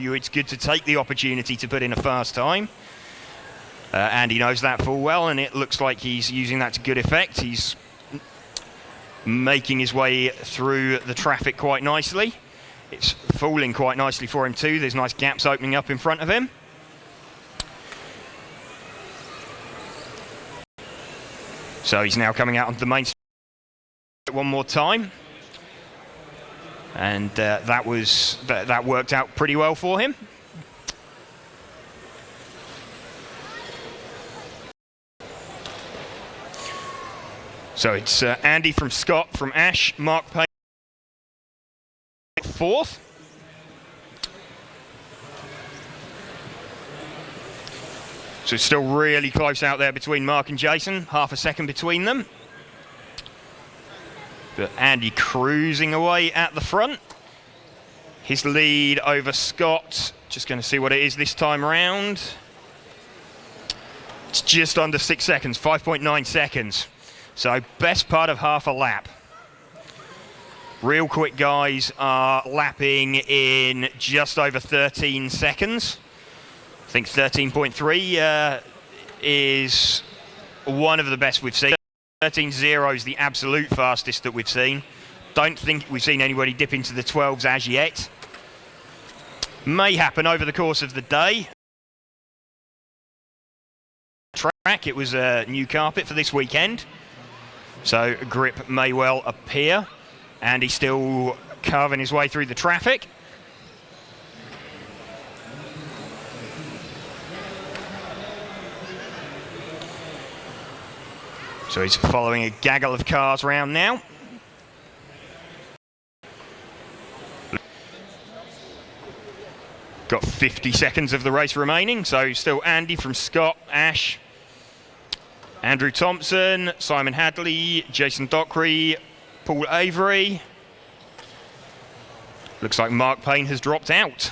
you, it's good to take the opportunity to put in a fast time. Andy knows that full well, and it looks like he's using that to good effect. He's making his way through the traffic quite nicely. It's falling quite nicely for him too. There's nice gaps opening up in front of him. So he's now coming out onto the main straight one more time. And that worked out pretty well for him. So it's Andy from Scott, from Ash, Mark Payne, fourth. So it's still really close out there between Mark and Jason, half a second between them. But Andy cruising away at the front. His lead over Scott, just going to see what it is this time around. It's just under 6 seconds, 5.9 seconds. So best part of half a lap. Real quick guys are lapping in just over 13 seconds. I think 13.3 is one of the best we've seen. 13.0 is the absolute fastest that we've seen. Don't think we've seen anybody dip into the 12s as yet. May happen over the course of the day. Track, it was a new carpet for this weekend. So grip may well appear, and he's still carving his way through the traffic. So he's following a gaggle of cars round now. Got 50 seconds of the race remaining, so still Andy from Scott, Ash, Andrew Thompson, Simon Hadley, Jason Dockery, Paul Avery. Looks like Mark Payne has dropped out.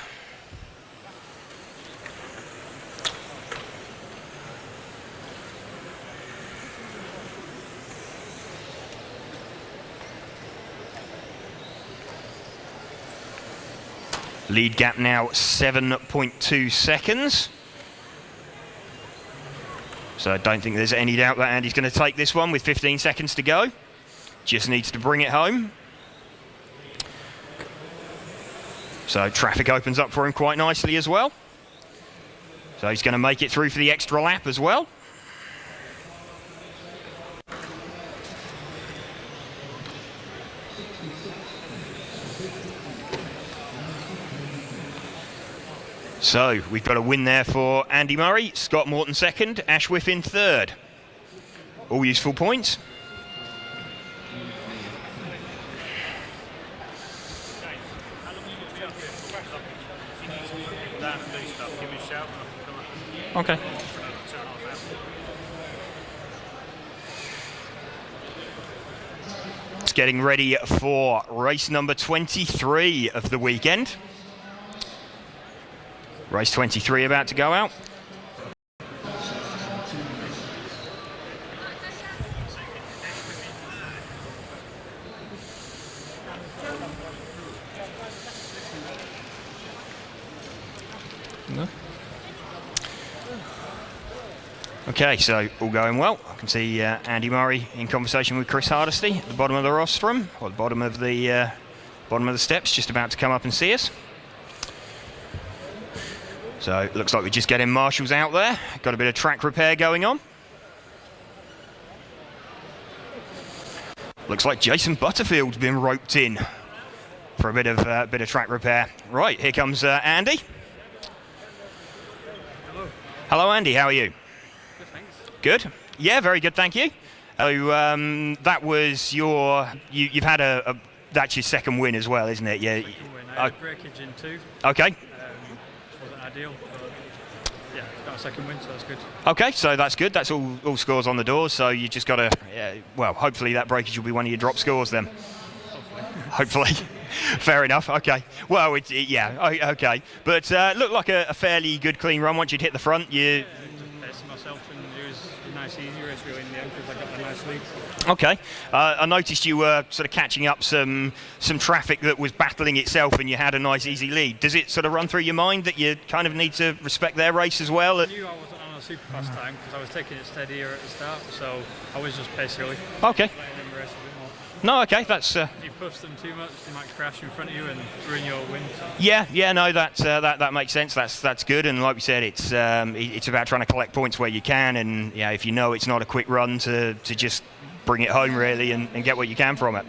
Lead gap now 7.2 seconds. So I don't think there's any doubt that Andy's going to take this one with 15 seconds to go. Just needs to bring it home. So traffic opens up for him quite nicely as well. So he's going to make it through for the extra lap as well. So we've got a win there for Andy Murray, Scott Morton second, Ash Whiffin third. All useful points. Okay. It's getting ready for race number 23 of the weekend. Race 23 about to go out. No. Okay, so all going well. I can see Andy Murray in conversation with Chris Hardesty at the bottom of the rostrum, or the bottom of the steps, just about to come up and see us. So it looks like we're just getting marshals out there. Got a bit of track repair going on. Looks like Jason Butterfield's been roped in for a bit of track repair. Right, here comes Andy. Hello. Hello, Andy. How are you? Good, thanks. Good. Yeah, very good. Thank you. So that was you've had that's your second win as well, isn't it? Yeah. Second win. I had breakage in 2. Okay. Wasn't ideal, but yeah, got a second win, so that's good. Okay, so that's good. That's all scores on the doors. So you just got to, well, hopefully that breakage will be one of your drop scores then. Hopefully. Fair enough. Okay. Well, okay. But looked like a fairly good clean run once you'd hit the front. Just pacing myself, and it was a nice nice easy race really in the end because I got a nice lead. Okay. I noticed you were sort of catching up some traffic that was battling itself and you had a nice easy lead. Does it sort of run through your mind that you kind of need to respect their race as well? I knew I wasn't on a super fast time because I was taking it steadier at the start, so I was just basically okay. letting them race a bit more. No, okay, that's... If you push them too much, they might crash in front of you and ruin your win. So. Yeah, no, that makes sense. That's good, and like we said, it's about trying to collect points where you can, and yeah, if you know it's not a quick run, to just bring it home really and get what you can from it.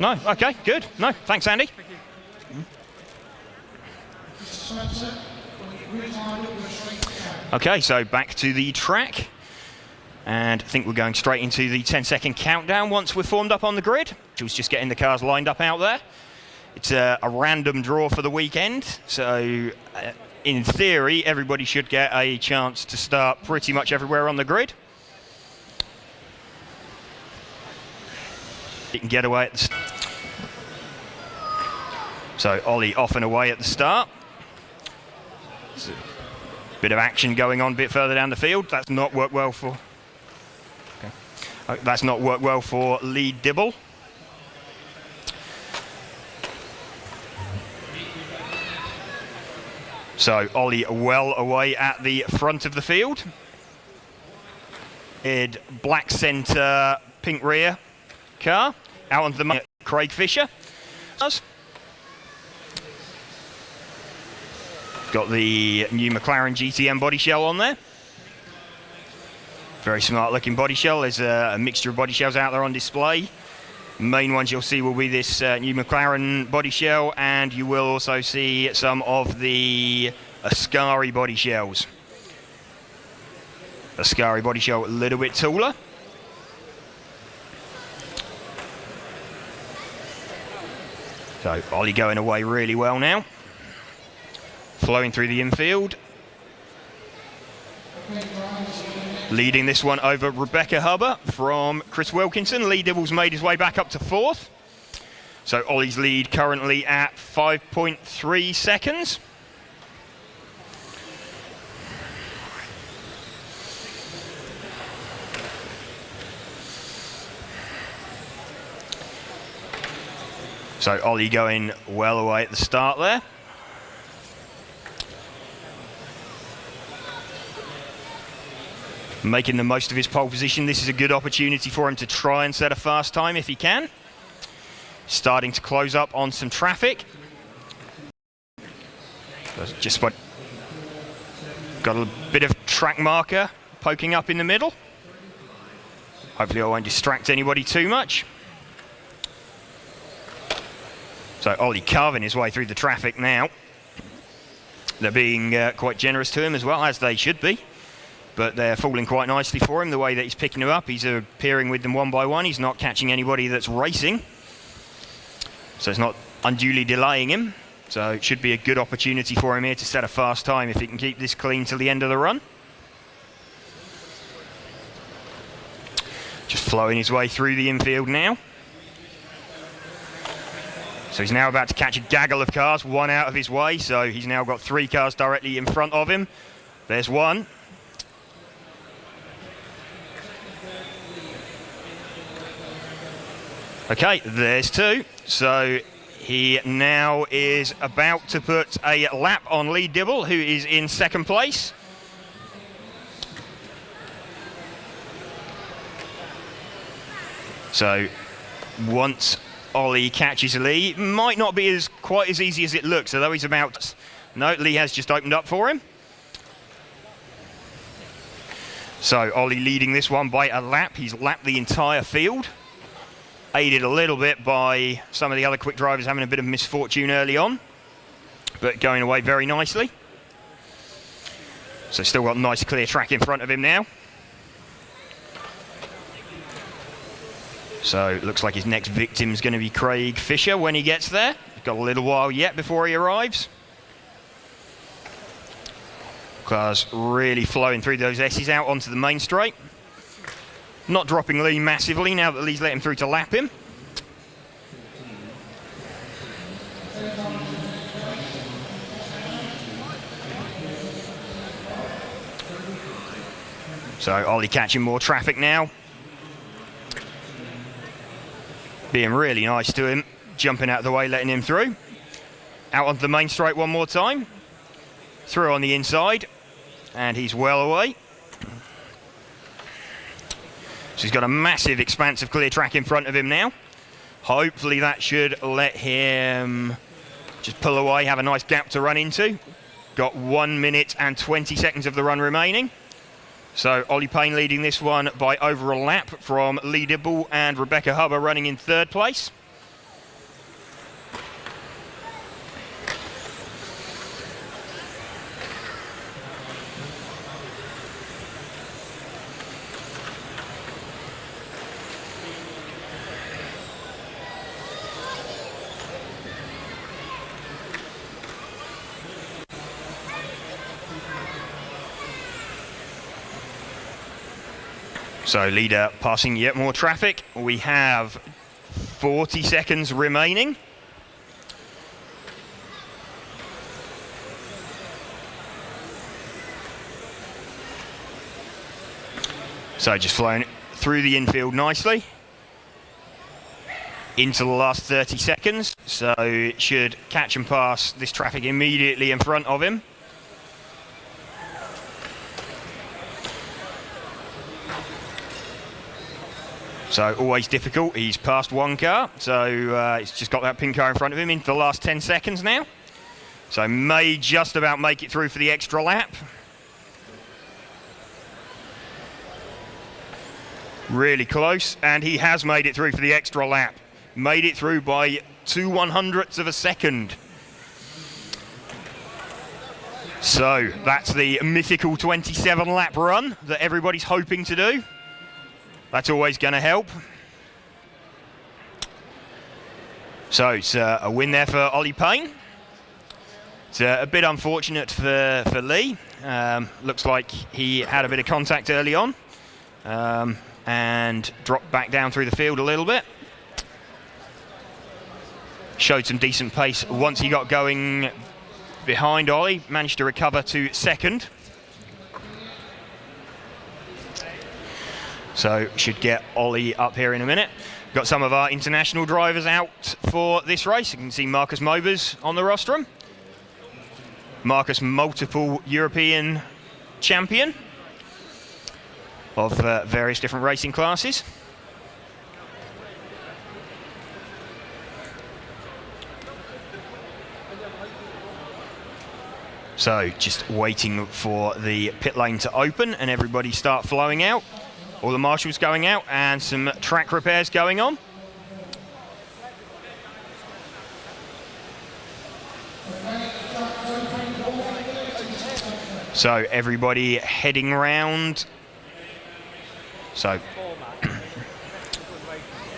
No, okay, good. No, thanks, Andy. Thank you. Okay, so back to the track. And I think we're going straight into the 10-second countdown once we're formed up on the grid. Which was just getting the cars lined up out there. It's a random draw for the weekend, so in theory, everybody should get a chance to start pretty much everywhere on the grid. You can get away at the start. So Ollie off and away at the start. There's a bit of action going on a bit further down the field. That's not worked well for... That's not worked well for Lee Dibble. So Ollie well away at the front of the field. Black centre, pink rear car. Out onto the Craig Fisher. Got the new McLaren GTM body shell on there. Very smart looking body shell. There's a mixture of body shells out there on display. Main ones you'll see will be this new McLaren body shell, and you will also see some of the Ascari body shells. Ascari body shell a little bit taller. So Ollie going away really well now. Flowing through the infield. Leading this one over Rebecca Hubber from Chris Wilkinson. Lee Dibble's made his way back up to 4th. So Ollie's lead currently at 5.3 seconds. So Ollie going well away at the start there. Making the most of his pole position. This is a good opportunity for him to try and set a fast time if he can. Starting to close up on some traffic. Just got a bit of track marker poking up in the middle. Hopefully I won't distract anybody too much. So Ollie carving his way through the traffic now. They're being quite generous to him as well, as they should be. But they're falling quite nicely for him, the way that he's picking them up. He's appearing with them one by one. He's not catching anybody that's racing. So it's not unduly delaying him. So it should be a good opportunity for him here to set a fast time if he can keep this clean till the end of the run. Just flowing his way through the infield now. So he's now about to catch a gaggle of cars, one out of his way. So he's now got 3 cars directly in front of him. There's one. Okay, there's 2. So he now is about to put a lap on Lee Dibble, who is in 2nd place. So once Ollie catches Lee, might not be quite as easy as it looks, although he's about... No, Lee has just opened up for him. So Ollie leading this one by a lap. He's lapped the entire field. Aided a little bit by some of the other quick drivers having a bit of misfortune early on, but going away very nicely. So still got nice clear track in front of him now. So it looks like his next victim is going to be Craig Fisher when he gets there. He's got a little while yet before he arrives. Cars really flowing through those S's out onto the main straight. Not dropping Lee massively now that Lee's let him through to lap him. So Ollie catching more traffic now. Being really nice to him, jumping out of the way, letting him through. Out onto the main straight one more time. Through on the inside, and he's well away. So he's got a massive expanse of clear track in front of him now. Hopefully that should let him just pull away, have a nice gap to run into. Got 1 minute and 20 seconds of the run remaining. So Ollie Payne leading this one by over a lap from Lee Dibble and Rebecca Hubber running in third place. So leader passing yet more traffic. We have 40 seconds remaining. So just flowing through the infield nicely. Into the last 30 seconds. So it should catch and pass this traffic immediately in front of him. So always difficult. He's passed one car, so he's just got that pink car in front of him into the last 10 seconds now. So may just about make it through for the extra lap. Really close, and he has made it through for the extra lap. Made it through by 2/100ths of a second. So that's the mythical 27 lap run that everybody's hoping to do. That's always going to help. So it's a win there for Ollie Payne. It's a bit unfortunate for Lee. Looks like he had a bit of contact early on and dropped back down through the field a little bit. Showed some decent pace once he got going behind Ollie. Managed to recover to second. So should get Ollie up here in a minute. Got some of our international drivers out for this race. You can see Marcus Mobas on the rostrum. Marcus, multiple European champion of various different racing classes. So just waiting for the pit lane to open and everybody start flowing out. All the marshals going out and some track repairs going on. So everybody heading round. So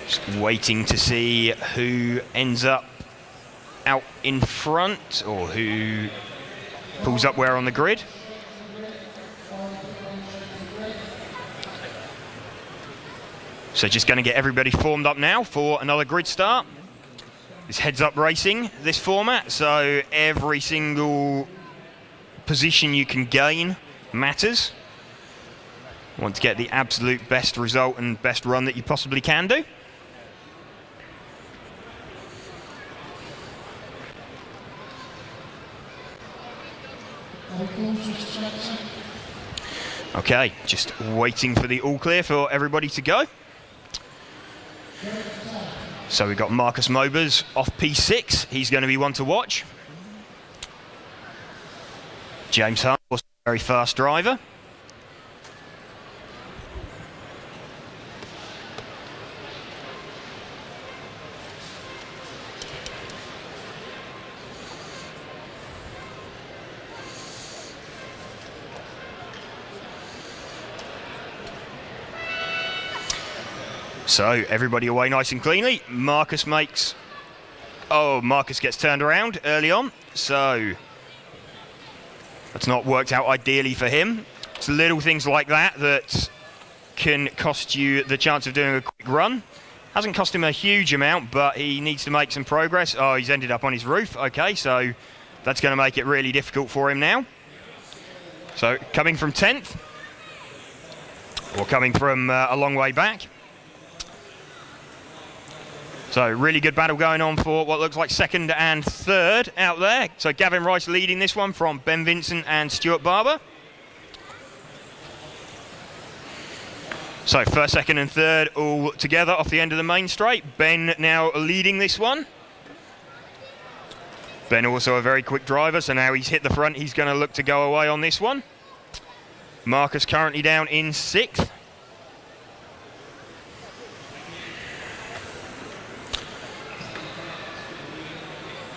just waiting to see who ends up out in front or who pulls up where on the grid. So just going to get everybody formed up now for another grid start. It's heads-up racing, this format, so every single position you can gain matters. Want to get the absolute best result and best run that you possibly can do. Okay, just waiting for the all clear for everybody to go. So we've got Marcus Mobas off P6. He's going to be one to watch. James Hunt was a very fast driver. So everybody away nice and cleanly. Marcus makes... Oh, Marcus gets turned around early on. So that's not worked out ideally for him. It's little things like that that can cost you the chance of doing a quick run. Hasn't cost him a huge amount, but he needs to make some progress. Oh, he's ended up on his roof. Okay, so that's going to make it really difficult for him now. So coming from 10th. or coming from a long way back. So really good battle going on for what looks like second and third out there. So Gavin Rice leading this one from Ben Vincent and Stuart Barber. So first, second and third all together off the end of the main straight. Ben now leading this one. Ben also a very quick driver, so now he's hit the front. He's going to look to go away on this one. Marcus currently down in 6th.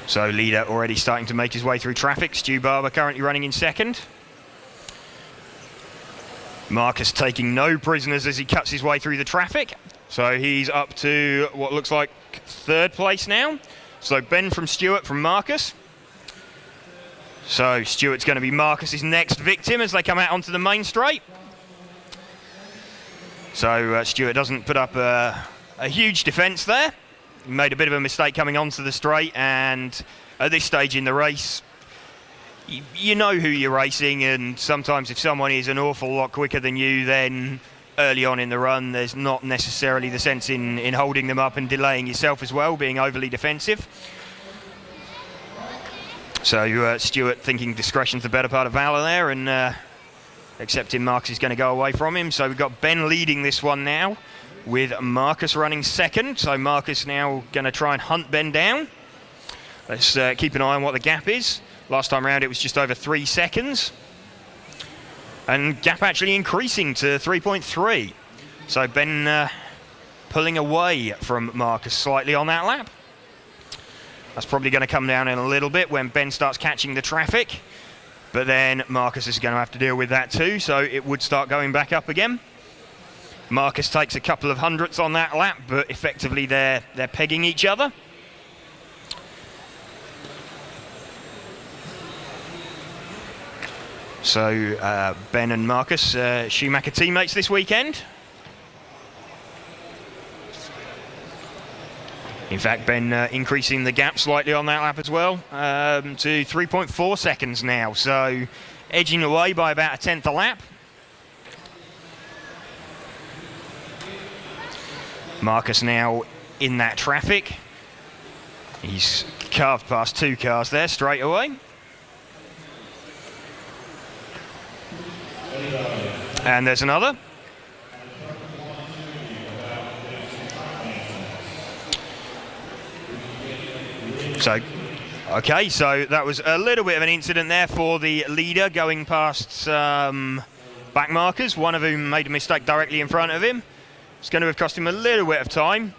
So leader already starting to make his way through traffic. Stu Barber currently running in 2nd. Marcus taking no prisoners as he cuts his way through the traffic. So he's up to what looks like 3rd place now. So Ben from Stuart from Marcus. So Stuart's going to be Marcus's next victim as they come out onto the main straight. So Stuart doesn't put up a huge defence there. He made a bit of a mistake coming onto the straight, and at this stage in the race, you know who you're racing, and sometimes if someone is an awful lot quicker than you, then early on in the run, there's not necessarily the sense in holding them up and delaying yourself as well, being overly defensive. So Stuart thinking discretion's the better part of valour there, and accepting Marcus is going to go away from him. So we've got Ben leading this one now, with Marcus running 2nd. So Marcus now going to try and hunt Ben down. Let's keep an eye on what the gap is. Last time around it was just over 3 seconds. And gap actually increasing to 3.3. So Ben pulling away from Marcus slightly on that lap. That's probably going to come down in a little bit when Ben starts catching the traffic. But then Marcus is going to have to deal with that too, so it would start going back up again. Marcus takes a couple of hundredths on that lap, but effectively they're pegging each other. So Ben and Marcus, Schumacher teammates this weekend. In fact, Ben increasing the gap slightly on that lap as well, to 3.4 seconds now. So edging away by about 1/10 a lap. Marcus now in that traffic. He's carved past 2 cars there straight away. And there's another. So, okay, so that was a little bit of an incident there for the leader going past some back markers, one of whom made a mistake directly in front of him. It's going to have cost him a little bit of time.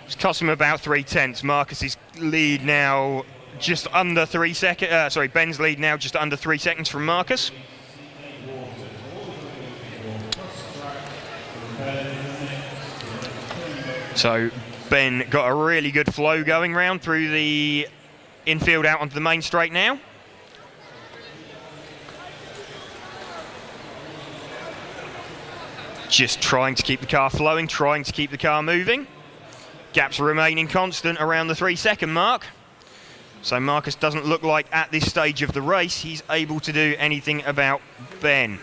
It's cost him about 3/10. Marcus's lead now just under 3 seconds. Ben's lead now just under 3 seconds from Marcus. So Ben got a really good flow going round through the infield out onto the main straight now. Just trying to keep the car flowing, trying to keep the car moving. Gaps remaining constant around the 3-second mark. So Marcus doesn't look like at this stage of the race he's able to do anything about Ben.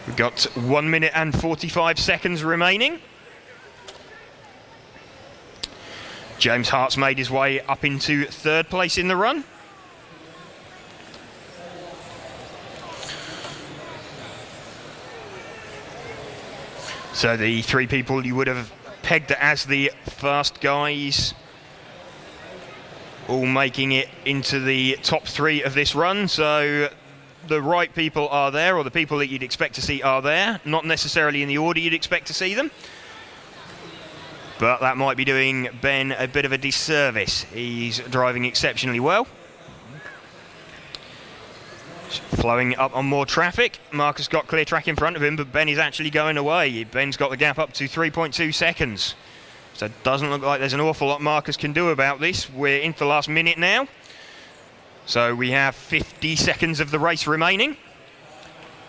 We've got 1 minute and 45 seconds remaining. James Hart's made his way up into 3rd place in the run. So the 3 people you would have pegged as the fast guys all making it into the top 3 of this run. So the right people are there, or the people that you'd expect to see are there, not necessarily in the order you'd expect to see them. But that might be doing Ben a bit of a disservice. He's driving exceptionally well. Flowing up on more traffic. Marcus got clear track in front of him, but Ben is actually going away. Ben's got the gap up to 3.2 seconds. So it doesn't look like there's an awful lot Marcus can do about this. We're into the last minute now. So we have 50 seconds of the race remaining.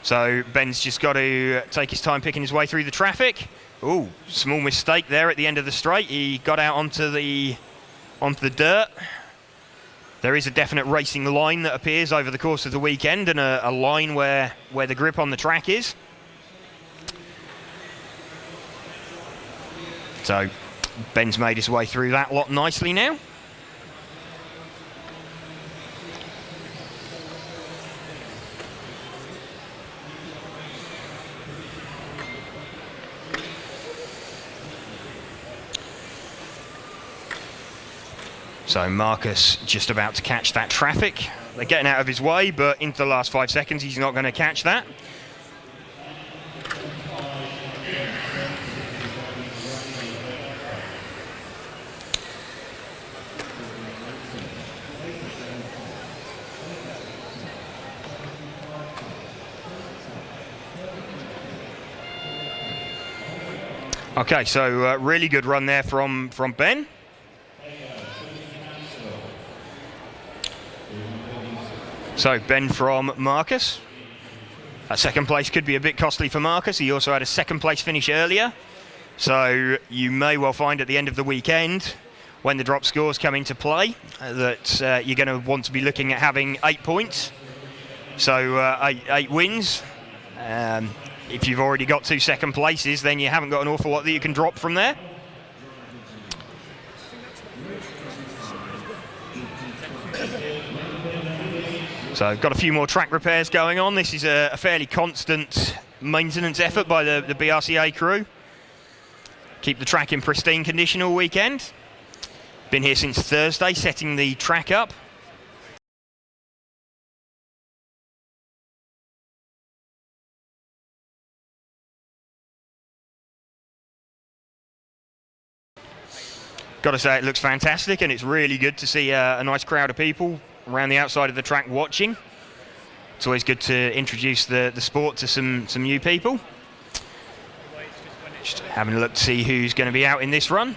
So Ben's just got to take his time picking his way through the traffic. Ooh, small mistake there at the end of the straight. He got out onto the dirt. There is a definite racing line that appears over the course of the weekend, and a line where the grip on the track is. So Ben's made his way through that lot nicely now. So Marcus just about to catch that traffic. They're getting out of his way, but into the last 5 seconds, he's not going to catch that. Okay, so really good run there from Ben. So Ben from Marcus. That second place could be a bit costly for Marcus. He also had a second place finish earlier. So you may well find at the end of the weekend, when the drop scores come into play, that you're going to want to be looking at having 8 points. So eight wins. If you've already got 2 second places, then you haven't got an awful lot that you can drop from there. So got a few more track repairs going on. This is a fairly constant maintenance effort by the BRCA crew. Keep the track in pristine condition all weekend. Been here since Thursday, setting the track up. Got to say, it looks fantastic, and it's really good to see a nice crowd of people around the outside of the track watching. It's always good to introduce the sport to some new people. Just having a look to see who's going to be out in this run.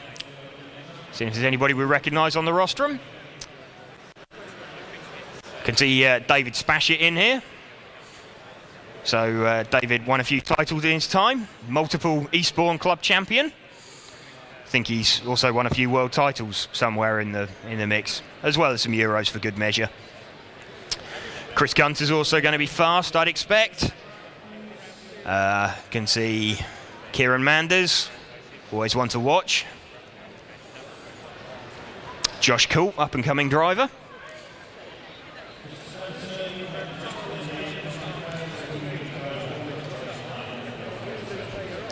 Seeing if there's anybody we recognise on the rostrum. Can see David Spashett in here. So David won a few titles in his time. Multiple Eastbourne club champion. I think he's also won a few world titles somewhere in the mix, as well as some Euros for good measure. Chris Gunter's also going to be fast, I'd expect. Can see Kieran Manders, always one to watch. Josh Coult, up and coming driver.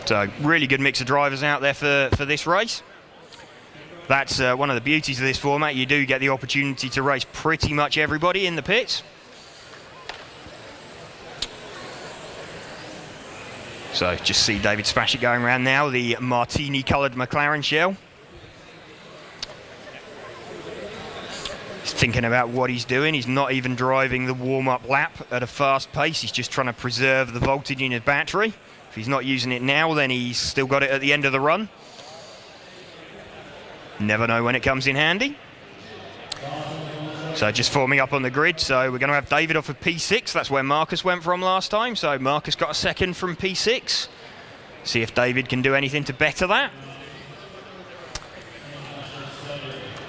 So really good mix of drivers out there for this race. That's one of the beauties of this format. You do get the opportunity to race pretty much everybody in the pits. So just see David Spashett going around now, the martini coloured McLaren shell. He's thinking about what he's doing. He's not even driving the warm-up lap at a fast pace. He's just trying to preserve the voltage in his battery. If he's not using it now, then he's still got it at the end of the run. Never know when it comes in handy. So just forming up on the grid. So we're going to have David off of P6. That's where Marcus went from last time. So Marcus got a second from P6. See if David can do anything to better that.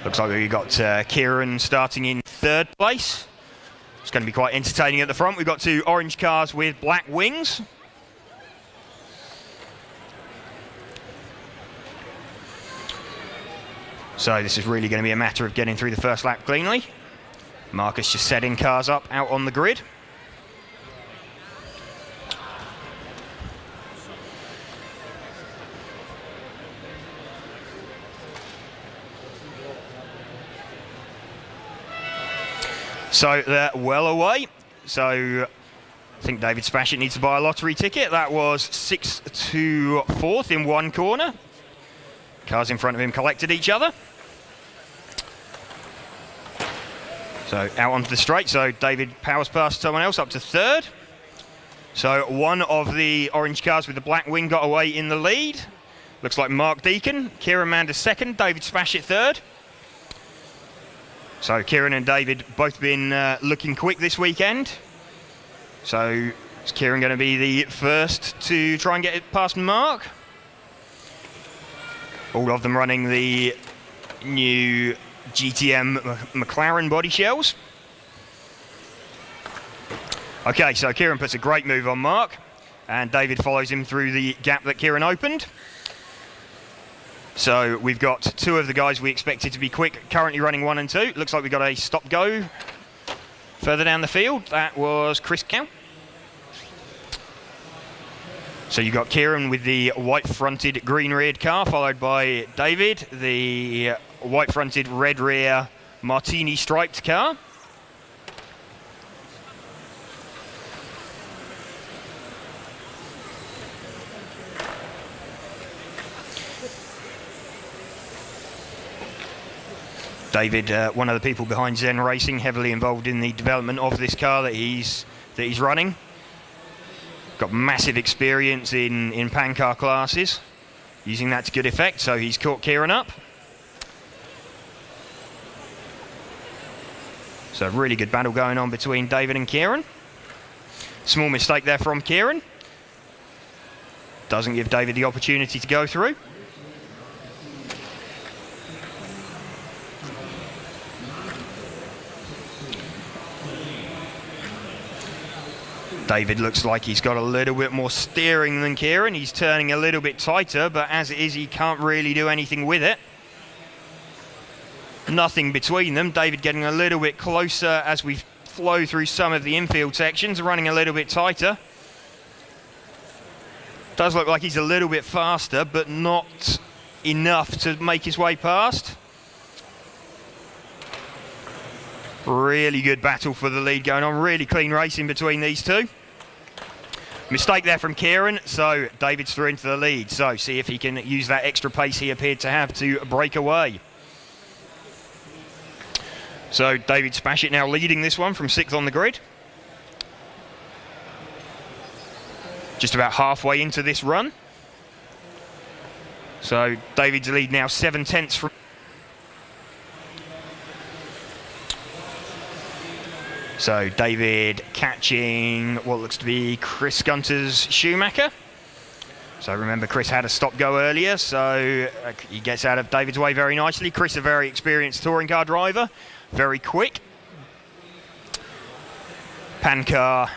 Looks like we've got Kieran starting in 3rd place. It's going to be quite entertaining at the front. We've got 2 orange cars with black wings. So this is really going to be a matter of getting through the first lap cleanly. Marcus just setting cars up out on the grid. So they're well away. So I think David Spashett needs to buy a lottery ticket. That was 6th to 4th in one corner. Cars in front of him collected each other. So out onto the straight. So David powers past someone else up to 3rd. So one of the orange cars with the black wing got away in the lead. Looks like Mark Deacon. Kieran Manders 2nd. David Spashett 3rd. So Kieran and David both been looking quick this weekend. So is Kieran going to be the first to try and get it past Mark? All of them running the new GTM McLaren body shells. Okay, so Kieran puts a great move on Mark, and David follows him through the gap that Kieran opened. So we've got two of the guys we expected to be quick currently running 1 and 2. Looks like we got a stop-go further down the field. That was Chris Cow. So you got Kieran with the white-fronted, green-reared car, followed by David, the white-fronted, red-rear, martini-striped car. David, one of the people behind Zen Racing, heavily involved in the development of this car that he's running. Got massive experience in pan car classes, using that to good effect, so he's caught Kieran up. So really good battle going on between David and Kieran. Small mistake there from Kieran. Doesn't give David the opportunity to go through. David looks like he's got a little bit more steering than Kieran. He's turning a little bit tighter, but as it is, he can't really do anything with it. Nothing between them. David getting a little bit closer as we flow through some of the infield sections, running a little bit tighter. Does look like he's a little bit faster, but not enough to make his way past. Really good battle for the lead going on. Really clean racing between these two. Mistake there from Kieran, so David's through into the lead. So see if he can use that extra pace he appeared to have to break away. So David Spashett now leading this one from 6th on the grid. Just about halfway into this run. So David's lead now 7/10 from... So David catching what looks to be Chris Gunter's Schumacher. So remember, Chris had a stop-go earlier, so he gets out of David's way very nicely. Chris, a very experienced touring car driver, very quick. Pan car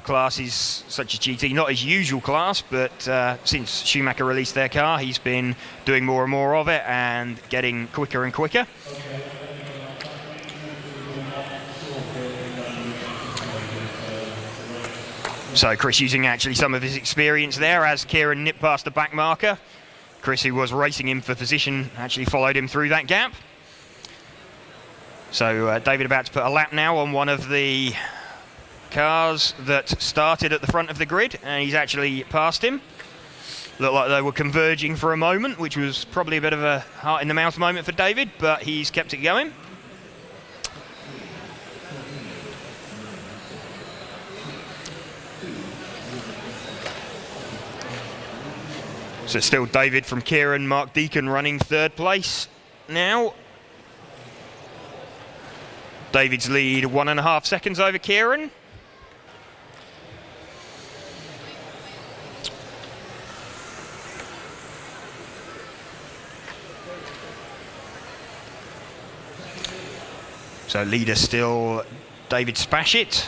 classes such as GT, not his usual class, but since Schumacher released their car, he's been doing more and more of it and getting quicker and quicker. So Chris using actually some of his experience there as Kieran nipped past the back marker. Chris, who was racing him for position, actually followed him through that gap. So David about to put a lap now on one of the cars that started at the front of the grid, and he's actually passed him. Looked like they were converging for a moment, which was probably a bit of a heart in the mouth moment for David, but he's kept it going. So it's still David from Kieran, Mark Deacon running 3rd place now. David's lead 1.5 seconds over Kieran. So leader still David Spashett,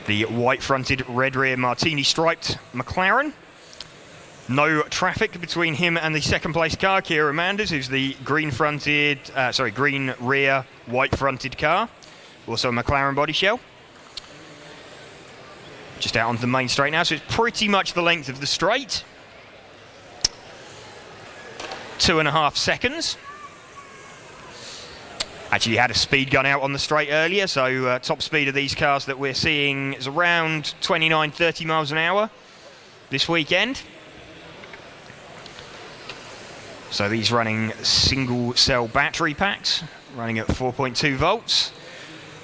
the white-fronted, red-rear, martini-striped McLaren. No traffic between him and the 2nd place car, Kieran Manders, who's the green-fronted, green rear, white-fronted car. Also a McLaren body shell. Just out onto the main straight now, so it's pretty much the length of the straight. 2.5 seconds. Actually had a speed gun out on the straight earlier, so top speed of these cars that we're seeing is around 29-30 miles an hour this weekend. So these running single cell battery packs, running at 4.2 volts,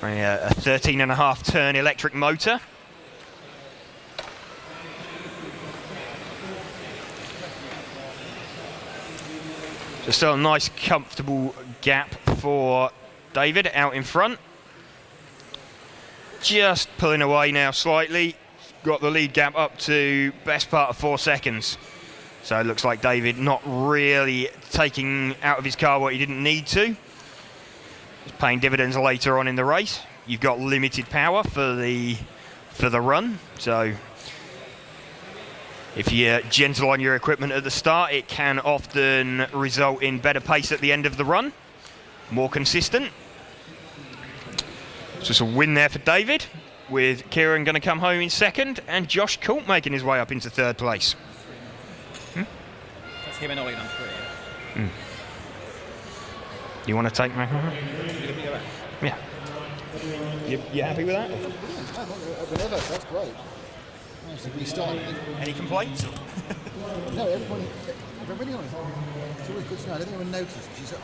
running a 13.5 turn electric motor. So still a nice comfortable gap for David out in front. Just pulling away now slightly, got the lead gap up to best part of 4 seconds. So it looks like David not really taking out of his car what he didn't need to. It's paying dividends later on in the race. You've got limited power for the run, so if you're gentle on your equipment at the start, it can often result in better pace at the end of the run, more consistent. So it's a win there for David, with Kieran going to come home in second, and Josh Coult making his way up into third place. That's him and Ollie on 3. You want to take my... Yeah. You happy with that? Whenever, that's great. We started. Any complaints? No, everyone. If I'm really honest, it's always good to know. I don't think anyone noticed. She said,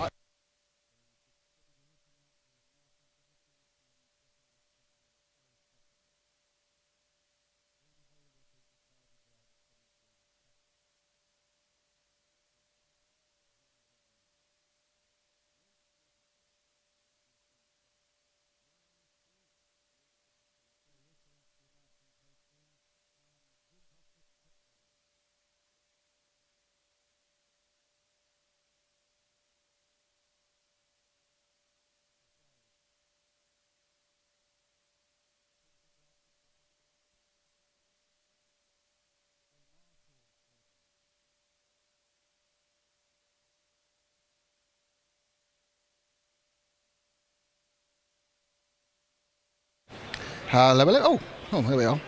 hello, hello. Oh, here we are.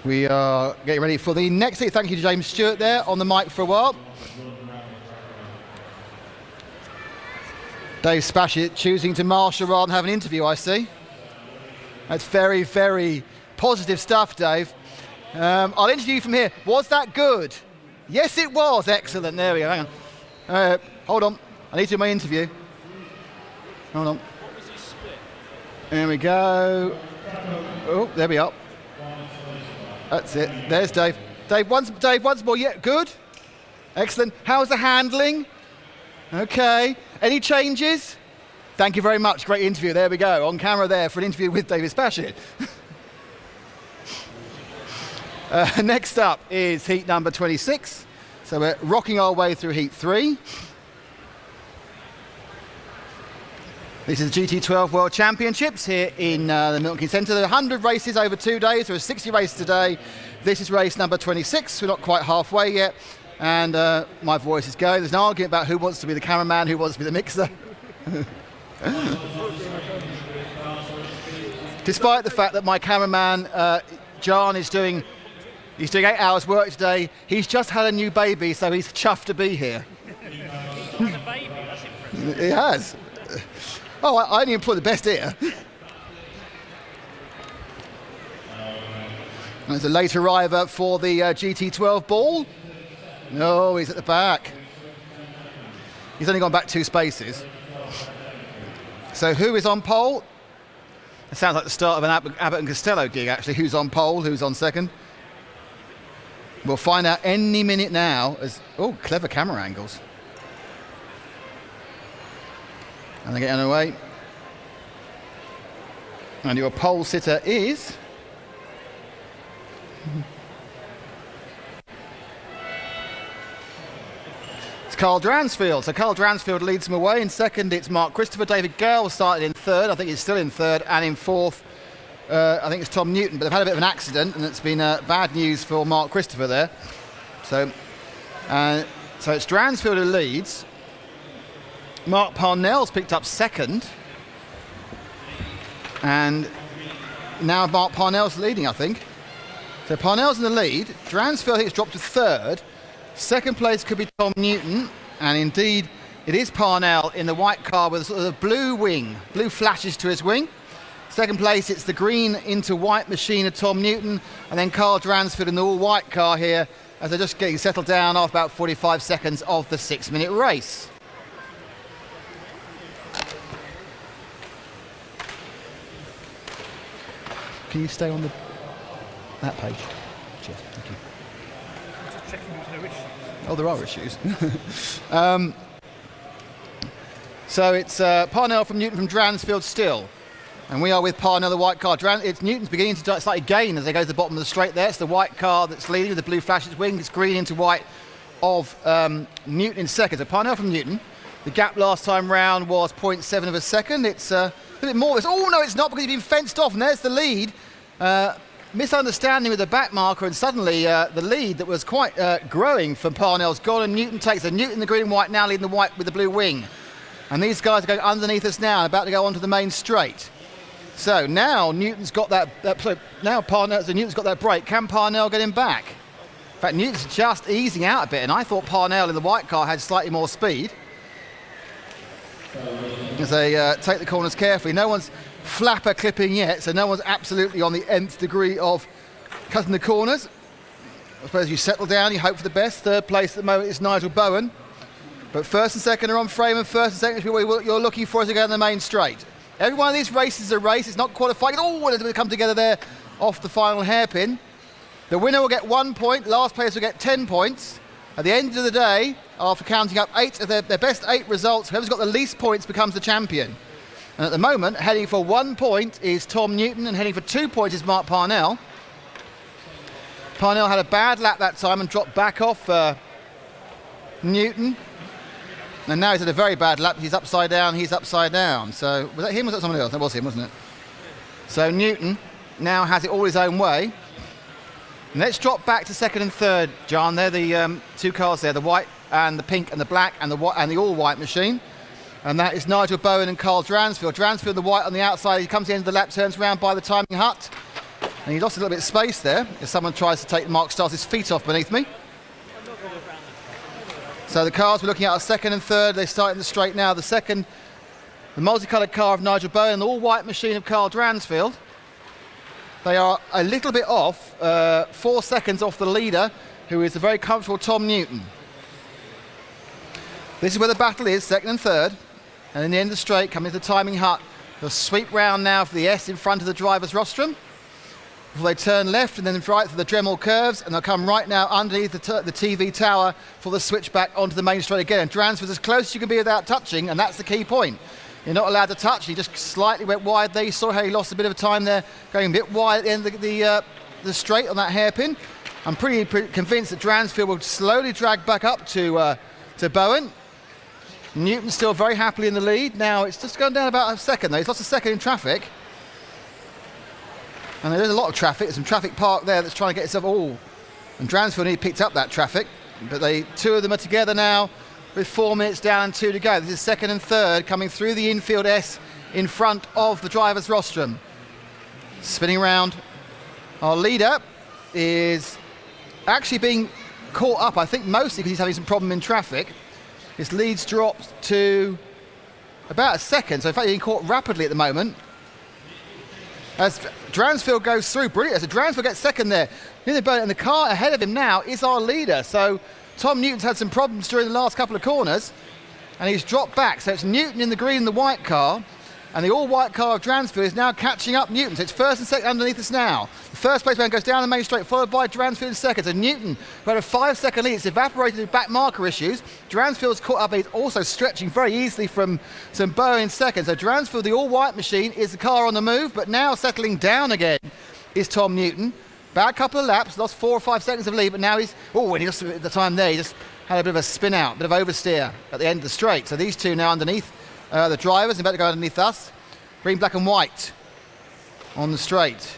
We are getting ready for the next heat. Thank you to James Stewart there on the mic for a while. Dave Spashett choosing to marshal rather than have an interview, I see. That's very, very positive stuff, Dave. I'll interview you from here. Was that good? Yes, it was. Excellent. There we go. Hang on. Hold on. I need to do my interview. Hold on. There we go. Oh, there we are. That's it. There's Dave. Dave, once more. Yeah, good. Excellent. How's the handling? Okay. Any changes? Thank you very much. Great interview. There we go. On camera there for an interview with David Spashett. Next up is heat number 26. So we're rocking our way through heat 3. This is the GT12 World Championships here in the Milton Keynes Centre. There are 100 races over 2 days. There are 60 races today. This is race number 26. We're not quite halfway yet. And my voice is going. There's an argument about who wants to be the cameraman, who wants to be the mixer. Despite the fact that my cameraman, John, he's doing 8 hours work today. He's just had a new baby, so he's chuffed to be here. He's had a baby, that's impressive. He has. Oh, I only employ the best here. There's a late arriver for the GT12 ball. No, he's at the back. He's only gone back 2 spaces. So who is on pole? It sounds like the start of an Abbott and Costello gig, actually. Who's on pole, who's on second? We'll find out any minute now. Oh, clever camera angles. And they get underway. And your pole sitter is... it's Carl Dransfield. So Carl Dransfield leads them away. In second, it's Mark Christopher. David Gale started in third. I think he's still in third. And in fourth, I think it's Tom Newton. But they've had a bit of an accident, and it's been bad news for Mark Christopher there. So it's Dransfield who leads. Mark Parnell's picked up second. And now Mark Parnell's leading, I think. So Parnell's in the lead. Dransfield, I think, has dropped to third. Second place could be Tom Newton. And indeed, it is Parnell in the white car with a sort of blue wing. Blue flashes to his wing. Second place, it's the green into white machine of Tom Newton. And then Carl Dransfield in the all-white car here as they're just getting settled down after about 45 seconds of the 6-minute race. Can you stay on that page? Cheers, thank you. Just checking there's no issues. Oh, there are issues. So it's Parnell from Newton from Dransfield still. And we are with Parnell, the white car. It's Newton's beginning to slightly gain as they go to the bottom of the straight there. It's the white car that's leading with the blue flash its wing. It's green into white of Newton in second. So Parnell from Newton. The gap last time round was 0.7 of a second. It's a bit more. Oh no, it's not, because he's been fenced off, and there's the lead. Misunderstanding with the back marker, and suddenly the lead that was quite growing from Parnell's gone, and Newton takes it. Newton, the green and white, now leading the white with the blue wing. And these guys are going underneath us now and about to go onto the main straight. So now Newton's got that Newton's got that break. Can Parnell get him back? In fact, Newton's just easing out a bit, and I thought Parnell in the white car had slightly more speed. As they take the corners carefully. No one's flapper clipping yet, so no one's absolutely on the nth degree of cutting the corners. I suppose you settle down, you hope for the best. Third place at the moment is Nigel Bowen. But first and second are on frame, and first and second is what you're looking for as you go on the main straight. Every one of these races is a race. It's not qualifying. Oh, they come together there off the final hairpin. The winner will get 1 point. Last place will get 10 points. At the end of the day, after counting up 8 of their best 8 results, whoever's got the least points becomes the champion. And at the moment, heading for 1 point is Tom Newton, and heading for 2 points is Mark Parnell. Parnell had a bad lap that time and dropped back off Newton. And now he's had a very bad lap. He's upside down. So, was that him or was that someone else? That was him, wasn't it? So Newton now has it all his own way. And let's drop back to second and third, John. They're the 2 cars there, the white and the pink and the black and the all-white machine. And that is Nigel Bowen and Carl Dransfield. Dransfield, the white on the outside. He comes to the end of the lap, turns around by the timing hut. And he lost a little bit of space there as someone tries to take Mark Starr's feet off beneath me. So the cars we're looking at are second and third. They start in the straight now. The multicoloured car of Nigel Bowen and the all-white machine of Carl Dransfield. They are a little bit off, 4 seconds off the leader, who is a very comfortable Tom Newton. This is where the battle is, second and third. And in the end of the straight, coming to the timing hut, they'll sweep round now for the S in front of the driver's rostrum. Before they turn left and then right for the Dremel curves, and they'll come right now underneath the TV tower for the switch back onto the main straight again. And Dransfield's as close as you can be without touching, and that's the key point. You're not allowed to touch. He just slightly went wide there. You saw how he lost a bit of time there, going a bit wide at the end of the straight on that hairpin. I'm pretty convinced that Dransfield will slowly drag back up to Bowen. Newton's still very happily in the lead. Now it's just gone down about a second though. He's lost a second in traffic. And there is a lot of traffic. There's some traffic parked there that's trying to get itself all. And Dransfield nearly picked up that traffic. But 2 of them are together now with 4 minutes down and 2 to go. This is second and third coming through the infield S in front of the driver's rostrum. Spinning around. Our leader is actually being caught up, I think mostly because he's having some problem in traffic. His lead's dropped to about a second. So in fact he's being caught rapidly at the moment. As Dransfield goes through, brilliant. So Dransfield gets second there. And the car ahead of him now is our leader. So Tom Newton's had some problems during the last couple of corners, and he's dropped back. So it's Newton in the green and the white car, and the all-white car of Dransfield is now catching up Newton. So it's first and second underneath us now. The first place man goes down the main straight, followed by Dransfield in second. So Newton, who had a 5-second lead, it's evaporated with back marker issues. Dransfield's caught up, he's also stretching very easily from some Bowen in second. So Dransfield, the all-white machine, is the car on the move, but now settling down again is Tom Newton. Bad couple of laps, lost 4 or 5 seconds of lead, but now when he lost at the time there, he just had a bit of a spin out, a bit of oversteer at the end of the straight. So these two now underneath the drivers, about to go underneath us. Green, black and white on the straight.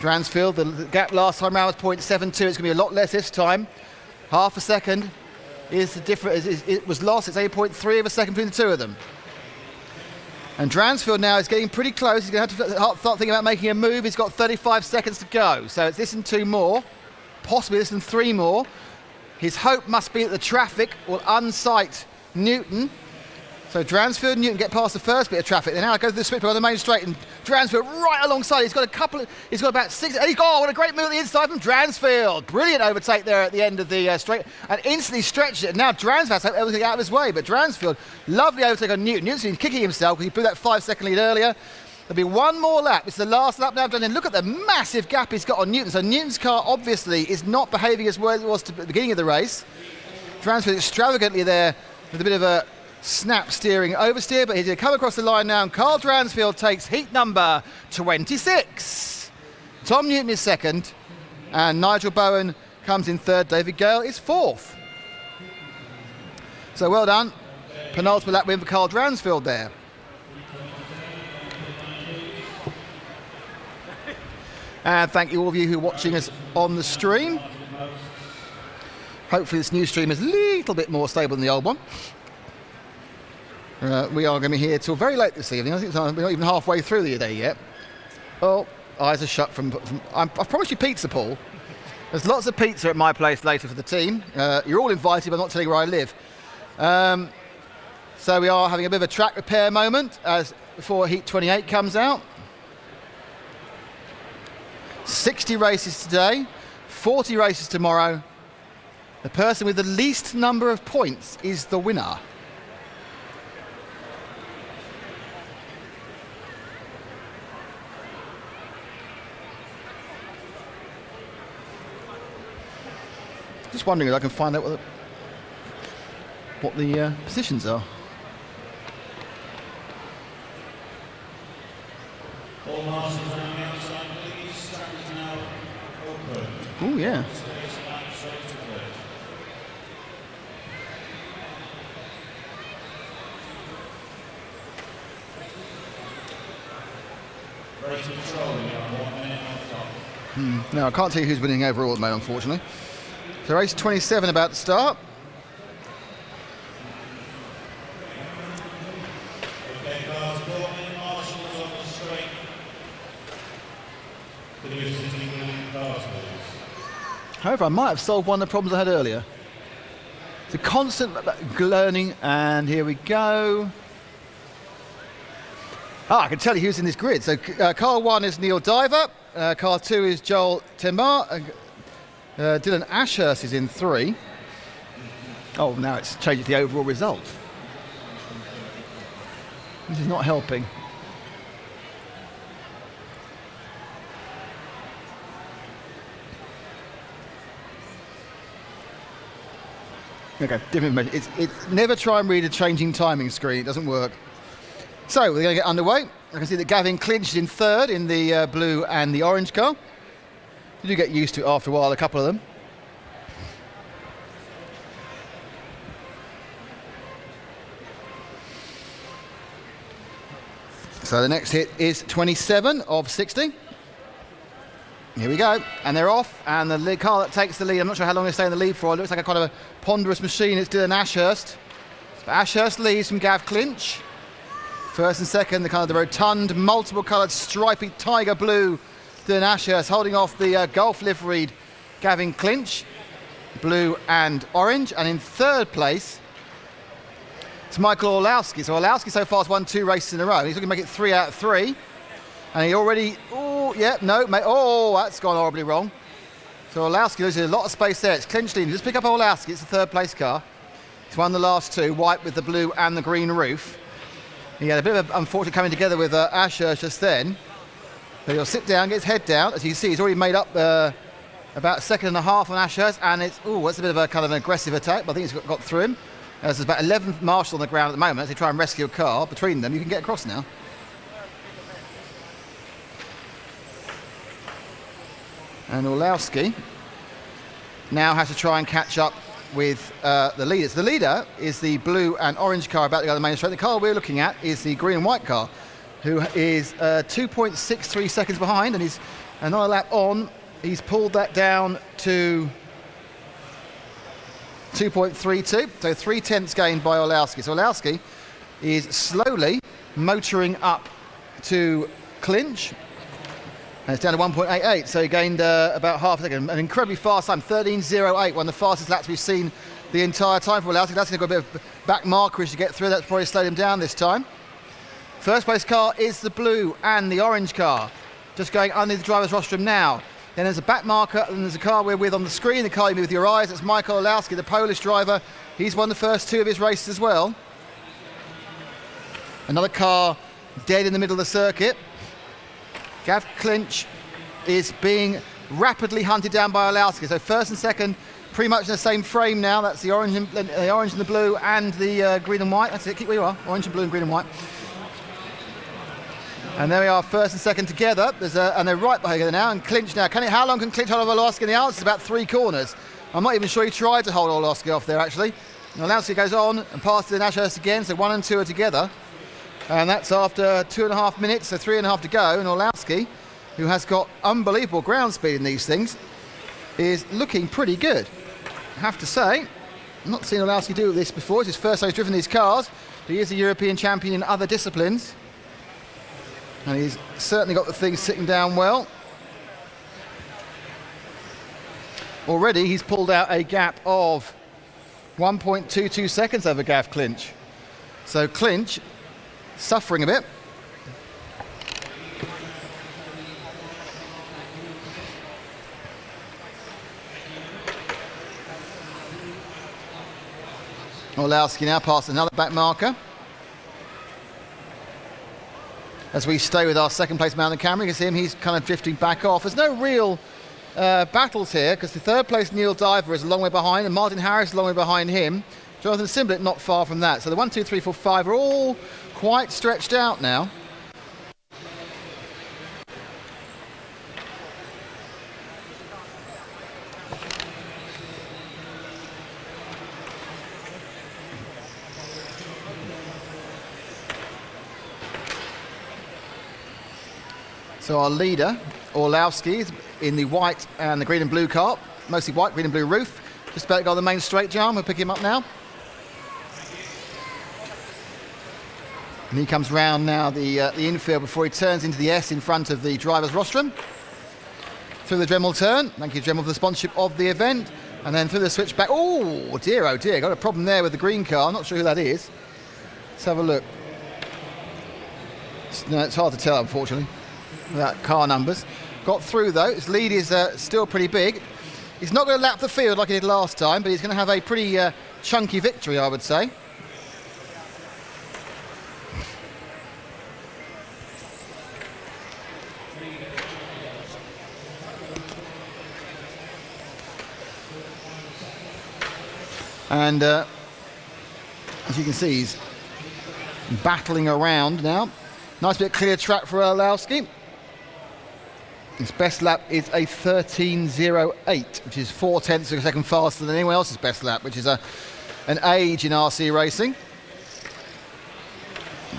Dransfield, the gap last time round was 0.72. It's going to be a lot less this time. Half a second is the difference. It was lost. It's 8.3 of a second between the 2 of them. And Dransfield now is getting pretty close. He's going to have to start thinking about making a move. He's got 35 seconds to go. So it's this and 2 more, possibly this and 3 more. His hope must be that the traffic will unsight Newton. So Dransfield and Newton get past the first bit of traffic. They now go through the switch on the main straight, and Dransfield right alongside. He's got about 6. And what a great move at the inside from Dransfield. Brilliant overtake there at the end of the straight, and instantly stretched it. And now Dransfield has everything out of his way, but Dransfield, lovely overtake on Newton. Newton's been kicking himself because he blew that 5-second lead earlier. There'll be 1 more lap. It's the last lap now done. And look at the massive gap he's got on Newton. So Newton's car obviously is not behaving as well as it was at the beginning of the race. Dransfield extravagantly there with a bit of a snap steering oversteer, but he's going to come across the line now, and Carl Dransfield takes heat number 26. Tom Newton is second, and Nigel Bowen comes in third. David Gale is fourth. So well done penultimate lap win for Carl Dransfield there. And thank you all of you who are watching us on the stream. Hopefully this new stream is a little bit more stable than the old one. We are going to be here till very late this evening. I think we're not even halfway through the day yet. Oh, eyes are shut from I've promised you pizza, Paul. There's lots of pizza at my place later for the team. You're all invited, but I'm not telling you where I live. So we are having a bit of a track repair moment as before Heat 28 comes out. 60 races today, 40 races tomorrow. The person with the least number of points is the winner. Just wondering if I can find out what the positions are. Oh yeah. No, I can't tell you who's winning overall at the moment, unfortunately. So race 27 about to start. However, I might have solved one of the problems I had earlier. It's a constant learning, and here we go. I can tell you who's in this grid. So car 1 is Neil Diver, car 2 is Joel Temar, Dylan Ashurst is in 3. Oh, now it's changed the overall result. This is not helping. Okay, different information. It's never try and read a changing timing screen. It doesn't work. So we're going to get underway. I can see that Gavin clinched in 3rd in the blue and the orange car. You do get used to it after a while, a couple of them. So the next hit is 27 of 60. Here we go, and they're off, and the car that takes the lead, I'm not sure how long they stay in the lead for, it looks like a kind of a ponderous machine. It's Dylan Ashurst. But Ashurst leads from Gav Clinch. First and second, the kind of the rotund, multiple coloured, stripy tiger blue Dylan Ashurst holding off the golf liveried Gavin Clinch, blue and orange. And in 3rd place, it's Michael Olowski. So Olowski so far has won 2 races in a row. He's looking to make it 3 out of 3. And he already, that's gone horribly wrong. So Olowski loses a lot of space there. It's Clinch leading. Just pick up Olowski, it's the 3rd place car. He's won the last 2, white with the blue and the green roof. He had a bit of unfortunate coming together with Ashurst just then. But he'll sit down, get his head down. As you can see, he's already made up about a second and a half on Ashurst. And it's a bit of a kind of an aggressive attack, but I think he's got through him. There's about 11 marshals on the ground at the moment as they try and rescue a car. Between them, you can get across now. And Olowski now has to try and catch up with the leaders. The leader is the blue and orange car about to go to the main straight. The car we're looking at is the green and white car, who is 2.63 seconds behind, and he's another lap on. He's pulled that down to 2.32, so 3/10 gained by Olowski. So Olowski is slowly motoring up to clinch. And it's down to 1.88, so he gained about half a second. An incredibly fast time, 13.08, one of the fastest laps we've seen the entire time for Olowski. That's going to go a bit of back markerage to get through. That's probably slowed him down this time. First place car is the blue and the orange car. Just going underneath the driver's rostrum now. Then there's a back marker, and there's a car we're with on the screen, the car you move with your eyes. That's Michael Olowski, the Polish driver. He's won the first 2 of his races as well. Another car dead in the middle of the circuit. Gav Clinch is being rapidly hunted down by Olowski. So first and second, pretty much in the same frame now. That's the orange and the blue and the green and white. That's it, keep where you are. Orange and blue and green and white. And there we are, first and second together. And they're right behind together now. And Clinch now, how long can Clinch hold Olowski? And the answer is about 3 corners. I'm not even sure he tried to hold Olowski off there, actually. Olowski goes on and passes in Ashurst again, so 1 and 2 are together. And that's after 2.5 minutes, so 3.5 to go. And Olowski, who has got unbelievable ground speed in these things, is looking pretty good. I have to say, I've not seen Olowski do this before. It's his first time he's driven these cars. But he is a European champion in other disciplines. And he's certainly got the things sitting down well. Already he's pulled out a gap of 1.22 seconds over Gav Clinch. So Clinch suffering a bit. Olowski now past another back marker. As we stay with our second place man on the camera, you can see him, he's kind of drifting back off. There's no real battles here, because the third place Neil Diver is a long way behind, and Martin Harris is a long way behind him. Jonathan Simblett not far from that. So the 1, 2, 3, 4, 5 are all quite stretched out now. So our leader, Olowski, is in the white and the green and blue car, mostly white, green and blue roof. Just about to go on the main straight jam. We'll pick him up now. And he comes round now the infield before he turns into the S in front of the driver's rostrum. Through the Dremel turn. Thank you, Dremel, for the sponsorship of the event. And then through the switchback. Oh dear, got a problem there with the green car. Not sure who that is. Let's have a look. No, it's hard to tell, unfortunately, without car numbers. Got through though. His lead is still pretty big. He's not going to lap the field like he did last time, but he's going to have a pretty chunky victory, I would say. And as you can see, he's battling around now. Nice bit of clear track for Olowski. His best lap is a 13.08, which is 0.4 of a second faster than anyone else's best lap, which is an age in RC racing.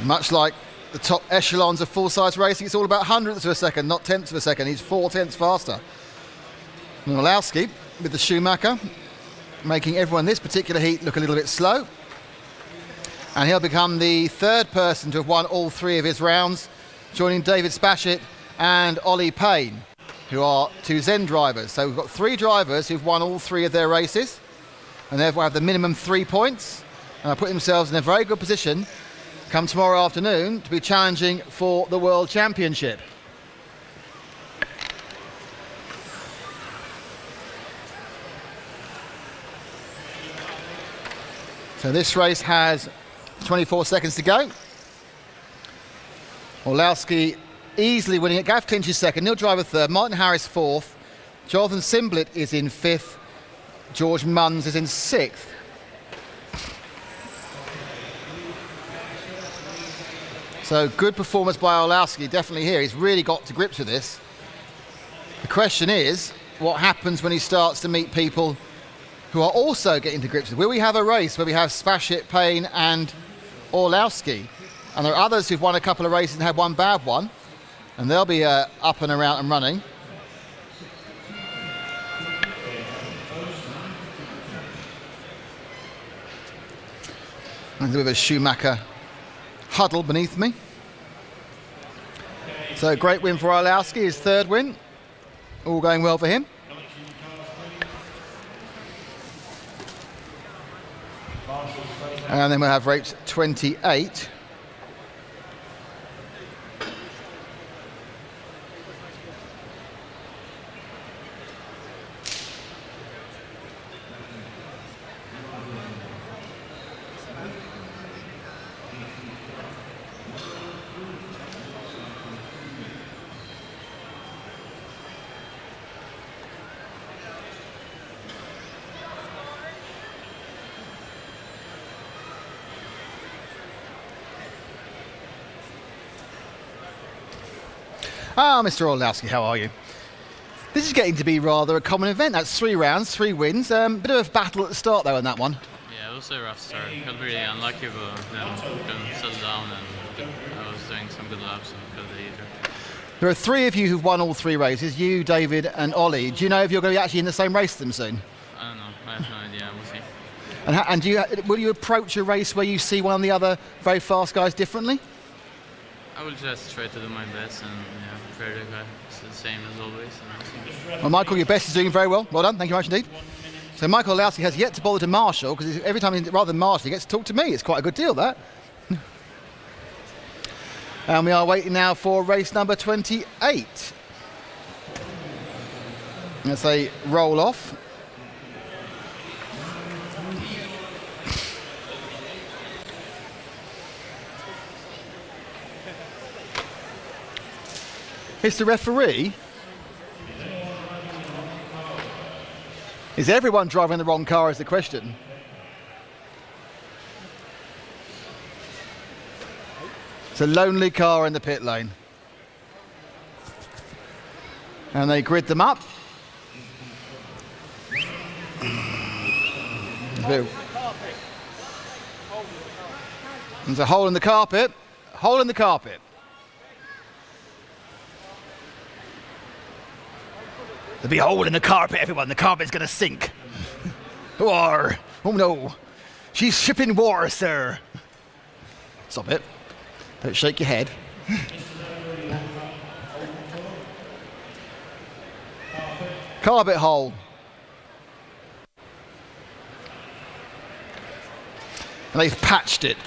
Much like the top echelons of full-size racing, it's all about hundredths of a second, not tenths of a second. He's 0.4 faster. And Olowski with the Schumacher, making everyone in this particular heat look a little bit slow. And he'll become the third person to have won all 3 of his rounds, joining David Spashett and Ollie Payne, who are 2 Zen drivers. So we've got 3 drivers who've won all 3 of their races, and therefore have the minimum 3 points, and have put themselves in a very good position come tomorrow afternoon to be challenging for the World Championship. So this race has 24 seconds to go. Olowski easily winning it. Gav Clinch is second, Neil Driver third, Martin Harris fourth, Jonathan Simblett is in fifth, George Munns is in sixth. So good performance by Olowski, definitely here. He's really got to grips with this. The question is, what happens when he starts to meet people who are also getting to grips with it? Will we have a race where we have Spashett, Payne and Olowski? And there are others who've won a couple of races and had one bad one, and they'll be up and around and running. And a bit of a Schumacher huddle beneath me. So great win for Olowski, his third win. All going well for him. And then we'll have race 28. Ah, Mr. Olowski, how are you? This is getting to be rather a common event. That's 3 rounds, 3 wins. Bit of a battle at the start, though, on that one. Yeah, was a rough start. Got really unlucky, but then couldn't settle down, and I was doing some good laps and got the leader. There are three of you who've won all three races, you, David and Ollie. Do you know if you're going to be actually in the same race with them soon? I don't know. I have no idea. We'll see. And will you approach a race where you see one of the other very fast guys differently? I will just try to do my best and prepare to go. It's the same as always. Well, Michael, your best is doing very well. Well done. Thank you very much indeed. So Michael Olowski has yet to bother to marshal, because every time, rather than marshal, he gets to talk to me. It's quite a good deal, that. And we are waiting now for race number 28. Let's say roll off. It's the referee. Is everyone driving the wrong car is the question. It's a lonely car in the pit lane. And they grid them up. There's a hole in the carpet. Hole in the carpet. There'll be a hole in the carpet, everyone. The carpet's going to sink. War. Oh, no. She's shipping war, sir. Stop it. Don't shake your head. Carpet hole. And they've patched it.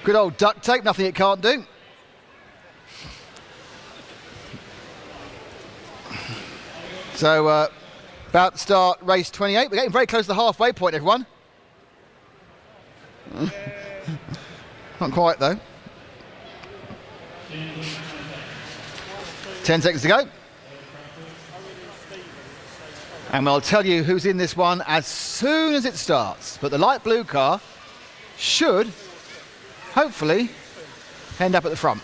Good old duct tape, nothing it can't do. So, about to start race 28. We're getting very close to the halfway point, everyone. Not quite, though. 10 seconds to go. And I'll tell you who's in this one as soon as it starts. But the light blue car should, hopefully, end up at the front.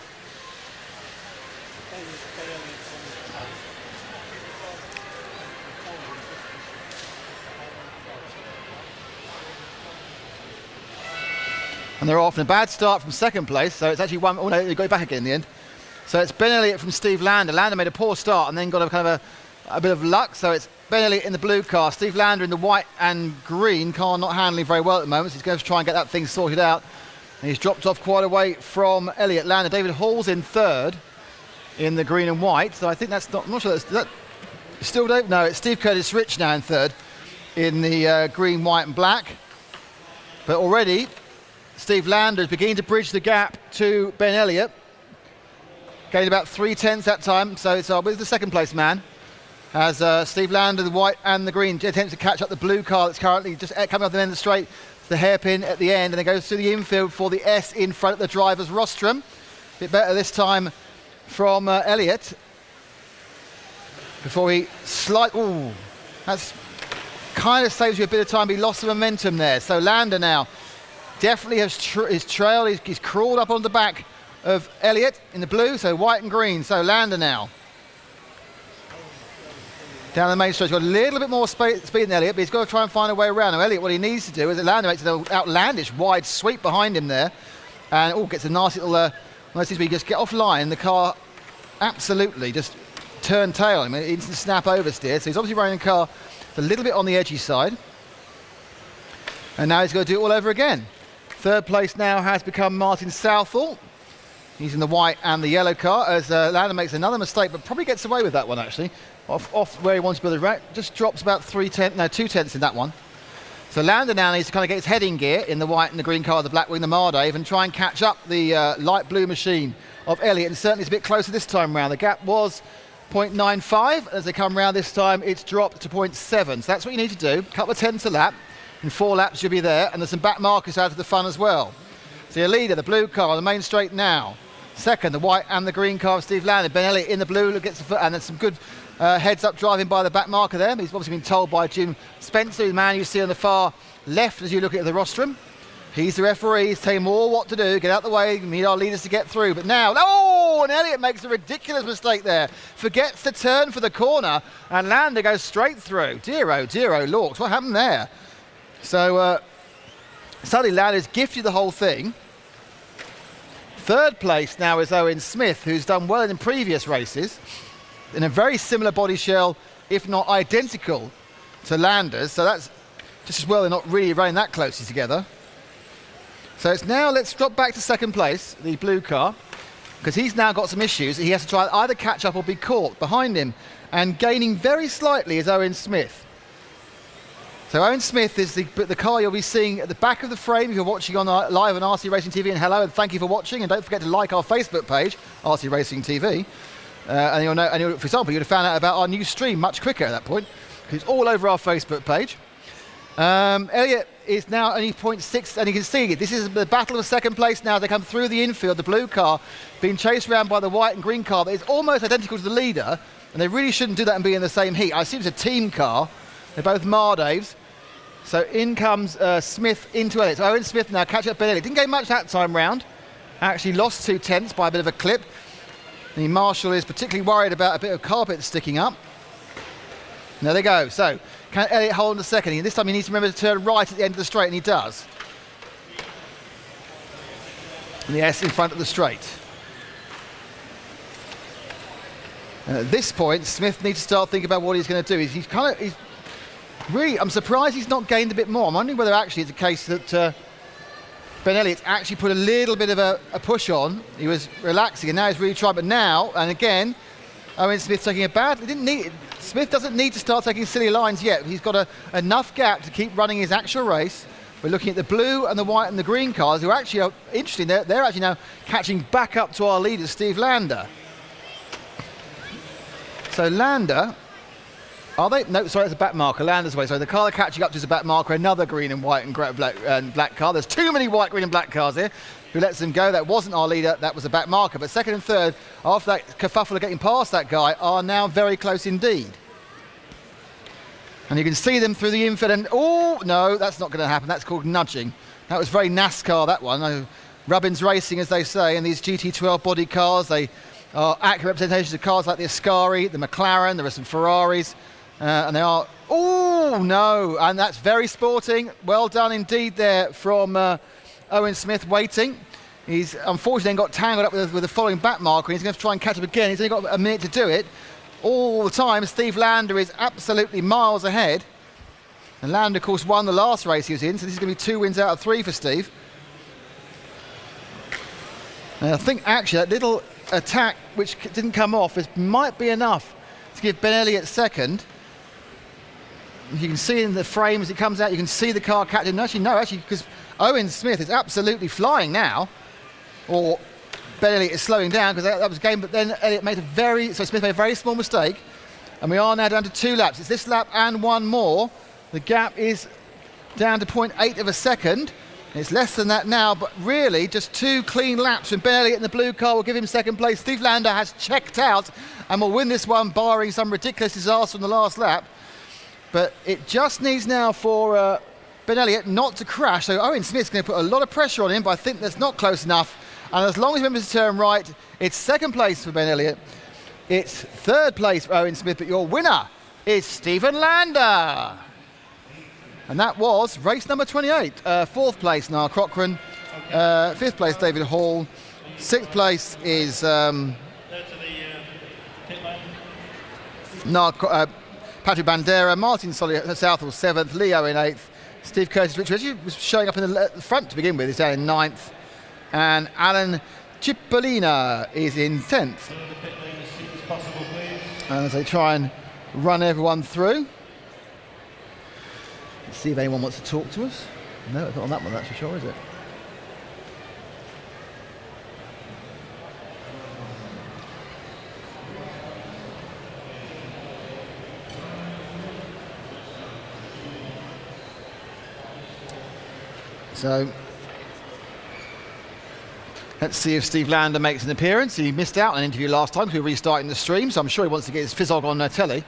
And they're off in a bad start from second place, so it's actually one. Oh no, they go back again in the end. So it's Ben Elliott from Steve Lander. Lander made a poor start and then got a kind of a bit of luck. So it's Ben Elliott in the blue car, Steve Lander in the white and green car, not handling very well at the moment. So he's going to try and get that thing sorted out. And he's dropped off quite a way from Elliott. Lander. David Hall's in third in the green and white. So I think that's not. I'm not sure that's still Dave. No, it's Steve Curtis Rich now in third in the green, white, and black. But already, Steve Lander is beginning to bridge the gap to Ben Elliott. Gained about 3/10 that time, so it's with the second place man. As Steve Lander, the white and the green, attempts to catch up the blue car that's currently just coming off the end of the straight. The hairpin at the end, and then goes through the infield for the S in front of the driver's rostrum. A bit better this time from Elliott. Before he ooh, that's kind of saves you a bit of time, but he lost the momentum there. So Lander now definitely has his trail. He's crawled up on the back of Elliott in the blue, so white and green. So Lander now down the main straight. He's got a little bit more speed than Elliott, but he's got to try and find a way around. Now Elliott, what he needs to do is Lander makes an outlandish wide sweep behind him there, and gets a nice little where you just get off line. The car absolutely just turn tail. I mean, instant snap oversteer. So he's obviously running the car a little bit on the edgy side, and now he's got to do it all over again. Third place now has become Martin Southall. He's in the white and the yellow car as Lander makes another mistake, but probably gets away with that one actually. Off where he wants to be the rack, just drops about 2/10 in that one. So Lander now needs to kind of get his head in gear in the white and the green car, the black wing, the Mardave, and try and catch up the light blue machine of Elliott. And certainly it's a bit closer this time round. The gap was 0.95. As they come round this time, it's dropped to 0.7. So that's what you need to do. A couple of tenths a lap. In 4 laps you'll be there, and there's some back markers out of the fun as well. So your leader, the blue car on the main straight now. Second, the white and the green car of Steve Lander. Ben Elliott in the blue gets the foot, and there's some good heads up driving by the back marker there. He's obviously been told by Jim Spencer, the man you see on the far left as you look at the rostrum. He's the referee. He's telling them all what to do. Get out the way. We need our leaders to get through. But now, and Elliott makes a ridiculous mistake there. Forgets to turn for the corner, and Lander goes straight through. Dear oh, Lorks, what happened there? So Suddenly Landers gifted the whole thing. Third place now is Owen Smith, who's done well in previous races in a very similar body shell, if not identical to Landers. So that's just as well they're not really running that closely together. So it's now, let's drop back to second place, the blue car, because he's now got some issues. He has to try either catch up or be caught. Behind him and gaining very slightly is Owen Smith. So Owen Smith is the car you'll be seeing at the back of the frame if you're watching on live on RC Racing TV. And hello, and thank you for watching. And don't forget to like our Facebook page, RC Racing TV. And you'll know, for example, you'd have found out about our new stream much quicker at that point, because it's all over our Facebook page. Elliott is now only 0.6, and you can see this is the battle of second place now. They come through the infield, the blue car being chased around by the white and green car that is almost identical to the leader, and they really shouldn't do that and be in the same heat. I assume it's a team car. They're both Mardaves. So in comes Smith into Elliott. So Owen Smith now catch up Ben Elliott. Didn't gain much that time round. Actually lost 2/10 by a bit of a clip. The Marshal is particularly worried about a bit of carpet sticking up. There they go. So can Elliott hold on to second? And this time he needs to remember to turn right at the end of the straight, and he does. And the S in front of the straight. And at this point, Smith needs to start thinking about what he's going to do. He's really, I'm surprised he's not gained a bit more. I'm wondering whether actually it's a case that Ben Elliott's actually put a little bit of a push on. He was relaxing, and now he's really trying. But now, and again, Owen Smith taking a bad. Smith doesn't need to start taking silly lines yet. He's got enough gap to keep running his actual race. We're looking at the blue and the white and the green cars, who actually are interesting. They're actually now catching back up to our leader, Steve Lander. So Lander, are they? No, sorry, it's a back marker. Lander's way. So the car they're catching up to is a back marker, another green and white and black car. There's too many white, green and black cars here. Who lets them go? That wasn't our leader, that was a back marker. But second and third, after that kerfuffle of getting past that guy, are now very close indeed. And you can see them through the infield, and oh, no, that's not going to happen. That's called nudging. That was very NASCAR, that one. Rubbins Racing, as they say, and these GT12 body cars, they are accurate representations of cars like the Ascari, the McLaren, there are some Ferraris, and they are, oh, no, and that's very sporting. Well done indeed there from Owen Smith waiting. He's unfortunately then got tangled up with the following back marker, and he's going to try and catch up again. He's only got a minute to do it. All the time, Steve Lander is absolutely miles ahead. And Lander, of course, won the last race he was in, so this is going to be 2 wins out of 3 for Steve. And I think actually that little attack, which didn't come off, might be enough to give Ben Elliott second. You can see in the frame as it comes out, you can see the car catching. Actually, no, because Owen Smith is absolutely flying now. Or Ben Elliott is slowing down because that was a game, but then Elliott made Smith made a very small mistake, and we are now down to 2 laps. It's this lap and 1 more. The gap is down to 0.8 of a second. It's less than that now, but really just 2 clean laps from Ben Elliott in the blue car will give him second place. Steve Lander has checked out and will win this one, barring some ridiculous disaster on the last lap. But it just needs now for Ben Elliott not to crash. So Owen Smith's going to put a lot of pressure on him, but I think that's not close enough. And as long as he remembers to turn right, it's second place for Ben Elliott. It's third place for Owen Smith, but your winner is Stephen Lander. And that was race number 28. Fourth place, Nile Cochran. Fifth place, David Hall. Sixth place is Patrick Bandera. Martin Southall, 7th. Leo in 8th. Steve Curtis, which actually was showing up in the front to begin with, is down in 9th. And Alan Cipollina is in 10th. And as they try and run everyone through. Let's see if anyone wants to talk to us. No, it's not on that one, that's for sure, is it? So let's see if Steve Lander makes an appearance. He missed out on an interview last time because we were restarting the stream, so I'm sure he wants to get his fizzog on telly.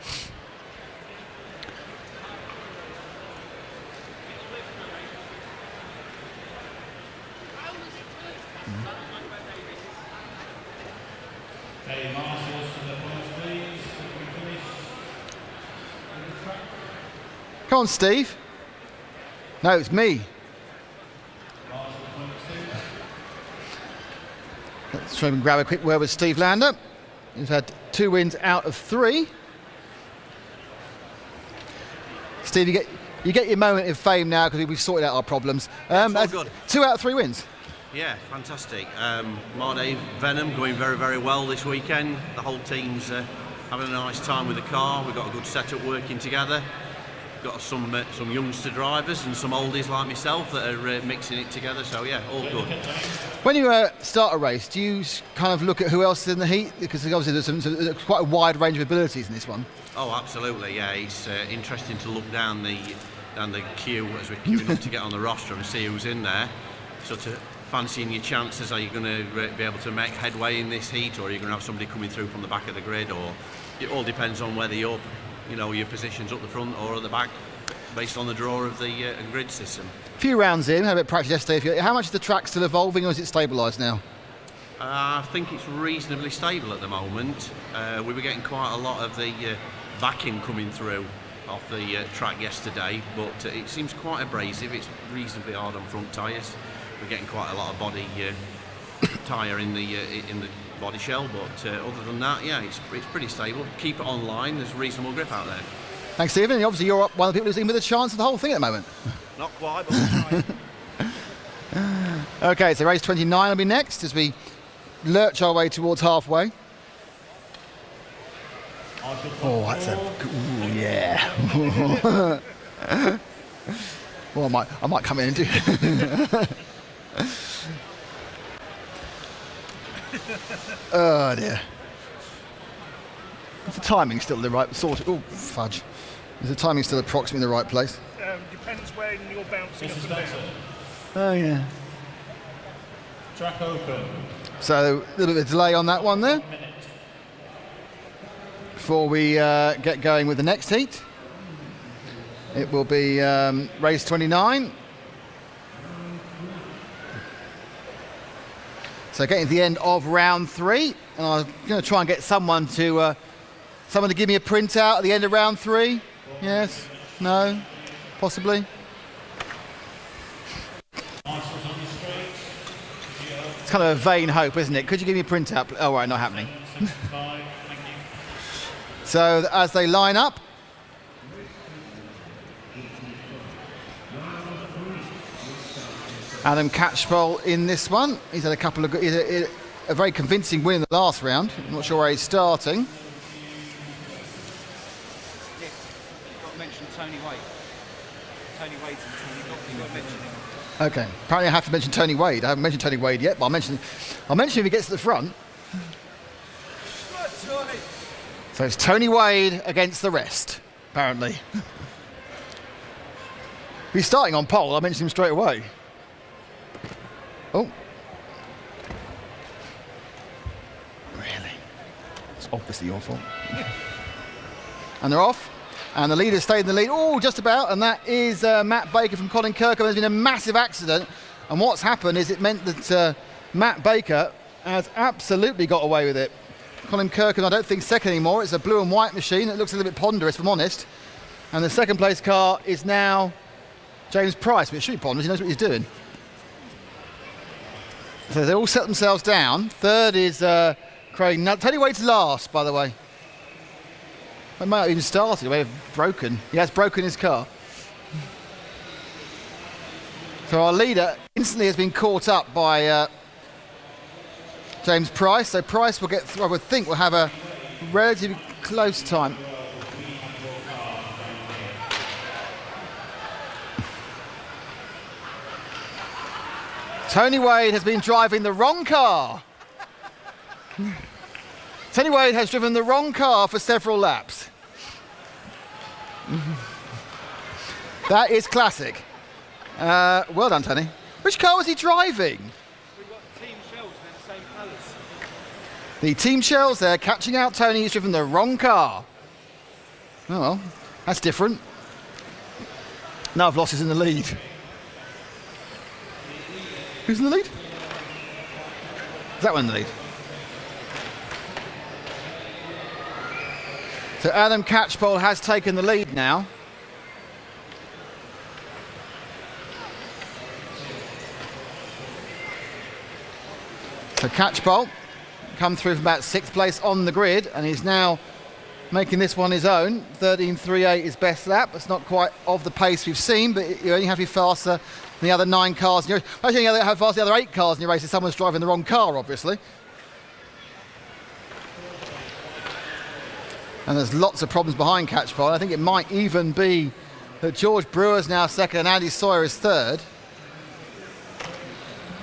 Come on, Steve. No, it's me. try and grab a quick word with Steve Lander. He's had 2 wins out of 3. Steve, you get your moment of fame now because we've sorted out our problems. It's all good. 2 out of 3 wins. Yeah, fantastic. Marday Venom going very, very well this weekend. The whole team's having a nice time with the car. We've got a good setup working together. Got some youngster drivers and some oldies like myself that are mixing it together. So yeah, all good. When you start a race, do you kind of look at who else is in the heat? Because obviously there's quite a wide range of abilities in this one. Oh, absolutely. Yeah, it's interesting to look down the queue as we're queuing up to get on the roster and see who's in there. Sort of fancying your chances. Are you going to be able to make headway in this heat, or are you going to have somebody coming through from the back of the grid? Or it all depends on whether your position's up the front or at the back, based on the draw of the grid system. A few rounds in, had a bit of practice yesterday. How much is the track still evolving, or is it stabilised now? I think it's reasonably stable at the moment. We were getting quite a lot of the backing coming through off the track yesterday, but it seems quite abrasive. It's reasonably hard on front tyres. We're getting quite a lot of body tyre in the body shell, but other than that, yeah, it's pretty stable. Keep it online. There's reasonable grip out there. Thanks, Stephen. And obviously, you're one of the people who's in with a chance of the whole thing at the moment. Not quite, but we'll try. Okay, so race 29 will be next as we lurch our way towards halfway. Oh, that's ooh, yeah. Well, I might come in and do. Oh dear. Is the timing still the right sort of? Oh, fudge. Is the timing still approximately in the right place? Depends when you're bouncing up and down. Oh yeah. Track open. So a little bit of delay on that one there. Before we get going with the next heat, it will be race 29. So getting to the end of round 3, and I'm going to try and get someone to give me a printout at the end of round 3. Yes? No? Possibly? It's kind of a vain hope, isn't it? Could you give me a printout? Oh, right, not happening. So as they line up, Adam Catchball in this one. He's had a couple of a very convincing win in the last round. I'm not sure where he's starting. You've got to mention Tony Wade. Tony Wade's in this one. You've got to mention him. Okay. Apparently I have to mention Tony Wade. I haven't mentioned Tony Wade yet, but I'll mention him if he gets to the front. So it's Tony Wade against the rest, apparently. If he's starting on pole, I'll mention him straight away. Oh. Really? It's obviously your fault. And they're off. And the leader stayed in the lead. Oh, just about. And that is Matt Baker from Colin Kirkham. There's been a massive accident. And what's happened is it meant that Matt Baker has absolutely got away with it. Colin Kirkham, I don't think second anymore. It's a blue and white machine. It looks a little bit ponderous, if I'm honest. And the second place car is now James Price, but it should be ponderous. He knows what he's doing. So they all set themselves down. Third is Craig. Now, Tony Wade's last, by the way. He might have even started. He may have broken. He has broken his car. So our leader instantly has been caught up by James Price. So Price will get, I would think, will have a relatively close time. Tony Wade has been driving the wrong car. Tony Wade has driven the wrong car for several laps. That is classic. Well done, Tony. Which car was he driving? We've got Team Shells, they're the same colours. The Team Shells there, catching out Tony. He's driven the wrong car. Oh well, that's different. Now I've lost, is in the lead. Who's in the lead? Is that one in the lead? So Adam Catchball has taken the lead now. So Catchball come through from about 6th place on the grid, and he's now making this one his own. 13.38 is best lap. It's not quite of the pace we've seen, but you only have to be faster than the other 9 cars in your race. I think how fast the other 8 cars in your race if someone's driving the wrong car, obviously. And there's lots of problems behind Catchball. I think it might even be that George Brewer's now second and Andy Sawyer is third.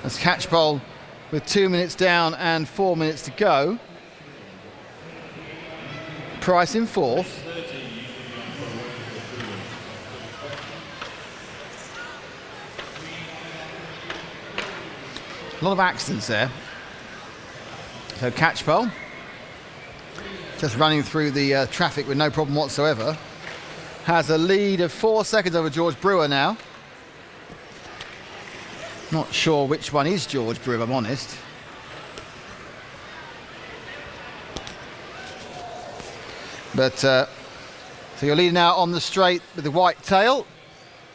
As Catchball with 2 minutes down and 4 minutes to go. Price in fourth. A lot of accidents there. So Catchball just running through the traffic with no problem whatsoever. Has a lead of 4 seconds over George Brewer now. Not sure which one is George Brewer, if I'm honest. But so you're leading now on the straight with the white tail.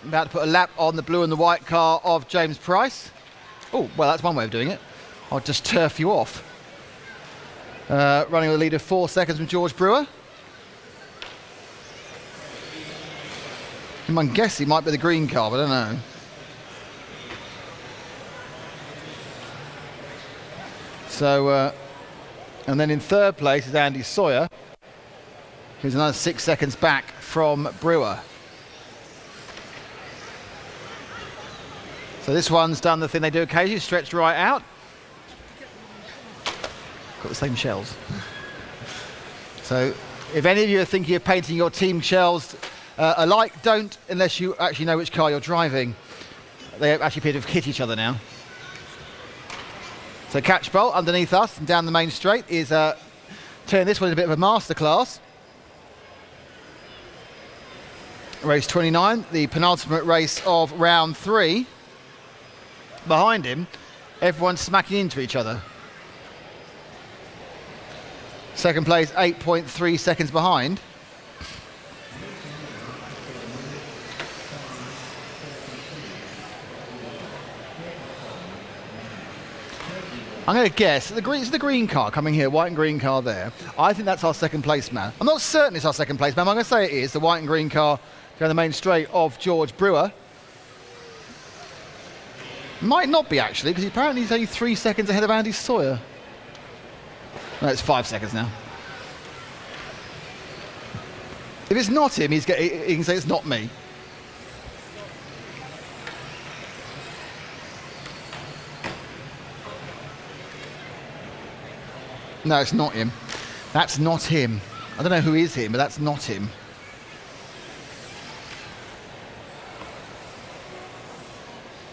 About to put a lap on the blue and the white car of James Price. Oh, well, that's one way of doing it. I'll just turf you off. Running with a lead of 4 seconds from George Brewer. I'm guessing it might be the green car, but I don't know. So, and then in third place is Andy Sawyer, who's another 6 seconds back from Brewer. So this one's done the thing they do occasionally, stretched right out. Got the same shells. So if any of you are thinking of painting your team shells alike, don't, unless you actually know which car you're driving. They actually appear to have hit each other now. So Catchball underneath us and down the main straight is turning this one into a bit of a masterclass. Race 29, the penultimate race of round 3. Behind him, everyone's smacking into each other. Second place, 8.3 seconds behind. I'm going to guess, it's the green car coming here, white and green car there. I think that's our second place man. I'm not certain it's our second place man, but I'm going to say it is, the white and green car down the main straight of George Brewer. Might not be actually, because apparently he's only 3 seconds ahead of Andy Sawyer. No, it's 5 seconds now. If it's not him, he can say it's not me. No, it's not him. That's not him. I don't know who is him, but that's not him.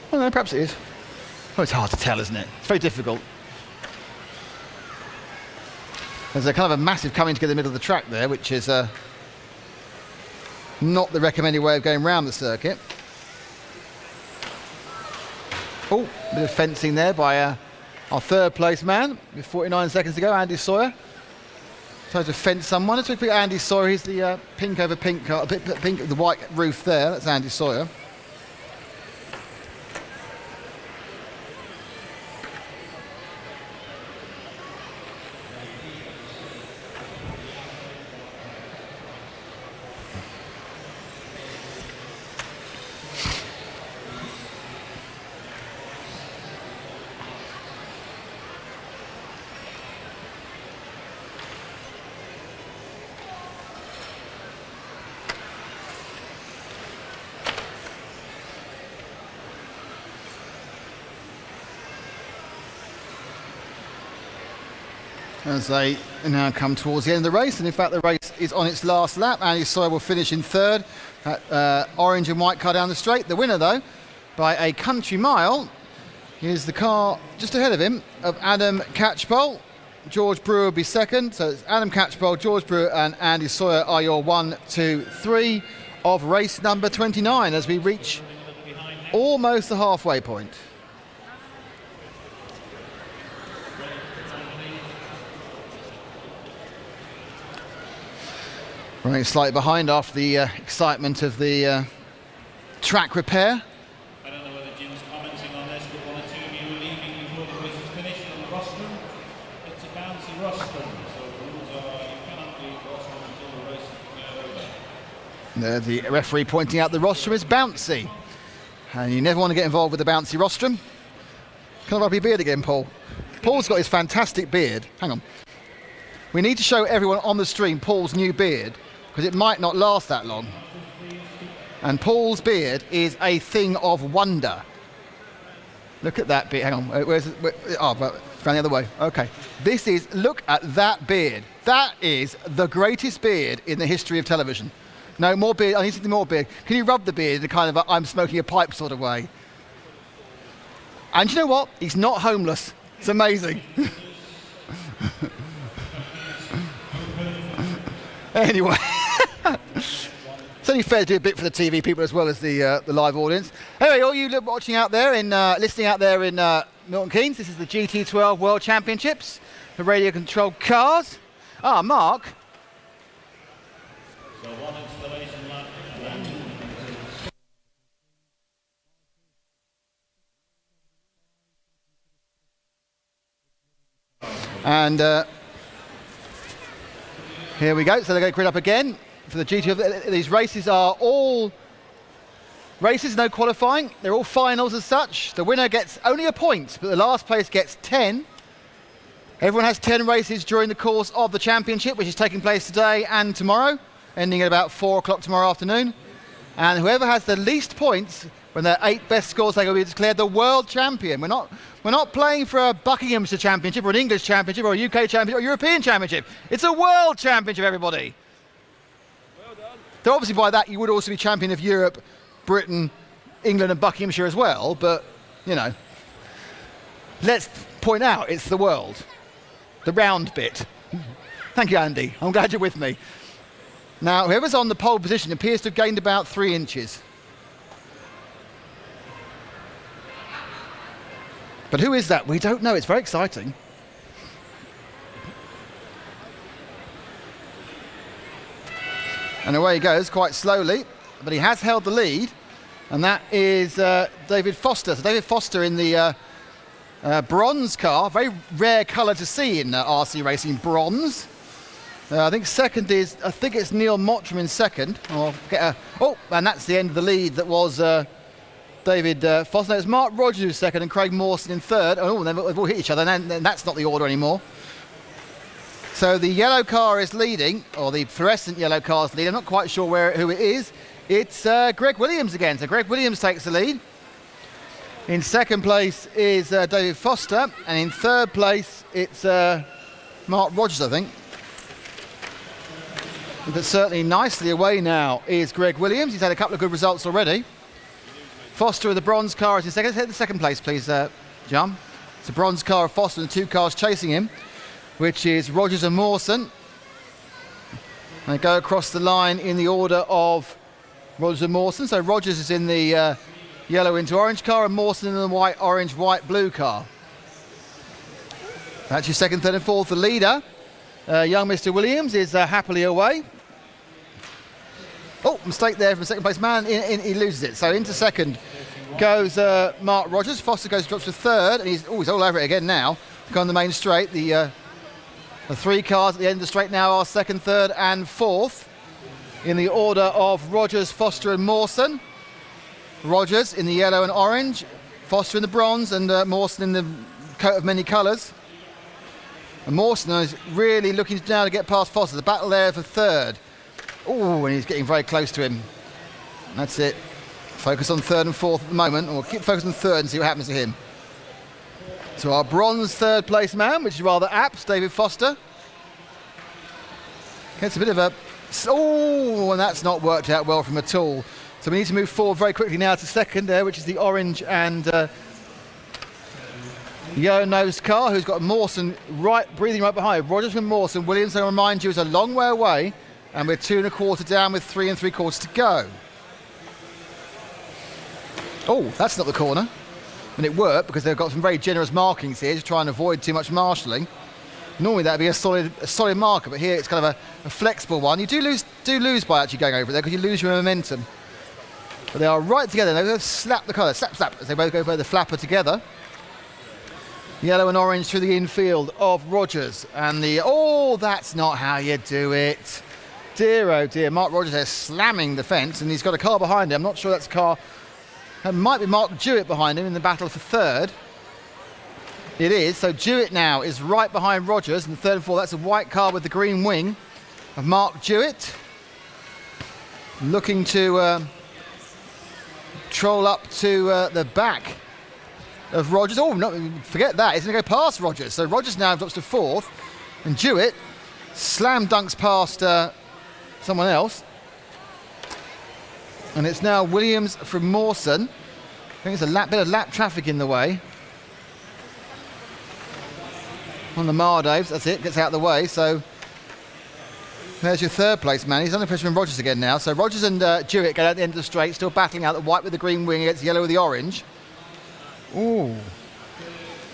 I don't know, perhaps it is. Oh, it's hard to tell, isn't it? It's very difficult. There's a kind of a massive coming together in the middle of the track there, which is not the recommended way of going round the circuit. Oh, a bit of fencing there by our third place man, with 49 seconds to go, Andy Sawyer. Tries to fence someone. Let's look at Andy Sawyer. He's the pink over pink car, pink, the white roof there. That's Andy Sawyer. As they now come towards the end of the race, and in fact the race is on its last lap. Andy Sawyer will finish in third. Orange and white car down the straight. The winner, though, by a country mile, is the car just ahead of him of Adam Catchball. George Brewer will be second. So it's Adam Catchball, George Brewer and Andy Sawyer are your 1, 2, 3 of race number 29 as we reach almost the halfway point. Running slightly behind after the excitement of the track repair. I don't know whether Jim's commenting on this, but one or two of you were leaving before the race was finished on the rostrum. It's a bounce The referee pointing out the rostrum is bouncy. And you never want to get involved with the bouncy rostrum. Can I rub your beard again, Paul? Paul's got his fantastic beard. Hang on. We need to show everyone on the stream Paul's new beard, because it might not last that long. And Paul's beard is a thing of wonder. Look at that beard. Hang on. Oh, round the other way. Okay. Look at that beard. That is the greatest beard in the history of television. No, more beard. I need something more beard. Can you rub the beard in a kind of I'm smoking a pipe sort of way? And you know what? He's not homeless. It's amazing. Anyway. It's only fair to do a bit for the TV people as well as the live audience. Anyway, all you watching out there, listening out there in Milton Keynes, this is the GT12 World Championships, the radio-controlled cars. Ah, Mark. So one installation lap. And here we go. So they're going to grid up again for the GT. These races are all races, no qualifying. They're all finals as such. The winner gets only a point, but the last place gets 10. Everyone has 10 races during the course of the championship, which is taking place today and tomorrow, ending at about 4 o'clock tomorrow afternoon. And whoever has the least points, when their 8 best scores, they will be declared the world champion. We're not playing for a Buckinghamshire championship or an English championship or a UK championship or a European championship. It's a world championship, everybody. Well done. So obviously by that you would also be champion of Europe, Britain, England and Buckinghamshire as well, but, you know, let's point out it's the world. The round bit. Thank you, Andy. I'm glad you're with me. Now, whoever's on the pole position appears to have gained about 3 inches. But who is that? We don't know. It's very exciting. And away he goes quite slowly, but he has held the lead, and that is David Foster. So David Foster in the bronze car, very rare colour to see in RC racing, bronze. I think second is, I think it's Neil Mottram in second. Oh, and that's the end of the lead that was David Foster. No, it's Mark Rogers who's second and Craig Morson in third. Oh, they've all hit each other, and then that's not the order anymore. So the yellow car is leading, or the fluorescent yellow car is leading. I'm not quite sure who it is. It's Greg Williams again. So Greg Williams takes the lead. In second place is David Foster, and in third place it's Mark Rogers, I think. But certainly nicely away now is Greg Williams. He's had a couple of good results already. Foster with the bronze car is in second. Hit the second place, please, John. It's a bronze car of Foster and 2 cars chasing him, which is Rogers and Morson. They go across the line in the order of Rogers and Morson. So Rogers is in the yellow into orange car and Morson in the white, orange, white, blue car. That's your second, third and fourth. The leader, young Mr. Williams, is happily away. Oh, mistake there from second place man. He loses it. So into second goes Mark Rogers. Foster drops to third, and he's all over it again now. Go on the main straight. The 3 cars at the end of the straight now are second, third, and fourth in the order of Rogers, Foster, and Morson. Rogers in the yellow and orange, Foster in the bronze, and Morson in the coat of many colours. And Morson is really looking now to get past Foster. The battle there for third. Oh, and he's getting very close to him. That's it. Focus on third and fourth at the moment, or keep focused on third and see what happens to him. So our bronze third place man, which is rather apt, David Foster. Gets a bit of a... Oh, and that's not worked out well from at all. So we need to move forward very quickly now to second there, which is the orange and yellow-nosed car, who's got Morson breathing right behind. Rogers and Morson. Williams, I remind you, is a long way away, and we're 2 1/4 down with 3 3/4 to go. Oh, that's not the corner. And it worked because they've got some very generous markings here to try and avoid too much marshalling. Normally that'd be a solid marker, but here it's kind of a flexible one. You do lose by actually going over it there because you lose your momentum. But they are right together. They both slap the colour, slap, as they both go by the flapper together. Yellow and orange through the infield of Rogers. And that's not how you do it. dear, oh dear. Mark Rogers there slamming the fence, and he's got a car behind him. I'm not sure that's a car. It might be Mark Jewett behind him in the battle for third. It is. So Jewett now is right behind Rogers in the third and fourth. That's a white car with the green wing of Mark Jewett. Looking to troll up to the back of Rogers. Oh, no, forget that. He's going to go past Rogers. So Rogers now drops to fourth, and Jewett slam dunks past someone else. And it's now Williams from Morson. I think there's a bit of lap traffic in the way. On the Mardaves, that's it, gets out of the way. So there's your third place man. He's under pressure from Rogers again now. So Rogers and Jewett get out the end of the straight, still battling out the white with the green wing against the yellow with the orange. Ooh.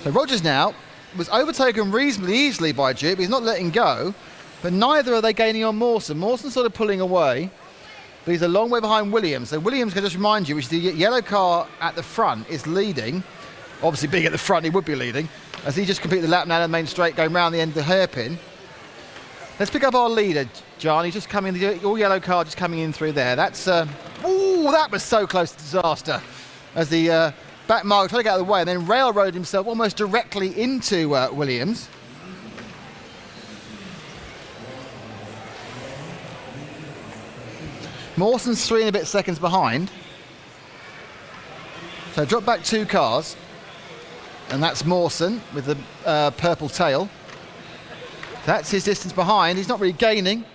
So Rogers now was overtaken reasonably easily by Jewett, but he's not letting go. But neither are they gaining on Morson. Morson's sort of pulling away, but he's a long way behind Williams. So Williams, can just remind you, which the yellow car at the front is leading. Obviously being at the front, he would be leading, as he just completed the lap now in the main straight, going round the end of the hairpin. Let's pick up our leader, John. He's just coming, the all yellow car just coming in through there. That's, ooh, that was so close to disaster. As the back marker tried to get out of the way and then railroaded himself almost directly into Williams. Morson's 3 and a bit seconds behind. So drop back 2 cars. And that's Morson with the purple tail. That's his distance behind. He's not really gaining.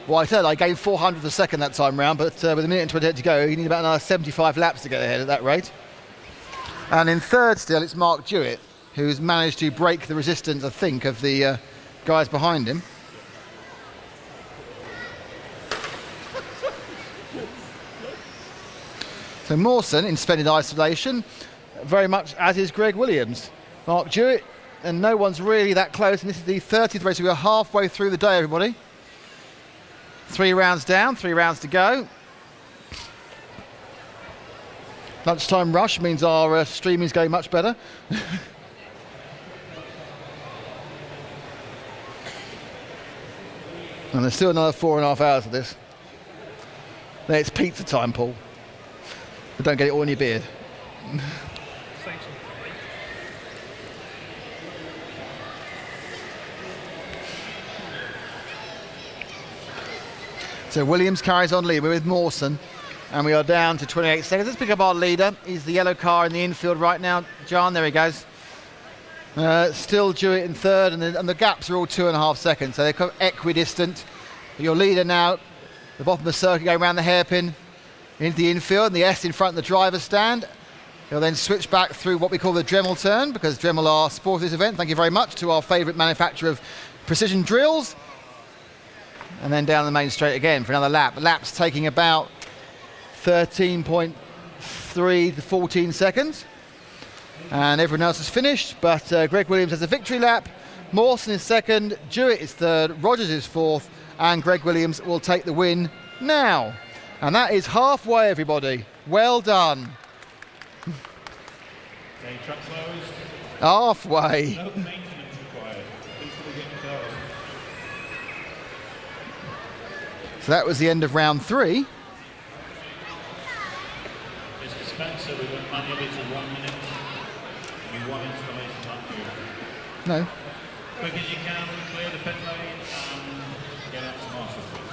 Well, I said I gained 400th a second that time round, but with a minute and 28 to go, you need about another 75 laps to get ahead at that rate. And in third still, it's Mark Jewett, who's managed to break the resistance, I think, of the guys behind him. So Morson in suspended isolation, very much as is Greg Williams. Mark Jewett, and no one's really that close, and this is the 30th race. We're halfway through the day, everybody. 3 rounds down, 3 rounds to go. Lunchtime rush means our streaming is going much better. And there's still another 4.5 hours of this. Then it's pizza time, Paul. But don't get it all in your beard. So Williams carries on lead. We're with Morson, and we are down to 28 seconds. Let's pick up our leader. He's the yellow car in the infield right now. John, there he goes. Still Jewett in third, and the gaps are all 2.5 seconds, so they're kind of equidistant. But your leader now, the bottom of the circuit, going around the hairpin into the infield, and the S in front of the driver's stand. He'll then switch back through what we call the Dremel turn, because Dremel are sport this event. Thank you very much to our favourite manufacturer of precision drills. And then down the main straight again for another lap. Lap's taking about 13.3 to 14 seconds. And everyone else is finished, but Greg Williams has a victory lap. Morson is second, Jewett is third, Rogers is fourth, and Greg Williams will take the win now. And that is halfway, everybody. Well done. Okay, track closed. Halfway. No maintenance required. Please can we get the cars? So that was the end of round 3. Mr. Spencer, we went manually to 1 minute. You 1 installation lap move. No. Quick as you can, clear the pit lane and get out to Marshall, please.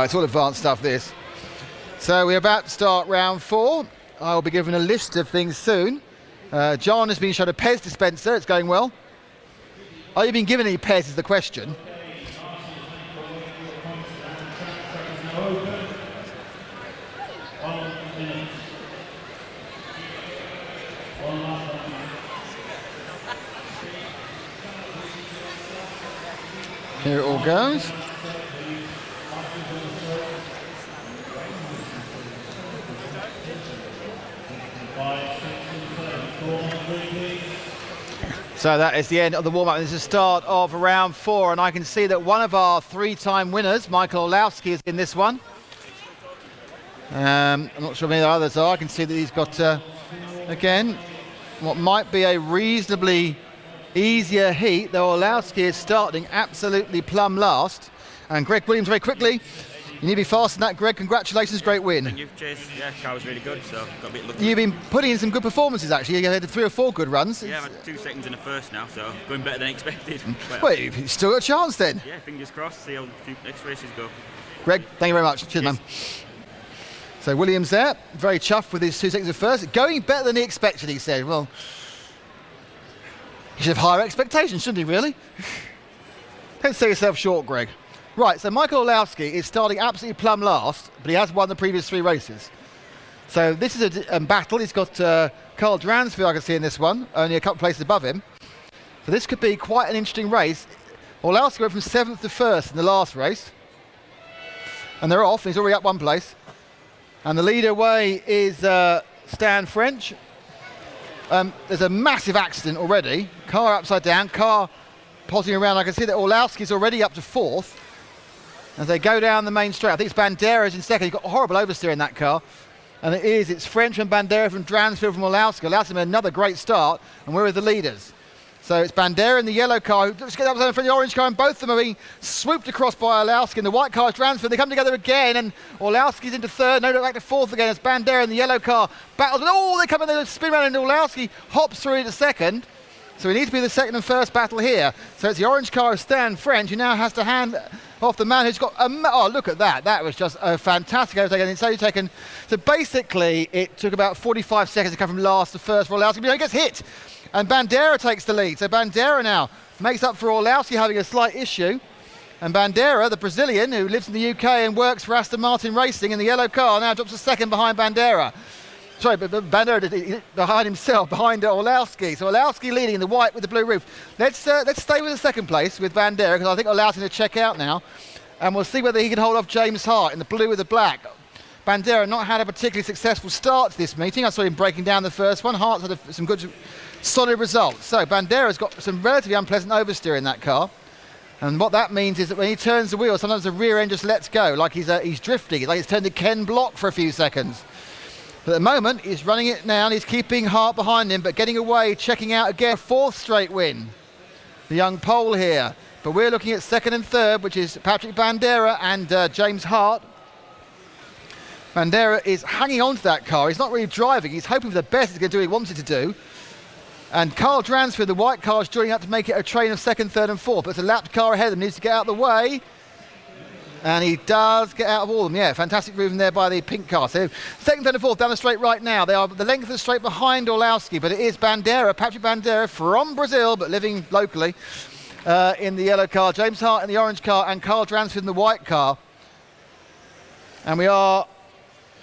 It's all advanced stuff, this. So we're about to start round 4. I'll be given a list of things soon. John has been shown a Pez dispenser. It's going well. Are you being given any Pez is the question. Here it all goes. So that is the end of the warm-up. This is the start of round 4, and I can see that one of our 3-time winners, Michael Olowski, is in this one. I'm not sure many others are. I can see that he's got, again, what might be a reasonably easier heat, though Olowski is starting absolutely plumb last. And Greg Williams very quickly. You need to be faster than that, Greg. Congratulations, great win. Thank you, Chase. Yeah, car was really good, so got a bit lucky. You've been putting in some good performances, actually. You had 3 or 4 good runs. Yeah, I'm at 2 seconds in the first now, so going better than expected. Well, you've still got a chance then. Yeah, fingers crossed. See how the next races go. Greg, thank you very much. Cheers, man. So Williams there, very chuffed with his 2 seconds of first. Going better than he expected, he said. Well, you should have higher expectations, shouldn't he, really? Don't sell yourself short, Greg. Right, so Michael Olowski is starting absolutely plumb last, but he has won the previous 3 races. So this is a battle. He's got Carl Dransfield, I can see in this one, only a couple places above him. So this could be quite an interesting race. Olowski went from 7th to 1st in the last race. And they're off. He's already up 1 place. And the leader away is Stan French. There's a massive accident already. Car upside down, car posing around. I can see that Olowski's already up to 4th. As they go down the main straight, I think it's Banderas in second. He's got horrible oversteer in that car. And it's French and Bandera from Dransfield from Olowski. Olowski made another great start, and we're with the leaders. So it's Bandera in the yellow car, who just gets up in front of the orange car, and both of them are being swooped across by Olowski. And the white car is Dransfield. They come together again, and Olowski's into 3rd, no, back to 4th again as Bandera in the yellow car battles. Oh, they come in, they spin around, and Olowski hops through into 2nd. So he needs to be the 2nd and 1st battle here. So it's the orange car of Stan French, who now has to hand off the man who's got oh, look at that. That was just a fantastic overtake. And it's only taken, so basically it took about 45 seconds to come from last to first for Olowski, but he gets hit. And Bandera takes the lead. So Bandera now makes up for Olowski having a slight issue. And Bandera, the Brazilian who lives in the UK and works for Aston Martin Racing in the yellow car, now drops a 2nd behind Bandera. Sorry, but Bandera behind himself, behind Olowski. So Olowski leading in the white with the blue roof. Let's stay with the 2nd place with Bandera, because I think Olowski's going to check out now. And we'll see whether he can hold off James Hart in the blue with the black. Bandera not had a particularly successful start to this meeting. I saw him breaking down the first one. Hart's had some good, solid results. So Bandera's got some relatively unpleasant oversteer in that car. And what that means is that when he turns the wheel, sometimes the rear end just lets go, like he's drifting. Like it's turned to Ken Block for a few seconds. But at the moment, he's running it now, and he's keeping Hart behind him, but getting away, checking out again. 4th straight win. The young Pole here. But we're looking at 2nd and 3rd, which is Patrick Bandera and James Hart. Bandera is hanging on to that car. He's not really driving. He's hoping for the best. He's going to do what he wants it to do. And Carl Dransfield, the white car, is joining up to make it a train of 2nd, 3rd and 4th. But it's a lapped car ahead of him. Needs to get out of the way. And he does get out of all of them. Yeah, fantastic moving there by the pink car. So 2nd, 3rd and 4th down the straight right now. They are the length of the straight behind Olowski, but it is Bandera, Patrick Bandera from Brazil, but living locally in the yellow car. James Hart in the orange car and Carl Dransfield in the white car. And we are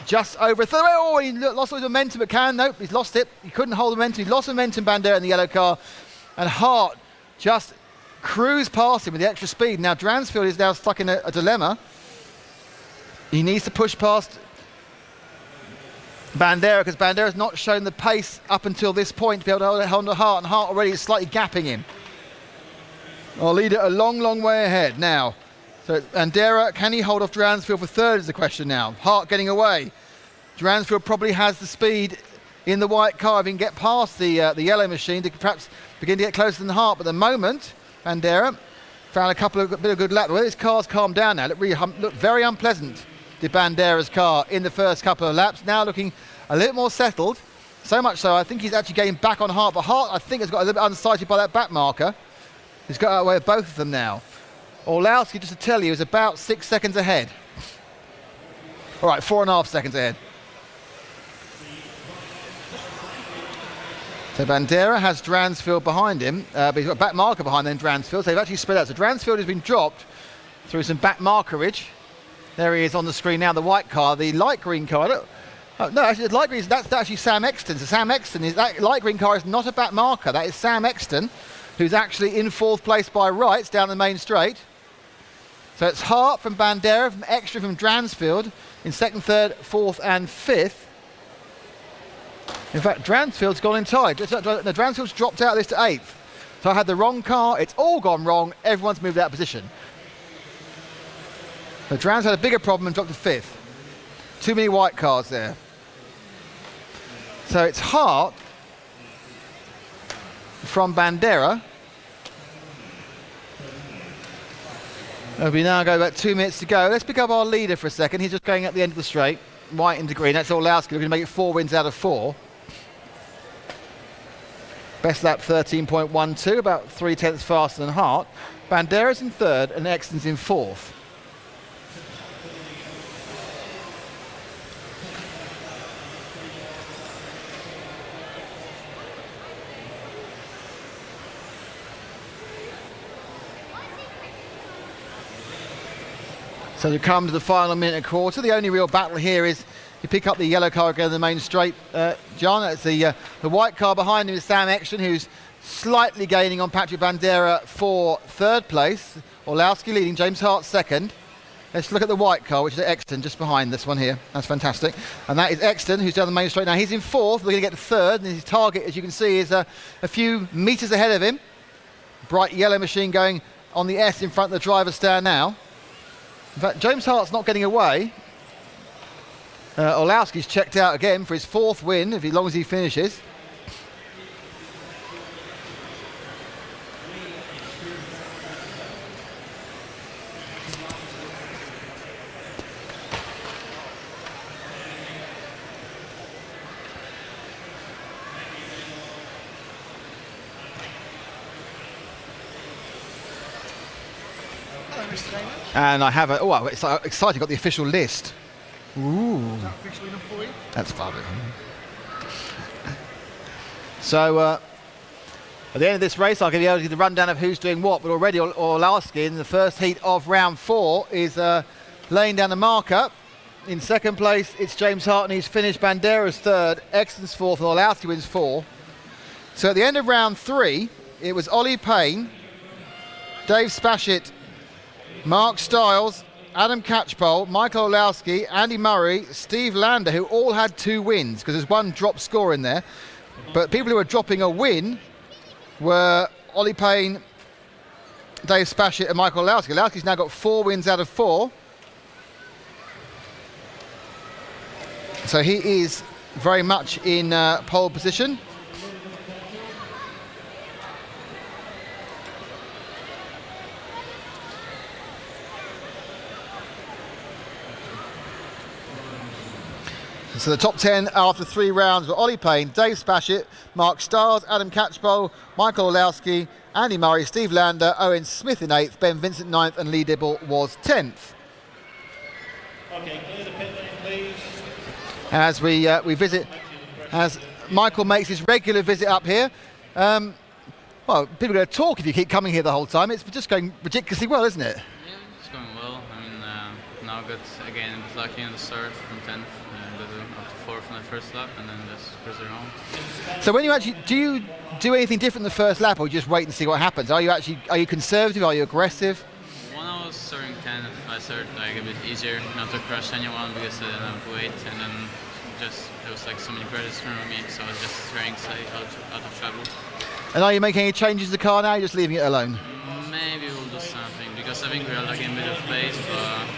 just over a third. Oh, he lost all his momentum at Kieran. Nope, he's lost it. He couldn't hold the momentum. He lost momentum, Bandera in the yellow car. And Hart just cruise past him with the extra speed. Now Dransfield is now stuck in a dilemma. He needs to push past Bandera, because Bandera's not shown the pace up until this point to be able to hold on to Hart, and Hart already is slightly gapping him. Our leader a long, long way ahead now. So Bandera, can he hold off Dransfield for 3rd is the question now. Hart getting away. Dransfield probably has the speed in the white car if he can get past the yellow machine to perhaps begin to get closer than Hart. But at the moment, Bandera found a bit of good lap. Well, his car's calmed down now. Looked very unpleasant, did Bandera's car in the first couple of laps. Now looking a little more settled. So much so, I think he's actually getting back on Hart. But Hart, I think, has got a little bit unsighted by that back marker. He's got out of the way of both of them now. Olowski, just to tell you, is about 6 seconds ahead. All right, 4.5 seconds ahead. So Bandera has Dransfield behind him, but he's got a back marker behind then Dransfield, so they've actually spread out. So Dransfield has been dropped through some back markerage. There he is on the screen now, the white car, the light green car. No, actually the light green, that's actually Sam Exton. So Sam Exton, that light green car is not a back marker, that is Sam Exton, who's actually in 4th place by rights down the main straight. So it's Hart from Bandera, from Extra from Dransfield, in 2nd, 3rd, 4th and 5th. In fact, Dransfield's gone in tied. Dransfield's dropped out of this to 8th. So I had the wrong car. It's all gone wrong. Everyone's moved out of position. So Dransfield had a bigger problem and dropped to 5th. Too many white cars there. So it's Hart from Bandera. We now go about 2 minutes to go. Let's pick up our leader for a second. He's just going at the end of the straight, white into green. That's Olowski. We're going to make it 4 wins out of 4. Best lap 13.12, about 3/10 faster than Hart. Bandera's in 3rd and Exton's in 4th. So we come to the final minute and quarter. The only real battle here is you pick up the yellow car again in the main straight, John. That's the white car behind him is Sam Exton, who's slightly gaining on Patrick Bandera for 3rd place. Olowski leading, James Hart 2nd. Let's look at the white car, which is Exton, just behind this one here. That's fantastic. And that is Exton, who's down the main straight now. He's in 4th. We're going to get to 3rd, and his target, as you can see, is a few metres ahead of him. Bright yellow machine going on the S in front of the driver's stand now. In fact, James Hart's not getting away. Olowski's checked out again for his 4th win, as long as he finishes. And I have a, oh, it's exciting, got the official list. Ooh. Is that officially enough for you? That's fun. So, at the end of this race, I'll give you the rundown of who's doing what, but already Olowski in the first heat of round 4 is laying down the marker. In 2nd place, it's James Hart, and he's finished. Bandera's 3rd, Exton's 4th, and Olowski wins 4. So at the end of round 3, it was Ollie Payne, Dave Spashett, Mark Stiles, Adam Catchball, Michael Olowski, Andy Murray, Steve Lander, who all had 2 wins, because there's 1 drop score in there. But people who were dropping a win were Ollie Payne, Dave Spashett and Michael Olowski. Olowski's now got 4 wins out of 4. So he is very much in pole position. So the top 10 after 3 rounds were Ollie Payne, Dave Spashett, Mark Stiles, Adam Catchball, Michael Olowski, Andy Murray, Steve Lander, Owen Smith in 8th, Ben Vincent 9th, and Lee Dibble was 10th. Okay, clear the pit lane, please. As we visit, as Michael makes his regular visit up here. Well, people are going to talk if you keep coming here the whole time. It's just going ridiculously well, isn't it? Yeah, it's going well. I mean, now got again lucky in the start from 10th. Up to 4th on the first lap, and then just cruise around. So when you actually do you do anything different the first lap, or just wait and see what happens? Are you conservative? Are you aggressive? When I was starting 10th, I started like a bit easier, not to crush anyone because I didn't have to wait, and then just there was like so many credits from me, so I was just trying safe out of trouble. And are you making any changes to the car now? Or are you just leaving it alone? Maybe we'll do something because I think we're lacking a bit of pace, but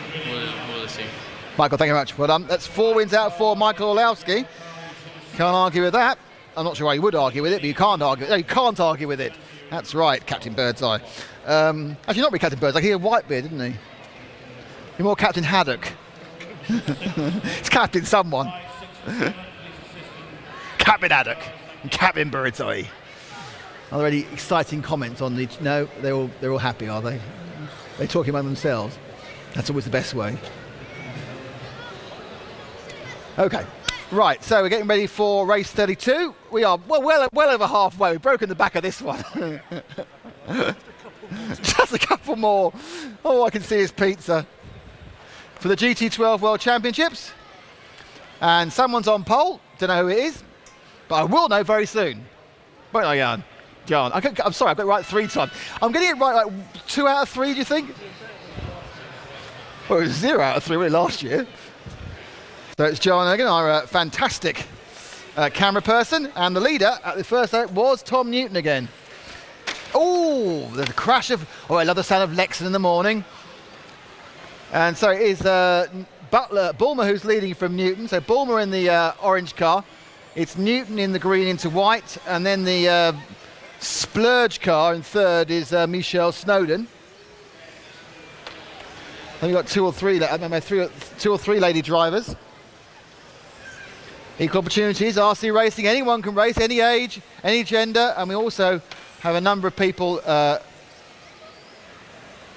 we'll see. Michael, thank you very much. Well done. That's 4 wins out for Michael Olowski. Can't argue with that. I'm not sure why you would argue with it, but you can't argue. No, you can't argue with it. That's right, Captain Birdseye. Actually, not really Captain Birdseye. He had Whitebeard, didn't he? You're more Captain Haddock. It's Captain someone. Captain Haddock and Captain Birdseye. Are there any exciting comments on the? No, they're all happy, are they? They're talking among themselves. That's always the best way. Okay, right, so we're getting ready for race 32. We are well over halfway. We've broken the back of this one. Just a couple more. All I can see is pizza. For the GT12 World Championships. And someone's on pole. Don't know who it is, but I will know very soon. Won't I, Jan? I'm sorry, I've got it right 3 times. I'm getting it right like 2 out of 3, do you think? Well, it was 0 out of 3 really last year. So it's John Ergen, our fantastic camera person, and the leader at the first out was Tom Newton again. Oh, there's a crash of, I love the sound of Lexington in the morning. And so it is Bulmer who's leading from Newton. So Bulmer in the orange car. It's Newton in the green into white, and then the Splurge car in third is Michelle Snowden. I think we've got two or three lady drivers. Equal opportunities, RC racing, anyone can race, any age, any gender, and we also have a number of people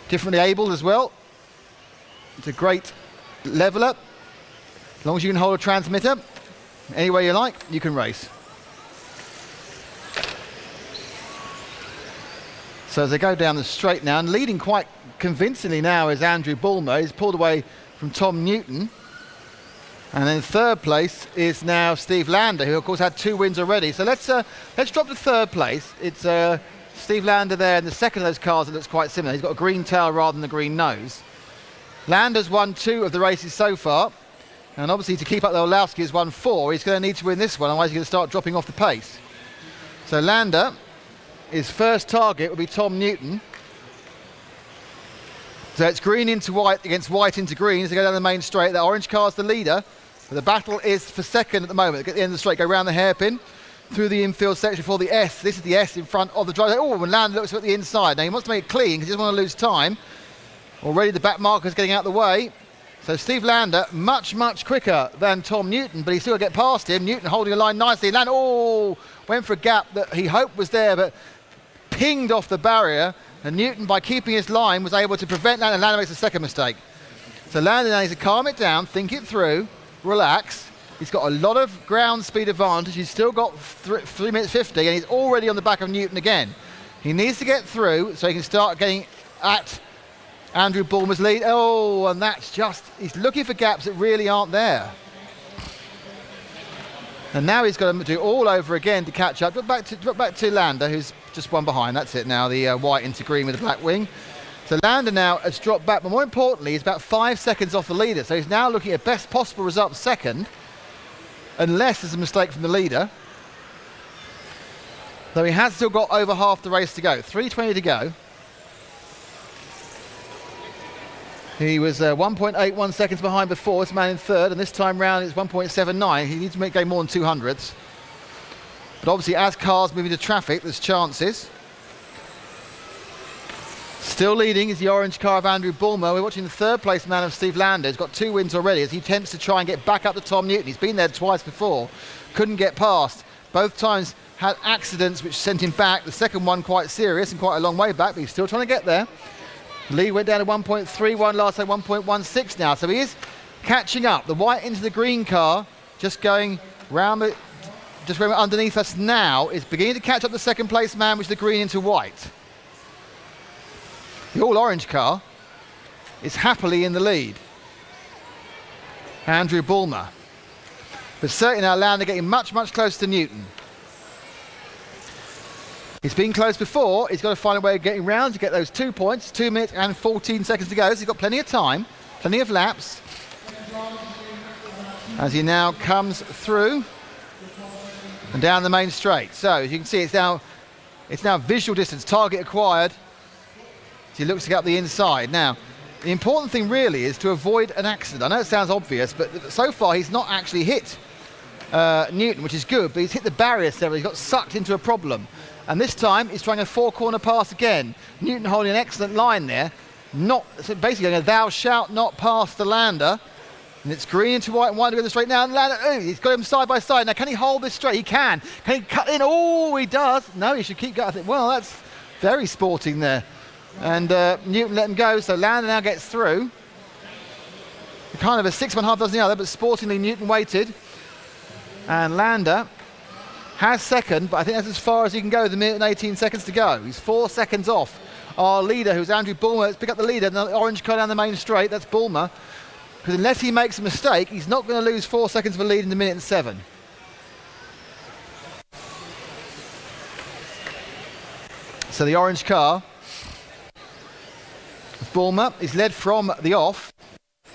differently abled as well. It's a great leveler. As long as you can hold a transmitter, any way you like, you can race. So as they go down the straight now, and leading quite convincingly now is Andrew Bulmer. He's pulled away from Tom Newton. And in third place is now Steve Lander, who of course had 2 wins already. So let's drop to third place. It's Steve Lander there, and the second of those cars that looks quite similar. He's got a green tail rather than a green nose. Lander's won 2 of the races so far, and obviously to keep up the Olowski has won 4. He's going to need to win this one, otherwise he's going to start dropping off the pace. So Lander, his first target will be Tom Newton. So it's green into white against white into green as they go down the main straight. The orange car's the leader, but the battle is for second at the moment. At the end of the straight, go round the hairpin, through the infield section for the S. This is the S in front of the driver. Oh, when Lander looks at the inside. Now he wants to make it clean because he doesn't want to lose time. Already the back marker's getting out of the way. So Steve Lander, much, much quicker than Tom Newton, but he's still got to get past him. Newton holding the line nicely. Lander, went for a gap that he hoped was there, but pinged off the barrier. And Newton, by keeping his line, was able to prevent Lander. Lander makes a second mistake. So Lander now needs to calm it down, think it through, relax. He's got a lot of ground speed advantage. He's still got 3 minutes 50, and he's already on the back of Newton again. He needs to get through so he can start getting at Andrew Bulmer's lead. Oh, and that's just, he's looking for gaps that really aren't there. And now he's got to do all over again to catch up. Drop back to Lander, who's just one behind. That's it now, the white into green with the black wing. So Lander now has dropped back, but more importantly, he's about 5 seconds off the leader. So he's now looking at best possible result second, unless there's a mistake from the leader. Though he has still got over half the race to go. 3:20 to go. He was 1.81 seconds behind before, this man in third, and this time round it's 1.79. He needs to gain more than 200ths. But obviously as cars move into traffic, there's chances. Still leading is the orange car of Andrew Bulmer. We're watching the third place man of Steve Lander. He's got 2 wins already as he attempts to try and get back up to Tom Newton. He's been there twice before, couldn't get past. Both times had accidents which sent him back. The second one quite serious and quite a long way back, but he's still trying to get there. The lead went down to 1.31 last time, 1.16 now. So he is catching up. The white into the green car, just going round it, just underneath us now, is beginning to catch up the second place man, which is the green into white. The all orange car is happily in the lead. Andrew Bulmer. But certainly now Lander getting much, much closer to Newton. He's been close before. He's got to find a way of getting round to get those 2 points. 2 minutes and 14 seconds to go. So he's got plenty of time, plenty of laps. As he now comes through and down the main straight. So as you can see, it's now visual distance, target acquired. So he looks to get up the inside. Now, the important thing really is to avoid an accident. I know it sounds obvious, but so far he's not actually hit Newton, which is good, but he's hit the barrier several. He got sucked into a problem. And this time he's trying a 4-corner pass again. Newton holding an excellent line there. So basically going a thou shalt not pass the Lander. And it's green into white and white to go the straight now. And Lander, he's got him side by side. Now can he hold this straight? He can. Can he cut in? Oh, he does. No, he should keep going. I think, well, that's very sporting there. And Newton let him go, so Lander now gets through. Kind of a 6.5 dozen the other, but sportingly Newton waited. And Lander has second, but I think that's as far as he can go, the minute and 18 seconds to go. He's 4 seconds off our leader, who's Andrew Bulmer. Let's pick up the leader, the orange car down the main straight, that's Bulmer. Because unless he makes a mistake, he's not going to lose 4 seconds of a lead in the minute and 7. So the orange car, Bulmer, is led from the off.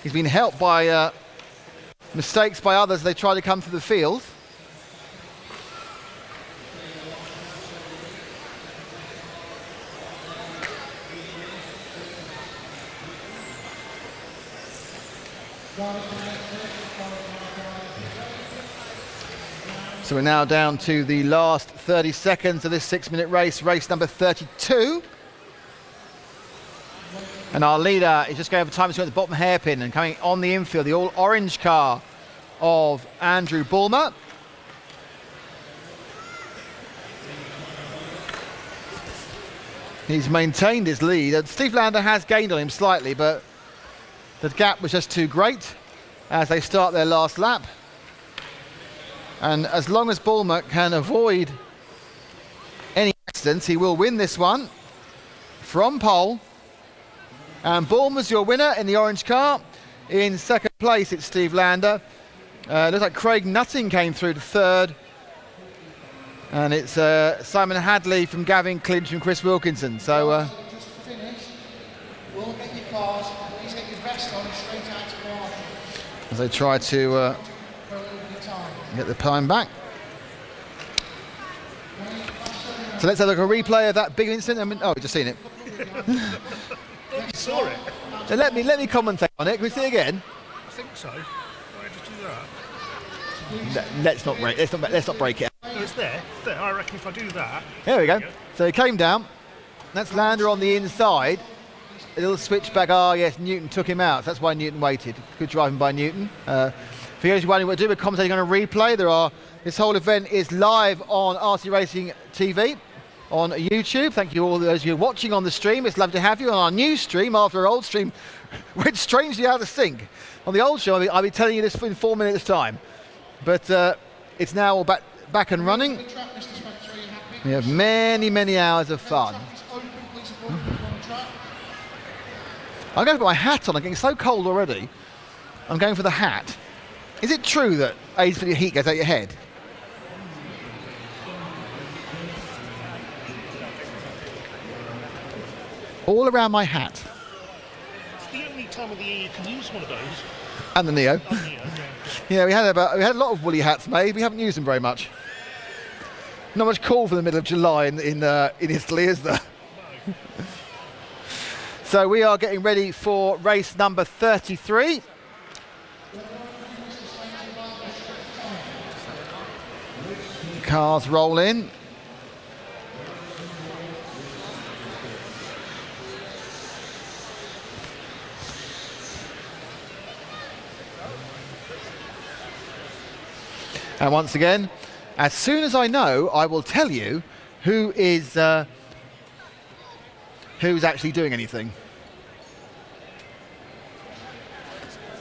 He's been helped by mistakes by others as they try to come through the field. So we're now down to the last 30 seconds of this 6-minute race, race number 32. And our leader is just going over time at the bottom hairpin and coming on the infield, the all-orange car of Andrew Bulmer. He's maintained his lead. Steve Lander has gained on him slightly, but the gap was just too great as they start their last lap. And as long as Bulmer can avoid any accidents, he will win this one from pole. And Bulmer's your winner in the orange car. In second place, it's Steve Lander. Looks like Craig Nutting came through to third. And it's Simon Hadley from Gavin Clinch and Chris Wilkinson. So, just to finish, we'll get your cars, please get your best on straight out to Marshall. As they try to get the time back. So let's have a look at a replay of that big incident. Oh, we've just seen it. You saw it. So let me commentate on it. Can we see it again? I think so. Why did you do that? Let's not break it. No, it's there. It's there. I reckon if I do that. There we go. So he came down. That's Lander on the inside. A little switchback. Ah, yes, Newton took him out. So that's why Newton waited. Good driving by Newton. For those who wondering what to do, we're commentating on a replay. This whole event is live on RC Racing TV on YouTube. Thank you all those who are watching on the stream. It's lovely to have you on our new stream after our old stream went strangely out of sync. On the old show, I'll be telling you this in 4 minutes time. But it's now all back and running. We have many, many hours of fun. I'm going to put my hat on. I'm getting so cold already. I'm going for the hat. Is it true that aids for your heat goes out your head? All around my hat. It's the only time of the year you can use one of those. And the Neo. Oh, Neo, Yeah, we had a lot of woolly hats made. We haven't used them very much. Not much cool for the middle of July in Italy, is there? No. So we are getting ready for race number 33. Cars roll in. And once again, as soon as I know, I will tell you who's actually doing anything.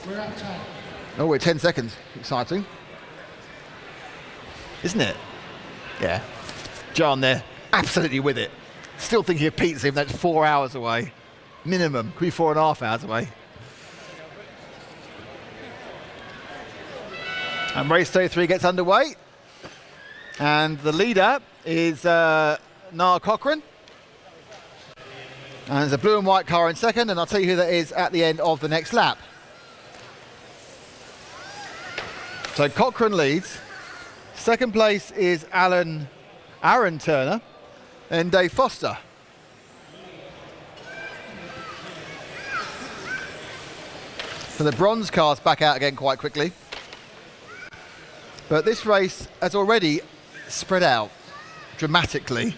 We're at time. Oh, we're 10 seconds. Exciting. Isn't it? Yeah. John there, absolutely with it. Still thinking of pizza, even though it's 4 hours away. Minimum. Could be 4.5 hours away. And race 33 gets underway. And the leader is Nile Cochran. And there's a blue and white car in second, and I'll tell you who that is at the end of the next lap. So Cochran leads. Second place is Aaron Turner and Dave Foster. So the bronze car's back out again quite quickly. But this race has already spread out dramatically.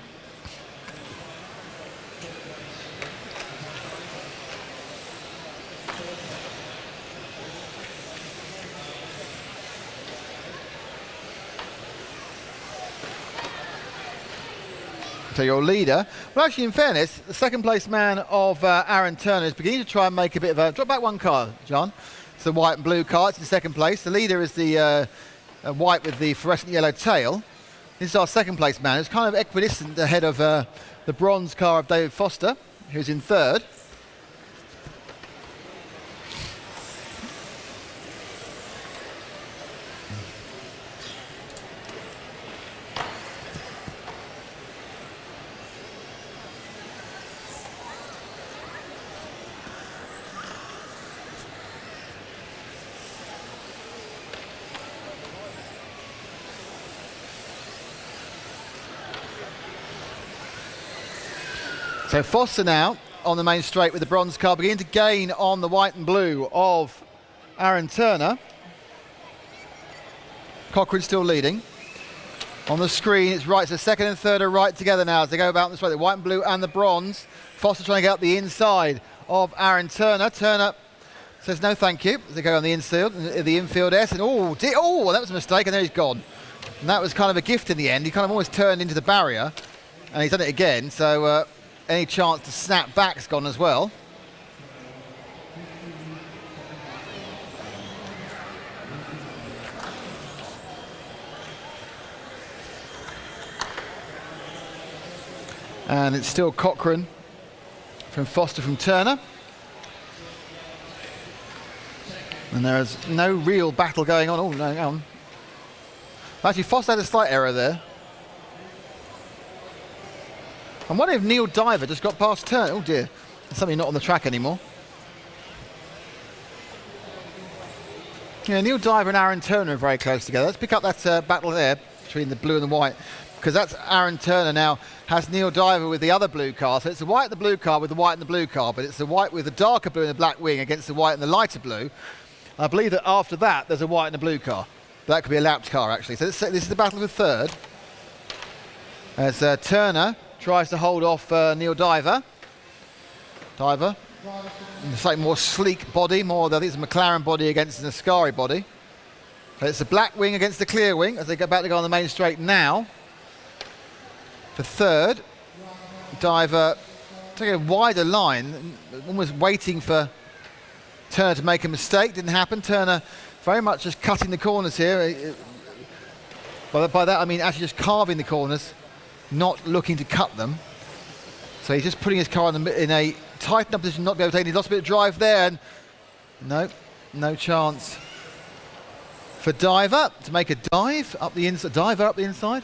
So your leader, well actually in fairness, the second place man of Aaron Turner is beginning to try and make a bit of a, drop back one car, John. It's the white and blue car, it's in second place. The leader is the white with the fluorescent yellow tail. This is our second place man. It's kind of equidistant ahead of the bronze car of David Foster, who's in third. So Foster now on the main straight with the bronze car, beginning to gain on the white and blue of Aaron Turner. Cochran still leading. On the screen, it's right, so second and third are right together now as they go about on the straight. The white and blue and the bronze. Foster trying to get up the inside of Aaron Turner. Turner says no thank you as they go on the infield S. And that was a mistake, and there he's gone. And that was kind of a gift in the end. He kind of almost turned into the barrier, and he's done it again. So any chance to snap back's gone as well. And it's still Cochran from Foster from Turner. And there's no real battle going on. Oh, no, hang on. Actually, Foster had a slight error there. I'm wondering if Neil Diver just got past Turner. Oh dear, there's something not on the track anymore. Yeah, Neil Diver and Aaron Turner are very close together. Let's pick up that battle there between the blue and the white. Because that's Aaron Turner now has Neil Diver with the other blue car. So it's the white and the blue car with the white and the blue car, but it's the white with the darker blue and the black wing against the white and the lighter blue. I believe that after that there's a white and a blue car. That could be a lapped car actually. So this is the battle for third. As Turner tries to hold off Neil Diver. Diver, a slightly more sleek body, I think it's a McLaren body against an Ascari body. So it's the black wing against the clear wing as they go about to go on the main straight now. For third, Diver taking a wider line, almost waiting for Turner to make a mistake. Didn't happen. Turner very much just cutting the corners here. By that I mean actually just carving the corners, not looking to cut them. So he's just putting his car in a tight enough position not to be able to take it. He lost a bit of drive there, and no chance for Diver to make a dive up the inside. Diver up the inside.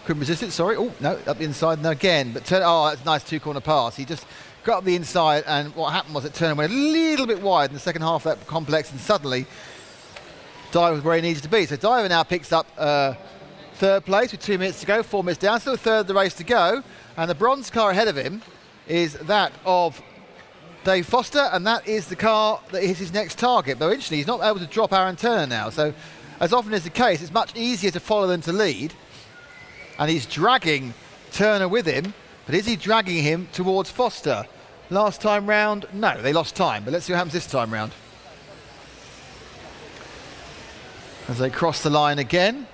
Couldn't resist it, sorry. Oh, no, up the inside, no, again. But Turner, that's a nice two-corner pass. He just got up the inside, and what happened was that Turner went a little bit wide in the second half of that complex, and suddenly Diver was where he needed to be. So Diver now picks up third place with 2 minutes to go, 4 minutes down. Still third of the race to go, and the bronze car ahead of him is that of Dave Foster, and that is the car that is his next target. Though interestingly, he's not able to drop Aaron Turner now. So as often is the case, it's much easier to follow than to lead. And he's dragging Turner with him, but is he dragging him towards Foster? Last time round, no, they lost time, but let's see what happens this time round. As they cross the line again,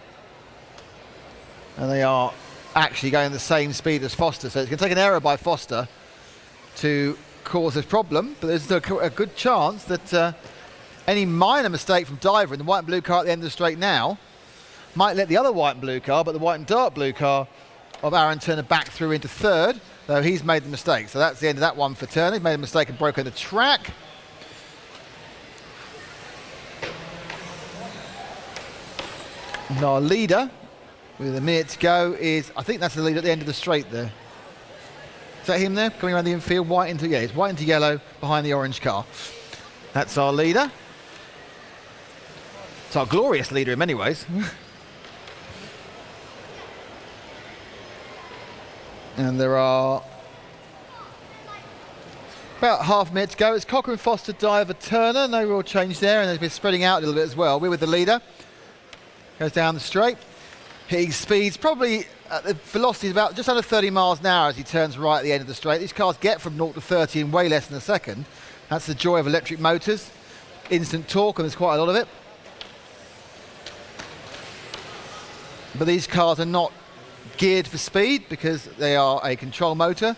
and they are actually going the same speed as Foster, so it's going to take an error by Foster to cause this problem, but there's a good chance that any minor mistake from Diver in the white and blue car at the end of the straight now might let the other white and blue car, but the white and dark blue car of Aaron Turner back through into third, though he's made the mistake. So that's the end of that one for Turner. He made a mistake and broken the track. And our leader, with a minute to go, is, I think that's the leader at the end of the straight there. Is that him there, coming around the infield? White into, yeah, it's white into yellow behind the orange car. That's our leader. It's our glorious leader in many ways. And there are about half a minute to go. It's Cochran, Foster, Diver, Turner. No real change there, and they've been spreading out a little bit as well. We're with the leader. Goes down the straight. Hitting speeds probably at the velocity is about just under 30 miles an hour as he turns right at the end of the straight. These cars get from 0 to 30 in way less than a second. That's the joy of electric motors. Instant torque, and there's quite a lot of it. But these cars are not geared for speed because they are a control motor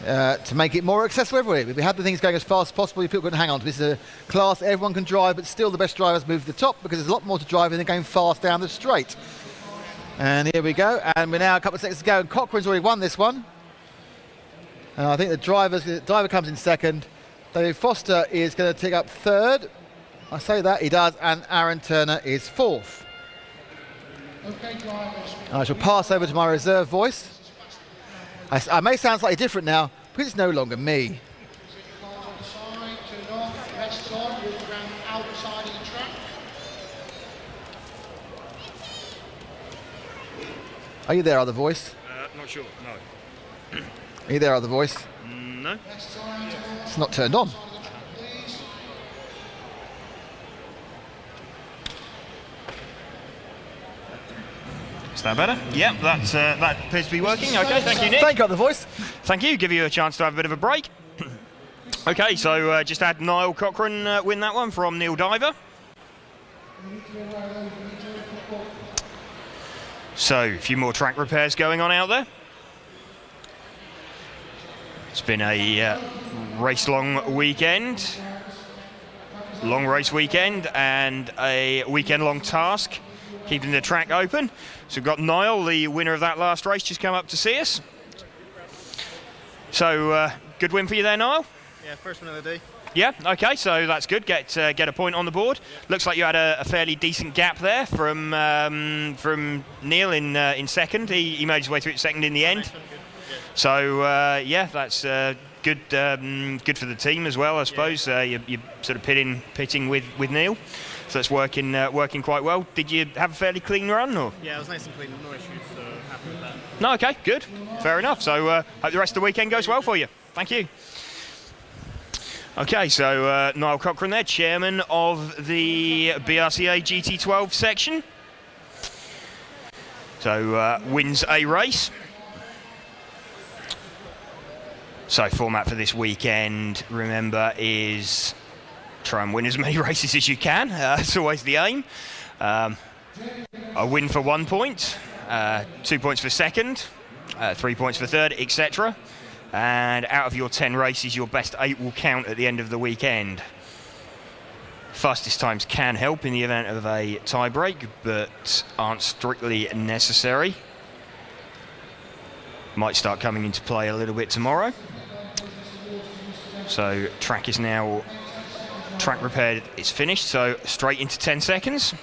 to make it more accessible everywhere. If we had the things going as fast as possible, people couldn't hang on to. This is a class everyone can drive, but still the best drivers move to the top because there's a lot more to drive than going fast down the straight. And here we go, and we're now a couple of seconds to go, and Cochran's already won this one. And I think the driver comes in second. Dave Foster is going to take up third. I say that, he does, and Aaron Turner is fourth. Okay, drivers. I shall pass over to my reserve voice. I may sound slightly different now, because it's no longer me. Cars on the side, turn off, rests on, walk around the outside of the track. Are you there, other voice? Not sure, no. Are you there, other voice? No. It's not turned on. that better? Yep, that appears to be working. Okay, thank you, Nick. Thank God the voice. Thank you. Give you a chance to have a bit of a break. Okay, so just had Nile Cochran win that one from Neil Diver. So a few more track repairs going on out there. It's been a race-long weekend. Long race weekend and a weekend-long task, keeping the track open. So we've got Nile, the winner of that last race, just come up to see us. So good win for you there, Nile? Yeah, first win of the day. Yeah, okay, so that's good. Get a point on the board. Looks like you had a fairly decent gap there from Neil in second. He made his way through second in the end. So yeah, that's good for the team as well, I suppose. You're sort of pitting with Neil, so that's working quite well. Did you have a fairly clean run, or? Yeah, it was nice and clean, no issues, so happy with that. No, okay, good, fair enough. So hope the rest of the weekend goes well for you. Thank you. Okay, so Nile Cochran there, chairman of the BRCA GT12 section. So wins a race. So format for this weekend, remember, is try and win as many races as you can. It's always the aim. A win for 1 point, 2 points for second, 3 points for third, etc. And out of your 10 races, your best 8 will count at the end of the weekend. Fastest times can help in the event of a tie break, but aren't strictly necessary. Might start coming into play a little bit tomorrow. So track is now repaired, it's finished, so straight into 10 seconds.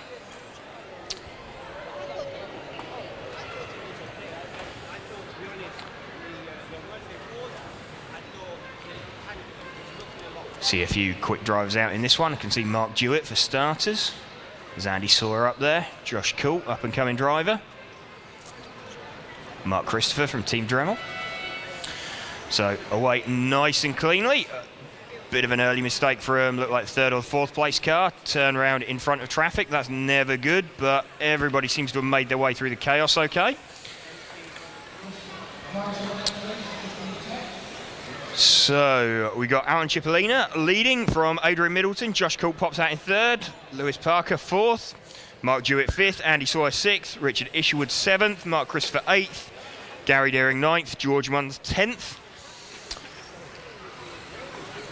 See a few quick drivers out in this one. I can see Mark Dewitt for starters. There's Andy Sawyer up there. Josh Coult, up and coming driver. Mark Christopher from Team Dremel. So away nice and cleanly. Bit of an early mistake for him. Looked like third or fourth place car. Turn around in front of traffic. That's never good, but everybody seems to have made their way through the chaos okay. So we got Alan Cipollina leading from Adrian Middleton. Josh Coult pops out in third. Lewis Parker fourth. Mark Dewitt fifth. Andy Sawyer sixth. Richard Isherwood seventh. Mark Christopher eighth. Gary Deering ninth. George Munns 10th.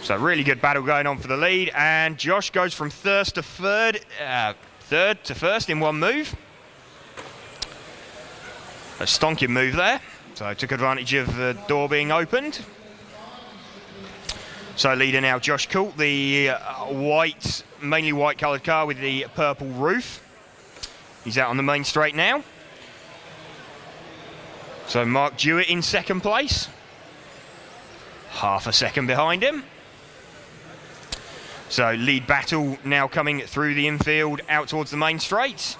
So really good battle going on for the lead. And Josh goes from third to first in one move. A stonking move there. So I took advantage of the door being opened. So leader now Josh Coult, the mainly white coloured car with the purple roof. He's out on the main straight now. So Mark Dewitt in second place. Half a second behind him. So lead battle now coming through the infield out towards the main straight.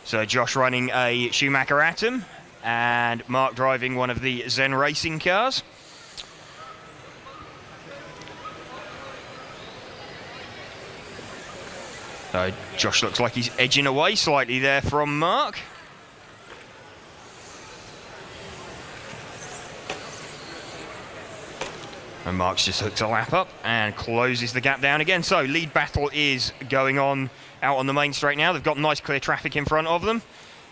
So Josh running a Schumacher Atom and Mark driving one of the Zen Racing cars. So Josh looks like he's edging away slightly there from Mark. And Mark's just hooked a lap up and closes the gap down again. So lead battle is going on out on the main straight now. They've got nice clear traffic in front of them.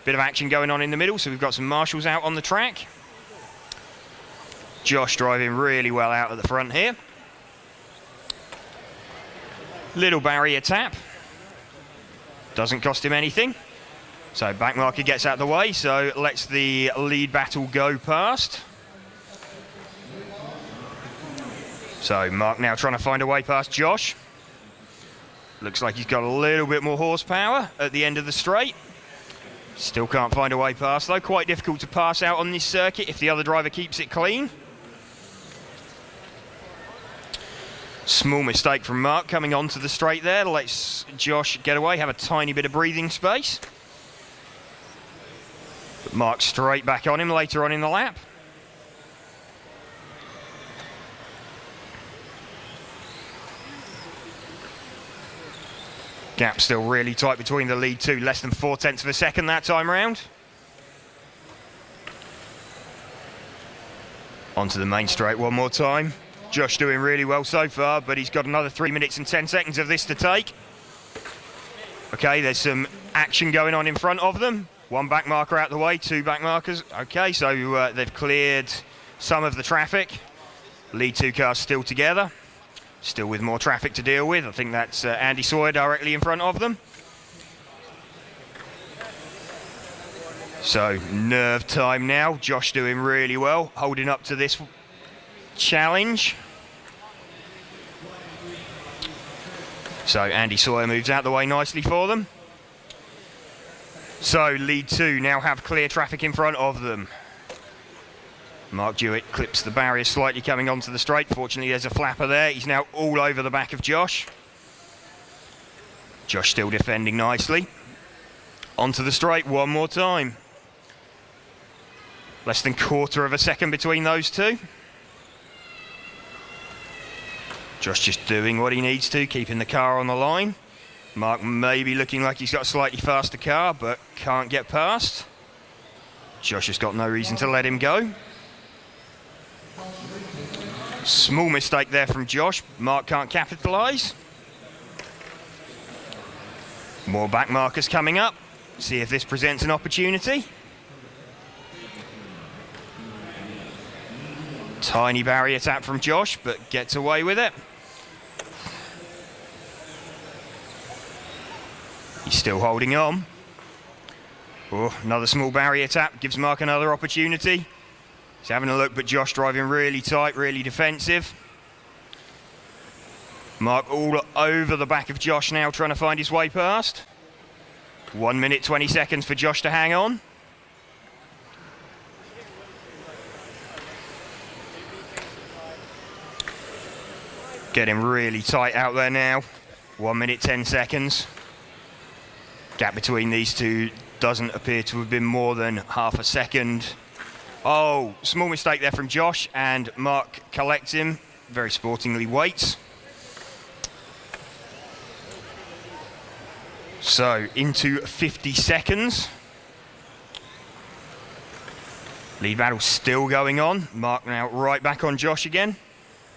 Bit of action going on in the middle, so we've got some marshals out on the track. Josh driving really well out at the front here. Little barrier tap. Doesn't cost him anything. So back marker gets out of the way, so lets the lead battle go past. So Mark now trying to find a way past Josh. Looks like he's got a little bit more horsepower at the end of the straight. Still can't find a way past though. Quite difficult to pass out on this circuit if the other driver keeps it clean. Small mistake from Mark coming onto the straight there. Lets Josh get away, have a tiny bit of breathing space. But Mark straight back on him later on in the lap. Gap still really tight between the lead two, less than 0.4 of a second that time round. Onto the main straight one more time. Josh doing really well so far, but he's got another 3 minutes and 10 seconds of this to take. Okay, there's some action going on in front of them. One back marker out the way, two back markers. Okay, so they've cleared some of the traffic. Lead two cars still together. Still with more traffic to deal with. I think that's Andy Sawyer directly in front of them. So, nerve time now. Josh doing really well, holding up to this challenge. So, Andy Sawyer moves out the way nicely for them. So, lead two now have clear traffic in front of them. Mark Jewett clips the barrier slightly coming onto the straight. Fortunately, there's a flapper there. He's now all over the back of Josh. Josh still defending nicely. Onto the straight one more time. Less than quarter of a second between those two. Josh just doing what he needs to, keeping the car on the line. Mark maybe looking like he's got a slightly faster car, but can't get past. Josh has got no reason to let him go. Small mistake there from Josh. Mark can't capitalise. More back markers coming up. See if this presents an opportunity. Tiny barrier tap from Josh, but gets away with it. He's still holding on. Oh, another small barrier tap gives Mark another opportunity. He's having a look, but Josh driving really tight, really defensive. Mark all over the back of Josh now, trying to find his way past. 1 minute, 20 seconds for Josh to hang on. Getting really tight out there now. 1 minute, 10 seconds. Gap between these two doesn't appear to have been more than half a second. Oh, small mistake there from Josh, and Mark collects him. Very sportingly waits. So, into 50 seconds. Lead battle still going on. Mark now right back on Josh again.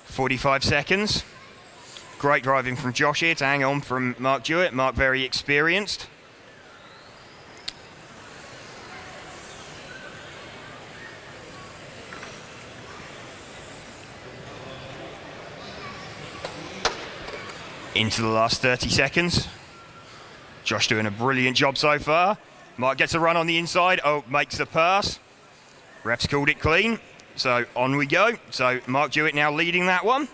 45 seconds. Great driving from Josh here to hang on from Mark Jewett. Mark very experienced. Into the last 30 seconds. Josh doing a brilliant job so far. Mark gets a run on the inside. Oh, makes the pass. Ref's called it clean. So on we go. So Mark Jewett now leading that one.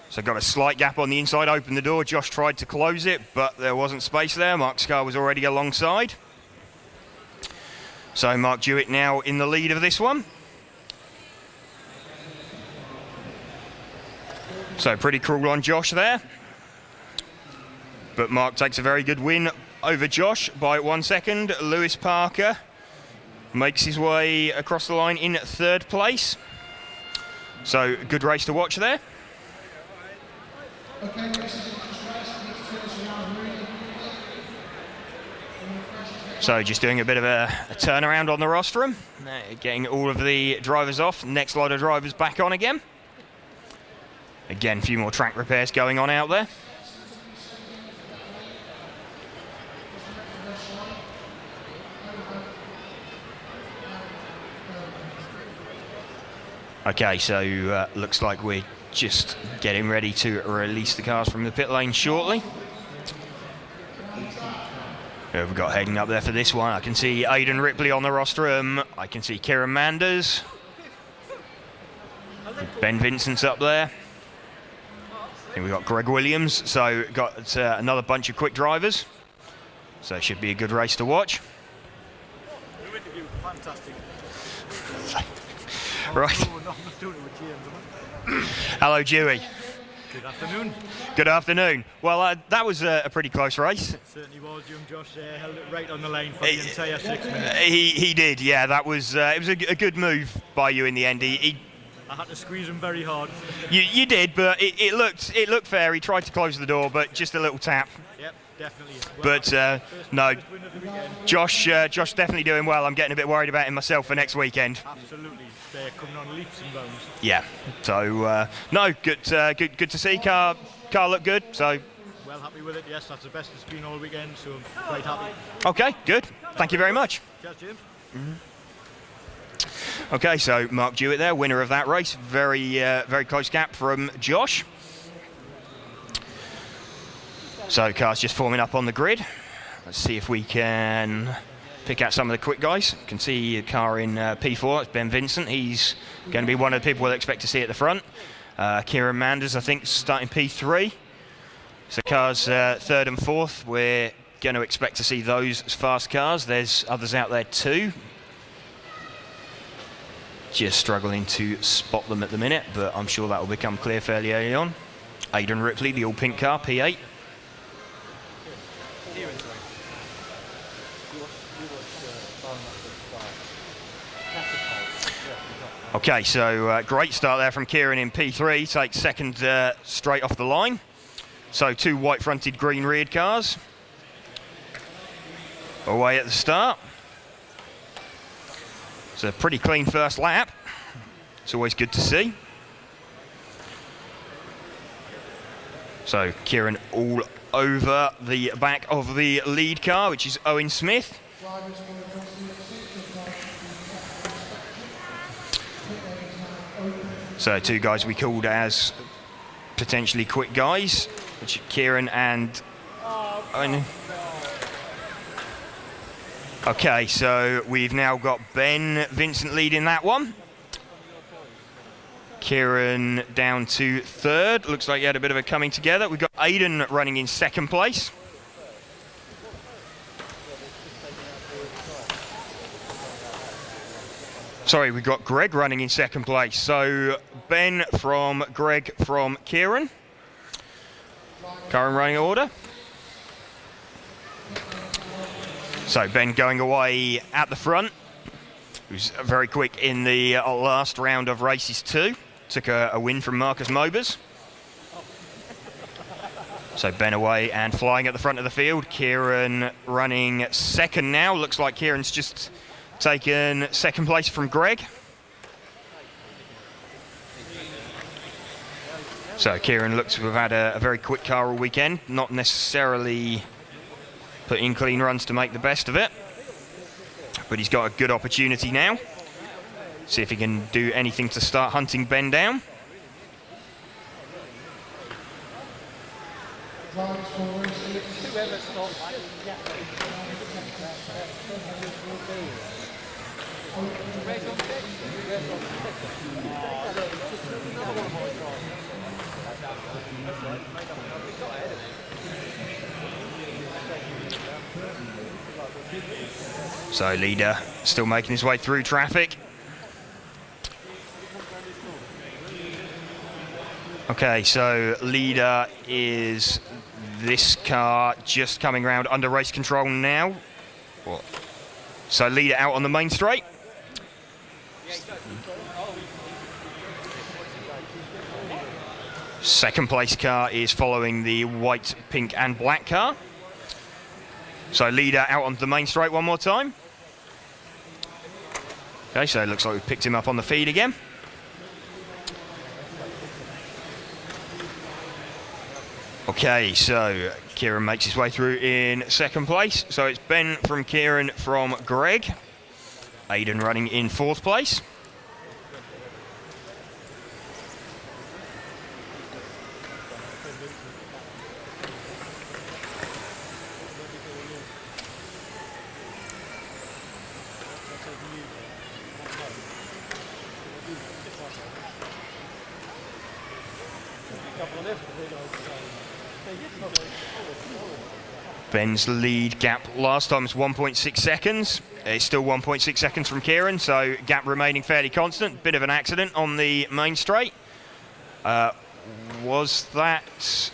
So got a slight gap on the inside, opened the door. Josh tried to close it, but there wasn't space there. Mark's car was already alongside. So Mark Jewett now in the lead of this one. So pretty cruel on Josh there. But Mark takes a very good win over Josh by 1 second. Lewis Parker makes his way across the line in third place. So good race to watch there. So just doing a bit of a turnaround on the rostrum, getting all of the drivers off. Next lot of drivers back on again. Again, a few more track repairs going on out there. Okay, so looks like we're just getting ready to release the cars from the pit lane shortly. Who have we got heading up there for this one? I can see Aidan Ripley on the rostrum. I can see Kieran Manders. Ben Vincent's up there. I think we've got Greg Williams. So got another bunch of quick drivers. So it should be a good race to watch. Fantastic. Right. Hello, Dewey. Good afternoon. Good afternoon. Well, that was a pretty close race. It certainly was. Young Josh held it right on the line for the entire 6 minutes. He did, yeah. That was it was a good move by you in the end. I had to squeeze him very hard. You did, but it looked fair. He tried to close the door, but just a little tap. Yep. Definitely. But no, Josh definitely doing well. I'm getting a bit worried about him myself for next weekend. Absolutely, they're coming on leaps and bounds. Yeah. So no, good to see. Car looked good. So. Well happy with it. Yes, that's the best it's been all weekend. So I'm quite happy. Okay, good. Thank you very much. Cheers, Jim. Okay, so Mark Jewett there, winner of that race. Very close gap from Josh. So cars just forming up on the grid. Let's see if we can pick out some of the quick guys. You can see a car in P4, it's Ben Vincent. He's going to be one of the people we'll expect to see at the front. Kieran Manders, I think, starting P3. So cars third and fourth, we're going to expect to see those as fast cars. There's others out there too. Just struggling to spot them at the minute, but I'm sure that will become clear fairly early on. Aidan Ripley, the all-pink car, P8. Okay, so great start there from Kieran in P3, takes second straight off the line. So 2 white-fronted, green-reared cars. Away at the start. It's a pretty clean first lap. It's always good to see. So Kieran all over the back of the lead car, which is Owen Smith. So 2 guys we called as potentially quick guys, which are Kieran and Owen. Okay, so we've now got Ben Vincent leading that one. Kieran down to third. Looks like he had a bit of a coming together. We've got Aidan running in second place. Sorry, we've got Greg running in second place. So Ben from Greg from Kieran. Car in running order. So Ben going away at the front. He was very quick in the last round of races 2. Took a win from Marcus Mobas. So Ben away and flying at the front of the field. Kieran running second now. Looks like Kieran's just taken second place from Greg. So Kieran looks to have had a very quick car all weekend, not necessarily put in clean runs to make the best of it, but he's got a good opportunity now. See if he can do anything to start hunting Ben down. So leader still making his way through traffic. Okay, so leader is this car just coming around under race control now. So leader out on the main straight. Second place car is following the white, pink and black car. So leader out onto the main straight one more time. Okay, so it looks like we've picked him up on the feed again. Okay, so Kieran makes his way through in second place. So it's Ben from Kieran from Greg. Aidan running in fourth place. Ben's lead gap last time was 1.6 seconds. It's still 1.6 seconds from Kieran, so gap remaining fairly constant. Bit of an accident on the main straight. Was that...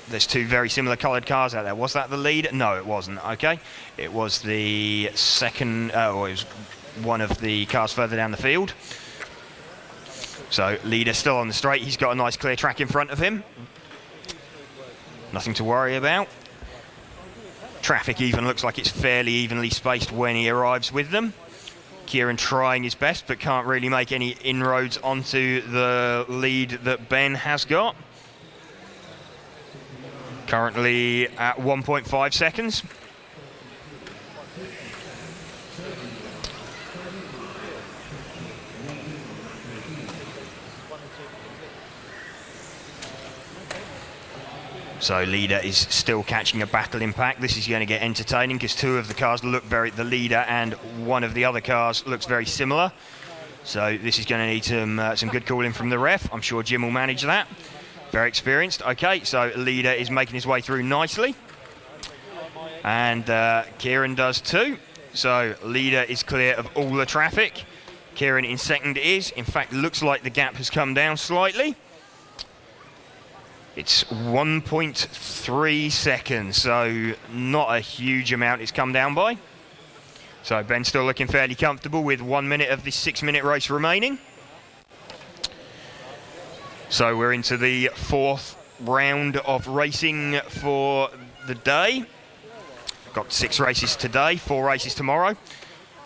There's 2 very similar coloured cars out there. Was that the lead? No, it wasn't. Okay. It was the second... or it was one of the cars further down the field. So leader still on the straight. He's got a nice clear track in front of him. Nothing to worry about. Traffic even looks like it's fairly evenly spaced when he arrives with them. Kieran trying his best, but can't really make any inroads onto the lead that Ben has got. Currently at 1.5 seconds. So leader is still catching a battle impact. This is going to get entertaining because two of the cars look the leader and one of the other cars looks very similar. So this is going to need some good calling from the ref. I'm sure Jim will manage that. Very experienced. Okay, so leader is making his way through nicely. And Kieran does too. So leader is clear of all the traffic. Kieran in second is. In fact, looks like the gap has come down slightly. It's 1.3 seconds, so not a huge amount it's come down by. So Ben's still looking fairly comfortable with 1 minute of this 6-minute race remaining. So we're into the fourth round of racing for the day. Got 6 races today, 4 races tomorrow.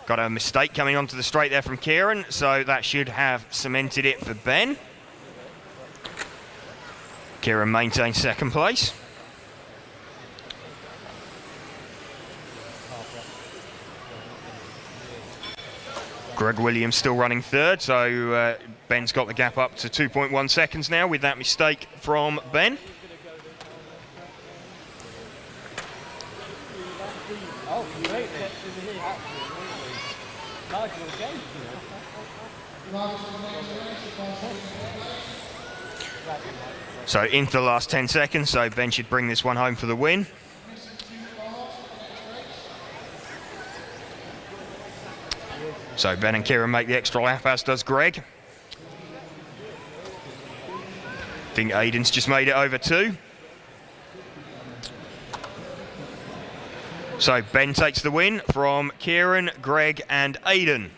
Got a mistake coming onto the straight there from Kieran, so that should have cemented it for Ben. Kieran maintains second place. Greg Williams still running third, so Ben's got the gap up to 2.1 seconds now with that mistake from Ben. So into the last 10 seconds, so Ben should bring this one home for the win. So Ben and Kieran make the extra lap, as does Greg. I think Aiden's just made it over too. So Ben takes the win from Kieran, Greg and Aiden.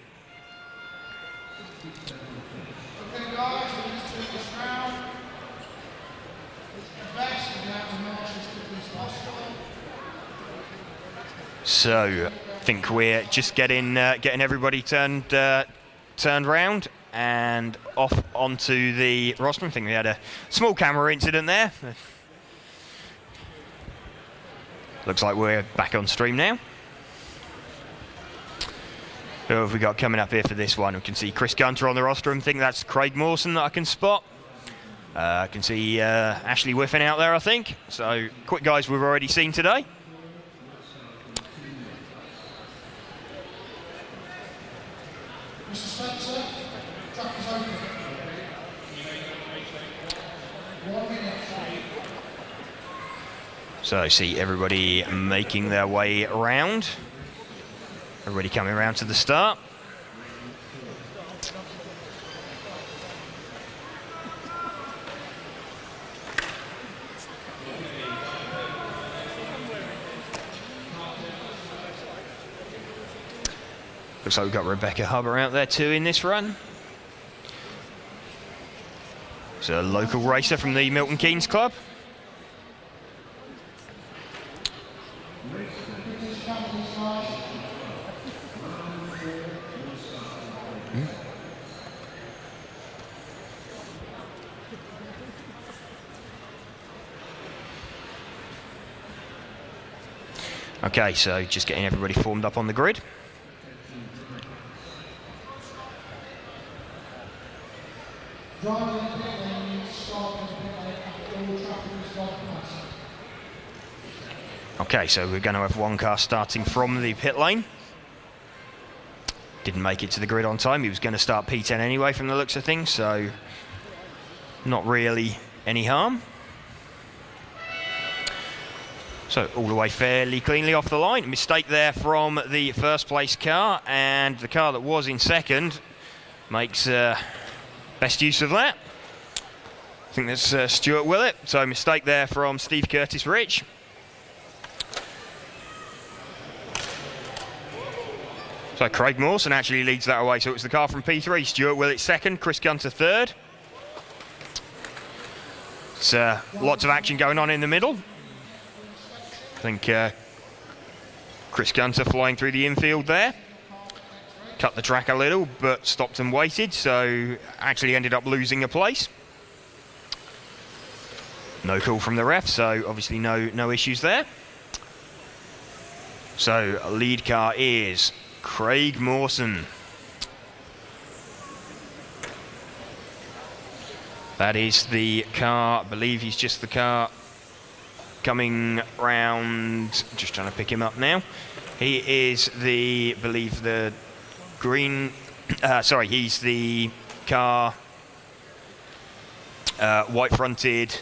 So I think we're just getting everybody turned round and off onto the rostrum. I think we had a small camera incident there. Looks like we're back on stream now. Who have we got coming up here for this one? We can see Chris Gunter on the rostrum. I think that's Craig Morson that I can spot. I can see Ashley Whiffen out there, I think. So quick guys we've already seen today. Mr. Spencer, track is open. 1 minute. So I see everybody making their way around. Everybody coming around to the start. Looks like we've got Rebecca Hubber out there too in this run. So a local racer from the Milton Keynes Club. Okay, so just getting everybody formed up on the grid. Okay, so we're going to have one car starting from the pit lane. Didn't make it to the grid on time. He was going to start P10 anyway from the looks of things, so not really any harm. So all the way fairly cleanly off the line. Mistake there from the first place car, and the car that was in second makes best use of that. I think that's Stuart Willett. So mistake there from Steve Curtis Rich. So Craig Morson actually leads that away. So it's the car from P3. Stuart Willett second, Chris Gunter third. It's lots of action going on in the middle. I think Chris Gunter flying through the infield there. Cut the track a little, but stopped and waited, so actually ended up losing a place. No call from the ref, so obviously no issues there. So lead car is Craig Morson. That is the car, I believe he's just the car coming round, just trying to pick him up now. He is the, I believe the green, sorry, he's the car, white fronted,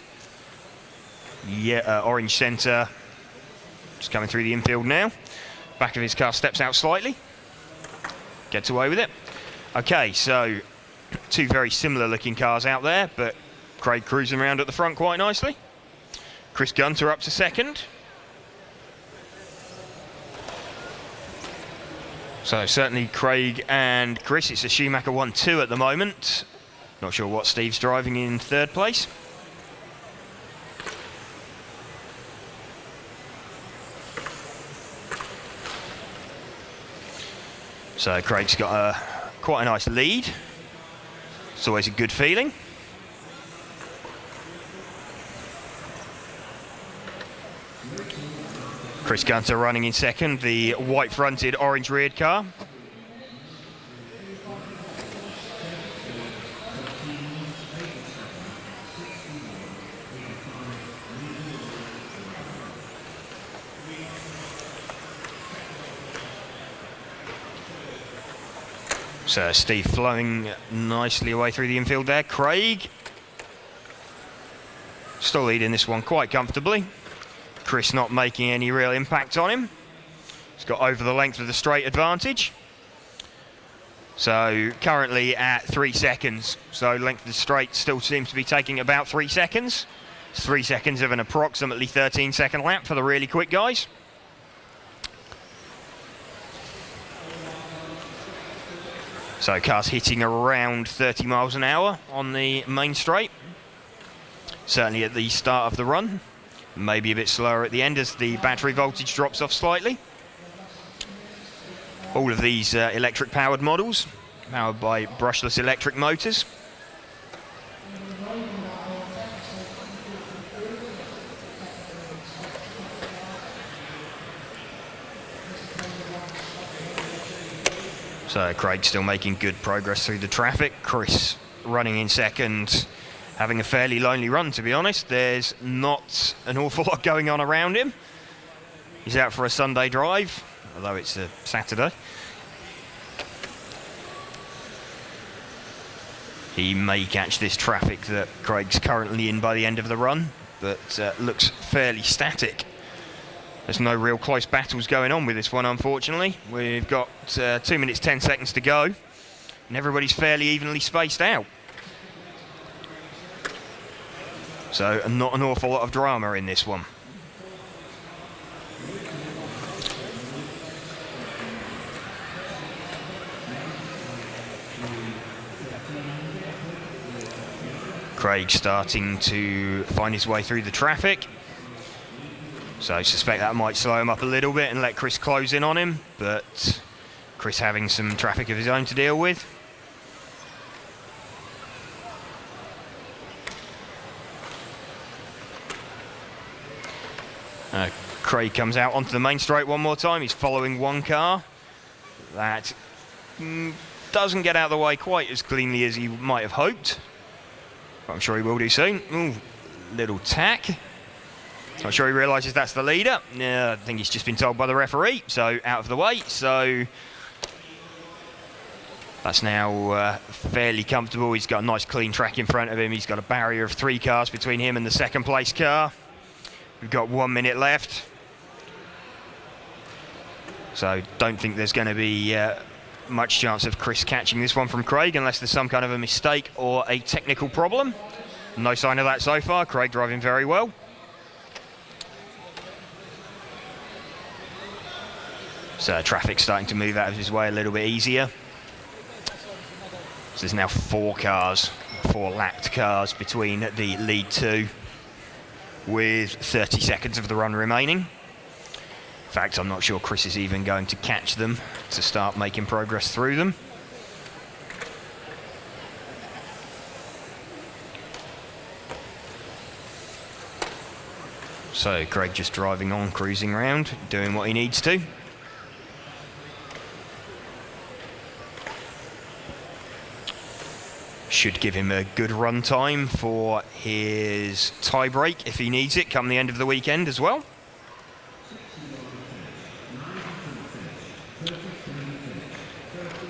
yeah, orange centre, just coming through the infield now. Back of his car steps out slightly, gets away with it. Okay, so two very similar looking cars out there, but Craig cruising around at the front quite nicely. Chris Gunter up to second. So certainly Craig and Chris, it's a Schumacher 1-2 at the moment. Not sure what Steve's driving in third place. So Craig's got quite a nice lead. It's always a good feeling. Chris Gunter running in second, the white fronted, orange reared car. So Steve flowing nicely away through the infield there. Craig still leading this one quite comfortably. Chris not making any real impact on him. He's got over the length of the straight advantage. So currently at 3 seconds. So length of the straight still seems to be taking about 3 seconds. It's 3 seconds of an approximately 13-second lap for the really quick guys. So cars hitting around 30 miles an hour on the main straight. Certainly at the start of the run. Maybe a bit slower at the end as the battery voltage drops off slightly. All of these electric powered models, powered by brushless electric motors. So Craig still making good progress through the traffic. Chris running in second, having a fairly lonely run, to be honest. There's not an awful lot going on around him. He's out for a Sunday drive, although it's a Saturday. He may catch this traffic that Craig's currently in by the end of the run, but looks fairly static. There's no real close battles going on with this one, unfortunately. We've got 2 minutes 10 seconds to go, and everybody's fairly evenly spaced out. So not an awful lot of drama in this one. Craig starting to find his way through the traffic. So I suspect that might slow him up a little bit and let Chris close in on him, but Chris having some traffic of his own to deal with. Craig comes out onto the main straight one more time. He's following one car. That doesn't get out of the way quite as cleanly as he might have hoped. But I'm sure he will do soon. Ooh, little tack. Not sure he realises that's the leader. I think he's just been told by the referee, so out of the way. So that's now fairly comfortable. He's got a nice clean track in front of him. He's got a barrier of 3 cars between him and the second place car. We've got 1 minute left. So don't think there's going to be much chance of Chris catching this one from Craig unless there's some kind of a mistake or a technical problem. No sign of that so far. Craig driving very well. So traffic's starting to move out of his way a little bit easier. So there's now 4 cars, 4 lapped cars between the lead 2 with 30 seconds of the run remaining. In fact, I'm not sure Chris is even going to catch them to start making progress through them. So Craig just driving on, cruising around, doing what he needs to. Should give him a good run time for his tie break if he needs it come the end of the weekend as well.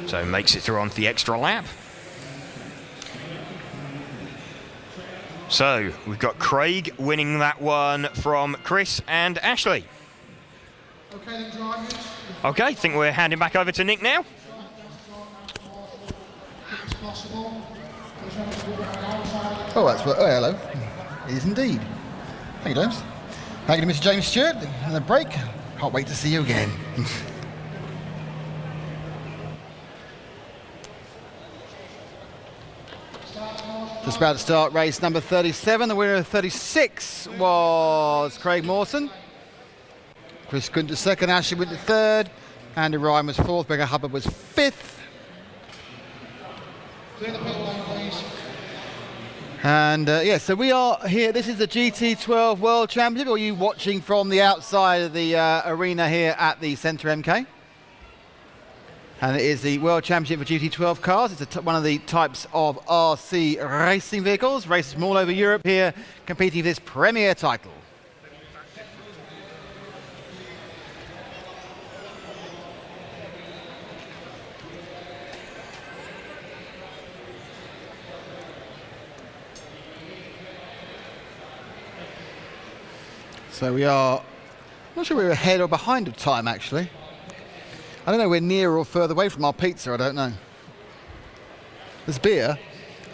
So makes it through onto the extra lap. So we've got Craig winning that one from Chris and Ashley. Okay, I think we're handing back over to Nick now. Oh, that's what. Oh, hello. It is indeed. Thank you, James. Thank you to Mr. James Stewart. And a break. Can't wait to see you again. Just about to start race number 37. The winner of 36 was Craig Morson. Chris Gunter second, Ashley went to third. Andy Ryan was fourth, Becca Hubbard was fifth. And yeah, so we are here. This is the GT12 World Championship. Or are you watching from the outside of the arena here at the Centre MK? And it is the World Championship for GT12 cars. It's one of the types of RC racing vehicles. Races from all over Europe here competing for this premier title. So we are, I'm not sure we're ahead or behind of time actually. I don't know, we're nearer or further away from our pizza, I don't know. There's beer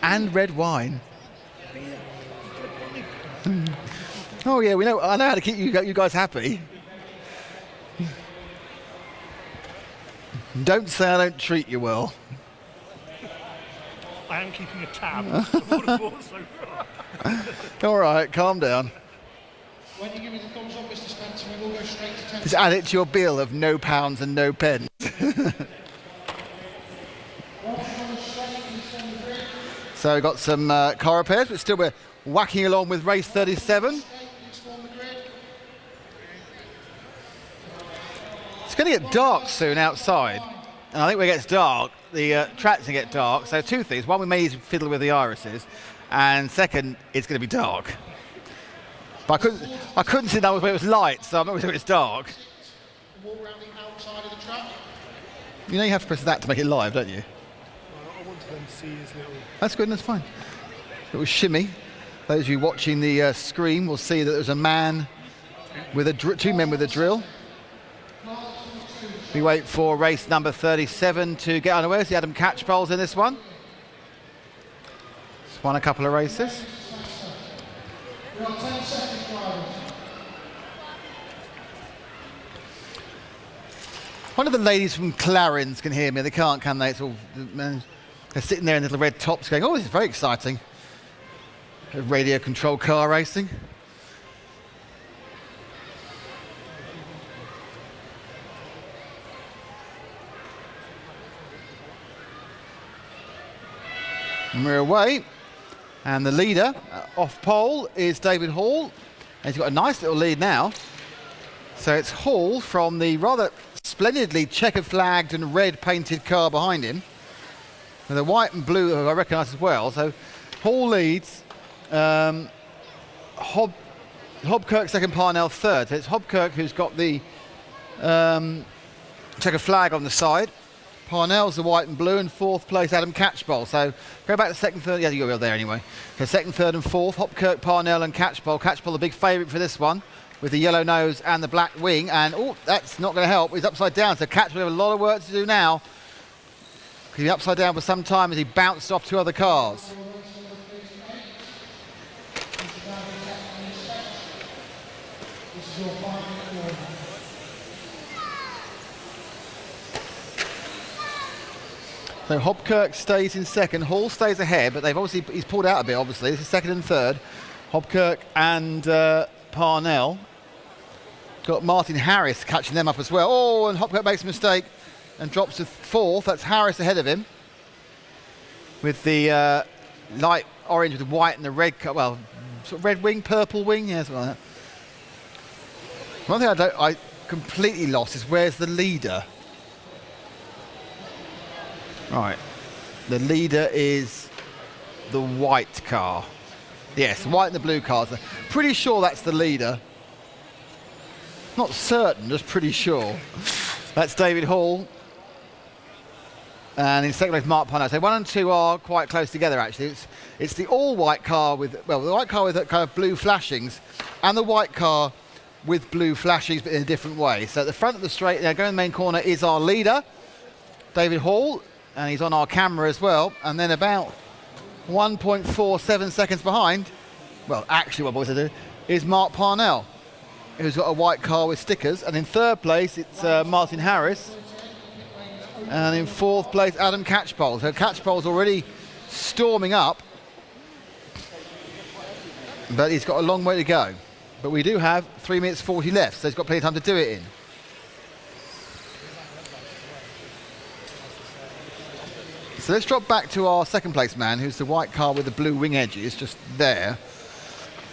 and red wine. Oh yeah, I know how to keep you guys happy. Don't say I don't treat you well. I am keeping a tab of what I've bought so far. All right, calm down. When you give me the thumbs up, Mr. Spencer, we will go straight to 10. Just add it to your bill of no pounds and no pence. So we've got some car repairs, but still we're whacking along with race 37. It's going to get dark soon outside. And I think when it gets dark, the track's going to get dark. So two things. One, we may fiddle with the irises. And second, it's going to be dark. But I couldn't see that when it was light, so I'm not sure it's dark. Walk around the outside of the track. You know you have to press that to make it live, don't you? I want them to see his little... That's good, that's fine. It was shimmy. Those of you watching the screen will see that there's a man with two men with a drill. We wait for race number 37 to get underway. The Adam Catchball's in this one. He's won a couple of races. One of the ladies from Clarins can hear me. They can't, can they? It's all, they're sitting there in little red tops going, oh, this is very exciting. Radio controlled car racing. And we're away. And the leader off pole is David Hall. And he's got a nice little lead now. So it's Hall from the rather splendidly checkered flagged and red painted car behind him. With a white and blue who I recognise as well. So Hall leads. Hobkirk second, Parnell third. So it's Hobkirk who's got the checkered flag on the side. Parnell's the white and blue, and fourth place Adam Catchball. So go back to second, third. Yeah, you're there anyway. So second, third, and fourth. Hopkirk, Parnell, and Catchball. Catchball, the big favourite for this one, with the yellow nose and the black wing. And oh, that's not going to help. He's upside down. So Catchball have a lot of work to do now. He'll be upside down for some time as he bounced off two other cars. So Hobkirk stays in second, Hall stays ahead, but he's pulled out a bit obviously. This is second and third. Hobkirk and Parnell. Got Martin Harris catching them up as well. Oh, and Hopkirk makes a mistake and drops to 4th. That's Harris ahead of him. With the light orange with the white and the red, well, sort of red wing, purple wing, yeah, something like that. One thing I completely lost is where's the leader? Right, the leader is the white car. Yes, the white and the blue cars. Pretty sure that's the leader. Not certain, just pretty sure. That's David Hall. And in second place, Mark Parnell. So 1 and 2 are quite close together, actually. It's the all-white car with, well, the white car with kind of blue flashings and the white car with blue flashings, but in a different way. So at the front of the straight, going in the main corner is our leader, David Hall, and he's on our camera as well. And then about 1.47 seconds behind, well, actually what boys do, is Mark Parnell, who's got a white car with stickers. And in third place, it's Martin Harris. And in 4th place, Adam Catchball. So Catchball's already storming up, but he's got a long way to go. But we do have 3 minutes 40 left, so he's got plenty of time to do it in. So let's drop back to our second place man, who's the white car with the blue wing edges, just there.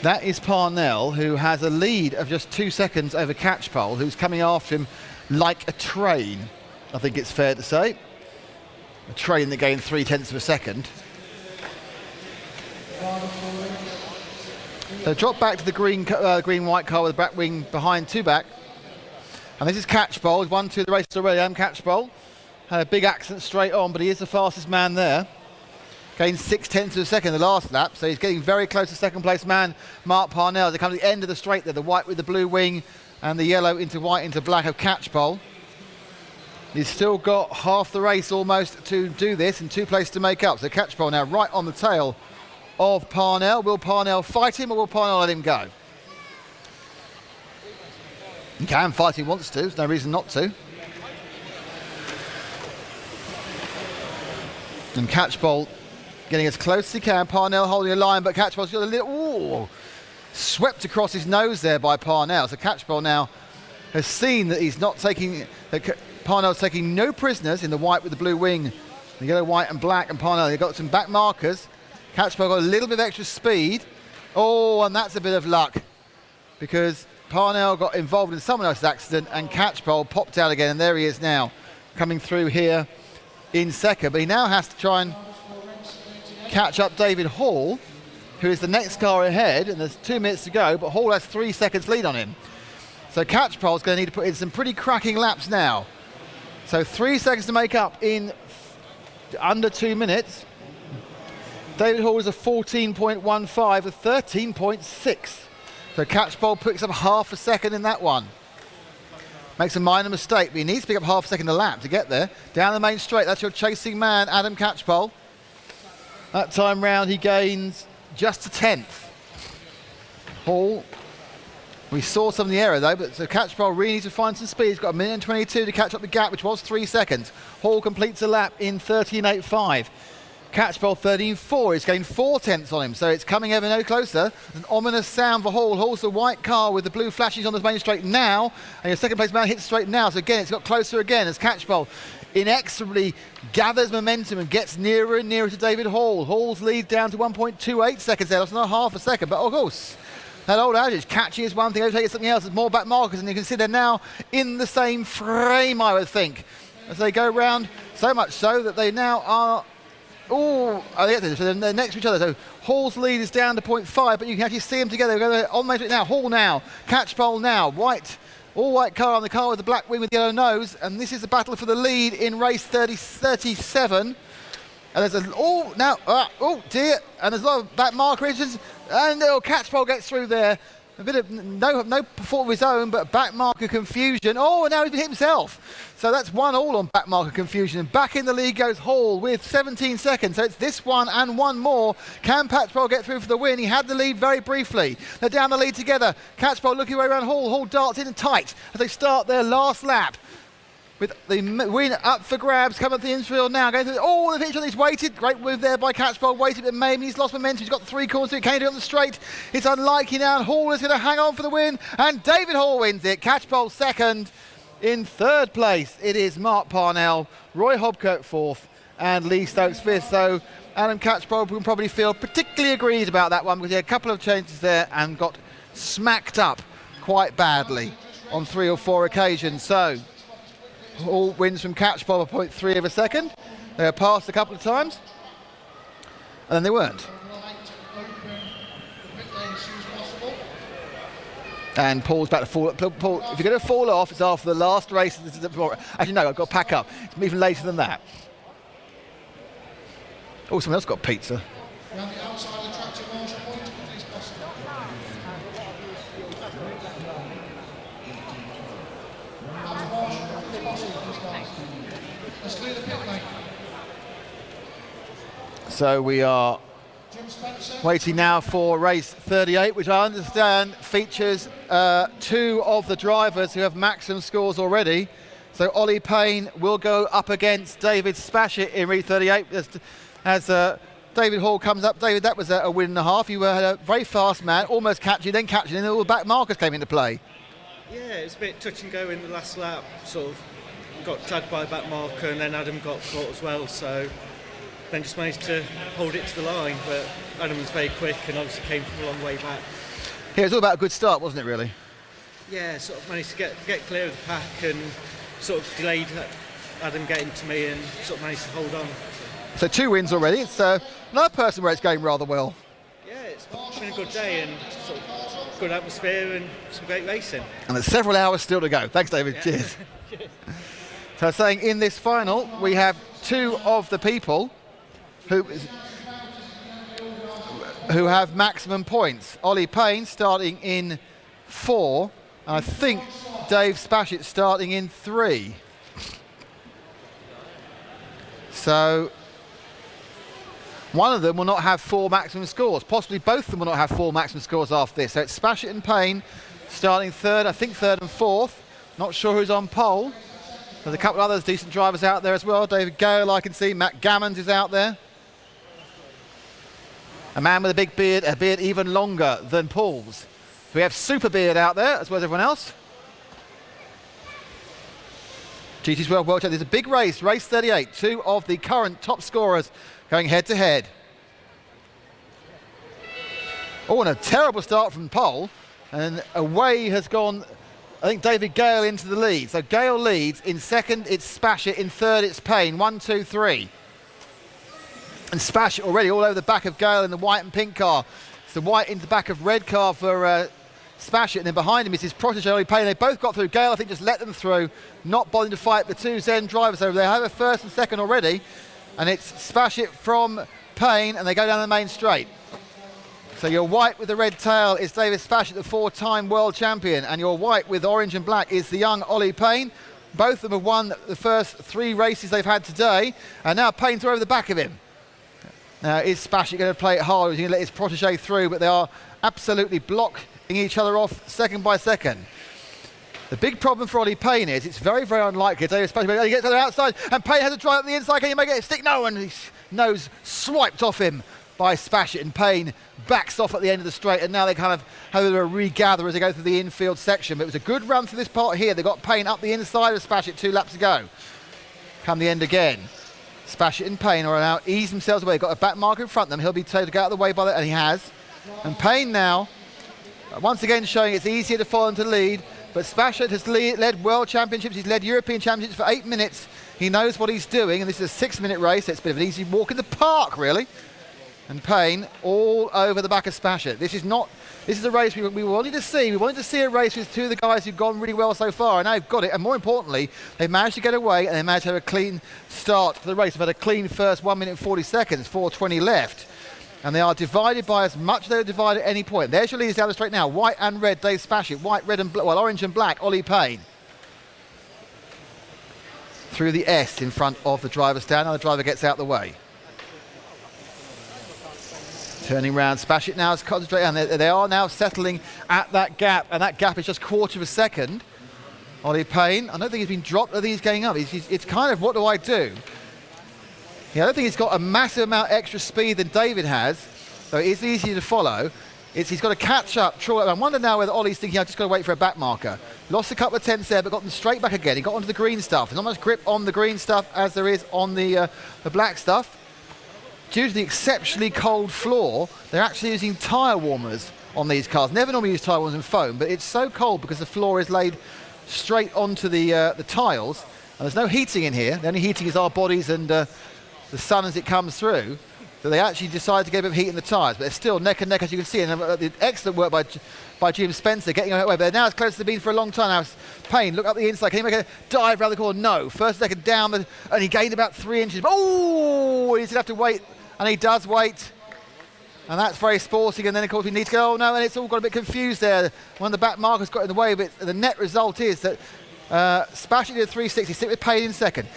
That is Parnell, who has a lead of just 2 seconds over Catchpole, who's coming after him like a train, I think it's fair to say. A train that gained 0.3 of a second. So drop back to the green-white car with the back wing behind 2 back. And this is Catchball. He's won 2 of the races already. Catchball had a big accident straight on, but he is the fastest man there. Gained 0.6 of a second the last lap, so he's getting very close to second place man, Mark Parnell. They come to the end of the straight there, the white with the blue wing and the yellow into white into black of Catchball. He's still got half the race almost to do this and 2 places to make up. So Catchball now right on the tail of Parnell. Will Parnell fight him or will Parnell let him go? He can fight if he wants to, there's no reason not to. And Catchball getting as close as he can. Parnell holding a line, but Catchball's got a little, swept across his nose there by Parnell. So Catchball now has seen that he's not taking, that Parnell's taking no prisoners in the white with the blue wing, the yellow, white and black, and Parnell, they've got some back markers. Catchball got a little bit of extra speed. Oh, and that's a bit of luck because Parnell got involved in someone else's accident and Catchball popped out again, and there he is now coming through here in second. But he now has to try and catch up David Hall, who is the next car ahead, and there's 2 minutes to go, but Hall has 3 seconds lead on him. So Catchpole's going to need to put in some pretty cracking laps now. So 3 seconds to make up in under 2 minutes. David Hall is a 14.15, a 13.6. So Catchball picks up half a second in that one. Makes a minor mistake, but he needs to pick up half a second a lap to get there. Down the main straight, that's your chasing man, Adam Catchball. That time round he gains just a 10th. Hall, we saw some of the error though, but so Catchball really needs to find some speed. He's got 1 minute and 22 to catch up the gap, which was 3 seconds. Hall completes a lap in 13.85. Catchball 13.4, he's gained 0.4 on him, so it's coming ever no closer. An ominous sound for Hall. Hall's the white car with the blue flashes on the main straight now, and your second place man hits straight now, so again it's got closer again as Catchball inexorably gathers momentum and gets nearer and nearer to David Hall. Hall's lead down to 1.28 seconds there, that's not half a second, but of course, that old adage, catching is one thing, overtaking is something else. There's more back markers, and you can see they're now in the same frame, I would think, as they go round, so much so that they now are so they're next to each other. So Hall's lead is down to 0.5, but you can actually see them together. We're going on the now. Hall now, Catchball now, white, all white car on the car with the black wing with the yellow nose, and this is the battle for the lead in race 37. And there's oh dear, and there's a lot of back markers, and Catchball gets through there. A bit of no fault of his own, but back marker confusion. Oh, and now he's hit himself. So that's 1-1 on back marker confusion. And back in the lead goes Hall with 17 seconds. So it's this one and one more. Can Catchball get through for the win? He had the lead very briefly. They're down the lead together. Catchball looking way around Hall. Hall darts in and tight as they start their last lap. with the win up for grabs. Coming up the infield now. Going through. Oh, the finish on he's waited. Great move there by Catchball. Waited, but maybe he's lost momentum. He's got 3 corners to it. Can he do it on the straight? It's unlikely now. And Hall is going to hang on for the win. And David Hall wins it. Catchball second. In third place, it is Mark Parnell, Roy Hobkirk fourth, and Lee Stokes fifth. So Adam Catchball will probably feel particularly aggrieved about that one because he had a couple of changes there and got smacked up quite badly on 3 or 4 occasions. So Hall wins from Catchball by 0.3 of a second. They were passed a couple of times, and then they weren't. And Paul's about to fall. Paul, if you're going to fall off, it's after the last race. Actually, no, I've got to pack up. It's even later than that. Oh, someone else got pizza. Around the outside of the track to Morson point, please possible. Let's clear the pit lane. So we are waiting now for race 38, which I understand features 2 of the drivers who have maximum scores already. So Ollie Payne will go up against David Spashett in race 38 as David Hall comes up. David, that was a win and a half. You had a very fast man, almost catching, then catching, and all the back markers came into play. Yeah, it was a bit touch and go in the last lap. Sort of got tagged by a back marker, and then Adam got caught as well. So then just managed to hold it to the line, but Adam was very quick and obviously came from a long way back. Yeah, it was all about a good start, wasn't it, really? Yeah, sort of managed to get clear of the pack and sort of delayed Adam getting to me and sort of managed to hold on. So 2 wins already. It's another person where it's going rather well. Yeah, it's been a good day and sort of good atmosphere and some great racing. And there's several hours still to go. Thanks, David. Yeah. Cheers. So saying in this final, we have 2 of the people who have maximum points. Ollie Payne starting in 4, and I think Dave Spashett starting in 3. So one of them will not have 4 maximum scores. Possibly both of them will not have 4 maximum scores after this. So it's Spashett and Payne starting 3rd, I think 3rd and 4th. Not sure who's on pole. There's a couple of others decent drivers out there as well. David Gale, I can see. Matt Gammons is out there. A man with a big beard, a beard even longer than Paul's. We have Super Beard out there, as well as everyone else. GT12 World Championships. There's a big race, race 38. 2 of the current top scorers going head to head. Oh, and a terrible start from pole. And away has gone, I think, David Gale into the lead. So Gale leads. In 2nd, it's Spashett. In 3rd, it's Payne. 1, 2, 3. And Spashett already all over the back of Gale in the white and pink car. It's the white into the back of red car for Spashett, and then behind him is his protege, Ollie Payne. They both got through. Gale, I think, just let them through, not bothering to fight the 2 Zen drivers over there. They have a 1st and 2nd already, and it's Spashett from Payne, and they go down the main straight. So your white with the red tail is David Spashett, the 4-time world champion, and your white with orange and black is the young Ollie Payne. Both of them have won the first 3 races they've had today, and now Payne's over the back of him. Now, is Spashett going to play it hard? Is he going to let his protege through? But they are absolutely blocking each other off second by second. The big problem for Ollie Payne is it's very, very unlikely. David Spashett, he gets to the outside, and Payne has to drive up the inside. Can you make it stick? No, and his nose swiped off him by Spashett, and Payne backs off at the end of the straight, and now they kind of have a regather as they go through the infield section. But it was a good run through this part here. They got Payne up the inside of Spashett 2 laps ago. Come the end again. Spashett and Payne are now ease themselves away. They've got a back marker in front of them. He'll be told to get out of the way by that, and he has. And Payne now, once again showing it's easier to follow and to lead, but Spashett has led World Championships. He's led European Championships for 8 minutes. He knows what he's doing, and this is a 6-minute race. It's a bit of an easy walk in the park, really. And Payne all over the back of Spashett. This is a race we wanted to see. We wanted to see a race with 2 of the guys who've gone really well so far, and now they've got it. And more importantly, they've managed to get away, and they managed to have a clean start to the race. They've had a clean first 1 minute and 40 seconds, 4:20 left. And they are divided by as much as they were divided at any point. There's your leaders down the straight now. White and red, Dave Spashett. White, red and black, well, orange and black, Ollie Payne. Through the S in front of the driver's stand. Now the driver gets out the way. Turning round, Spashett now is concentrating, and they are now settling at that gap, and that gap is just 1/4 of a second. Ollie Payne, I don't think he's been dropped. I think he's going up. It's kind of, what do I do? Yeah, I don't think he's got a massive amount extra speed than David has, so it is easy to follow. He's got to catch up. I wonder now whether Ollie's thinking, I've just got to wait for a back marker. Lost a couple of tenths there, but got them straight back again. He got onto the green stuff. There's not much grip on the green stuff as there is on the black stuff. Due to the exceptionally cold floor, they're actually using tyre warmers on these cars. Never normally use tyre warmers in foam, but it's so cold because the floor is laid straight onto the tiles, and there's no heating in here. The only heating is our bodies and the sun as it comes through. So they actually decided to get a bit of heat in the tyres, but they're still neck and neck, as you can see. And excellent work by Jim Spencer getting away. But they're now as close as they've been for a long time now. Payne, look up the inside. Can he make a dive around the corner? No. First, second down, and he gained about 3 inches. Oh, he's going to have to wait, and he does wait. And that's very sporting. And then, of course, we need to go, oh, no, and it's all got a bit confused there. One of the back markers got in the way, but the net result is that Spashett did a 360, sit with Payne in second.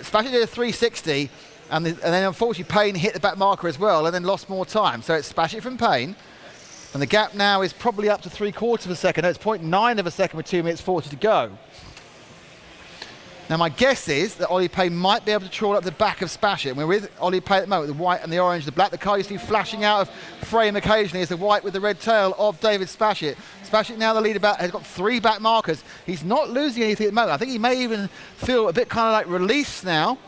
Spashett did a 360. And then unfortunately Payne hit the back marker as well and then lost more time. So it's Spashett from Payne. And the gap now is probably up to 3/4 of a second. No, it's 0.9 of a second with 2 minutes 40 to go. Now my guess is that Ollie Payne might be able to trawl up the back of Spashett. And we're with Ollie Payne at the moment, the white and the orange, the black. The car you see flashing out of frame occasionally is the white with the red tail of David Spashett. Spashett now the leader has got 3 back markers. He's not losing anything at the moment. I think he may even feel a bit kind of like release now.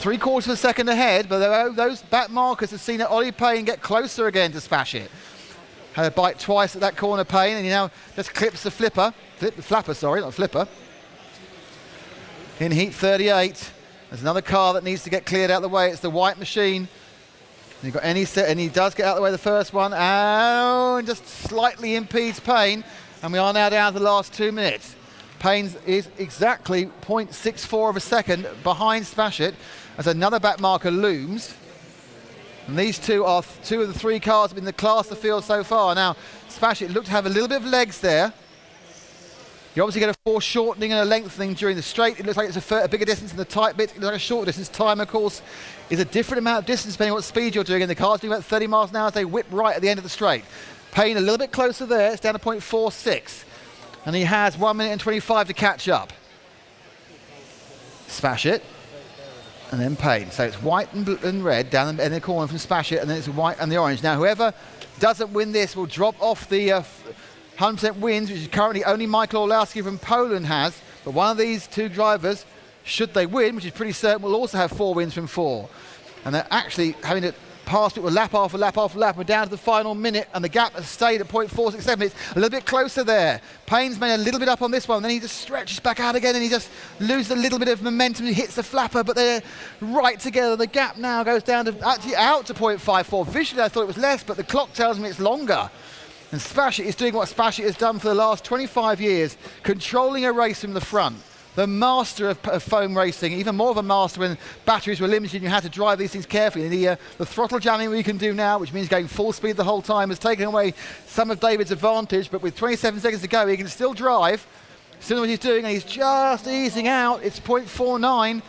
3/4 of a second ahead, but those back markers have seen Ollie Payne get closer again to Spashett. Had a bite twice at that corner, Payne, and he now just clips the flapper, sorry, not flipper. In heat 38, there's another car that needs to get cleared out of the way. It's the white machine. And he does get out of the way the first one. Oh, and just slightly impedes Payne, and we are now down to the last 2 minutes. Payne's is exactly 0.64 of a second behind Spashett as another back marker looms. And these two are 2 of the 3 cars in the class of the field so far. Now, Spashett looked to have a little bit of legs there. You obviously get a foreshortening and a lengthening during the straight. It looks like it's a bigger distance in the tight bit. It looks like a short distance. Time, of course, is a different amount of distance depending on what speed you're doing. And the car's doing about 30 miles an hour as they whip right at the end of the straight. Payne a little bit closer there. It's down to 0.46. And he has 1 minute and 25 to catch up. Spashett, and then Payne. So it's white and red down in the corner from Spashett, and then it's white and the orange. Now, whoever doesn't win this will drop off the 100% wins, which is currently only Michael Olowski from Poland has. But one of these 2 drivers, should they win, which is pretty certain, will also have 4 wins from 4. And they're actually having to pass people lap after lap after lap. We're down to the final minute, and the gap has stayed at 0.467. It's a little bit closer there. Payne's made a little bit up on this one, then he just stretches back out again, and he just loses a little bit of momentum. He hits the flapper, but they're right together. The gap now goes down to actually out to 0.54. Visually, I thought it was less, but the clock tells me it's longer. And Spashett is doing what Spashett has done for the last 25 years, controlling a race from the front. The master of foam racing, even more of a master when batteries were limited and you had to drive these things carefully. The throttle jamming we can do now, which means going full speed the whole time, has taken away some of David's advantage, but with 27 seconds to go, he can still drive. Still know what he's doing, and he's just easing out. It's 0.49.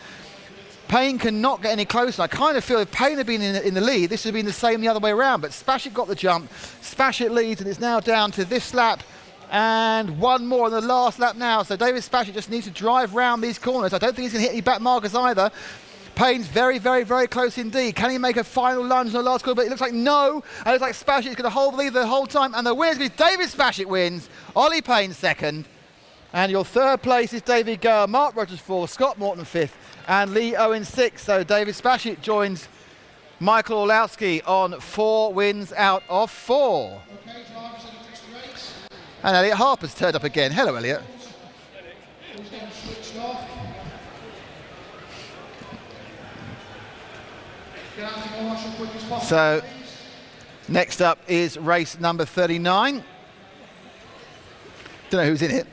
Payne cannot get any closer. I kind of feel if Payne had been in the lead, this would have been the same the other way around, but Spashett got the jump. Spashett leads, and it's now down to this lap and 1 more on the last lap now. So David Spashett just needs to drive round these corners. I don't think he's going to hit any back markers either. Payne's very, very, very close indeed. Can he make a final lunge on the last corner? But it looks like no. And it looks like Spashett is going to hold the lead the whole time. And the winner is David Spashett wins. Ollie Payne second. And your third place is David Gale, Mark Rogers 4th, Scott Morton 5th, and Lee Owen 6th. So David Spashett joins Michael Olowski on 4 wins out of 4. Okay, drivers, any fix the race? And Elliot Harper's turned up again. Hello, Elliot. Who's getting switched off? Get out to Morson quick as possible. So next up is race number 39. Don't know who's in it.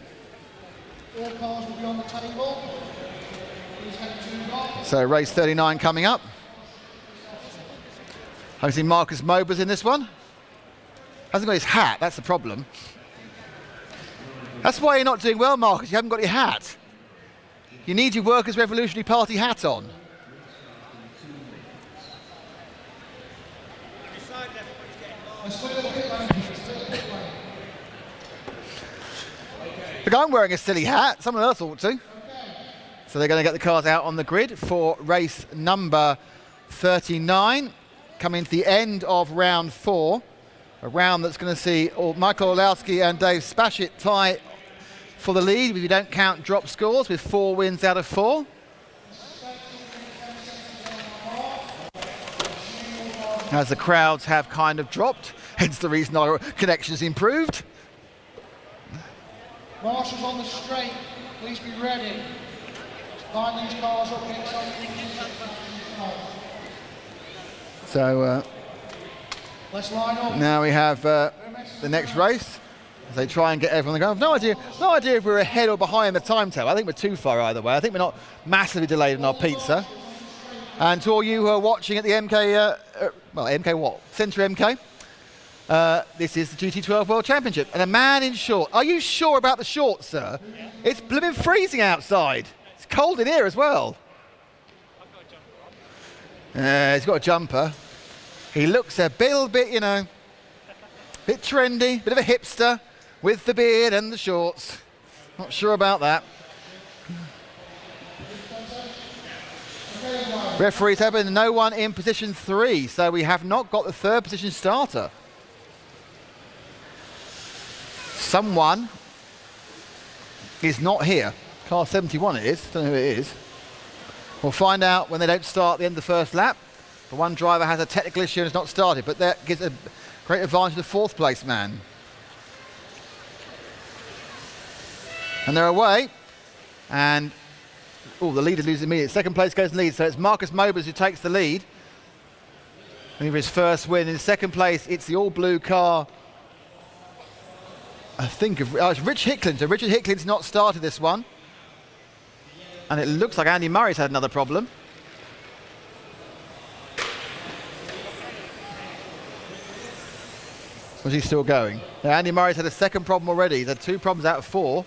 All cars will be on the table. Who's heading to the top? So race 39 coming up. I see Marcus Mobas in this one. Hasn't got his hat, that's the problem. That's why you're not doing well, Marcus, you haven't got your hat. You need your Workers' Revolutionary Party hat on. Look, I'm wearing a silly hat. Someone else ought to. So they're going to get the cars out on the grid for race number 39, coming to the end of round 4. A round that's going to see Michael Olowski and Dave Spashett tie for the lead, if you don't count drop scores, with 4 wins out of 4. As the crowds have kind of dropped, hence the reason our connection's improved. Marshall's on the straight, please be ready. Line these cars up next on. So Let's line up. now we have the next race as they try and get everyone going. I've no idea if we're ahead or behind the timetable. I think we're too far either way. I think we're not massively delayed in our pizza. And to all you who are watching at the MK, MK what? Centre MK. This is the GT12 World Championship. And a man in shorts. Are you sure about the shorts, sir? Yeah. It's blooming freezing outside. It's cold in here as well. He's got a jumper. He looks a bit, you know, bit trendy, bit of a hipster with the beard and the shorts. Not sure about that. Referees have been no one in position 3, so we have not got the 3rd position starter. Someone is not here. Car 71 it is, don't know who it is. We'll find out when they don't start at the end of the first lap. But one driver has a technical issue and has not started, but that gives a great advantage to the 4th place man. And they're away. And the leader loses immediately. 2nd place goes in lead, so it's Marcus Mobas who takes the lead. And for his first win. In 2nd place, it's the all-blue car. I think it's Rich Hicklin. So Richard Hicklin's not started this one. And it looks like Andy Murray's had another problem. Was he still going? Yeah, Andy Murray's had a 2nd problem already. He's had 2 problems out of 4.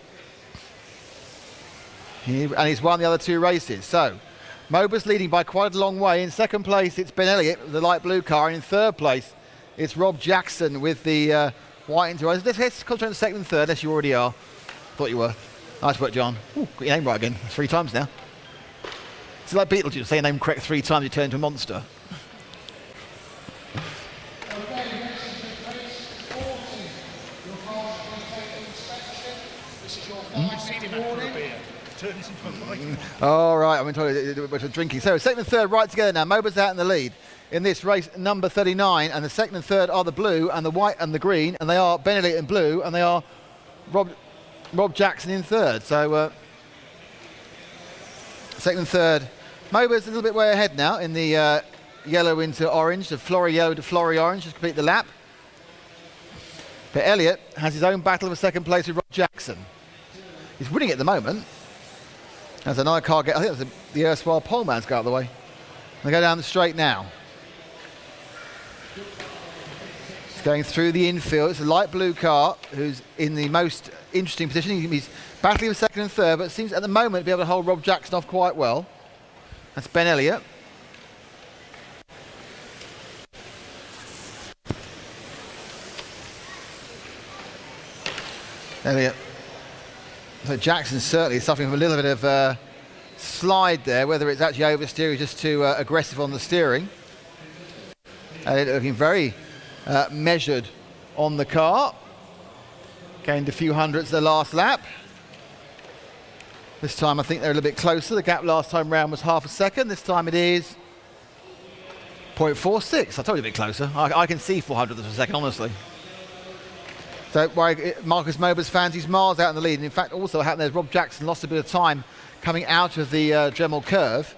And he's won the other 2 races. So, Mobas leading by quite a long way. In 2nd place, it's Ben Elliott with the light blue car. And in 3rd place, it's Rob Jackson with the white interior. Let's concentrate on 2nd and 3rd, unless you already are. Thought you were. Nice work, John. Ooh, got your name right again. 3 times now. It's like Beetlejuice. Say your name correct 3 times, you turn into a monster. All right, I'm talking drinking. So 2nd and 3rd right together now. Mobas out in the lead in this race number 39, and the 2nd and 3rd are the blue and the white and the green, and they are Ben Elliott in blue, and they are Rob Jackson in 3rd. So 2nd and 3rd. Mobas a little bit way ahead now in the yellow into orange, the flory yellow to flory orange to complete the lap. But Elliott has his own battle for 2nd place with Rob Jackson. He's winning at the moment. There's another car, I think that's the erstwhile pole man's got out of the way. They go down the straight now. It's going through the infield. It's a light blue car who's in the most interesting position. He's battling with 2nd and 3rd, but seems at the moment to be able to hold Rob Jackson off quite well. That's Ben Elliott. Elliott. So Jackson certainly suffering from a little bit of slide there, whether it's actually oversteer or just too aggressive on the steering. Elliott looking very measured on the car. Gained a few hundredths the last lap. This time I think they're a little bit closer. The gap last time round was half a second. This time it is 0.46. I told you a bit closer. I can see 400ths of a second, honestly. So Marcus Mobas fans, he's miles out in the lead. And in fact, also what happened there is Rob Jackson lost a bit of time coming out of the Dremel curve.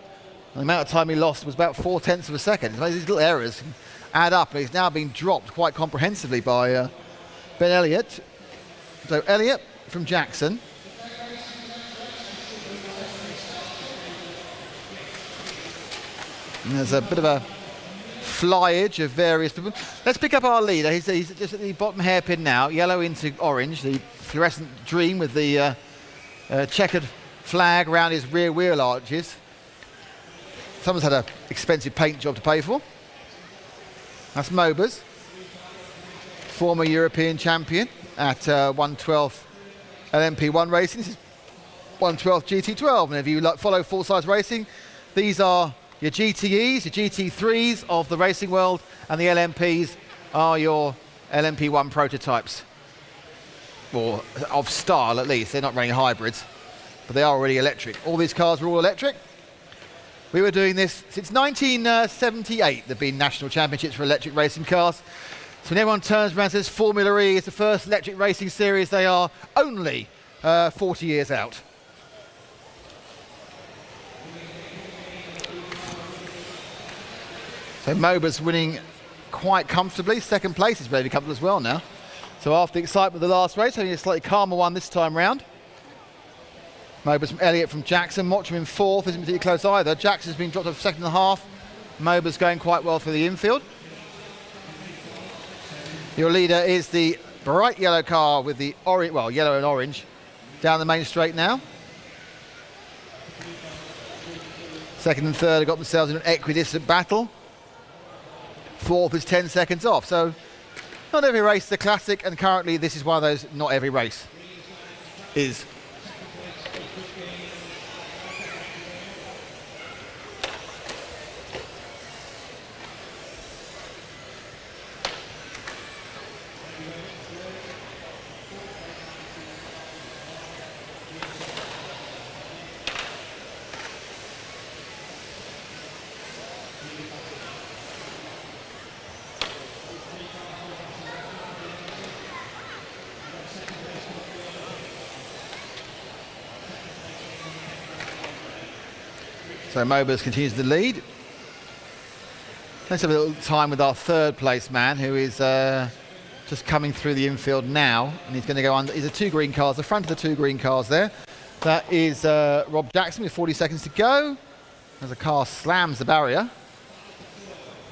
And the amount of time he lost was about 0.4 of a second. So these little errors add up. And he's now being dropped quite comprehensively by Ben Elliott. So Elliott from Jackson. And there's a bit of a flyage of various people. Let's pick up our leader. He's just at the bottom hairpin now, yellow into orange, the fluorescent dream with the checkered flag around his rear wheel arches. Someone's had an expensive paint job to pay for. That's Mobas, former European champion at 1/12 LMP1 racing. This is 1/12 GT12, and if you follow full-size racing, these are your GTEs, your GT3s of the racing world, and the LMPs are your LMP1 prototypes, or of style at least. They're not running hybrids, but they are already electric. All these cars were all electric. We were doing this since 1978. There have been national championships for electric racing cars. So when everyone turns around and says Formula E is the first electric racing series, they are only 40 years out. So Mobas winning quite comfortably. Second place is very comfortable as well now. So after the excitement of the last race, only a slightly calmer one this time round. Mobas from Elliott from Jackson. Mottram in fourth, isn't particularly close either. Jackson's been dropped off second and a half. Mobas going quite well through the infield. Your leader is the bright yellow car with the orange, well, yellow and orange, down the main straight now. Second and third have got themselves in an equidistant battle. Fourth is 10 seconds off. So not every race is a classic, and currently this is one of those not every race is. So Mobas continues the lead. Let's have a little time with our third place man, who is just coming through the infield now, and he's going to go under. These are two green cars, the front of the two green cars there. That is Rob Jackson with 40 seconds to go. As the car slams the barrier.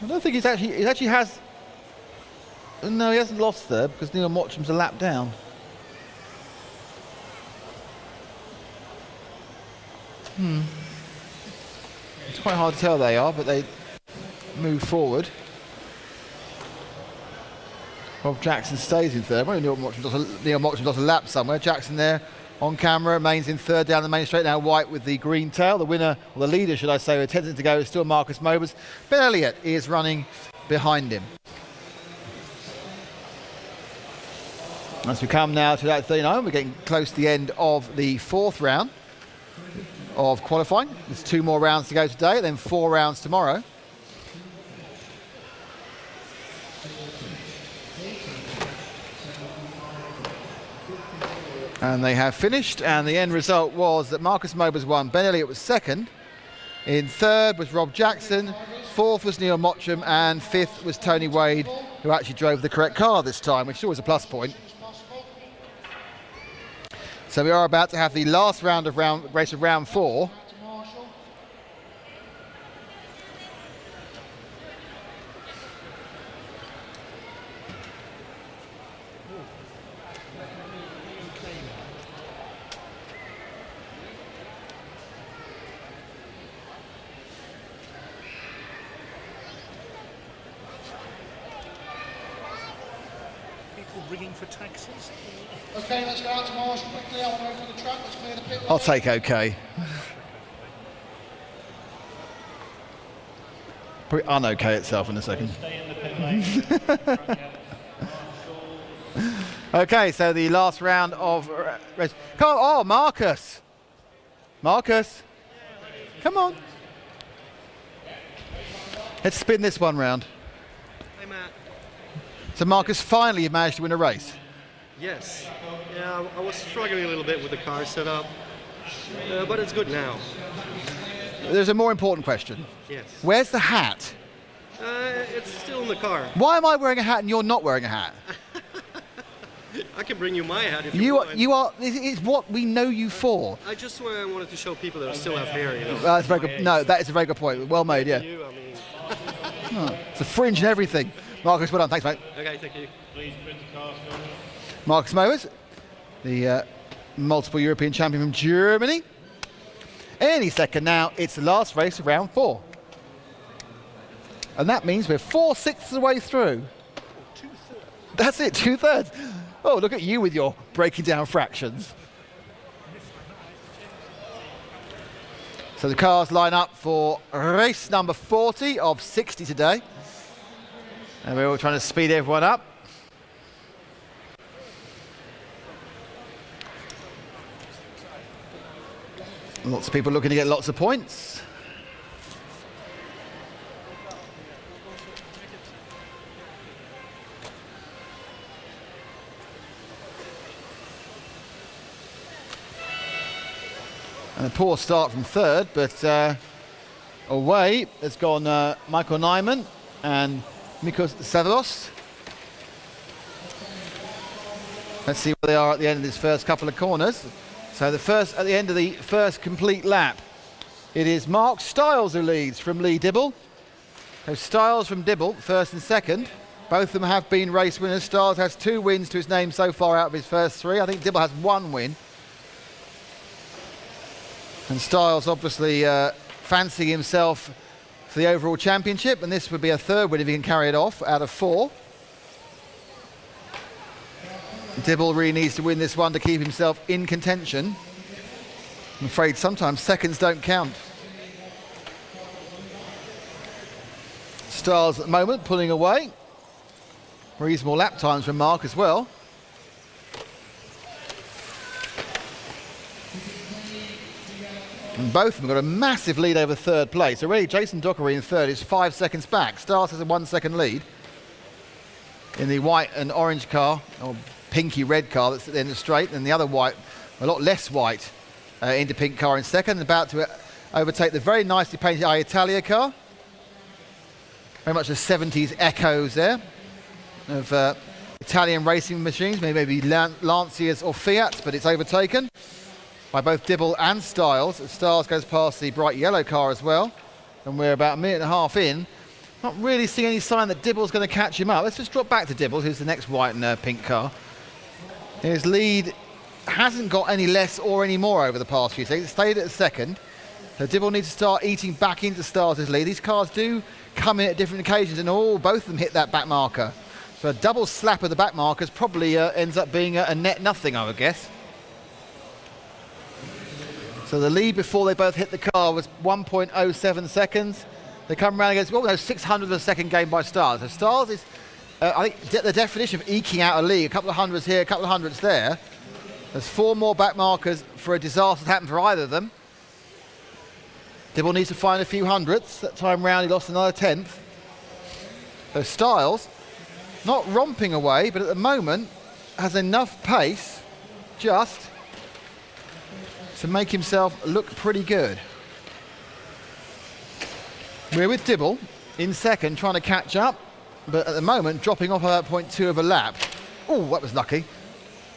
I don't think he actually has. No, he hasn't lost there because Nile Mottram's a lap down. It's quite hard to tell they are, but they move forward. Rob Jackson stays in third. Well, Nile Mottram does a lap somewhere. Jackson there on camera remains in third down the main straight. Now White with the green tail. The winner, or the leader, should I say, who attempted to go is still Marcus Mobas. Ben Elliott is running behind him. As we come now to that 39, we're getting close to the end of the fourth round of qualifying. There's 2 more rounds to go today, then 4 rounds tomorrow. And they have finished, and the end result was that Marcus Mobas won. Ben Elliott was second. In third was Rob Jackson. Fourth was Nile Mottram, and fifth was Tony Wade, who actually drove the correct car this time, which is always a plus point. So we are about to have the last round of race of round 4. People rigging for taxis. Okay, let's go out to Morson quickly. I want to open the track. Let's clear the pit lane. I'll take okay. Probably un-okay itself in a second. Okay, so the last round of race. Come on, oh, Marcus. Marcus. Come on. Let's spin this one round. Hey, Matt. So Marcus, finally you managed to win a race. Yes. Yeah, I was struggling a little bit with the car setup, but it's good now. There's a more important question. Yes. Where's the hat? It's still in the car. Why am I wearing a hat and you're not wearing a hat? I can bring you my hat if you want. You are. It's what we know you for. I just wanted to show people that I still have hair. You know. That's very good. No, that is a very good point. Well made. Yeah. You, I mean. Oh, it's a fringe and everything. Marcus, well done. Thanks, mate. Okay, thank you. Please print the car still. Marcus Mobas, the multiple European champion from Germany. Any second now, it's the last race of round 4. And that means we're 4/6 of the way through. Oh, 2/3. That's it, 2/3. Oh, look at you with your breaking down fractions. So the cars line up for race number 40 of 60 today. And we're all trying to speed everyone up. Lots of people looking to get lots of points. And a poor start from third, but away has gone Michael Nyman and Mikos Severos. Let's see where they are at the end of this first couple of corners. So at the end of the first complete lap, it is Mark Stiles who leads from Lee Dibble. So Stiles from Dibble, first and second. Both of them have been race winners. Stiles has 2 wins to his name so far out of his first 3. I think Dibble has 1 win. And Stiles obviously fancying himself for the overall championship, and this would be a 3rd win if he can carry it off out of 4. Dibble really needs to win this one to keep himself in contention. I'm afraid sometimes seconds don't count. Stiles at the moment pulling away. Reasonable lap times from Mark as well. And both of them got a massive lead over 3rd place. Already Jason Dockery in 3rd is 5 seconds back. Stiles has a 1 second lead in the white and orange car, or pinky red car that's at the end of the straight, and the other white, a lot less white, into pink car in second, about to overtake the very nicely painted Italia car. Very much the 70s echoes there of Italian racing machines, maybe Lancias or Fiats, but it's overtaken by both Dibble and Stiles. Stiles goes past the bright yellow car as well, and we're about a minute and a half in. Not really seeing any sign that Dibble's going to catch him up. Let's just drop back to Dibble, who's the next white and pink car. His lead hasn't got any less or any more over the past few seconds. It stayed at 2nd. So Dibble needs to start eating back into Stiles' lead. These cars do come in at different occasions, and both of them hit that back marker. So a double slap of the back markers probably ends up being a net nothing, I would guess. So the lead before they both hit the car was 1.07 seconds. They come around against, 600th of a second gained by Stiles. So Stiles is, I think, the definition of eking out a lead. A couple of hundreds here, a couple of hundreds there. There's 4 more back markers for a disaster to happen for either of them. Dibble needs to find a few hundredths. That time round he lost another 10th. So Stiles, not romping away, but at the moment has enough pace just to make himself look pretty good. We're with Dibble in second, trying to catch up, but at the moment dropping off about 0.2 of a lap. Oh, that was lucky.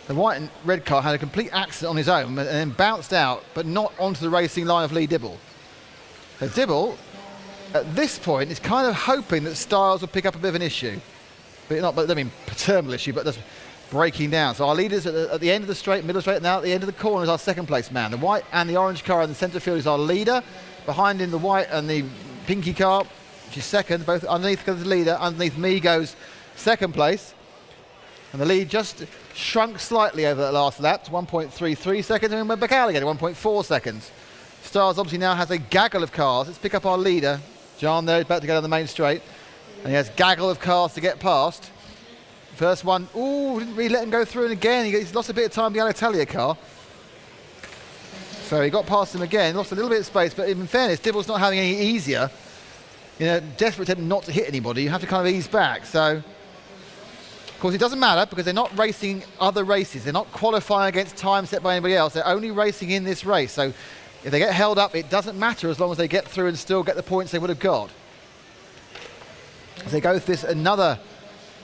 The white and red car had a complete accident on his own and then bounced out, but not onto the racing line of Lee Dibble. So Dibble, at this point, is kind of hoping that Stiles will pick up a bit of an issue. Paternal issue, but just breaking down. So our leaders at the end of the straight, middle straight, now at the end of the corner is our 2nd place man. The white and the orange car in the centre field is our leader. Behind him, the white and the pinky car, which is 2nd, both underneath the leader. Underneath me goes 2nd place. And the lead just shrunk slightly over that last lap to 1.33 seconds, and we're back out again at 1.4 seconds. Stiles obviously now has a gaggle of cars. Let's pick up our leader. John there, about to go down the main straight. And he has a gaggle of cars to get past. First one, didn't really let him go through, and again he's lost a bit of time behind Italia car. So he got past him again, lost a little bit of space, but in fairness, Dibble's not having any easier. Desperate attempt not to hit anybody, you have to kind of ease back. So, of course, it doesn't matter because they're not racing other races. They're not qualifying against time set by anybody else. They're only racing in this race. So if they get held up, it doesn't matter as long as they get through and still get the points they would have got. As they go through this, another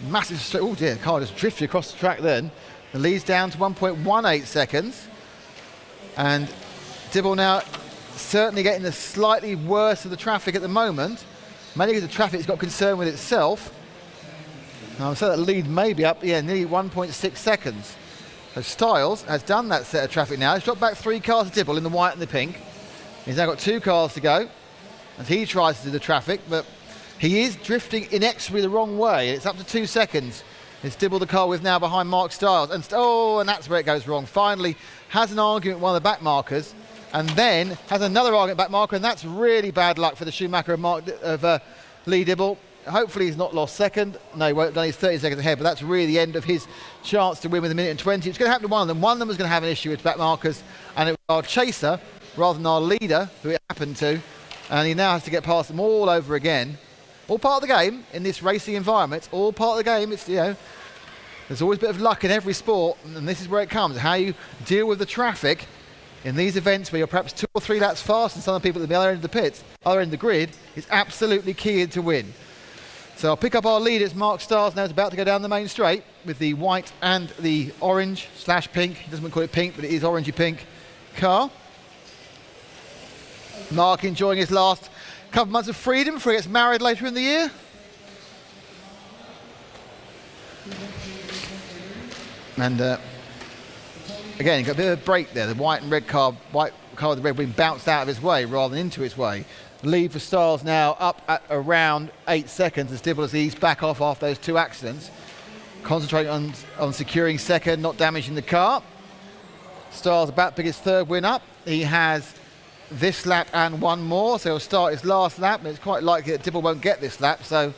massive, oh dear, the car just drifted across the track then. The lead's down to 1.18 seconds. And Dibble now certainly getting the slightly worse of the traffic at the moment. Mainly because the traffic's got concern with itself. Now, so that lead may be up, nearly 1.6 seconds. So Stiles has done that set of traffic now. He's dropped back 3 cars to Dibble in the white and the pink. He's now got 2 cars to go as he tries to do the traffic, but he is drifting inexorably the wrong way. It's up to 2 seconds. It's Dibble the car with now behind Mark Stiles. And that's where it goes wrong. Finally has an argument with one of the back markers. and then has another argument back marker, and that's really bad luck for the Schumacher of Lee Dibble. Hopefully he's not lost second. No, he won't have done. He's 30 seconds ahead, but that's really the end of his chance to win with 1:20. It's going to happen to one of them. One of them was going to have an issue with back markers, and it was our chaser rather than our leader who it happened to, and he now has to get past them all over again. All part of the game in this racing environment. All part of the game. It's, you know, there's always a bit of luck in every sport, and this is where it comes. How you deal with the traffic in these events where you're perhaps 2 or 3 laps faster than some of the people at the other end of the pits, other end of the grid, is absolutely key to win. So I'll pick up our lead. It's Mark Stars now. Is about to go down the main straight with the white and the orange / pink. He doesn't call it pink, but it is orangey pink car. Mark enjoying his last couple of months of freedom before he gets married later in the year. And again, got a bit of a break there. The white and red car, white car with the red wing bounced out of his way rather than into its way. Lead for Styles now up at around 8 seconds as Dibble has eased back off after those 2 accidents. Concentrating on securing second, not damaging the car. Styles about to pick his 3rd win up. He has this lap and 1 more, so he'll start his last lap, and it's quite likely that Dibble won't get this lap, so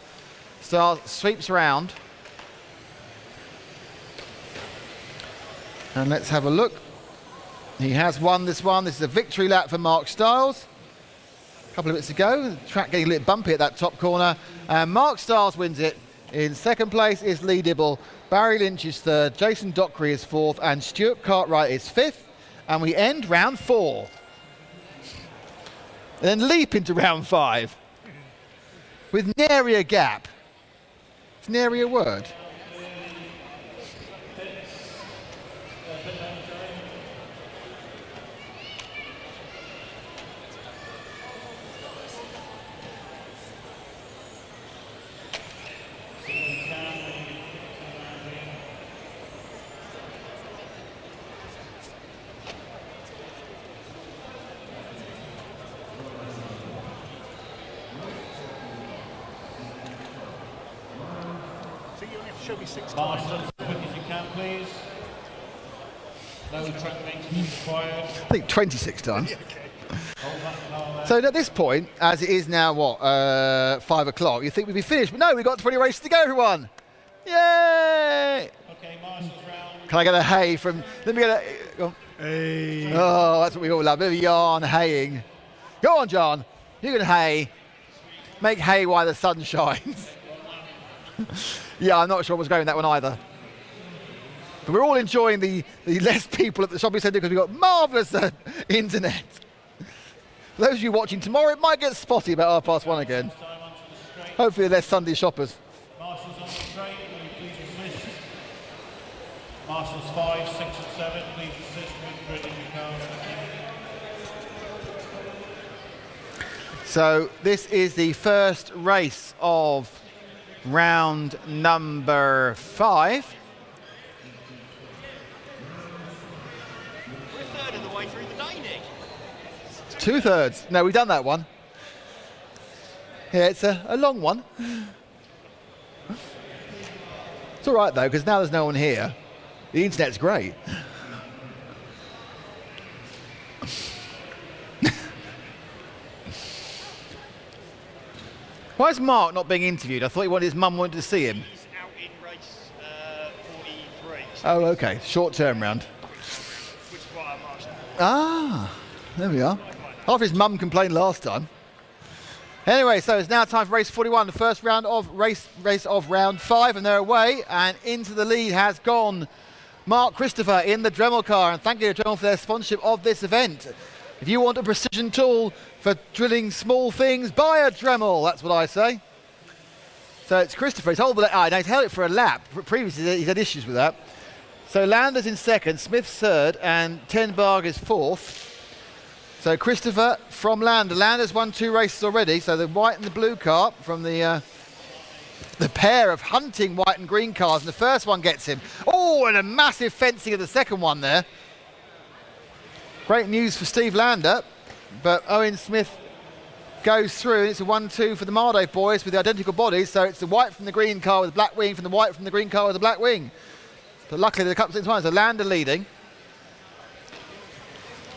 Styles sweeps around. And let's have a look. He has won this one. This is a victory lap for Mark Styles. A couple of minutes ago, the track getting a little bumpy at that top corner. And Mark Styles wins it. In 2nd place is Lee Dibble. Barry Lynch is 3rd. Jason Dockery is 4th. And Stuart Cartwright is 5th. And we end round 4. And then leap into round 5 with nary a gap. Is nary a word? Show me 6 Marshall, times. as quick as you can, please. No track maintenance required. I think 26 times. Yeah, okay. Hold that car there. So at this point, as it is now, what, 5 o'clock, you think we'd be finished. But no, we've got 20 races to go, everyone. Yay! Okay, Marshall's round. Can I get a hey from... Let me get a... Go on. Hey. Oh, that's what we all love. A bit of yarn, haying. Go on, John. You can hay. Make hay while the sun shines. Yeah, I'm not sure what's going with that one either. But we're all enjoying the less people at the shopping centre because we've got marvellous internet. For those of you watching tomorrow, it might get spotty about 1:30 again. Hopefully less Sunday shoppers. Marshall's on the straight, will you please assist? Marshall's 5, 6 and 7, please assist with grid in your cars. So this is the first race of round number 5. We're 1/3 of the way through the day, Nick. 2/3. No, we've done that one. Yeah, it's a long one. It's all right though, because now there's no one here. The internet's great. Why is Mark not being interviewed? I thought his mum wanted to see him. He's out in race 43. Oh, okay. Short turnaround. Which is why I'm marching. Ah, there we are. After his mum complained last time. Anyway, so it's now time for race 41, the first round of race of round 5, and they're away, and into the lead has gone Mark Christopher in the Dremel car, and thank you to Dremel for their sponsorship of this event. If you want a precision tool for drilling small things, buy a Dremel, that's what I say. So it's Christopher, he's held it for a lap. Previously he's had issues with that. So Landers in 2nd, Smith's 3rd, and Ten Barg is 4th. So Christopher from Landers won 2 races already, so the white and the blue car from the pair of hunting white and green cars, and the first one gets him. Oh, and a massive fencing of the second one there. Great news for Steve Lander, but Owen Smith goes through, and it's a 1-2 for the Mardave boys with the identical bodies, so it's the white from the green car with the black wing from the white from the green car with the black wing. But luckily they're a couple of times, so Lander leading.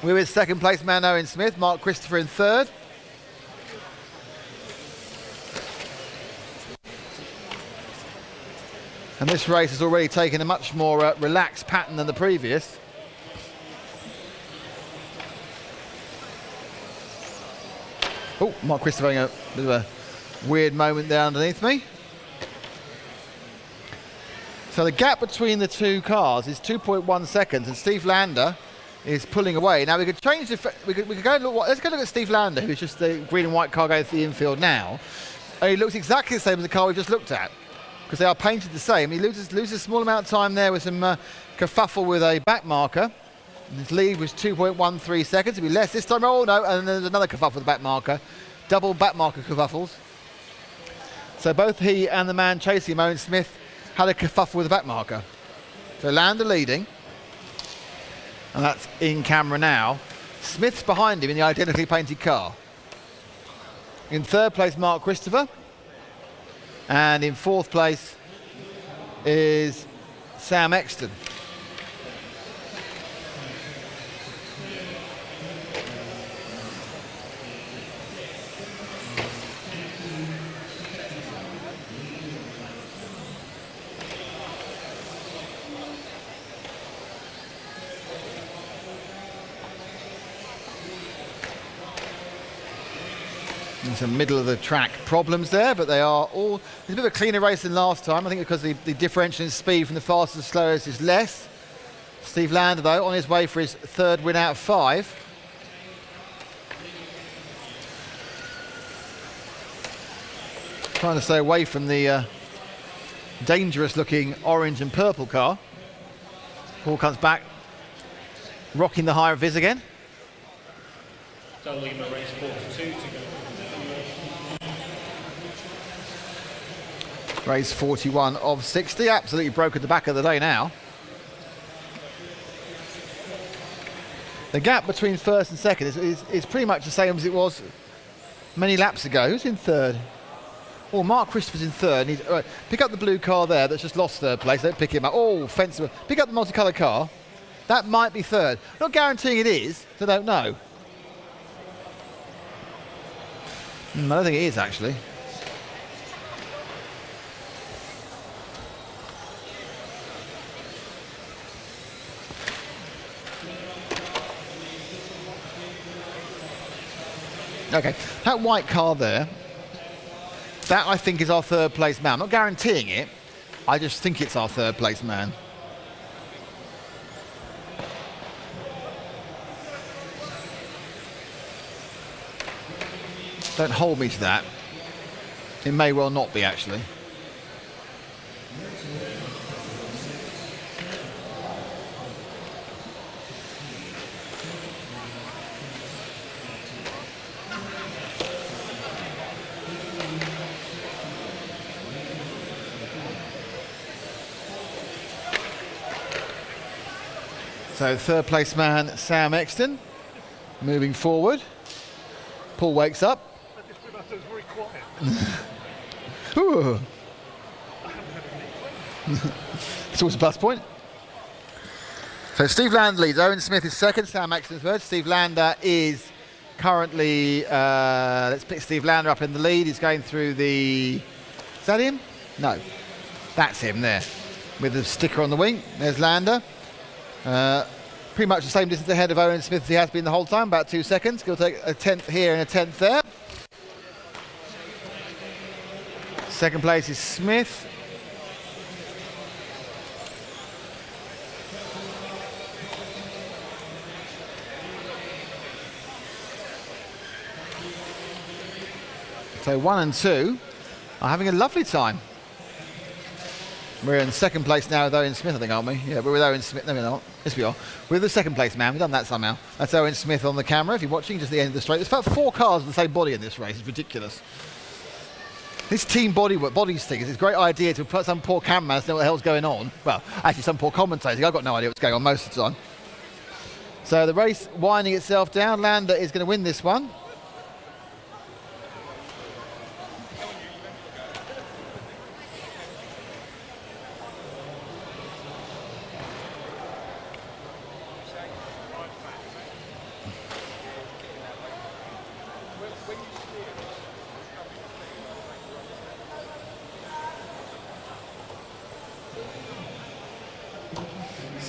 We're with second place man Owen Smith, Mark Christopher in third. And this race has already taken a much more relaxed pattern than the previous. Oh, Mark Christopher having a bit of a weird moment there underneath me. So the gap between the two cars is 2.1 seconds, and Steve Lander is pulling away. Now we could change we could go and look. Let's go look at Steve Lander, who's just the green and white car going through the infield now. And he looks exactly the same as the car we just looked at, because they are painted the same. He loses a small amount of time there with some kerfuffle with a back marker. And his lead was 2.13 seconds. It'll be less this time. Oh no! And then there's another kerfuffle with the back marker. Double back marker kerfuffles. So both he and the man chasing him, Owen Smith, had a kerfuffle with the back marker. So Lander leading. And that's in camera now. Smith's behind him in the identically painted car. In third place, Mark Christopher. And in fourth place is Sam Exton. Some middle of the track problems there, but they are all. It's a bit of a cleaner race than last time, I think, because the differential in speed from the fastest to slowest is less. Steve Lander, though, on his way for his third win out of 5. Trying to stay away from the dangerous looking orange and purple car. Paul comes back, rocking the higher vis again. Don't leave a race 42 to go. Race 41 of 60, absolutely broke at the back of the day now. The gap between first and second is pretty much the same as it was many laps ago. Who's in third? Oh, Mark Christopher's in third. Pick up the blue car there that's just lost third place. Don't pick him up. Oh, fence. Pick up the multicoloured car. That might be third. Not guaranteeing it is, so I don't know. I don't think it is, actually. Okay, that white car there, that I think is our third place man. I'm not guaranteeing it, I just think it's our third place man. Don't hold me to that. It may well not be, actually. So third place man Sam Exton moving forward. Paul wakes up. Very quiet. It's always a plus point. So Steve Lander leads. Owen Smith is second. Sam Exton is third. Steve Lander is currently. Let's pick Steve Lander up in the lead. He's going through the. Is that him? No, that's him there, with the sticker on the wing. There's Lander. Pretty much the same distance ahead of Owen Smith as he has been the whole time, about 2 seconds. He'll take a 10th here and a 10th there. Second place is Smith. So 1 and 2 are having a lovely time. We're in second place now with Owen Smith, I think, aren't we? Yeah, we're with Owen Smith. No, we're not. Yes, we are. We're the second place man. We've done that somehow. That's Owen Smith on the camera. If you're watching, just at the end of the straight. There's about 4 cars with the same body in this race. It's ridiculous. This team bodies thing is a great idea to put some poor cameraman to know what the hell's going on. Well, actually, some poor commentator. I've got no idea what's going on most of the time. So the race winding itself down. Lander is going to win this one.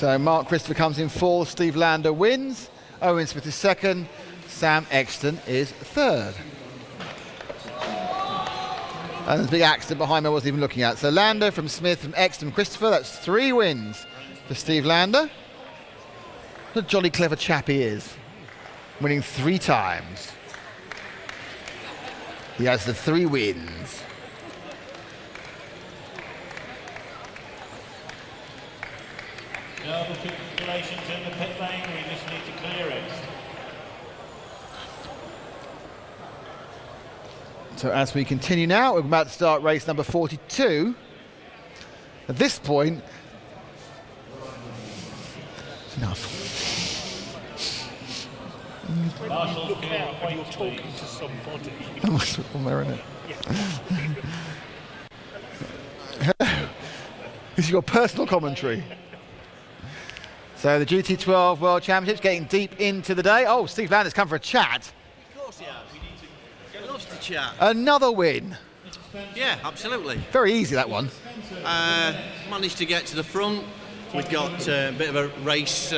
So Mark Christopher comes in fourth, Steve Lander wins, Owen Smith is second, Sam Exton is third. And there's a big accident behind me I wasn't even looking at. So Lander from Smith, from Exton, from Christopher, that's 3 wins for Steve Lander. What a jolly clever chap he is, winning 3 times. He has the 3 wins. No other calculations in the pit lane, we just need to clear it. So as we continue now, we're about to start race number 42. At this point, it's enough. Marshall, look out when you're talking to somebody. That must be Bulmer, isn't it? This is your personal commentary. So the GT12 World Championships getting deep into the day. Oh, Steve Lander's come for a chat. Of course he has. He loves to chat. Another win. Yeah, absolutely. Very easy, that one. Managed to get to the front. We've got a bit of a race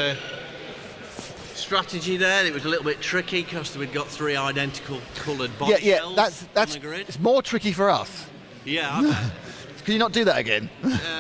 strategy there. It was a little bit tricky because we'd got 3 identical coloured body shells that's on the grid. it's more tricky for us. Yeah, I bet. Can you not do that again?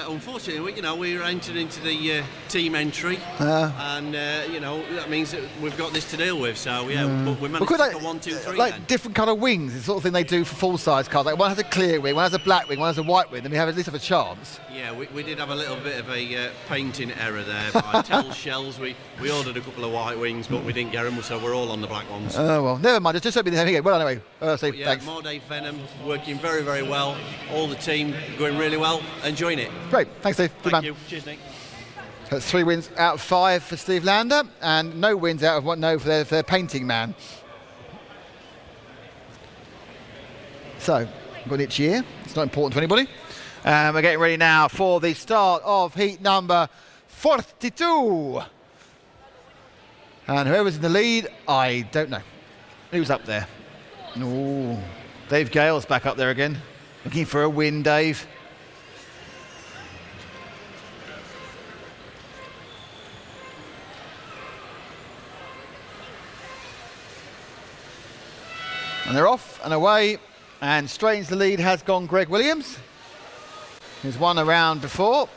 Unfortunately, we were entered into the team entry, and that means that we've got this to deal with. So yeah, but we managed to get a 1, 2, 3. Like then. different colour wings, the sort of thing they do for full-size cars. Like one has a clear wing, one has a black wing, one has a white wing. Then we have at least have a chance. Yeah, we did have a little bit of a painting error there by Tell Shells. We ordered a couple of white wings, but we didn't get them, so we're all on the black ones. Oh well, never mind. Just hope you have again. Well, anyway, thanks. Morday Venom working very, very well. All the team going really well. Enjoying it. Great, thanks Steve. Good man. Thank you. Cheers, Nick. That's 3 wins out of 5 for Steve Lander, and no wins out of 1 for their painting man. So, we've got an itchy ear. It's not important to anybody. We're getting ready now for the start of heat number 42. And whoever's in the lead, I don't know. Who's up there? Oh, Dave Gale's back up there again. Looking for a win, Dave. And they're off and away, and straight into the lead has gone Greg Williams, who's won a round before.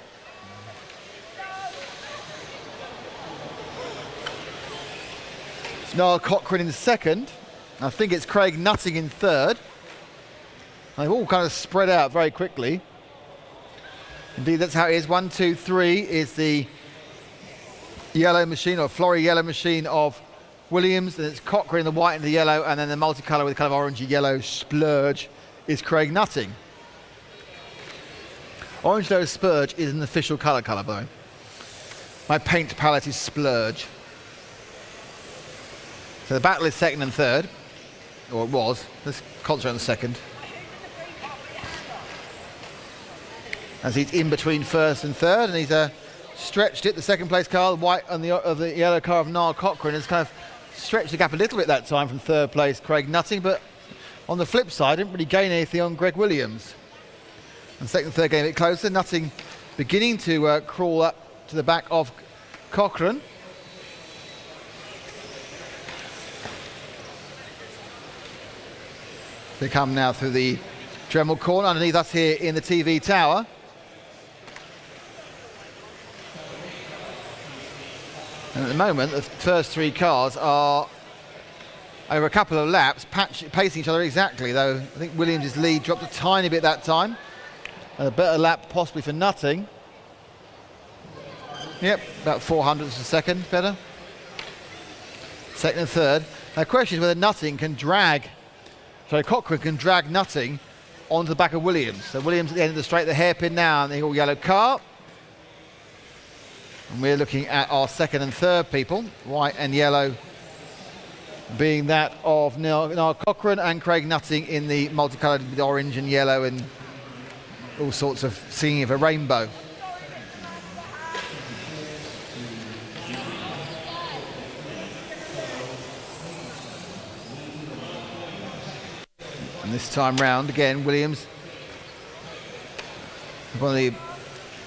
It's Nile Cochran in second. I think it's Craig Nutting in third. They've all kind of spread out very quickly. Indeed, that's how it is. 1, 2, 3 is the yellow machine, or flory yellow machine of Williams, and it's Cochran in the white and the yellow, and then the multicolour with kind of orangey yellow splurge is Craig Nutting. Orange yellow splurge is an official colour, by the way. My paint palette is splurge. So the battle is second and third, or it was. Let's concentrate on the second. As he's in between first and third, and he's stretched it. The second place car, the white and the yellow car of Nile Cochran, has kind of stretched the gap a little bit that time from third place Craig Nutting, but on the flip side didn't really gain anything on Greg Williams. And second and third getting a bit closer. Nutting beginning to crawl up to the back of Cochran. They come now through the Dremel corner underneath us here in the TV tower. And at the moment, the first 3 cars are over a couple of laps, pacing each other exactly, though I think Williams' lead dropped a tiny bit that time. A better lap possibly for Nutting. Yep, about 400ths of a second better. Second and third. Now the question is whether Cochran can drag Nutting onto the back of Williams. So Williams at the end of the straight, the hairpin now, and the all yellow car. And we're looking at our second and third people, white and yellow being that of Nile Cochran and Craig Nutting in the multicoloured with orange and yellow and all sorts of singing of a rainbow. And this time round, again, Williams, one of the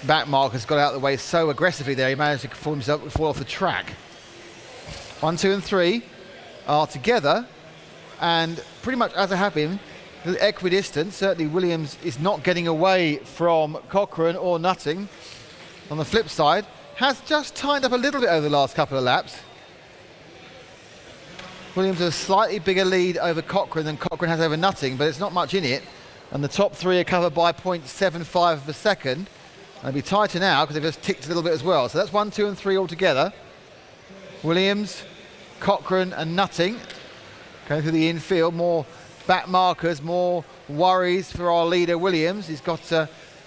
back markers got out of the way so aggressively there, he managed to fall off the track. 1, 2 and 3 are together, and pretty much as I have been, equidistant. Certainly Williams is not getting away from Cochran or Nutting. On the flip side, has just tightened up a little bit over the last couple of laps. Williams has a slightly bigger lead over Cochran than Cochran has over Nutting, but it's not much in it. And the top three are covered by 0.75 of a second. They'll be tighter now because they've just ticked a little bit as well. So that's 1, 2 and 3 all together. Williams, Cochran and Nutting going through the infield. More back markers, more worries for our leader Williams. He's got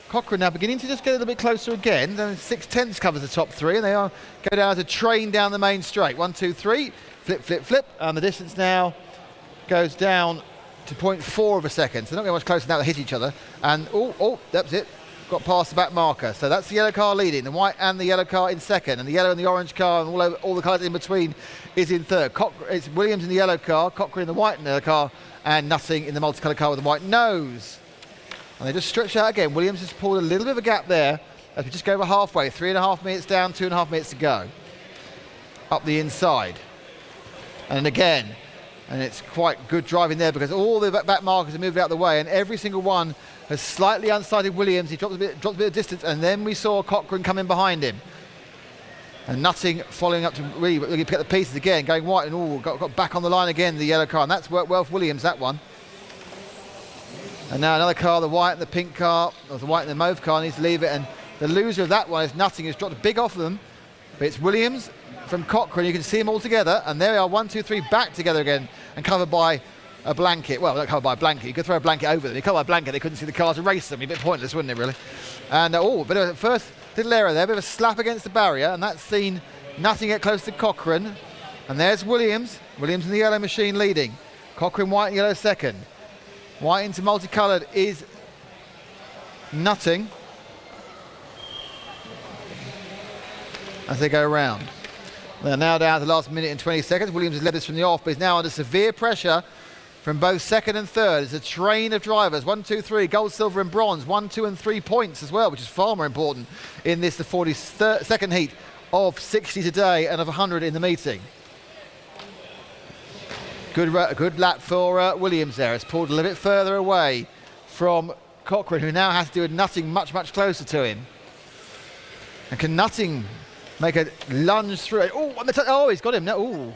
Cochran now beginning to just get a little bit closer again. 6/10 covers the top three, and they are go down as a train down the main straight. 1, 2, 3, flip, flip, flip, and the distance now goes down to 0.4 of a second. So they're not getting much closer now to hit each other. And oh, that's it. Got past the back marker. So that's the yellow car leading, the white and the yellow car in second, and the yellow and the orange car and all the colours in between is in third. It's Williams in the yellow car, Cochran in the white and yellow car, and Nutting in the multicoloured car with the white nose. And they just stretch out again. Williams has pulled a little bit of a gap there as we just go over halfway. 3.5 minutes down, 2.5 minutes to go. Up the inside. And again, and it's quite good driving there because all the back markers are moved out of the way, and every single one has slightly unsighted Williams. He dropped a bit of distance, and then we saw Cochran coming behind him. And Nutting following up to really pick up the pieces again, going white, and got back on the line again, the yellow car, and that's worked well for Williams, that one. And now another car, the white and the pink car, or the white and the mauve car needs to leave it, and the loser of that one is Nutting, who's dropped a big off of them. But it's Williams from Cochran, you can see them all together, and there we are, 1, 2, 3, back together again, and covered by a blanket. Well, not covered by a blanket, you could throw a blanket over them. You covered by a blanket, they couldn't see the cars and race them. It'd be a bit pointless, wouldn't it, really? And a bit of a first little error there, a bit of a slap against the barrier, and that's seen Nutting get close to Cochran. And there's Williams in the yellow machine leading. Cochran white and yellow second. White into multicoloured is Nutting as they go around. They're now down to the last minute and 20 seconds. Williams has led this from the off, but is now under severe pressure from both second and third. It's a train of drivers. 1, 2, 3, gold, silver and bronze. 1, 2 and 3 points as well, which is far more important in this, the 42nd heat of 60 today and of 100 in the meeting. Good lap for Williams there. It's pulled a little bit further away from Cochran, who now has to do with Nutting much, much closer to him. And can Nutting make a lunge through it? Oh, he's got him now. Oh,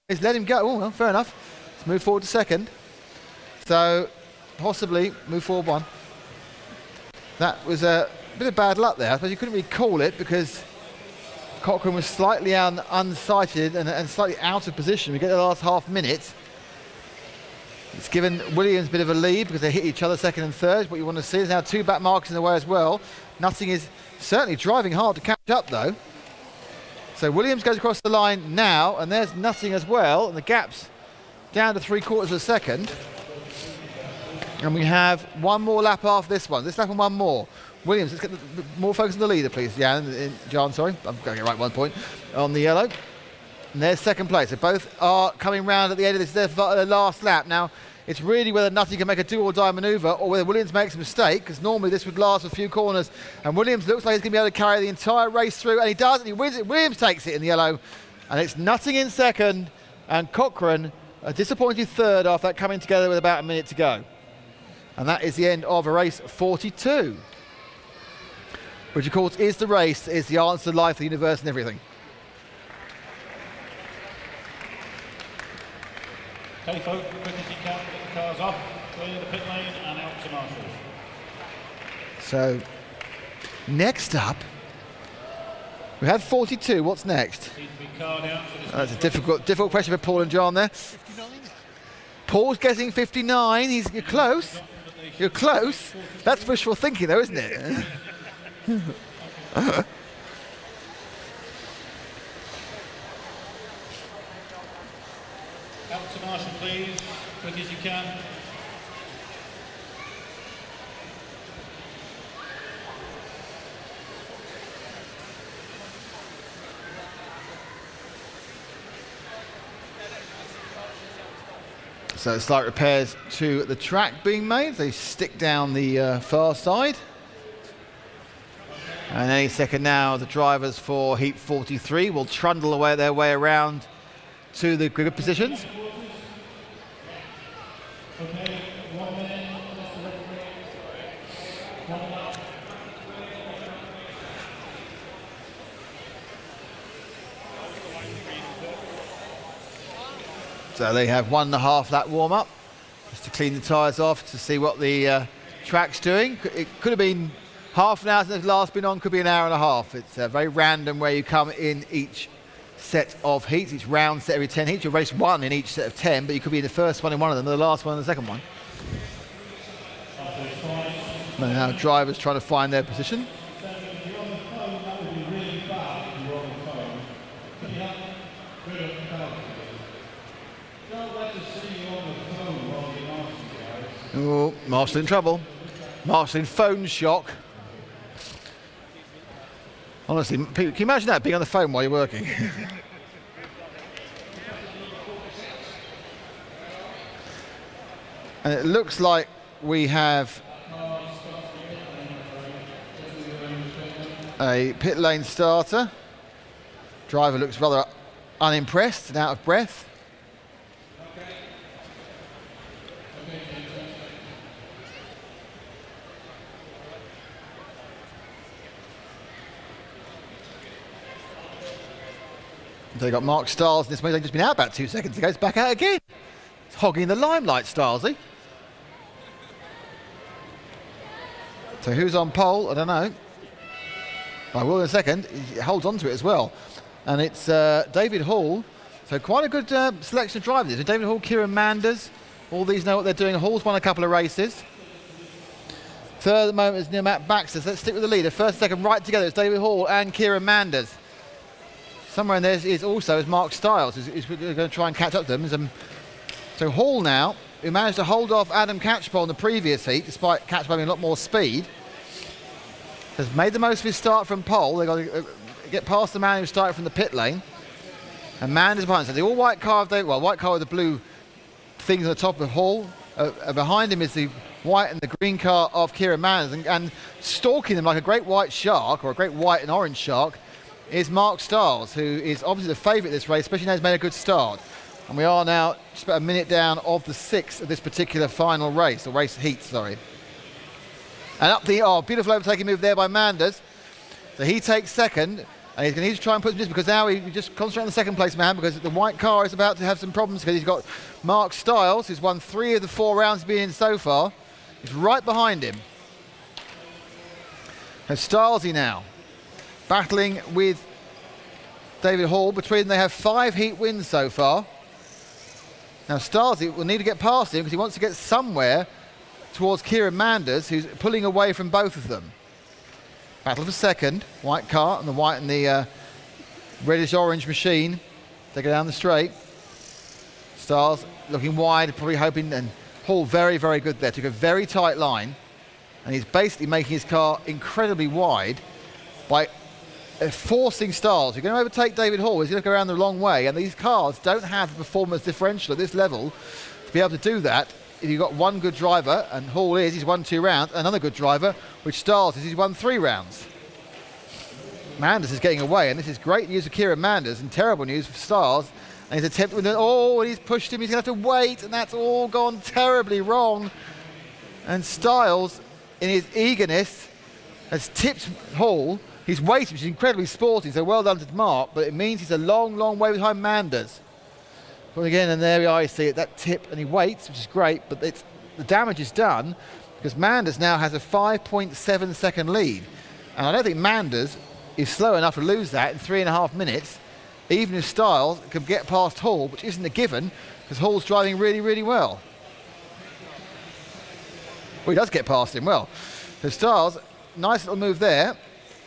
he's let him go. Oh, well, fair enough. Let's move forward to second. So, possibly move forward one. That was a bit of bad luck there. I suppose you couldn't really call it because Cochran was slightly unsighted and slightly out of position. We get the last half minute. It's given Williams a bit of a lead because they hit each other second and third. What you want to see is now two back markers in the way as well. Nutting is certainly driving hard to catch up though. So Williams goes across the line now, and there's Nutting as well, and the gap's down to 3/4 of a second. And we have one more lap after this one. This lap and one more. Williams, let's get more focus on the leader, please. Yeah, John, sorry. I'm going to get right 1 point on the yellow. And there's second place. So both are coming round at the end of this, their last lap. Now, it's really whether Nutting can make a do-or-die manoeuvre or whether Williams makes a mistake, because normally this would last a few corners. And Williams looks like he's going to be able to carry the entire race through, and he does, and he wins it. Williams takes it in the yellow. And it's Nutting in second, and Cochran a disappointing third after that coming together with about a minute to go. And that is the end of race 42. Which, of course, is the race, is the answer to life, the universe, and everything. Okay, folks, quick as you can, get the cars off, clear the pit lane and out to Marshall. So, next up, we have 42. What's next? That's a difficult question for Paul and John there. 59. Paul's getting 59. You're close. You're close. That's wishful thinking, though, isn't it? Out to Marshall, please, quick as you can. So slight repairs to the track being made. They stick down the far side. And any second now, the drivers for Heat 43 will trundle away their way around to the grid positions. So they have 1.5 lap warm up just to clean the tyres off to see what the track's doing. It could have been half an hour since they've last been on, could be an hour and a half. It's very random where you come in each set of heats. Each round set every 10 heats. You'll race one in each set of 10, but you could be in the first one in one of them, the last one in the second one. And now drivers trying to find their position. Oh, Marshall in trouble. Marshall in phone shock. Honestly, can you imagine that, being on the phone while you're working? And it looks like we have a pit lane starter. Driver looks rather unimpressed and out of breath. They got Mark Stiles in this way. They've just been out about 2 seconds ago. It's back out again. It's hogging the limelight, Stilesy. So who's on pole? I don't know. I will in a second. He holds on to it as well. And it's David Hall. So quite a good selection of drivers. So David Hall, Kieran Manders. All these know what they're doing. Hall's won a couple of races. Third at the moment is near Matt Baxter. So let's stick with the leader. First, second, right together. It's David Hall and Kieran Manders. Somewhere in there is also Mark Stiles, who's going to try and catch up to them. So Hall now, who managed to hold off Adam Catchball in the previous heat, despite Catchball having a lot more speed, has made the most of his start from pole. They've got to get past the man who started from the pit lane. And Manders behind. So the all white car, white car with the blue things on the top of Hall. Behind him is the white and the green car of Kieran Manders. And stalking them like a great white shark, or a great white and orange shark, is Mark Stiles, who is obviously the favourite of this race, especially now he's made a good start. And we are now just about a minute down of the 6th of this particular final race, or race heat, sorry. And up the, beautiful overtaking move there by Manders. So he takes second, and he's going to need to try and put this, because now he just concentrate on the second place man, because the white car is about to have some problems, because he's got Mark Stiles, who's won 3 of the 4 rounds he's been in so far. He's right behind him. And Stilesy now, battling with David Hall. Between them they have 5 heat wins so far. Now Stilesy will need to get past him because he wants to get somewhere towards Kieran Manders, who's pulling away from both of them. Battle for second. White car and the white and the reddish-orange machine. They go down the straight. Stiles looking wide, probably hoping, and Hall very, very good there. Took a very tight line, and he's basically making his car incredibly wide by forcing Stiles. You're going to overtake David Hall. He's going to go around the long way, and these cars don't have the performance differential at this level to be able to do that. If you've got one good driver, and Hall he's won 2 rounds, another good driver, which Stiles he's won 3 rounds. Manders is getting away, and this is great news for Kieran Manders and terrible news for Stiles. And he's attempted, and he's pushed him. He's going to have to wait, and that's all gone terribly wrong. And Stiles, in his eagerness, has tipped Hall. He's waiting, which is incredibly sporty, so well done to Mark, but it means he's a long, long way behind Manders. But again, and there we are, you see it, that tip, and he waits, which is great, but the damage is done because Manders now has a 5.7 second lead. And I don't think Manders is slow enough to lose that in 3.5 minutes, even if Stiles can get past Hall, which isn't a given, because Hall's driving really, really well. Well, he does get past him well. So Stiles, nice little move there.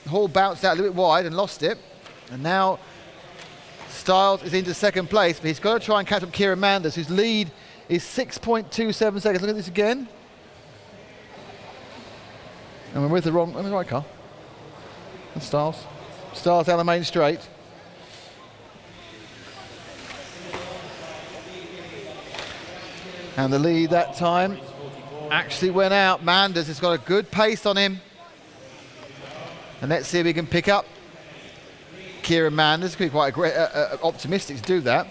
Hall bounced out a little bit wide and lost it. And now Stiles is into second place, but he's got to try and catch up Kieran Manders, whose lead is 6.27 seconds. Look at this again. And we're with the right car. And Stiles down the main straight. And the lead that time actually went out. Manders has got a good pace on him. And let's see if we can pick up Kieran Manders. Could be quite optimistic to do that.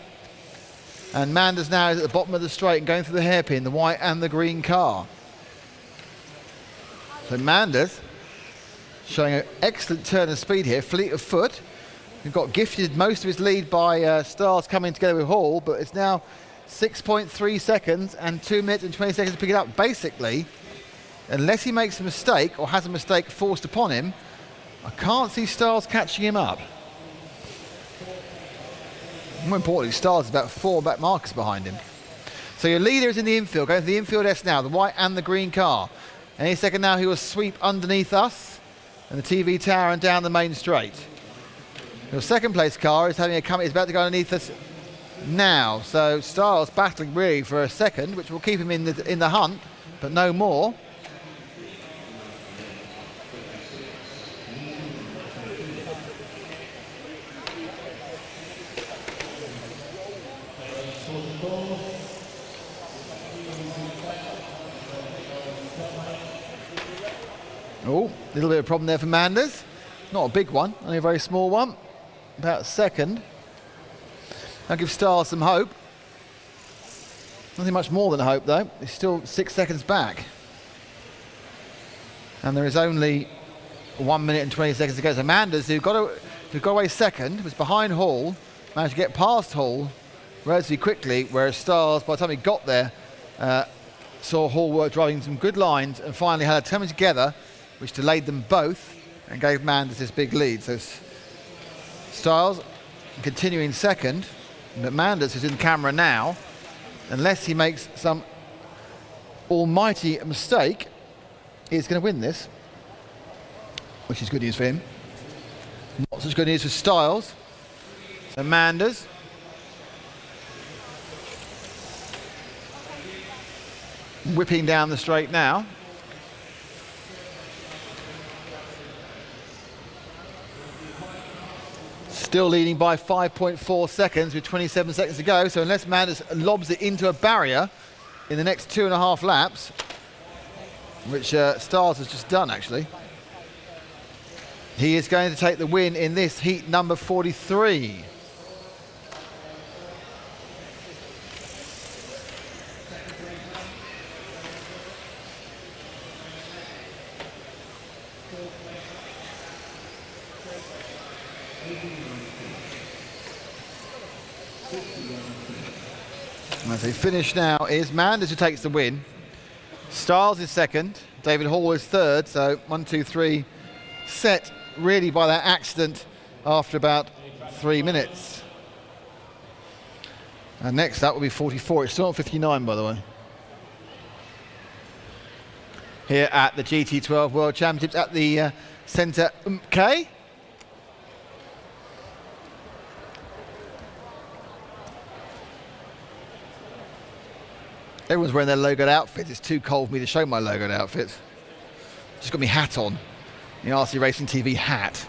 And Manders now is at the bottom of the straight and going through the hairpin, the white and the green car. So Manders showing an excellent turn of speed here, fleet of foot. We've got gifted most of his lead by Stars coming together with Hall, but it's now 6.3 seconds and 2 minutes and 20 seconds to pick it up. Basically, unless he makes a mistake or has a mistake forced upon him, I can't see Stars catching him up. More importantly, Stars is about 4 back markers behind him. So your leader is in the infield, going to the infield S now, the white and the green car. Any second now he will sweep underneath us and the TV tower and down the main straight. Your second place car is having is about to go underneath us now. So Stars battling really for a second, which will keep him in the hunt, but no more. Oh, a little bit of a problem there for Manders. Not a big one, only a very small one. About a second. I'll give Stars some hope. Nothing much more than hope though. He's still 6 seconds back. And there is only 1 minute and 20 seconds to go. So Manders, who got away second, was behind Hall, managed to get past Hall relatively quickly, whereas Stars, by the time he got there, saw Hall driving some good lines and finally had a turn together, which delayed them both and gave Manders this big lead. So Styles continuing second, but Manders, who's in camera now, unless he makes some almighty mistake, is going to win this, which is good news for him. Not such good news for Styles. So Manders whipping down the straight now. Still leading by 5.4 seconds with 27 seconds to go. So unless Manders lobs it into a barrier in the next 2.5 laps, which Stars has just done actually, he is going to take the win in this heat number 43. As they finish now is Manders, who takes the win. Styles is second. David Hall is third. So 1, 2, 3 set really by that accident after about 3 minutes. And next up will be 44. It's still not 59, by the way. Here at the GT12 World Championships at the Centre K. Everyone's wearing their logoed outfits. It's too cold for me to show my logoed outfits. Just got my hat on, the RC Racing TV hat.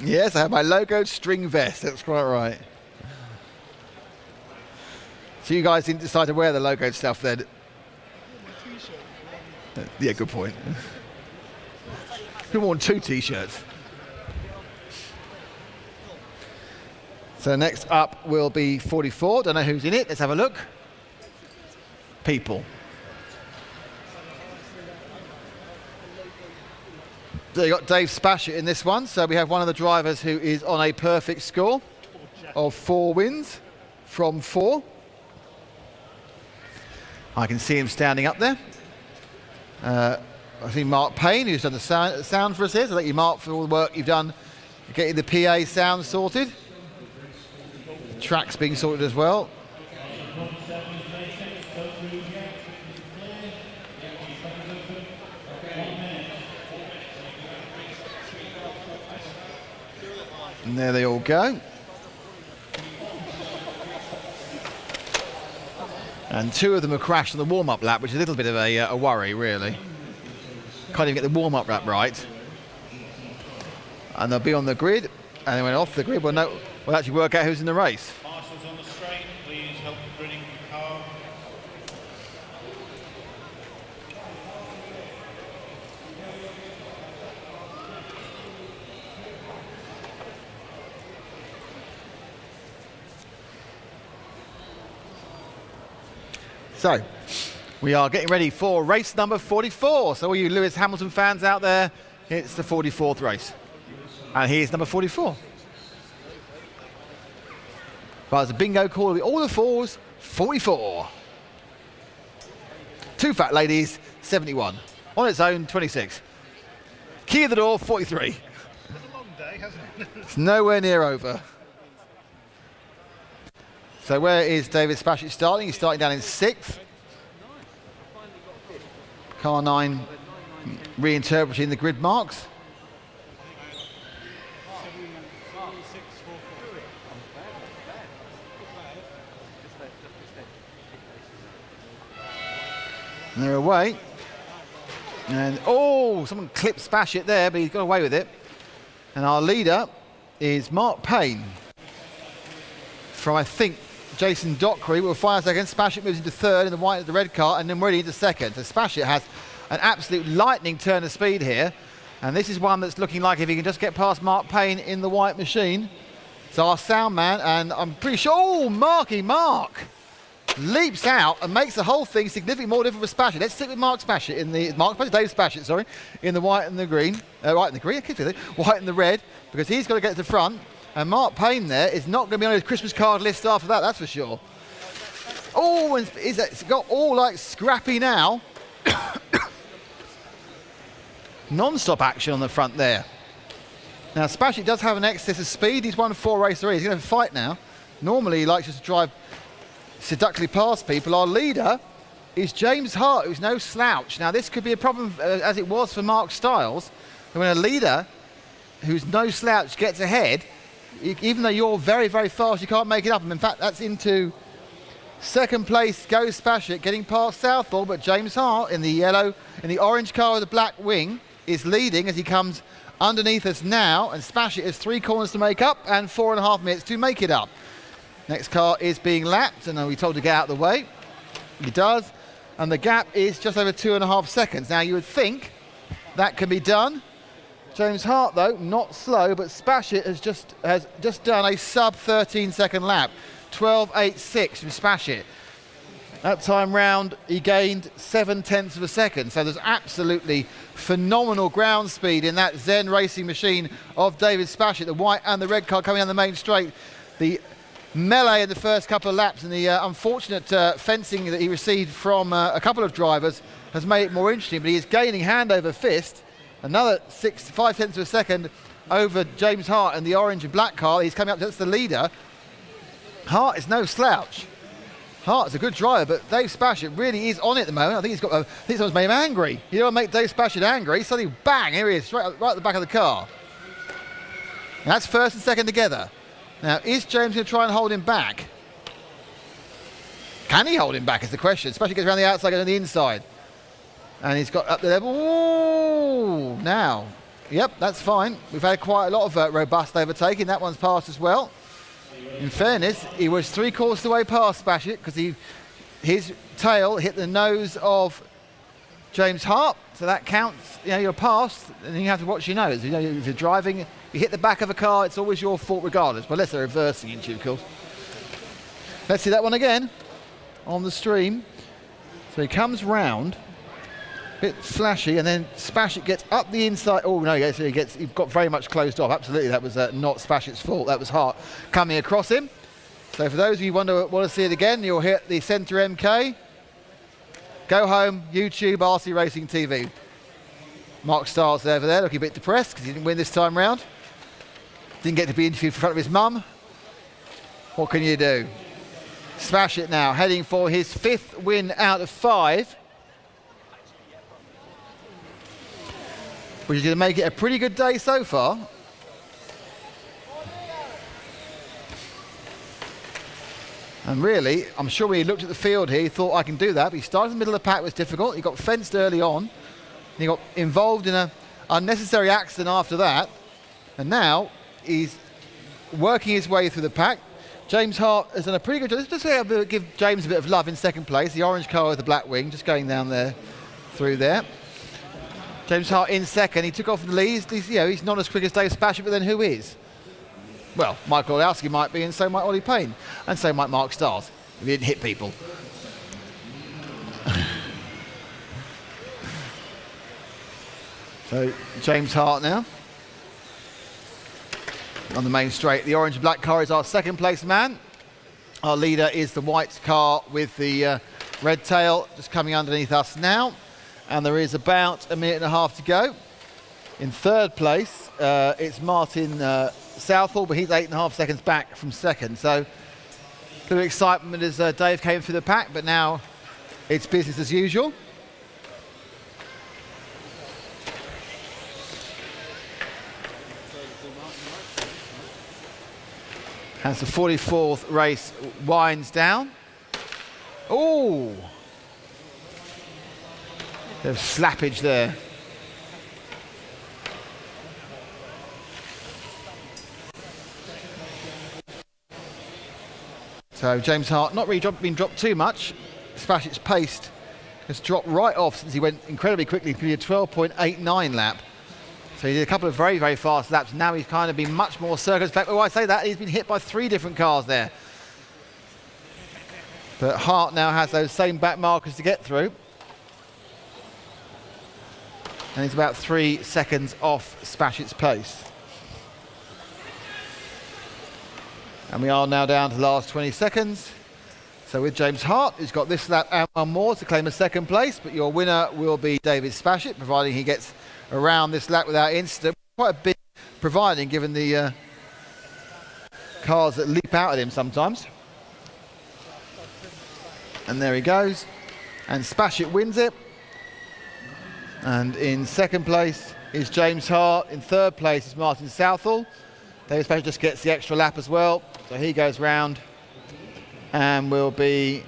Yes, I have my logoed string vest. That's quite right. So you guys didn't decide to wear the logoed stuff then? Yeah, good point. Who wore 2 t-shirts? So next up will be 44. Don't know who's in it. Let's have a look. People. So you got Dave Spashett in this one. So we have one of the drivers who is on a perfect score of 4 wins from 4. I can see him standing up there. I see Mark Payne, who's done the sound for us here. So thank you, Mark, for all the work you've done getting the PA sound sorted. The track's being sorted as well. And there they all go. And 2 of them have crashed on the warm-up lap, which is a little bit of a worry, really. Can't even get the warm-up lap right. And they'll be on the grid. And then when off the grid, we'll actually work out who's in the race. Marshals on the straight, please help the gridding car. So, we are getting ready for race number 44. So all you Lewis Hamilton fans out there, it's the 44th race. And here's number 44. But as a bingo call, it'll be all the fours, 44. Two fat ladies, 71. On its own, 26. Key of the door, 43. It's a long day, hasn't it? It's nowhere near over. So where is David Spashett starting? He's starting down in 6th. Car 9 reinterpreting the grid marks. And they're away. And oh, someone clipped Spashett there, but he's got away with it. And our leader is Mark Payne from, I think, Jason Dockery. We'll find out a second. Spashett moves into 3rd in the white of the red car, and then Moretti into 2nd. So Spashett has an absolute lightning turn of speed here. And this is one that's looking like if he can just get past Mark Payne in the white machine. It's our sound man, and I'm pretty sure, oh, Mark leaps out and makes the whole thing significantly more difficult for Spashett. Let's stick with Dave Spashett, sorry, in the white and the green. White and the red, because he's got to get to the front. And Mark Payne there is not going to be on his Christmas card list after that, that's for sure. Oh, and it's got all like scrappy now. Non-stop action on the front there. Now Spashett does have an excess of speed. He's won 4 races already. He's going to fight now. Normally he likes just to drive seductively past people. Our leader is James Hart, who's no slouch. Now this could be a problem as it was for Mark Stiles. When a leader who's no slouch gets ahead, even though you're very, very fast, you can't make it up. And in fact, that's into 2nd place goes Spashett, getting past Southall, but James Hart in the orange car with the black wing is leading as he comes underneath us now, and Spashett has 3 corners to make up and 4.5 minutes to make it up. Next car is being lapped, and we're told to get out of the way. He does, and the gap is just over 2.5 seconds. Now you would think that can be done. James Hart, though, not slow, but Spashett has just done a sub 13-second lap. 12.86 from Spashett. That time round, he gained 0.7 of a second. So there's absolutely phenomenal ground speed in that Zen racing machine of David Spashett. The white and the red car coming down the main straight. The melee in the first couple of laps and the unfortunate fencing that he received from a couple of drivers has made it more interesting. But he is gaining hand over fist. Another 5/10 of a second over James Hart in the orange and black car. He's coming up to the leader. Hart is no slouch. Hart's a good driver, but Dave Spashett really is on it at the moment. I think someone's made him angry. You don't make Dave Spashett angry, suddenly bang, here he is, right at the back of the car. And that's 1st and 2nd together. Now, is James going to try and hold him back? Can he hold him back is the question. Spashett gets around the outside and the inside. And he's got up the level. Ooh, now. Yep, that's fine. We've had quite a lot of robust overtaking. That one's passed as well. In fairness, he was 3/4 of the way past Spashett because his tail hit the nose of James Hart. So that counts. You know, you're past, and you have to watch your nose. You know, if you're driving, you hit the back of a car, it's always your fault regardless. But unless they're reversing into, of course. Let's see that one again on the stream. So he comes round. Bit flashy, and then Spashett gets up the inside. Oh no, yes, he got very much closed off. Absolutely, that was not Spashett's fault. That was Hart coming across him. So for those of you who want to see it again, you'll hit the centre MK. Go home, YouTube, RC Racing TV. Mark Stiles over there, looking a bit depressed because he didn't win this time round. Didn't get to be interviewed in front of his mum. What can you do? Spashett now heading for his 5th win out of 5. Which is going to make it a pretty good day so far. And really, I'm sure when he looked at the field here, he thought, I can do that. But he started in the middle of the pack, was difficult. He got fenced early on. He got involved in an unnecessary accident after that. And now he's working his way through the pack. James Hart has done a pretty good job. Let's just give James a bit of love in second place. The orange car with the black wing, just going down there, through there. James Hart in second. He took off in the lead. He's not as quick as Dave Spashett, but then who is? Well, Michael Olowski might be, and so might Ollie Payne, and so might Mark Stiles, if he didn't hit people. So James Hart now on the main straight. The orange and black car is our second place man. Our leader is the white car with the red tail, just coming underneath us now. And there is about a minute and a half to go. In third place, it's Martin Southall, but he's 8.5 seconds back from second. So a little excitement as Dave came through the pack, but now it's business as usual. As the 44th race winds down. Oh! There's slappage there. So James Hart not really been dropped too much. Spashett's pace has dropped right off since he went incredibly quickly. He did a 12.89 lap. So he did a couple of very, very fast laps. Now he's kind of been much more circumspect. Oh, I say that, he's been hit by 3 different cars there. But Hart now has those same back markers to get through. And he's about 3 seconds off Spashett's pace. And we are now down to the last 20 seconds. So with James Hart, who's got this lap and one more to claim a second place, but your winner will be David Spashett, providing he gets around this lap without incident. Quite a big providing, given the cars that leap out at him sometimes. And there he goes. And Spashett wins it. And in second place is James Hart. In third place is Martin Southall. David Spashett just gets the extra lap as well. So he goes round and will be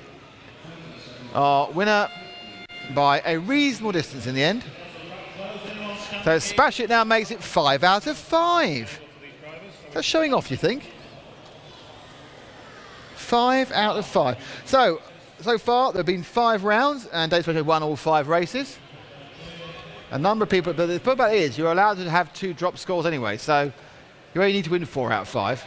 our winner by a reasonable distance in the end. So Spashett now makes it 5 out of 5. That's showing off, you think? 5 out of 5. So far there have been 5 rounds and Dave Spashett won all 5 races. A number of people, but the problem about it is you're allowed to have 2 drop scores anyway, so you only need to win 4 out of 5.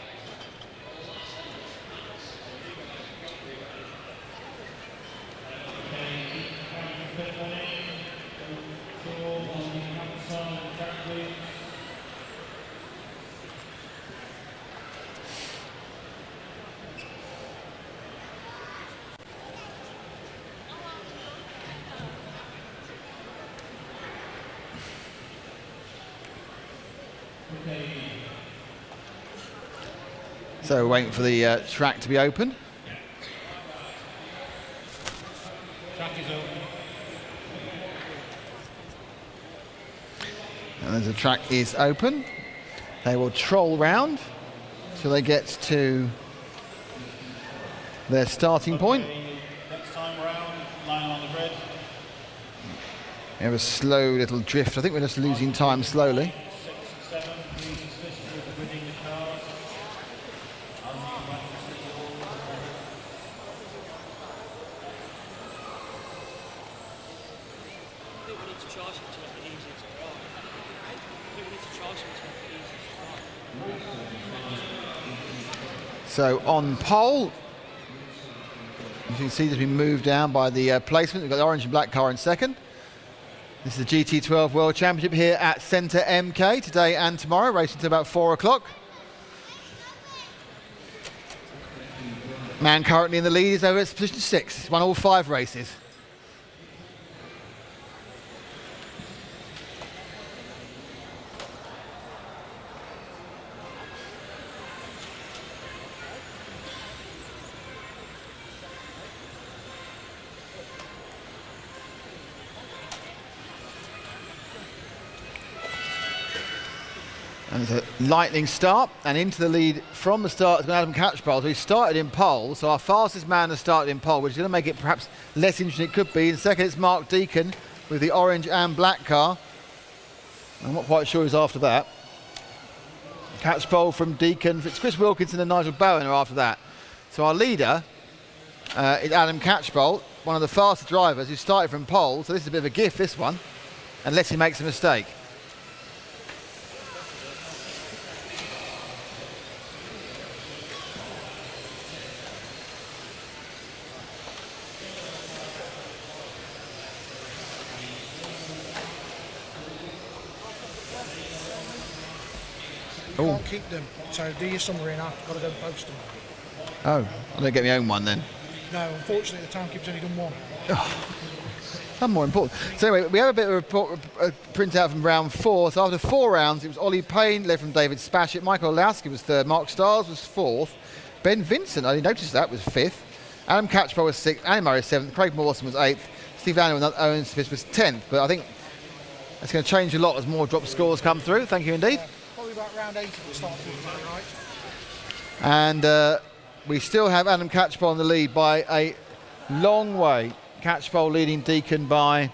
So we're waiting for the track to be open. Track is open. And as the track is open, they will troll round till they get to their starting point. Next time round, line on the grid. We have a slow little drift. I think we're just losing time slowly. 6, 7, please assist with gridding the cars. So on pole, you can see it's been moved down by the placement. We've got the orange and black car in second. This is the GT12 World Championship here at Centre MK today and tomorrow, racing to about 4 o'clock. Man currently in the lead is over at position 6. He's won all 5 races. And it's a lightning start, and into the lead from the start has been Adam Catchball. So he started in pole, so our fastest man has started in pole, which is going to make it perhaps less interesting than it could be. In second, it's Mark Deacon with the orange and black car. I'm not quite sure who's after that. Catchball from Deacon. It's Chris Wilkinson and Nigel Bowen are after that. So our leader is Adam Catchball, one of the faster drivers who started from pole. So this is a bit of a gift, this one, unless he makes a mistake. You can't keep them, so do your summary and I've got to go post them. Oh, I don't get my own one then. No, unfortunately the timekeeper's only done one. Some more important. So anyway, we have a bit of a printout from round 4. So after 4 rounds, it was Ollie Payne, led from David Spashett. Michael Olowski was 3rd. Mark Stiles was 4th. Ben Vincent, I didn't notice that, was 5th. Adam Catchball was 6th. Andy Murray was 7th. Craig Morson was 8th. Steve Allen and Owen Smith was 10th. But I think that's going to change a lot as more drop scores come through. Thank you indeed. Probably about round 8 at the start, right? And we still have Adam Catchball in the lead by a long way. Catchball leading Deacon by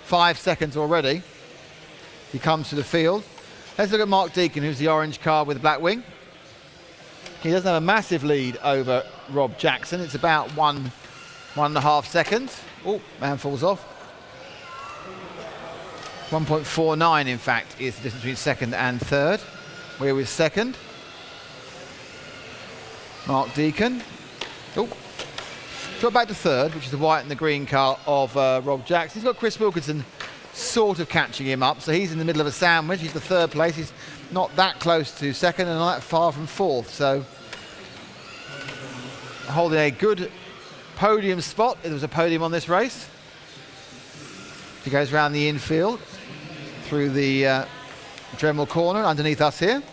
5 seconds already. He comes to the field. Let's look at Mark Deacon, who's the orange car with the black wing. He doesn't have a massive lead over Rob Jackson. It's about 1.5 seconds. Oh, man falls off. 1.49 in fact is the distance between second and third. We're with second. Mark Deacon. Oh, drop back to third, which is the white and the green car of Rob Jackson. He's got Chris Wilkinson sort of catching him up, so he's in the middle of a sandwich. He's the 3rd place. He's not that close to second and not that far from 4th, so holding a good podium spot. There was a podium on this race. He goes around the infield through the Dremel corner underneath us here.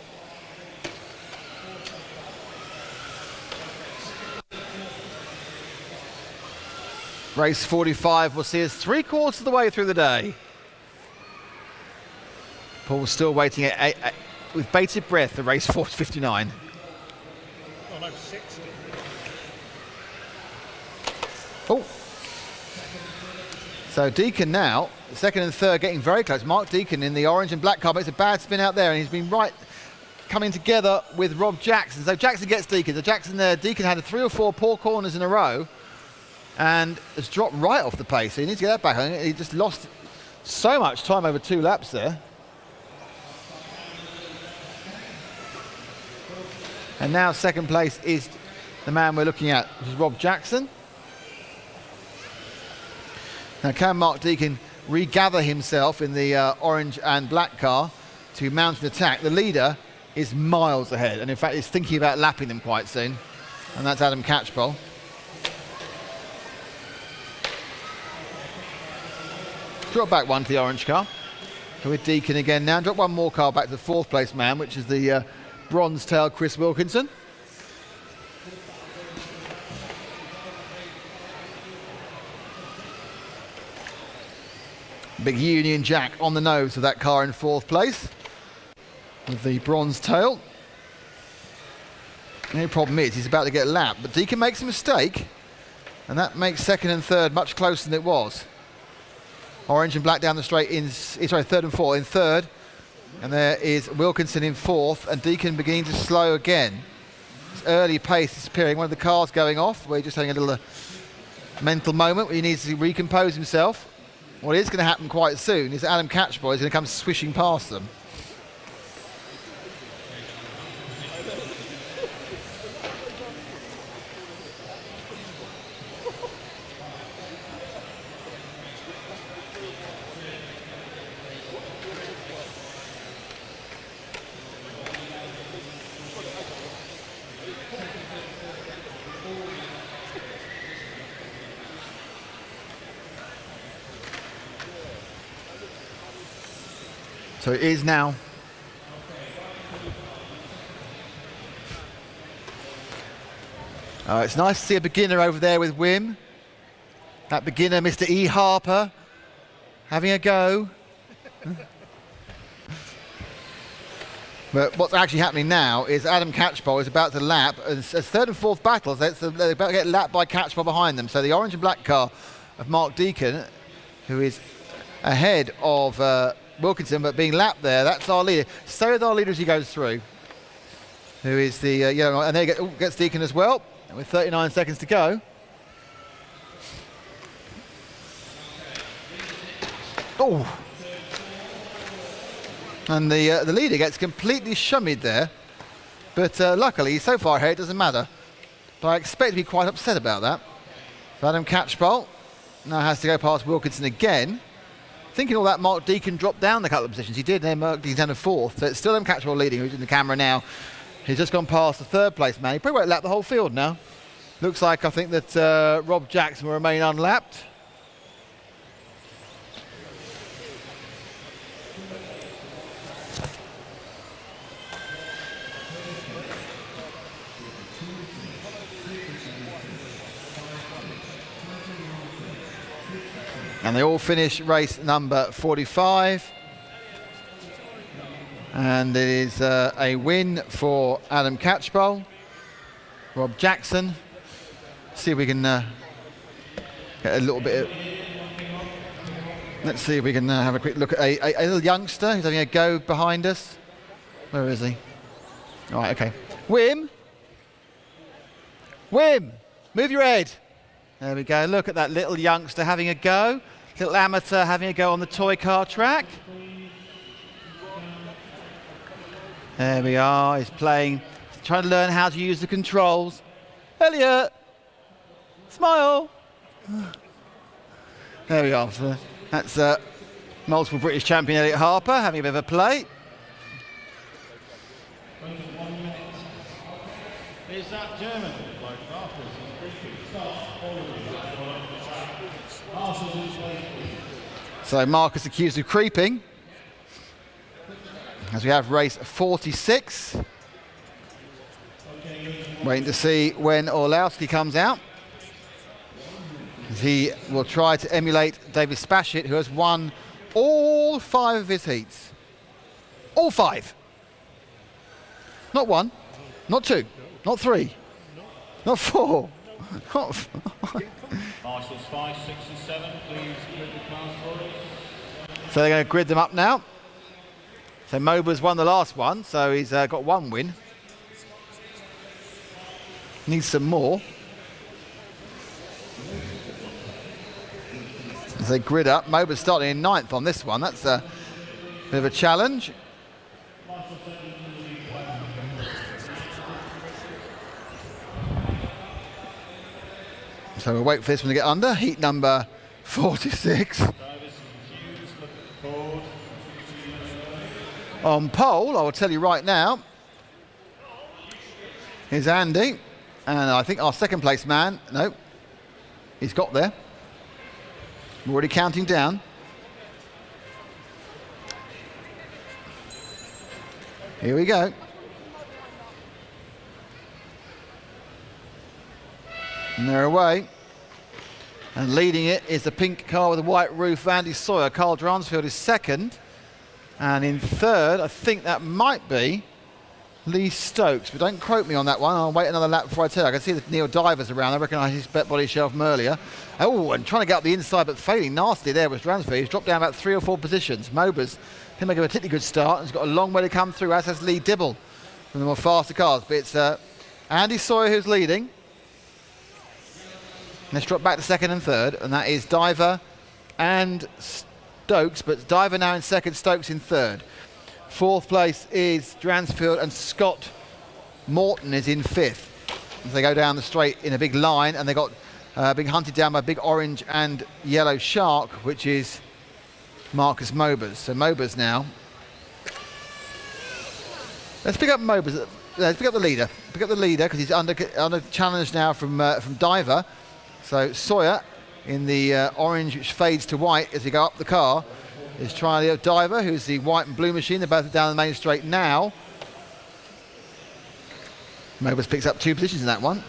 Race 45 will see us 3/4 of the way through the day. Paul's still waiting with bated breath for race 59. Oh, no, 60. Oh. So Deacon now, second and third getting very close. Mark Deacon in the orange and black car, but it's a bad spin out there, and he's been right coming together with Rob Jackson. So Jackson gets Deacon. So Jackson there, Deacon had 3 or 4 poor corners in a row and has dropped right off the pace. So he needs to get that back. He just lost so much time over 2 laps there. And now second place is the man we're looking at, which is Rob Jackson. Now can Mark Deacon regather himself in the orange and black car to mount an attack? The leader is miles ahead, and in fact is thinking about lapping them quite soon, and that's Adam Catchball. Drop back one to the orange car. With Deacon again now. Drop one more car back to the 4th place man, which is the bronze tail Chris Wilkinson. Big Union Jack on the nose of that car in 4th place with the bronze tail. The only problem is he's about to get lapped, but Deacon makes a mistake, and that makes second and third much closer than it was. Orange and black down the straight in, sorry, 3rd and 4th in 3rd, and there is Wilkinson in 4th, and Deacon beginning to slow again. His early pace disappearing. One of the cars going off, where he's just having a little mental moment where he needs to recompose himself. What is going to happen quite soon is Adam Catchball is going to come swishing past them. So it is now. It's nice to see a beginner over there with Wim. That beginner, Mr. E. Harper, having a go. But what's actually happening now is Adam Catchball is about to lap. As 3rd and 4th battles, they're about to get lapped by Catchball behind them. So the orange and black car of Mark Deacon, who is ahead of Wilkinson, but being lapped there, that's our leader. Stay with our leader as he goes through. who is the yellow, and there gets Deacon as well, and with 39 seconds to go. Oh! And the leader gets completely shummied there, but luckily he's so far ahead it doesn't matter. But I expect to be quite upset about that. So Adam Catchball now has to go past Wilkinson again. Thinking all that, Mark Deacon dropped down a couple of positions. He did, and then Mark Deacon down to 4th. So it's still Adam Catchball leading, who's in the camera now. He's just gone past the 3rd place man. He probably won't lap the whole field now. Looks like I think that Rob Jackson will remain unlapped. And they all finish race number 45. And it is a win for Adam Catchball. Rob Jackson. See if we can get a little bit of... Let's see if we can have a quick look at a little youngster who's having a go behind us. Where is he? All right, okay. Wim! Wim! Move your head. There we go. Look at that little youngster having a go. Little amateur having a go on the toy car track. There we are. He's playing, trying to learn how to use the controls. Elliot! Smile! There we are. So that's multiple British champion Elliot Harper having a bit of a play. Is that German? So Marcus accused of creeping. As we have race 46. Waiting to see when Olowski comes out. He will try to emulate David Spashett, who has won all 5 of his heats. All 5. Not 1, not 2, not 3, not 4. Not 5. Marshals 5, 6 and 7, please grid the cars for us. So they're going to grid them up now. So Mobas won the last one, so he's got 1 win. Needs some more. As they grid up, Mobas starting in 9th on this one. That's a bit of a challenge. So we'll wait for this one to get under. Heat number 46. On pole, I will tell you right now, is Andy. And I think our 2nd place man, no, he's got there. We're already counting down. Here we go. And they're away. And leading it is the pink car with the white roof, Andy Sawyer. Carl Dransfield is 2nd. And in 3rd, I think that might be Lee Stokes. But don't quote me on that one. I'll wait another lap before I tell you. I can see the Neil Divers around. I recognise his body shelf from earlier. Oh, and trying to get up the inside, but failing nasty there was Dransfield. He's dropped down about 3 or 4 positions. Mobas can make a particularly good start. He's got a long way to come through, as has Lee Dibble from the more faster cars. But it's Andy Sawyer who's leading. Let's drop back to 2nd and 3rd, and that is Diver and Stokes, but Diver now in 2nd, Stokes in 3rd. 4th place is Dransfield, and Scott Morton is in 5th. As they go down the straight in a big line, and they got being hunted down by a big orange and yellow shark, which is Marcus Mobas. So Mobas now. Let's pick up Mobas. Let's pick up the leader. Pick up the leader because he's under challenge now from Diver. So Sawyer in the orange, which fades to white as we go up the car, is trying to Diver, who's the white and blue machine. They're both down the main straight now. Mobas picks up 2 positions in that one.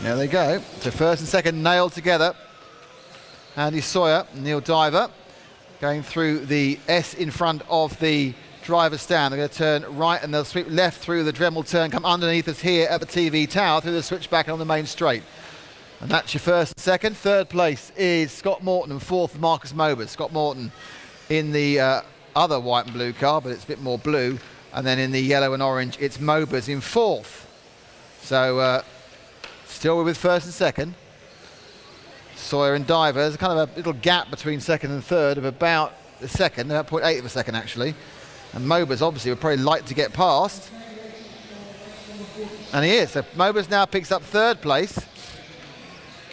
There they go. So 1st and 2nd nailed together. Andy Sawyer, Neil Diver, going through the S in front of the driver's stand. They're going to turn right and they'll sweep left through the Dremel turn, come underneath us here at the TV tower through the switchback on the main straight. And that's your first and second. Third place is Scott Morton, and fourth, Marcus Mobas. Scott Morton in the other white and blue car, but it's a bit more blue. And then in the yellow and orange, it's Mobas in fourth. So still with first and second. Sawyer and Diver. There's kind of a little gap between second and third of about a second, about 0.8 of a second actually. And Mobas obviously would probably like to get past. And he is. So Mobas now picks up third place.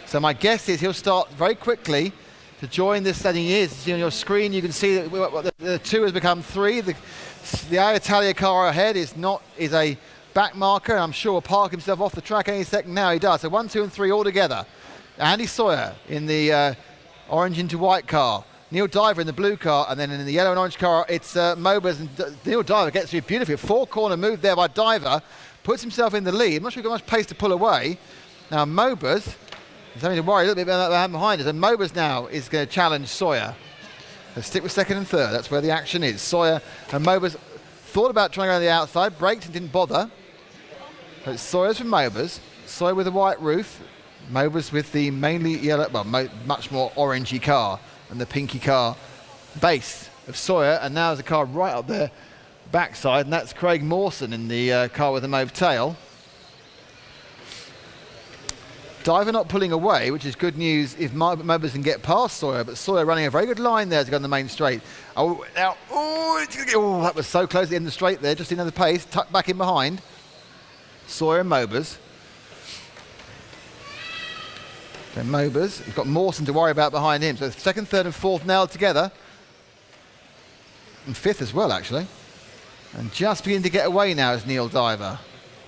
So my guess is he'll start very quickly to join this setting. He is. On your screen you can see that the 2 has become 3. The Italia car ahead is a back marker, and I'm sure will park himself off the track any second now. He does. So 1, 2 and 3 all together. Andy Sawyer in the orange into white car. Neil Diver in the blue car, and then in the yellow and orange car it's Mobas, and Neil Diver gets through beautifully. A 4-corner move there by Diver, puts himself in the lead. I'm not sure he's got much pace to pull away. Now Mobas is having to worry a little bit about that behind us, and Mobas now is going to challenge Sawyer. So stick with second and third, that's where the action is. Sawyer and Mobas thought about trying to go on the outside, braked and didn't bother. So it's Sawyer's from Mobas, Sawyer with a white roof, Mobas with the mainly yellow, well, much more orangey car and the pinky car base of Sawyer, and now there's a car right up there backside, and that's Craig Morson in the car with the mauve tail. Diver not pulling away, which is good news if Mobas can get past Sawyer, but Sawyer running a very good line there to go on the main straight. Oh, now, that was so close at the end of the straight there, just another pace, tucked back in behind. Sawyer and Mobas. So Mobas, he's got Morson to worry about behind him. So second, third and fourth nailed together. And fifth as well, actually. And just beginning to get away now is Neil Diver.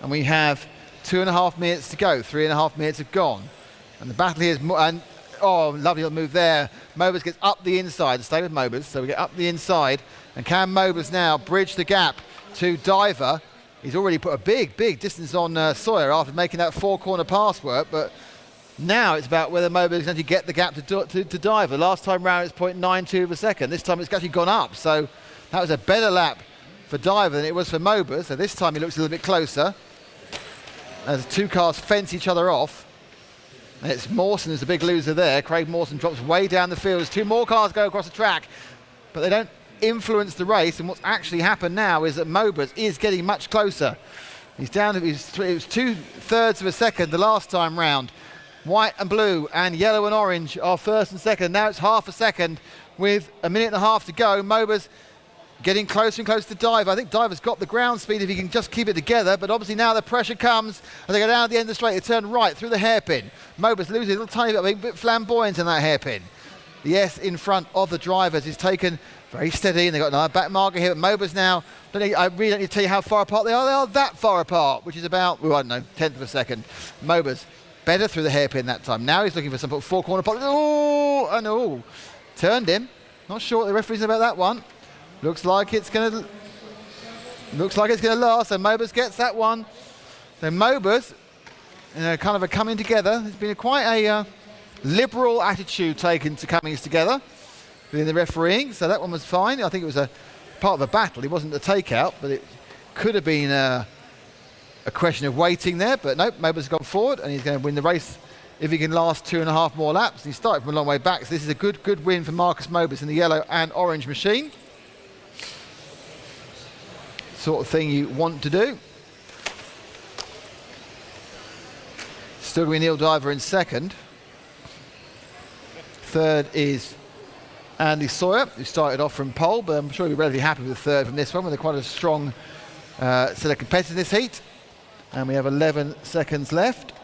And we have 2.5 minutes to go. 3.5 minutes have gone. And the battle here is... oh, lovely little move there. Mobas gets up the inside. Stay with Mobas. So we get up the inside. And can Mobas now bridge the gap to Diver? He's already put a big, big distance on Sawyer after making that 4-corner pass work. But now it's about whether Mobas is going to get the gap to Diver. Last time round it's 0.92 of a second. This time it's actually gone up. So that was a better lap for Diver than it was for Mobas. So this time he looks a little bit closer, as 2 cars fence each other off. And it's Morson who's the big loser there. Craig Morson drops way down the field as 2 more cars go across the track, but they don't influence the race. And what's actually happened now is that Mobas is getting much closer. He's down to it was 2/3 of a second the last time round. White and blue and yellow and orange are first and second. Now it's half a second with 1.5 minutes to go. Mobas getting closer and closer to Diver. I think Diver's got the ground speed if he can just keep it together, but obviously now the pressure comes as they go down at the end of the straight. They turn right through the hairpin. Mobas loses a little tiny bit, a bit flamboyant in that hairpin. The S in front of the drivers is taken very steady, and they've got another back marker here. But Mobas now, I really don't need to tell you how far apart they are. They are that far apart, which is about, well, I don't know, 1/10 of a second. Mobas better through the hairpin that time. Now he's looking for some 4-corner pop. Oh, and oh, turned him. Not sure what the referee's about that one. Looks like it's going to last. So Mobas gets that one. So Mobas, kind of a coming together. There's been quite a liberal attitude taken to coming together within the refereeing. So that one was fine. I think it was a part of a battle. It wasn't a takeout, but it could have been a question of waiting there. But nope, Mobas has gone forward, and he's going to win the race if he can last 2.5 more laps. He started from a long way back, so this is a good win for Marcus Mobas in the yellow and orange machine. Sort of thing you want to do. Still going to be Neil Diver in second. Third is Andy Sawyer, who started off from pole, but I'm sure he'll be relatively happy with third from this one, with quite a strong set of competitors in this heat. And we have 11 seconds left.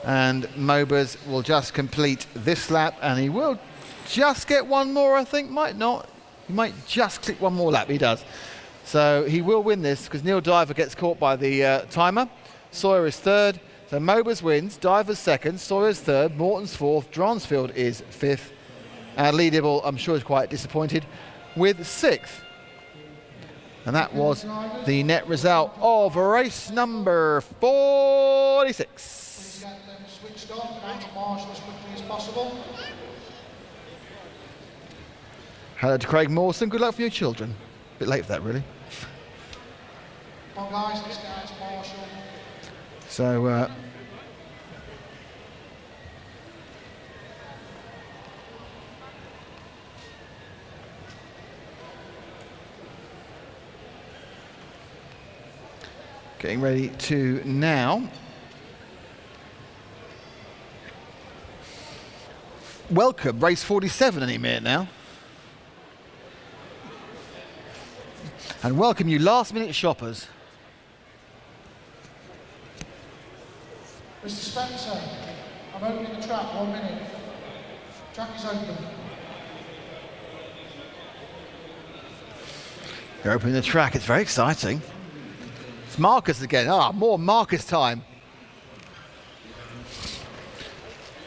And Mobas will just complete this lap, and he will just get one more, I think. Might not. He might just click one more lap. He does. So he will win this because Neil Diver gets caught by the timer. Sawyer is third. So Mobas wins. Diver's second. Sawyer's third. Morton's fourth. Dransfield is fifth. And Lee Dibble, I'm sure, is quite disappointed with sixth. And that was the net result of race number 46. Switched off and to Marshall as quickly as possible. Hello to Craig Morson. Good luck for your children. A bit late for that, really. Come on, guys, let's get out to Marshall. So Getting ready to now welcome race 47 any minute now. And welcome you last minute shoppers. Mr. Spencer, I'm opening the track, 1 minute. Track is open. They're opening the track, it's very exciting. It's Marcus again. More Marcus time.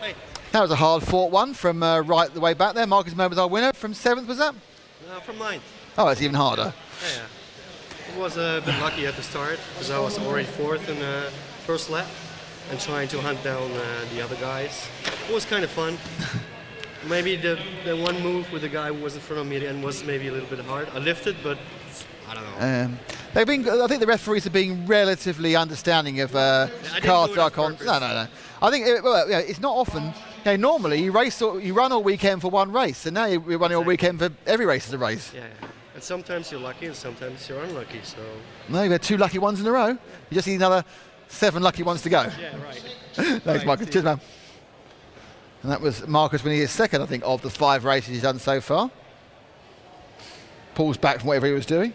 Hey. That was a hard fought one from right the way back there. Marcus Mobas our winner from 7th, was that? From 9th. Oh, it's even harder. Yeah. I was a bit lucky at the start because I was already 4th in the first lap and trying to hunt down the other guys. It was kind of fun. Maybe the one move with the guy who was in front of me at the end was maybe a little bit hard. I lifted, but I don't know. I think the referees are being relatively understanding of cars that are No. I think it's not often. Normally you run all weekend for one race, and now you're running all weekend for every race is a race. Yeah. And sometimes you're lucky, and sometimes you're unlucky. So. No, you've had 2 lucky ones in a row. You just need another 7 lucky ones to go. Yeah, right. Thanks, Marcus. Cheers, man. And that was Marcus winning his 2nd, I think, of the 5 races he's done so far. Pulls back from whatever he was doing.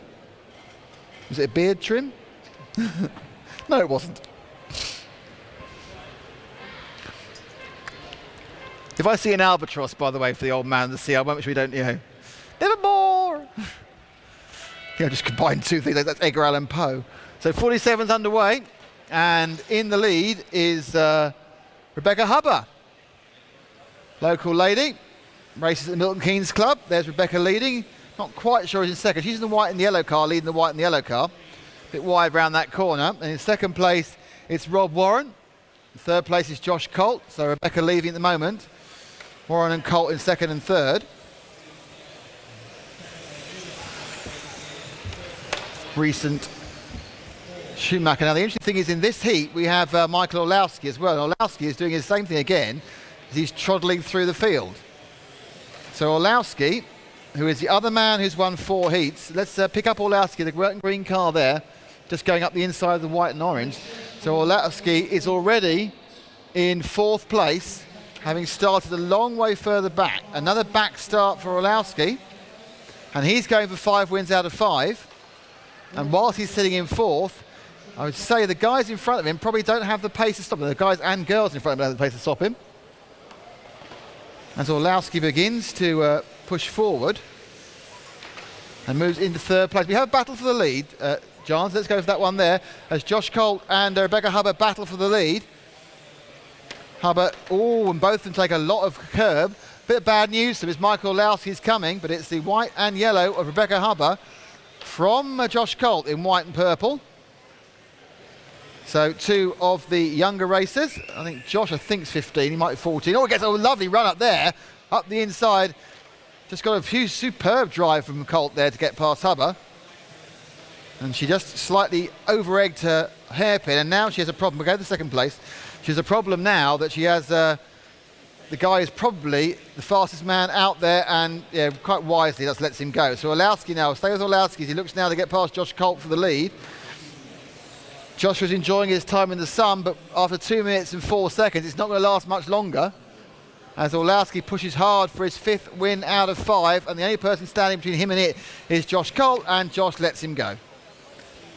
Was it a beard trim? No, it wasn't. If I see an albatross, by the way, for the old man of the sea, I won't make sure we don't, nevermore. Just combine 2 things. That's Edgar Allan Poe. So 47's underway, and in the lead is Rebecca Hubber. Local lady, races at the Milton Keynes Club. There's Rebecca leading. Not quite sure who's in 2nd. She's in the white and the yellow car, leading the white and the yellow car. A bit wide round that corner. And in 2nd place, it's Rob Warren. In 3rd place is Josh Colt. So Rebecca leading at the moment. Warren and Colt in 2nd and 3rd. Recent Schumacher. Now the interesting thing is in this heat we have Michael Olowski as well. And Olowski is doing the same thing again as he's trotting through the field. So Olowski, who is the other man who's won 4 heats. Let's pick up Olowski, the green car there, just going up the inside of the white and orange. So Olowski is already in 4th place, having started a long way further back. Another back start for Olowski, and he's going for 5 wins out of 5. And whilst he's sitting in 4th, I would say the guys in front of him probably don't have the pace to stop him. The guys and girls in front of him don't have the pace to stop him. As Olowski begins to push forward and moves into 3rd place. We have a battle for the lead, John, so let's go for that one there. As Josh Colt and Rebecca Hubbard battle for the lead. Hubbard, and both of them take a lot of curb. Bit of bad news, so Michael Olowski's coming, but it's the white and yellow of Rebecca Hubbard from Josh Colt in white and purple. So 2 of the younger racers. I think Josh, I think, is 15. He might be 14. Oh, it gets a lovely run up there, up the inside. Just got a few superb drive from Colt there to get past Hubbard. And she just slightly over-egged her hairpin, and now she has a problem. We'll go to 2nd place. She has a problem now that she has... the guy is probably the fastest man out there, and quite wisely just lets him go. So Olowski now, stay with Olowski. He looks now to get past Josh Colt for the lead. Josh was enjoying his time in the sun, but after 2 minutes and 4 seconds, it's not going to last much longer. As Olowski pushes hard for his 5th win out of 5, and the only person standing between him and it is Josh Colt, and Josh lets him go.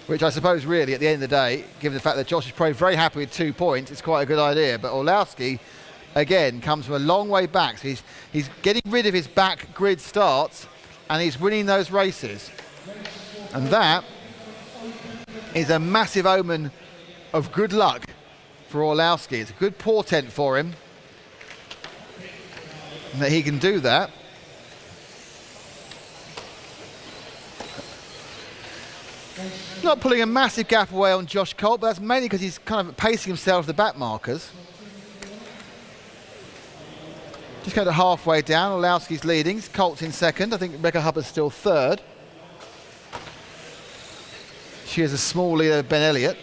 Which I suppose really, at the end of the day, given the fact that Josh is probably very happy with 2 points, it's quite a good idea. But Olowski, again, comes from a long way back. So he's getting rid of his back grid starts, and he's winning those races. And that is a massive omen of good luck for Olowski. It's a good portent for him that he can do that. Not pulling a massive gap away on Josh Colt, but that's mainly because he's kind of pacing himself to the back markers. Just going to halfway down, Olowski's leading, Colt's in 2nd. I think Rebecca Hubbard's still 3rd. She has a small leader, Ben Elliott.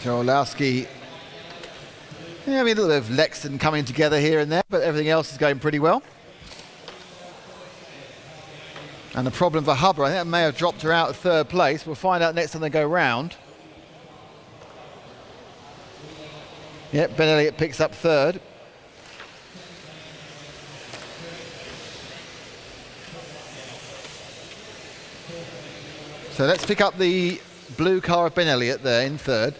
So Olowski, yeah, I mean, a little bit of Exton coming together here and there, but everything else is going pretty well. And the problem for Hubbard, I think that may have dropped her out of third place. We'll find out next time they go round. Yep, Ben Elliott picks up third. So let's pick up the blue car of Ben Elliott there in third.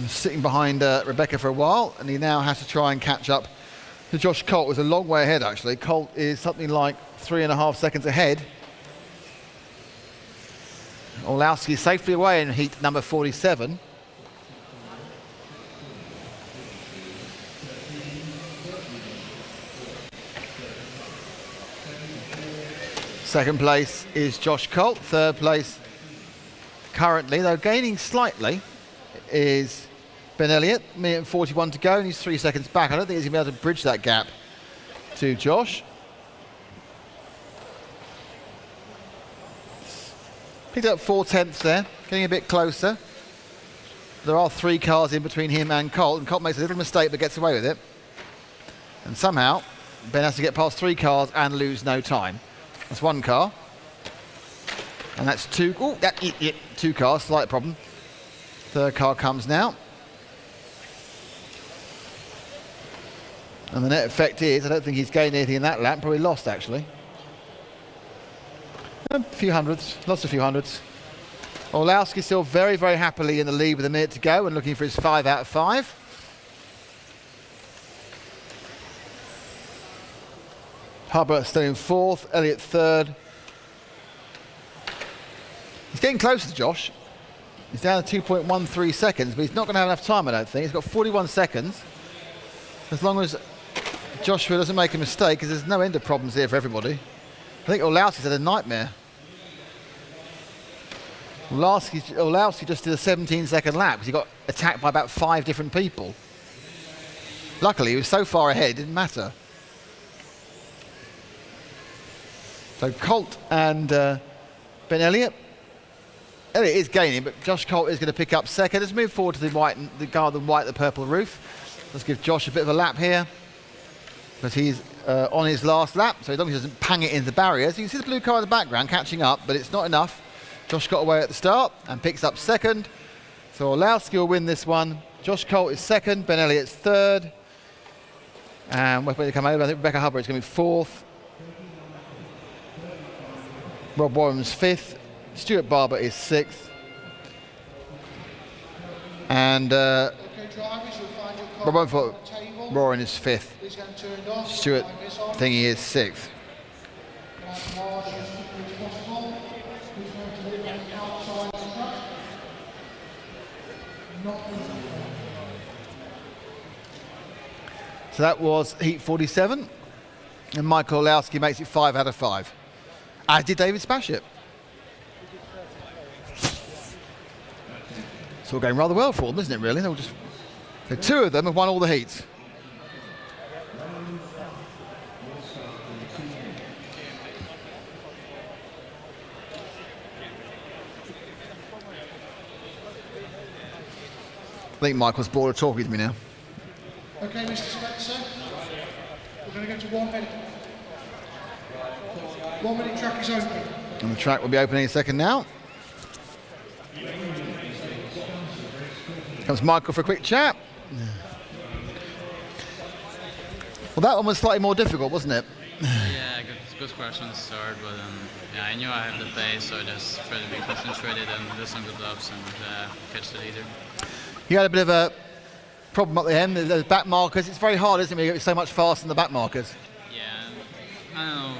Sitting behind Rebecca for a while, and he now has to try and catch up to Josh Colt, who's a long way ahead actually. Colt is something like 3.5 seconds ahead. Olowski safely away in heat number 47. Second place is Josh Colt. Third place currently, though gaining slightly, is Ben Elliott. 1:41 to go, and he's 3 seconds back. I don't think he's going to be able to bridge that gap to Josh. Picked up 4/10 there, getting a bit closer. There are 3 cars in between him and Colt, and Colt makes a little mistake but gets away with it. And somehow, Ben has to get past 3 cars and lose no time. That's 1 car. And that's 2. Oh, 2 cars, slight problem. Third car comes now. And the net effect is, I don't think he's gained anything in that lap, probably lost actually. A few hundreds, lost a few hundreds. Olowski still very, very happily in the lead with a minute to go and looking for his 5 out of 5. Hubbard still in 4th, Elliott 3rd. He's getting closer to Josh. He's down to 2.13 seconds, but he's not going to have enough time, I don't think. He's got 41 seconds. As long as Joshua doesn't make a mistake, because there's no end of problems here for everybody. I think Olowski's had a nightmare. Olowski just did a 17-second lap because he got attacked by about 5 different people. Luckily, he was so far ahead, it didn't matter. So Colt and Ben Elliott. Elliott is gaining, but Josh Colt is going to pick up second. Let's move forward to the car, the white, the purple roof. Let's give Josh a bit of a lap here, because he's on his last lap, so as long as he doesn't pang it into the barriers. You can see the blue car in the background catching up, but it's not enough. Josh got away at the start and picks up second. So Olowski will win this one. Josh Colt is second, Ben Elliott's third. And when they come over, I think Rebecca Hubbard is going to be 4th. Rob Warren's 5th. Stuart Barber is 6th. And Warren is 5th. Stuart Thingy is 6th. So that was heat 47. And Michael Olowski makes it 5 out of 5. As did David Spashett. It's all going rather well for them, isn't it, really? The 2 of them have won all the heats. I think Michael's bored of talking to me now. Okay, Mr. Spencer, we're going to go to 1 minute. 1 minute track is open. And the track will be opening in a second now. Comes Michael for a quick chat. Well, that one was slightly more difficult, wasn't it? Yeah, good crash on the start, but yeah, I knew I had the pace, so I just tried to be concentrated and do some good laps and catch the leader. You had a bit of a problem at the end, those back markers. It's very hard, isn't it, when you get so much faster than the back markers? Yeah, I don't know,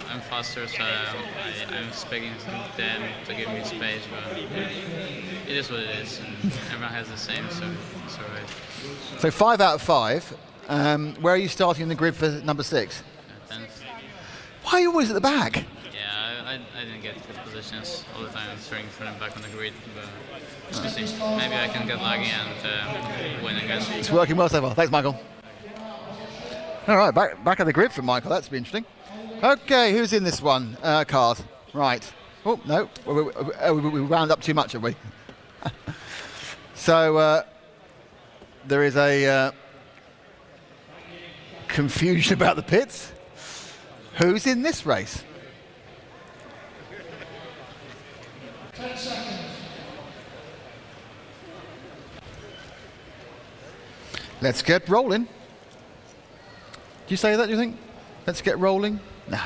I'm faster, so I'm expecting them to give me space, but it is what it is, and everyone has the same, so it's all right. So 5 out of 5. Where are you starting in the grid for number 6? 10th. Why are you always at the back? Yeah, I didn't get good positions all the time. I'm starting front and back on the grid, but we'll see. Maybe I can get lucky and win again. It's working well so far. Thanks, Michael. All right, back at the grid for Michael. That's be interesting. Okay, who's in this one? Cars. Right. Oh, no. We wound up too much, have we? So there is a confusion about the pits. Who's in this race? 10 seconds. Let's get rolling. Do you say that, do you think? Let's get rolling? No.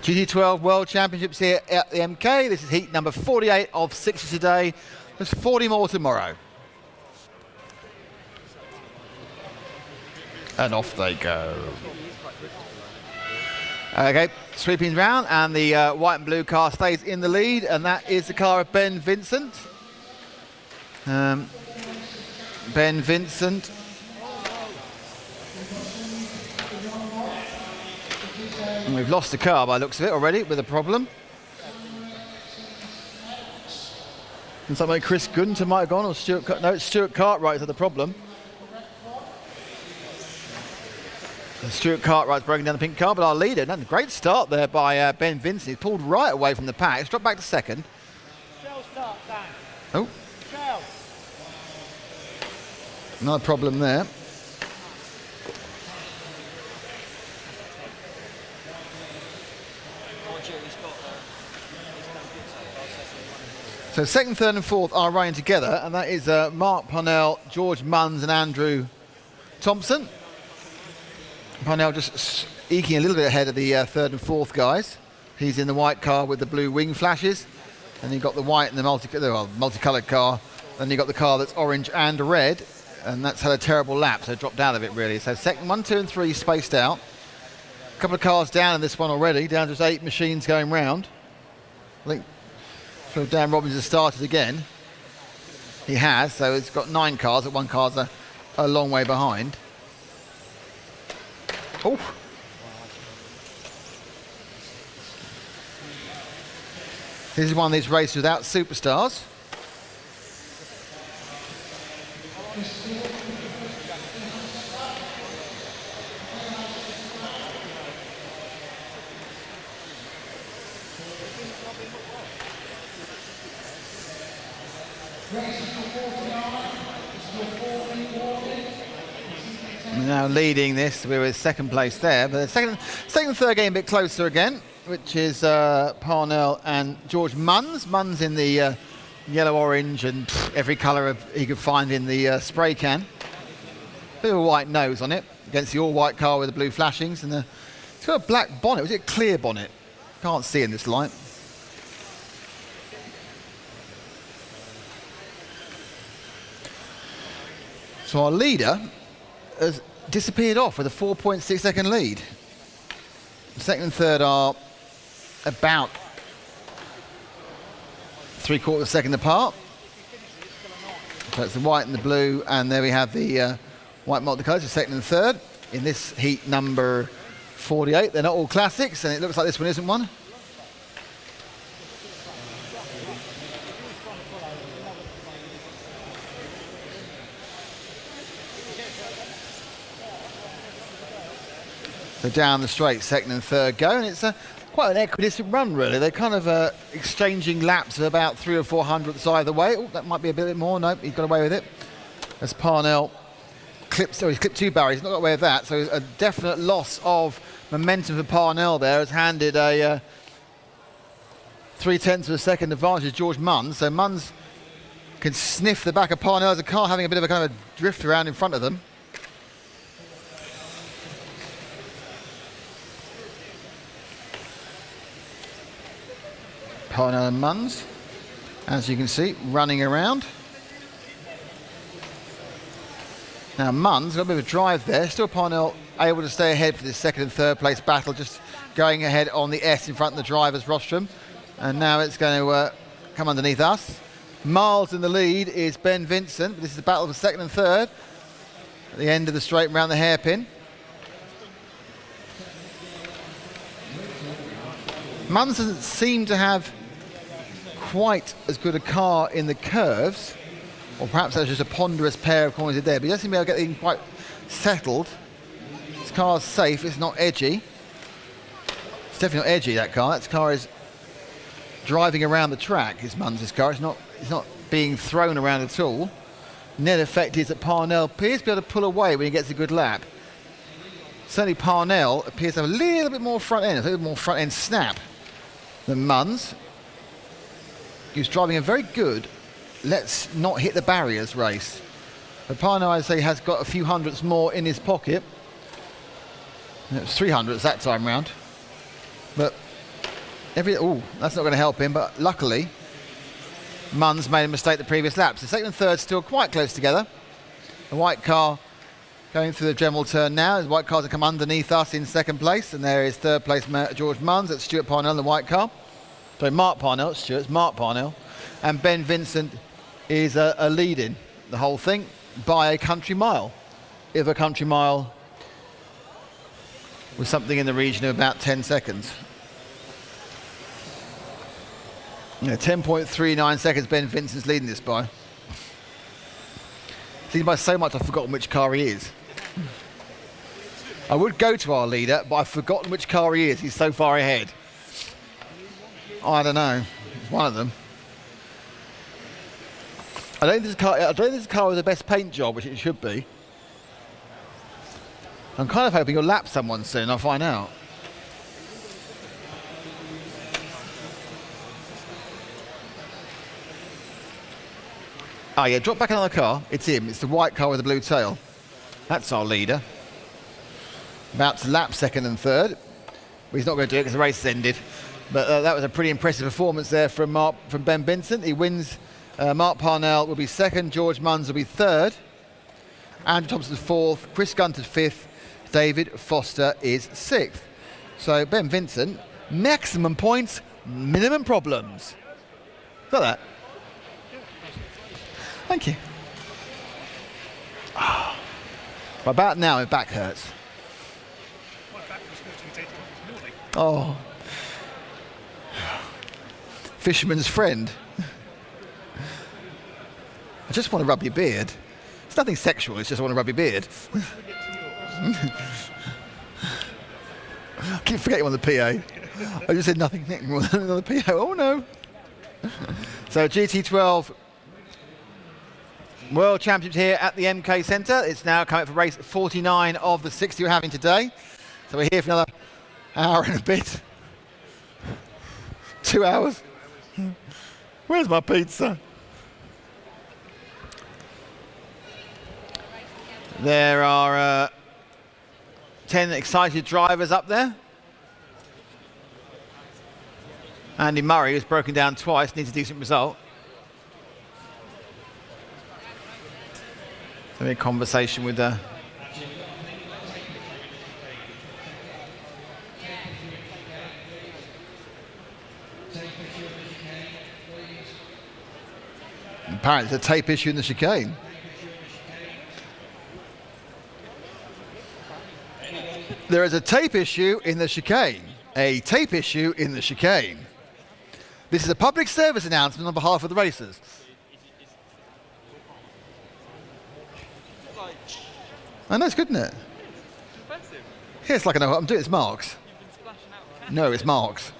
GT12 World Championships here at the MK. This is heat number 48 of 60 today. There's 40 more tomorrow. And off they go. Okay, sweeping round, and the white and blue car stays in the lead, and that is the car of Ben Vincent. Ben Vincent. And we've lost the car by the looks of it already with a problem. And something like Chris Gunter might have gone, or Stuart. No, it's Stuart Cartwright's had the problem. Stuart Cartwright's broken down the pink car, but our leader, and a great start there by Ben Vincent. He's pulled right away from the pack. He's dropped back to second. Oh. Another problem there. So second, third and fourth are running together, and that is Mark Parnell, George Munns and Andrew Thompson. Parnell just eking a little bit ahead of the third and fourth guys. He's in the white car with the blue wing flashes. And you've got the white and the multicoloured car. Then you've got the car that's orange and red. And that's had a terrible lap, so dropped out of it really. So second, 1, 2 and 3 spaced out. A couple of cars down in this one already, down to just 8 machines going round. I think so Dan Robbins has started again. He has, so it's got 9 cars, but one car's a long way behind. Oh. This is one of these races without superstars. Now leading this, we were second place there, but the second and third getting a bit closer again, which is Parnell and George Munns. Munns in the yellow, orange, and every colour he could find in the spray can. Bit of a white nose on it against the all-white car with the blue flashings, and it's got a black bonnet. Was it a clear bonnet? Can't see in this light. So our leader has disappeared off with a 4.6 second lead. Second and third are about 3/4 second apart. So it's the white and the blue, and there we have the white multicolours, so second and third in this heat number 48. They're not all classics, and it looks like this one isn't one. So down the straight, second and third go, and it's quite an equidistant run, really. They're kind of exchanging laps of about 300 or 400 either way. Oh, that might be a bit more. Nope, he's got away with it. As Parnell clips, he's clipped 2 barriers, he's not got away with that. So a definite loss of momentum for Parnell there, has handed a 0.3 of a second advantage to George Munns. So Munns can sniff the back of Parnell as a car having a bit of a kind of drift around in front of them. Parnell and Munns, as you can see, running around. Now Munns got a bit of a drive there. Still Parnell able to stay ahead for this second and third place battle, just going ahead on the S in front of the driver's rostrum. And now it's going to come underneath us. Miles in the lead is Ben Vincent. This is the battle for second and third at the end of the straight around the hairpin. Munns doesn't seem to have quite as good a car in the curves, or perhaps that's just a ponderous pair of corners there, but he doesn't seem to be able to get in quite settled. This car's safe, it's not edgy. It's definitely not edgy, that car. That car is driving around the track, is Munns' car. It's not being thrown around at all. net effect is that Parnell appears to be able to pull away when he gets a good lap. Certainly Parnell appears to have a little bit more front end, a little more front end snap than Munns. He was driving a very good let's not hit the barriers race. But Parnell, I'd say, has got a few hundredths more in his pocket. And it was 300ths that time round. But that's not going to help him, but luckily Munns made a mistake the previous laps. The second and third still quite close together. The white car going through the general turn now. The white cars have come underneath us in second place, and there is third place George Munns. That's Stuart Parnell in the white car. Sorry, Mark Parnell, it's Stuart, it's Mark Parnell. And Ben Vincent is a lead-in the whole thing by a country mile. If a country mile was something in the region of about 10 seconds. Yeah, 10.39 seconds Ben Vincent's leading this by. Leading by so much I've forgotten which car he is. I would go to our leader, but I've forgotten which car he is. He's so far ahead. I don't know. It's one of them. I don't think this car has the best paint job, which it should be. I'm kind of hoping you'll lap someone soon. I'll find out. Oh yeah, drop back another car. It's him. It's the white car with the blue tail. That's our leader. About to lap second and third. Well, he's not going to do it because the race has ended. But that was a pretty impressive performance there from Ben Vincent. He wins. Mark Parnell will be second. George Munns will be third. Andrew Thompson's fourth. Chris Gunter's fifth. David Foster is sixth. So Ben Vincent, maximum points, minimum problems. Got that? Thank you. Oh. About now, my back hurts. My back was hurting day this morning. Oh. Fisherman's friend. I just want to rub your beard. It's nothing sexual, it's just I want to rub your beard. I keep forgetting on the PA. I just said nothing more than on the PA. Oh no. So GT12 World Championships here at the MK Centre. It's now coming up for race 49 of the 60 we're having today. So we're here for another hour and a bit. 2 hours. Where's my pizza? There are 10 excited drivers up there. Andy Murray, who's broken down twice, needs a decent result. Having a conversation with apparently there's a tape issue in the chicane. There is a tape issue in the chicane. A tape issue in the chicane. This is a public service announcement on behalf of the racers. I know, it's good, isn't it? Yeah, it's like I know what I'm doing. It's Mark's. No, it's Mark's.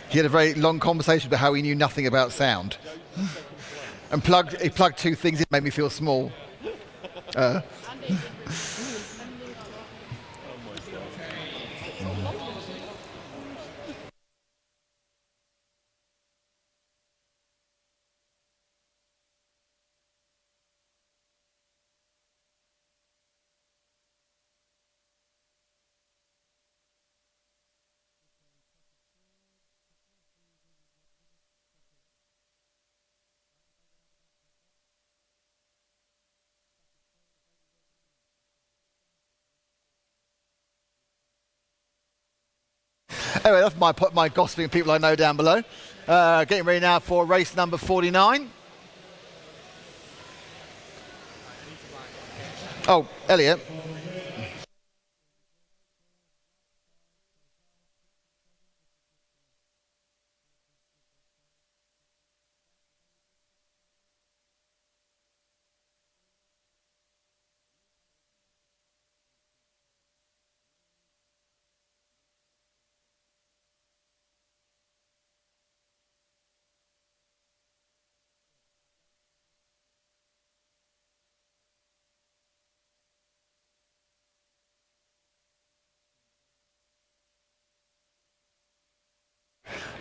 He had a very long conversation about how he knew nothing about sound. And he plugged two things in, made me feel small. Anyway, that's my gossiping of people I know down below. Getting ready now for race number 49. Oh, Elliot.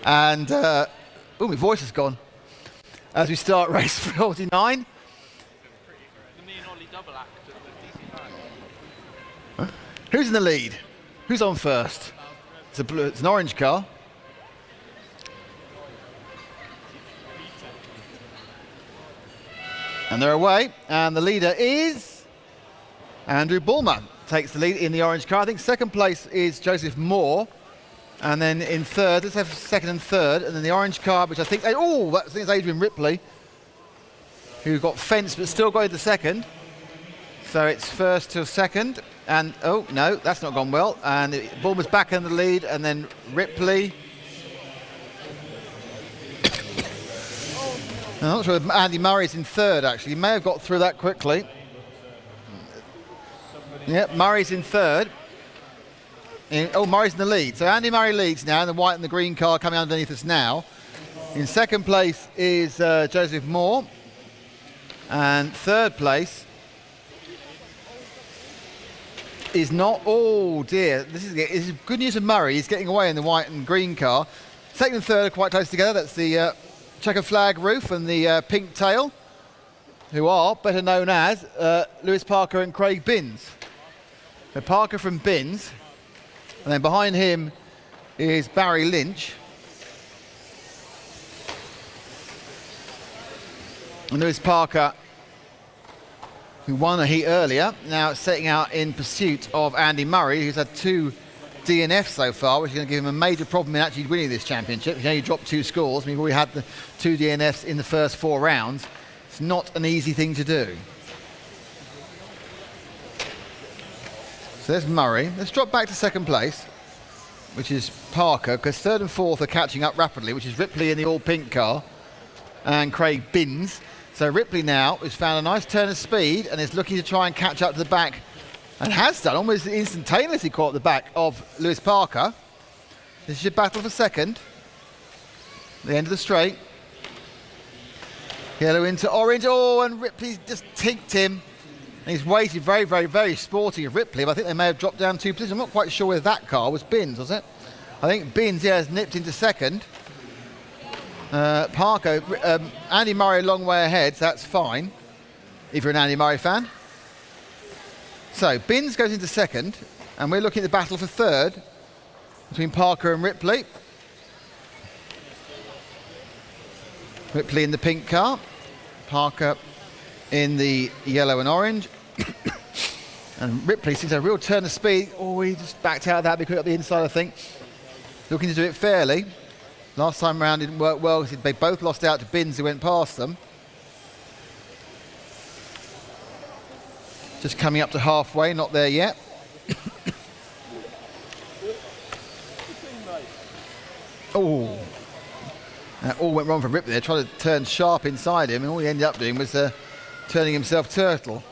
And, my voice is gone. As we start race 49. Who's in the lead? Who's on first? It's an orange car. And they're away. And the leader is Andrew Bulmer. Takes the lead in the orange car. I think second place is Joseph Moore. And then in third, let's have second and third. And then the orange car, which I think, I think it's Adrian Ripley, who got fenced but still got into second. So it's first to second. And, oh, no, that's not gone well. And Bulmer's back in the lead. And then Ripley. I'm not sure if Andy Murray's in third, actually. He may have got through that quickly. Yep, Murray's in third. Murray's in the lead. So Andy Murray leads now, and the white and the green car coming underneath us now. In second place is Joseph Moore. And third place is not, oh dear, this is good news for Murray. He's getting away in the white and green car. Second and third are quite close together. That's the checker flag roof and the pink tail, who are better known as Lewis Parker and Craig Binns. So Parker from Binns, and then behind him is Barry Lynch. And Lewis Parker, who won a heat earlier, now setting out in pursuit of Andy Murray, who's had 2 DNFs so far, which is going to give him a major problem in actually winning this championship. He's only dropped 2 scores. We've already had the 2 DNFs in the first 4 rounds. It's not an easy thing to do. So there's Murray. Let's drop back to second place, which is Parker, because third and fourth are catching up rapidly, which is Ripley in the all-pink car and Craig Binns. So Ripley now has found a nice turn of speed and is looking to try and catch up to the back, and has done almost instantaneously caught the back of Lewis Parker. This is your battle for second. The end of the straight. Yellow into orange. Oh, and Ripley just tinked him. And he's waited very, very, very sporty of Ripley, but I think they may have dropped down 2 positions. I'm not quite sure whether that car was Binns, was it? I think Binns, yeah, has nipped into second. Parker, Andy Murray a long way ahead, so that's fine, if you're an Andy Murray fan. So Binns goes into second, and we're looking at the battle for third between Parker and Ripley. Ripley in the pink car, Parker in the yellow and orange. And Ripley seems to have a real turn of speed. Oh, he just backed out of that because he got the inside, I think. Looking to do it fairly. Last time round didn't work well because they both lost out to Binns, who went past them. Just coming up to halfway, not there yet. Oh, that all went wrong for Ripley there. Tried to turn sharp inside him, and all he ended up doing was turning himself turtle.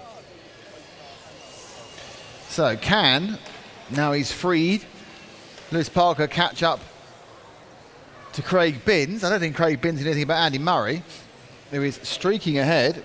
So now he's freed. Lewis Parker catch up to Craig Binns. I don't think Craig Binns knew anything about Andy Murray, who is streaking ahead.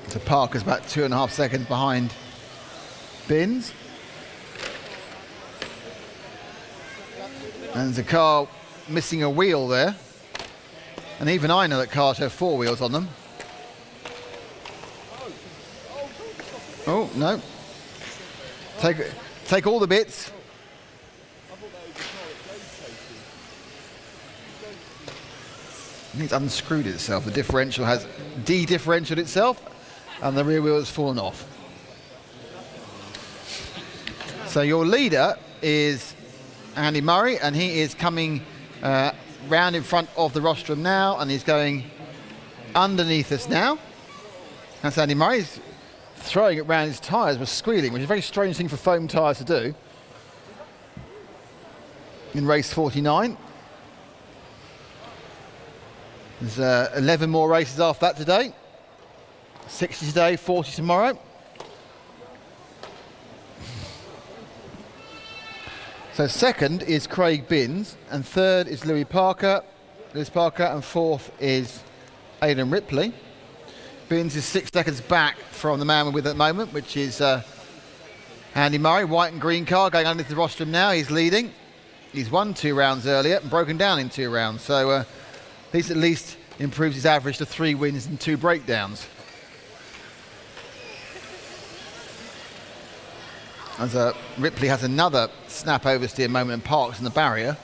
So Parker's about 2.5 seconds behind Binns. And there's a car missing a wheel there. And even I know that cars have 4 wheels on them. Oh, no. Take all the bits. I think it's unscrewed itself. The differential has de-differentialed itself, and the rear wheel has fallen off. So your leader is Andy Murray, and he is coming round in front of the rostrum now, and he's going underneath us now. That's Andy Murray. He's throwing it round his tyres with squealing, which is a very strange thing for foam tyres to do in race 49. There's 11 more races after that today. 60 today, 40 tomorrow. So second is Craig Binns, and third is Lewis Parker, and fourth is Aidan Ripley. Binns is 6 seconds back from the man we're with at the moment, which is Andy Murray. White and green car going underneath the rostrum now. He's leading. He's won 2 rounds earlier and broken down in 2 rounds. So this at least improves his average to 3 wins and 2 breakdowns. As Ripley has another snap oversteer moment and parks in the barrier.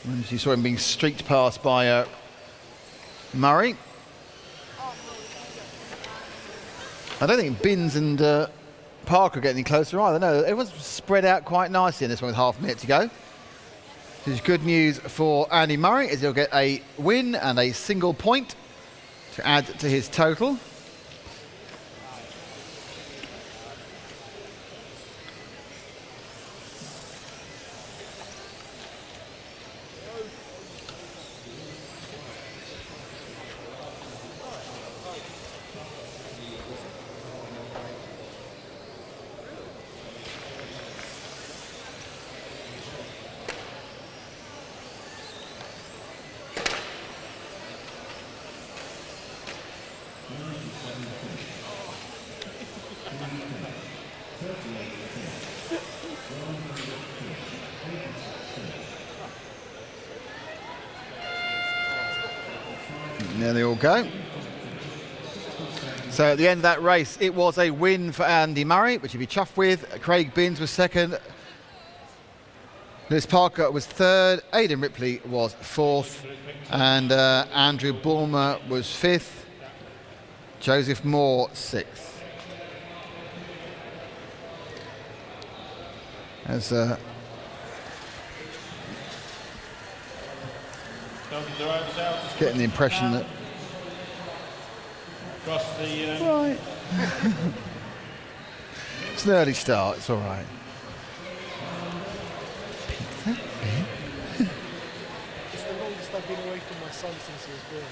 And you saw him being streaked past by Murray. I don't think Binns and Parker are getting any closer either. No, everyone's spread out quite nicely in this one with half a minute to go. This is good news for Andy Murray, as he'll get a win and a single point to add to his total. There they all go. So at the end of that race, it was a win for Andy Murray, which he'd be chuffed with. Craig Binns was second. Lewis Parker was third. Aidan Ripley was fourth. And Andrew Bulmer was fifth. Joseph Moore sixth. As getting the impression that right. It's an early start, it's all right. It's the longest I've been away from my son since he was born.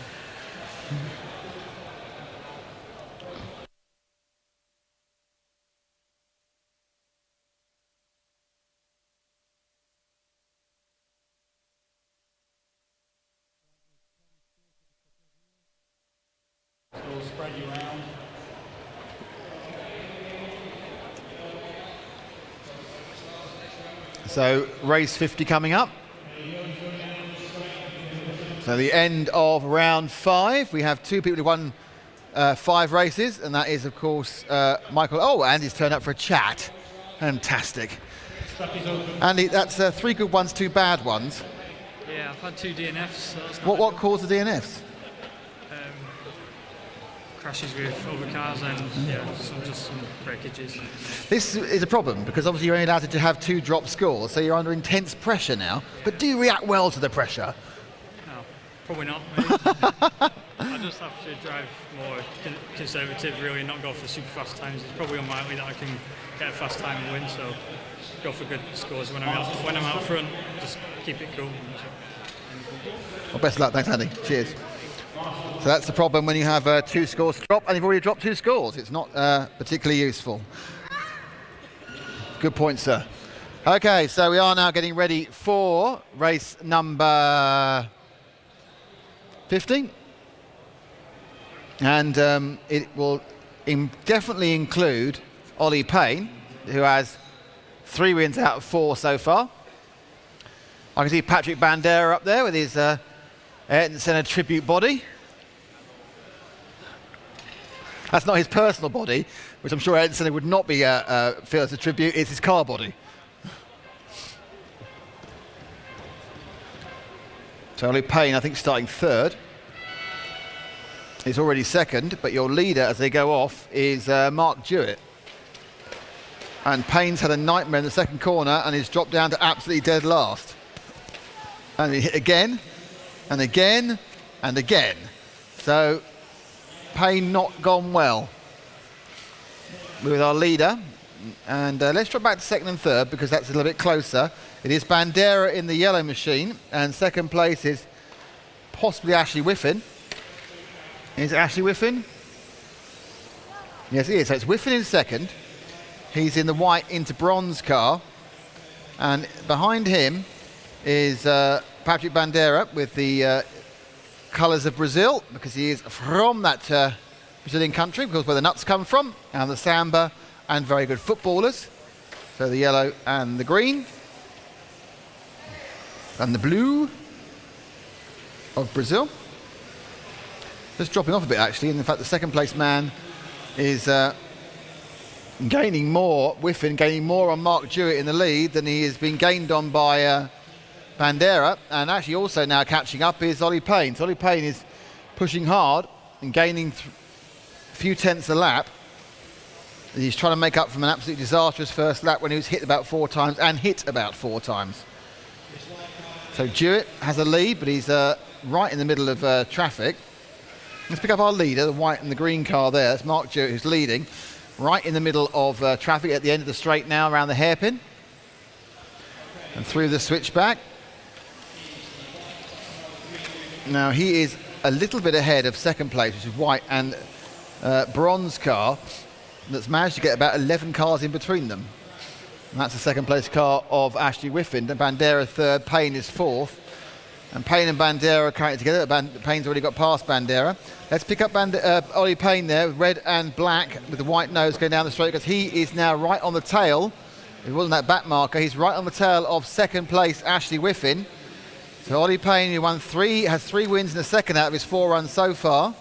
We'll spread you around. So race 50 coming up. So the end of round 5. We have 2 people who won 5 races, and that is of course Michael. Oh, Andy's turned up for a chat. Fantastic. Andy, that's 3 good ones, 2 bad ones. Yeah, I've had 2 DNFs. So what caused the DNFs? Crashes with other cars and just some breakages. This is a problem because obviously you're only allowed to have 2 drop scores, so you're under intense pressure now. But do you react well to the pressure? No, probably not. I just have to drive more conservative, really, not go for super fast times. It's probably unlikely that I can get a fast time and win, so go for good scores when I'm out front. Just keep it cool. Well, best of luck. Thanks, Andy. Cheers. So that's the problem when you have 2 scores to drop, and you've already dropped 2 scores. It's not particularly useful. Good point, sir. Okay, so we are now getting ready for race number 50. And it will definitely include Ollie Payne, who has 3 wins out of 4 so far. I can see Patrick Bandera up there with his Ayrton Senna tribute body. That's not his personal body, which I'm sure Ayrton Senna would not be feel as a tribute. It's his car body. So Ollie Payne, I think, starting 3rd. He's already 2nd, but your leader as they go off is Mark Jewett. And Payne's had a nightmare in the 2nd corner and he's dropped down to absolutely dead last. And he hit again, and again, and again. So Payne not gone well with our leader. And let's drop back to 2nd and 3rd because that's a little bit closer. It is Bandera in the yellow machine, and 2nd place is possibly Ashley Whiffen. Is it Ashley Whiffen? Yes, he is. So it's Whiffen in 2nd. He's in the white into bronze car. And behind him is Patrick Bandeira with the colours of Brazil, because he is from that Brazilian country, because where the nuts come from, and the samba, and very good footballers. So the yellow and the green, and the blue of Brazil. Just dropping off a bit actually, and in fact the second place man is gaining more, Whiffen gaining more on Mark Jewett in the lead than he has been gained on by Bandeira, and actually also now catching up is Ollie Payne. So Ollie Payne is pushing hard and gaining a few tenths a lap. He's trying to make up from an absolutely disastrous first lap when he was hit about 4 times and hit about 4 times. So Jewett has a lead, but he's right in the middle of traffic. Let's pick up our leader, the white and the green car there. That's Mark Jewett who's leading, right in the middle of traffic at the end of the straight now, around the hairpin. And through the switchback. Now he is a little bit ahead of second place, which is white and bronze car, that's managed to get about 11 cars in between them. And that's the second place car of Ashley Whiffen. Bandeira third, Payne is fourth. And Payne and Bandeira are currently together. Payne's already got past Bandeira. Let's pick up Ollie Payne there, red and black, with the white nose going down the straight, because he is now right on the tail. If it wasn't that back marker, he's right on the tail of second place Ashley Whiffen. So Ollie Payne, who has 3 wins in the second out of his 4 runs so far.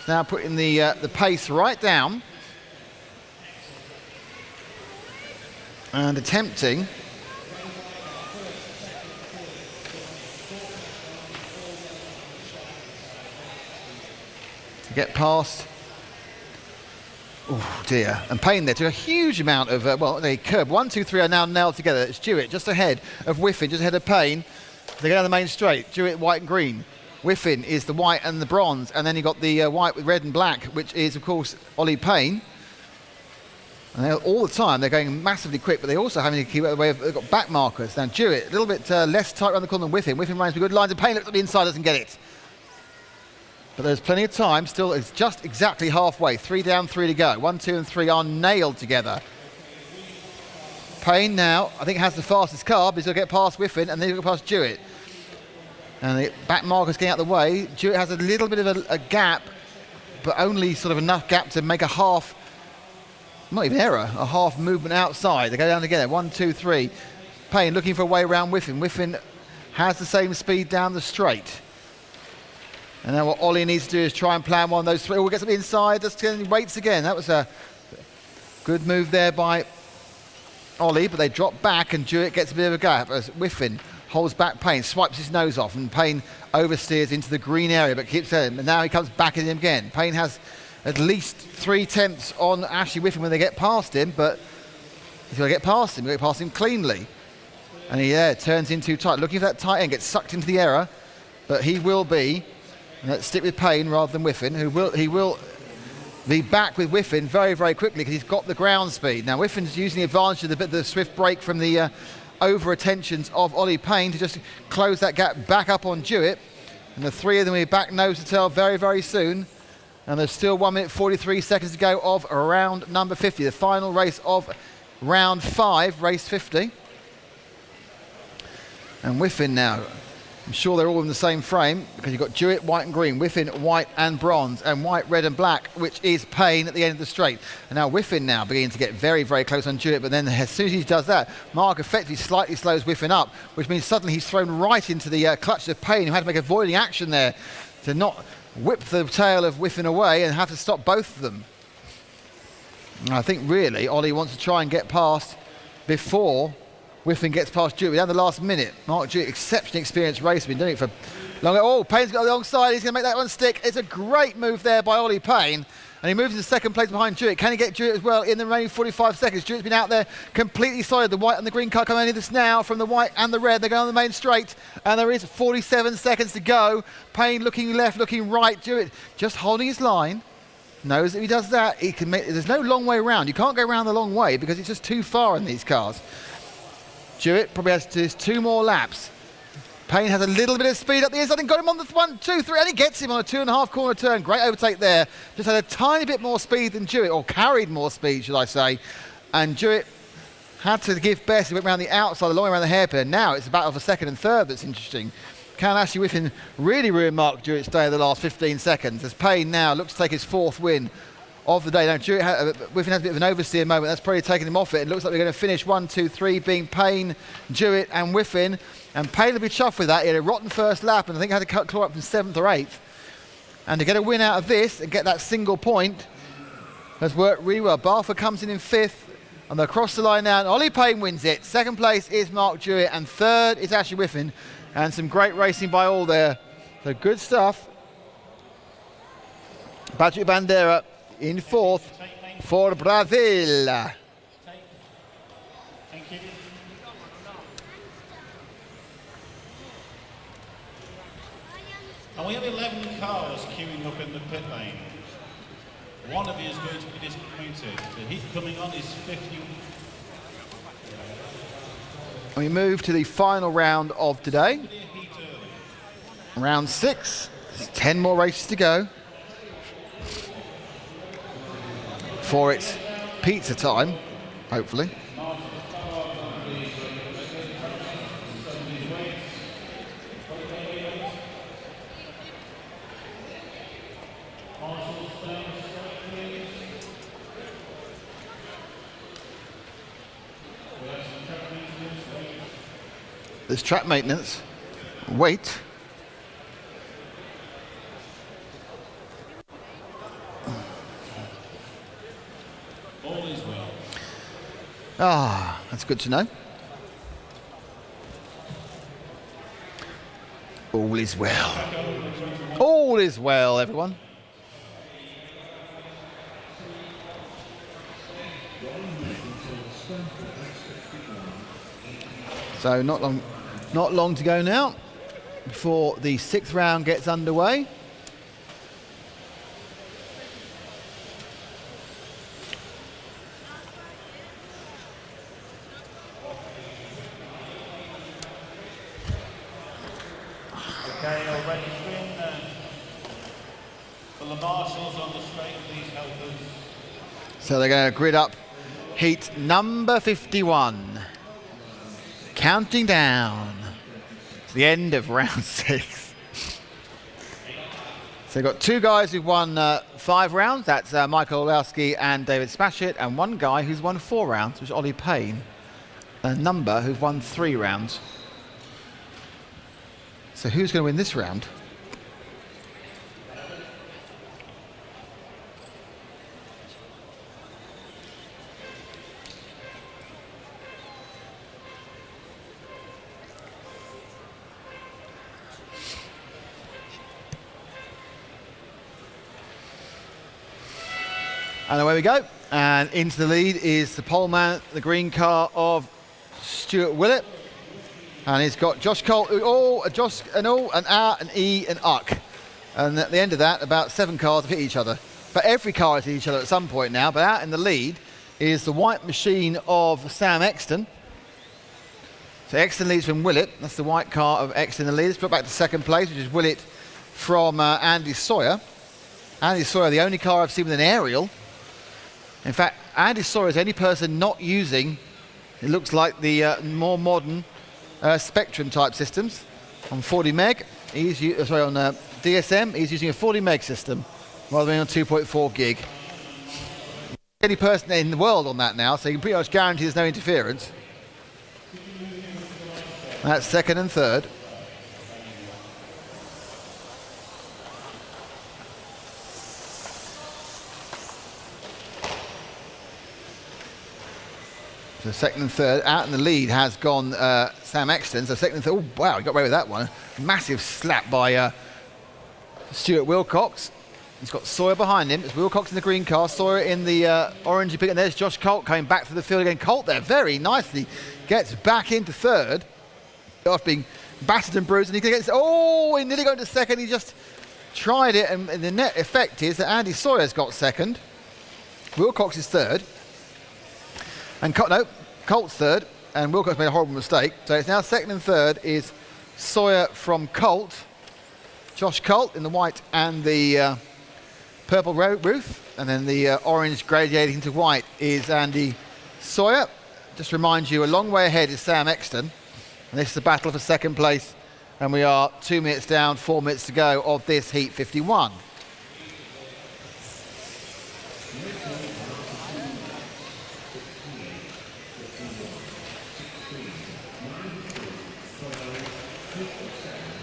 Now putting the pace right down and attempting to get past. Oh dear! And Payne there took a huge amount of well, they curb. 1, 2, 3 are now nailed together. It's Jewett just ahead of Whiffen, just ahead of Payne. They go down the main straight. Jewett, white and green. Whiffen is the white and the bronze, and then you've got the white with red and black, which is, of course, Ollie Payne. And all the time, they're going massively quick, but they also having to keep away. They've got back markers. Now, Jewett, a little bit less tight around the corner than Whiffen. Whiffen runs with good lines, and Payne looks at the inside, doesn't get it. But there's plenty of time. Still, it's just exactly halfway. 3 down, 3 to go. 1, 2, and 3 are nailed together. Payne now, I think, has the fastest car, but he'll get past Whiffen, and then he'll go past Jewett. And the back marker's getting out of the way. Jewett has a little bit of a gap, but only sort of enough gap to make a half, not even error, a half movement outside. They go down together. 1, 2, 3. Payne looking for a way around Whiffen. Whiffen has the same speed down the straight. And now what Ollie needs to do is try and plan one of those 3. Oh, gets up the inside. Just waits again. That was a good move there by Ollie, but they drop back and Jewett gets a bit of a gap as Whiffen holds back Payne, swipes his nose off, and Payne oversteers into the green area, but keeps him. And now he comes back at him again. Payne has at least 3 tenths on Ashley Whiffen when they get past him, but he's got to get past him. He's got to get past him cleanly. And he turns in too tight, looking for that tight end, gets sucked into the error, but he will be. Let's stick with Payne rather than Whiffen, he will be back with Whiffen very, very quickly because he's got the ground speed. Now Whiffen's using the advantage of the swift break from the over-attentions of Ollie Payne to just close that gap back up on Jewett. And the 3 of them will be back nose to tail very, very soon. And there's still 1 minute 43 seconds to go of round number 50, the final race of round 5, race 50. And Whiffen now, I'm sure they're all in the same frame because you've got Jewett, white and green, Whiffen, white and bronze, and white, red and black, which is Payne at the end of the straight. And now Whiffen now beginning to get very, very close on Jewett, but then as soon as he does that, Mark effectively slightly slows Whiffen up, which means suddenly he's thrown right into the clutch of Payne, who had to make avoiding action there to not whip the tail of Whiffen away and have to stop both of them. And I think really Ollie wants to try and get past before Whiffen gets past Jewett down the last minute. Mark Jewett, exceptionally experienced racer, been doing it for long. Oh, Payne's got the long side. He's going to make that one stick. It's a great move there by Ollie Payne. And he moves into second place behind Jewett. Can he get Jewett as well in the remaining 45 seconds? Jewett's been out there completely solid. The white and the green car coming into this now from the white and the red. They're going on the main straight. And there is 47 seconds to go. Payne looking left, looking right. Jewett just holding his line. Knows that if he does that, he can make. There's no long way around. You can't go around the long way because it's just too far in these cars. Jewett probably has to do 2 more laps. Payne has a little bit of speed up the inside and got him on the 1, 2, 3, and he gets him on a 2.5 corner turn. Great overtake there. Just had a tiny bit more speed than Jewett, or carried more speed, should I say. And Jewett had to give best. He went around the outside, the long way around the hairpin. Now it's a battle for second and third that's interesting. Can Ashley Whiffen really ruin Mark Jewett's day of the last 15 seconds? As Payne now looks to take his 4th win of the day. Now, Whiffen has a bit of an oversteer moment. That's probably taking him off it. It looks like we're going to finish 1, 2, 3 being Payne, Jewett and Whiffen. And Payne will be chuffed with that. He had a rotten first lap and I think had to claw up from 7th or 8th. And to get a win out of this and get that single point has worked really well. Barfoot comes in 5th. And they'll cross the line now, and Ollie Payne wins it. 2nd place is Mark Jewett, and 3rd is Ashley Whiffen. And some great racing by all there. So good stuff. Patrick Bandera in 4th for Brazil. Thank you. And we have 11 cars queuing up in the pit lane. One of you is going to be disappointed. The heat coming on is 50. We move to the final round of today. Round 6. There's 10 more races to go. For it's pizza time, hopefully. There's track maintenance. Wait. All is well. Ah, that's good to know. All is well. All is well, everyone. So not long to go now before the 6th round gets underway. Okay, already been for the marshals on the straight, please help us. So they're going to grid up heat number 51. Counting down to the end of round 6. So we've got 2 guys who've won 5 rounds. That's Michael Olowski and David Spashett, and 1 guy who's won 4 rounds, which is Ollie Payne. A number who've won 3 rounds. So who's going to win this round? And away we go. And into the lead is the poleman, the green car of Stuart Willett. And he's got Josh Colt, an R, an E, and Uck. And at the end of that, about 7 cars have hit each other. But every car has hit each other at some point now. But out in the lead is the white machine of Sam Exton. So Exton leads from Willett. That's the white car of Exton in the lead. It's brought back to 2nd place, which is Willett from Andy Sawyer. Andy Sawyer, the only car I've seen with an aerial. In fact, Andy Sawyer is the only person not using, it looks like the more modern Spectrum type systems on 40 meg. On DSM, he's using a 40 meg system rather than on 2.4 gig. The only person in the world on that now, so you can pretty much guarantee there's no interference. That's 2nd and 3rd. So 2nd and 3rd. Out in the lead has gone Sam Exton. So 2nd and 3rd. Oh, wow, he got away with that one. Massive slap by Stuart Wilcox. He's got Sawyer behind him. It's Wilcox in the green car, Sawyer in the orangey pick. And there's Josh Colt coming back to the field again. Colt there very nicely gets back into 3rd after being battered and bruised. And he gets, oh, he nearly got into 2nd. He just tried it. And the net effect is that Andy Sawyer's got 2nd. Wilcox is 3rd. And Colt's 3rd, and Wilcox made a horrible mistake. So it's now 2nd and 3rd is Sawyer from Colt. Josh Colt in the white and the purple roof. And then the orange gradiating to white is Andy Sawyer. just remind you, a long way ahead is Sam Exton. And this is a battle for second place. And we are 2 minutes down, 4 minutes to go of this Heat 51.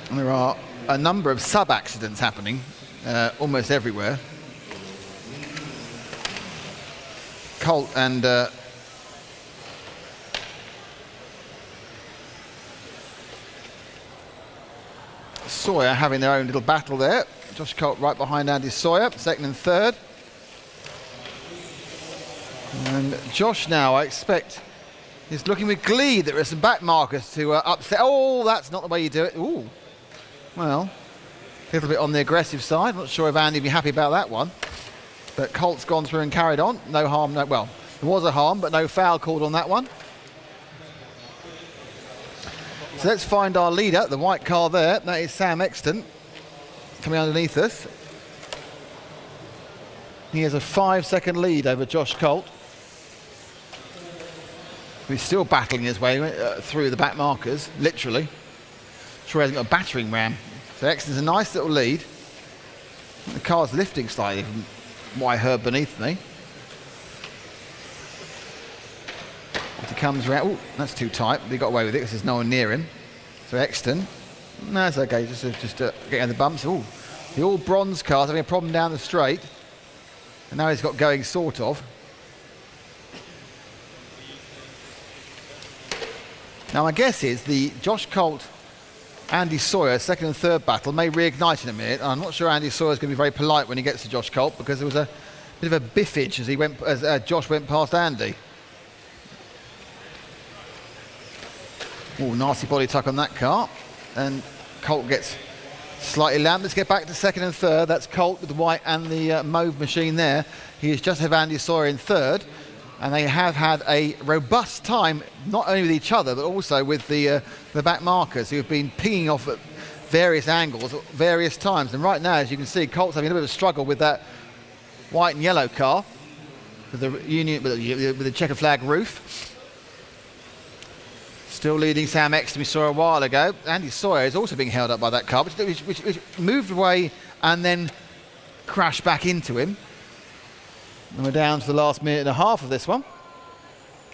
And there are a number of sub-accidents happening almost everywhere. Colt and Sawyer having their own little battle there. Josh Colt right behind Andy Sawyer, second and third. And Josh now, I expect, is looking with glee that there are some back markers to upset. Oh, that's not the way you do it. Ooh. Well, a little bit on the aggressive side. Not sure if Andy would be happy about that one. But Colt's gone through and carried on. No harm, no, well, there was a harm, but no foul called on that one. So let's find our leader, the white car there. That is Sam Exton coming underneath us. He has a 5-second lead over Josh Colt, who's still battling his way through the back markers, literally. Sure he hasn't got a battering ram. So Exton's a nice little lead. The car's lifting slightly from what I heard beneath me. As he comes around, oh, that's too tight. He got away with it because there's no one near him. So Exton, no, it's okay, just getting on the bumps. Oh, the all bronze car's having a problem down the straight. And now he's got going, sort of. Now my guess is the Josh Colt, Andy Sawyer second and third battle may reignite in a minute. I'm not sure Andy Sawyer's going to be very polite when he gets to Josh Colt, because there was a bit of a biffage as Josh went past Andy. Oh, nasty body tuck on that car, and Colt gets slightly lammed. Let's get back to second and third. That's Colt with the white and the mauve machine there. He has just had Andy Sawyer in third, and they have had a robust time, not only with each other, but also with the back markers, who have been pinging off at various angles at various times. And right now, as you can see, Colt's having a bit of a struggle with that white and yellow car, with the checker flag roof. Still leading Sam Exton, we saw a while ago. Andy Sawyer is also being held up by that car, which moved away and then crashed back into him. And we're down to the last minute and a half of this one.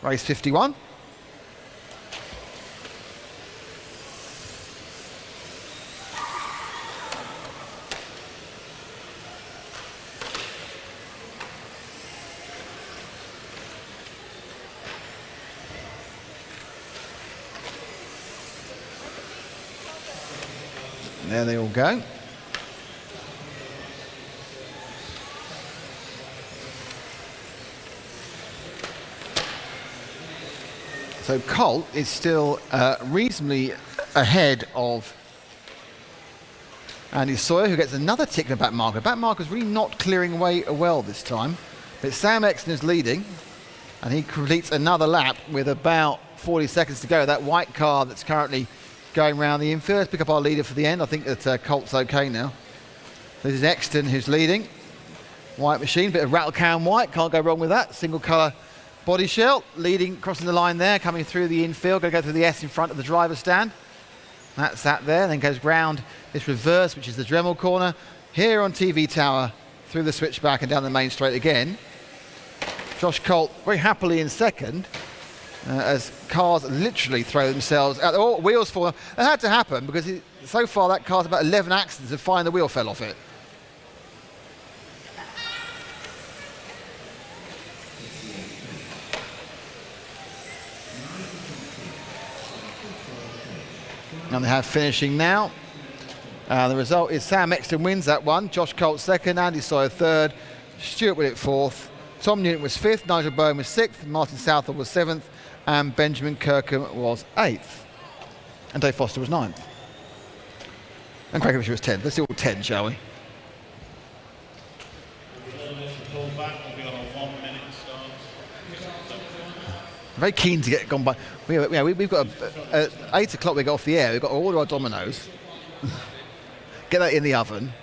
Race 51. There they all go. So Colt is still reasonably ahead of Andy Sawyer, who gets another tick in the back marker. Back marker's really not clearing away well this time. But Sam Exton is leading, and he completes another lap with about 40 seconds to go. That white car that's currently going round the infield. Let's pick up our leader for the end. I think that Colt's okay now. This is Exton who's leading. White machine, bit of rattle can white, can't go wrong with that. Single colour body shell, leading, crossing the line there, coming through the infield, going to go through the S in front of the driver's stand. That's that there, then goes round this reverse, which is the Dremel corner, here on TV Tower, through the switchback and down the main straight again. Josh Colt very happily in second, as cars literally throw themselves out. Oh, wheels fall. That had to happen because so far that car's about 11 accidents and finally the wheel fell off it. And they have finishing now. The result is Sam Exton wins that one. Josh Colt second, Andy Sawyer third, Stuart Willett fourth, Tom Newton was fifth, Nigel Bowen was sixth, Martin Southall was seventh, and Benjamin Kirkham was 8th. And Dave Foster was 9th. And Craig Fisher was 10th. Let's do all 10, shall we? I'm very keen to get gone by. We've got at 8 o'clock we got off the air. We've got to order our Dominoes. Get that in the oven.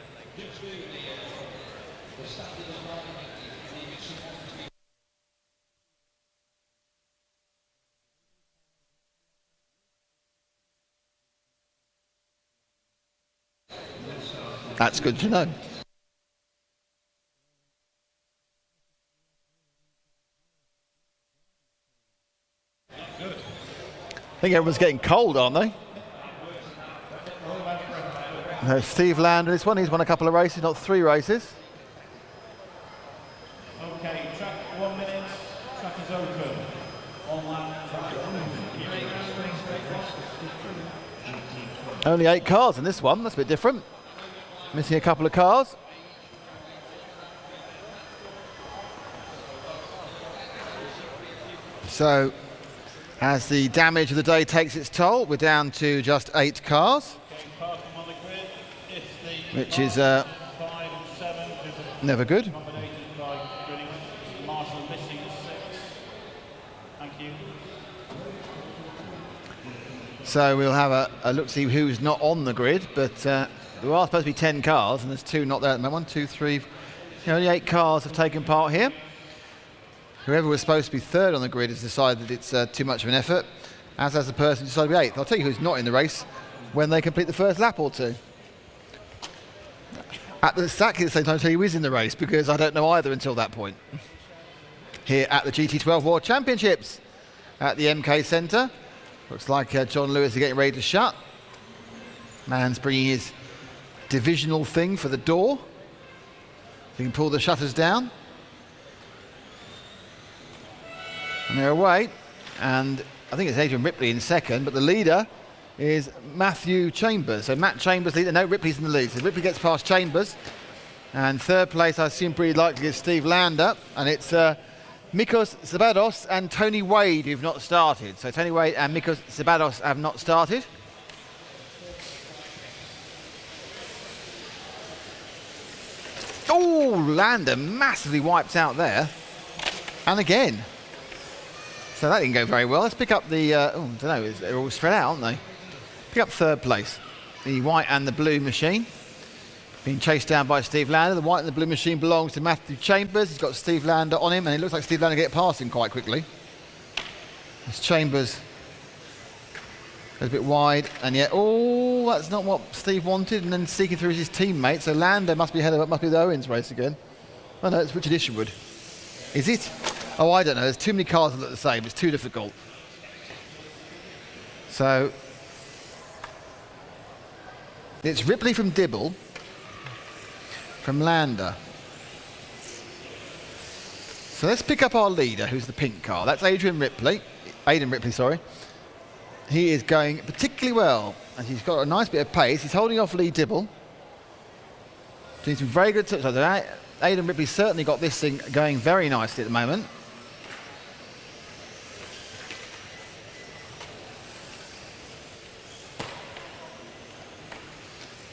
That's good to know. I think everyone's getting cold, aren't they? Steve Lander, this one, he's won a couple of races, not 3 races. Okay, track 1 minute, track is open. On lap, track. Only 8 cars in this one, that's a bit different. Missing a couple of cars. So, as the damage of the day takes its toll, we're down to just 8 cars, which is never good. So we'll have a look-see who's not on the grid, but there are supposed to be 10 cars, and there's 2 not there at the moment. 1, 2, 3, only 8 cars have taken part here. Whoever was supposed to be 3rd on the grid has decided that it's too much of an effort, as has the person who decided to be 8th. I'll tell you who's not in the race when they complete the first lap or 2. At exactly the same time, I'll tell you who is in the race, because I don't know either until that point. Here at the GT12 World Championships at the MK Centre. Looks like John Lewis is getting ready to shut. Man's bringing his divisional thing for the door. So he can pull the shutters down. And they're away. And I think it's Adrian Ripley in 2nd, but the leader is Matthew Chambers. So Matt Chambers leader. No, Ripley's in the lead. So Ripley gets past Chambers. And 3rd place, I assume pretty likely, is Steve Lander. And it's Mikos Sabados and Tony Wade who've not started. So Tony Wade and Mikos Sabados have not started. Oh, Lander massively wipes out there. And again. So that didn't go very well. Let's pick up the, I don't know, they're all spread out, aren't they? Pick up 3rd place. The white and the blue machine. Being chased down by Steve Lander. The white and the blue machine belongs to Matthew Chambers. He's got Steve Lander on him, and it looks like Steve Lander get past him quite quickly. As Chambers goes a bit wide, and yet, oh, that's not what Steve wanted, and then seeking through his teammate. So Lander must be ahead of it, must be the Owens race again. Oh no, it's Richard Isherwood. Is it? Oh, I don't know. There's too many cars that look the same. It's too difficult. So it's Ripley from Dibble. From Lander. So let's pick up our leader, who's the pink car. That's Aidan Ripley, sorry. He is going particularly well, and he's got a nice bit of pace. He's holding off Lee Dibble. Doing some very good touch. So Aidan Ripley's certainly got this thing going very nicely at the moment.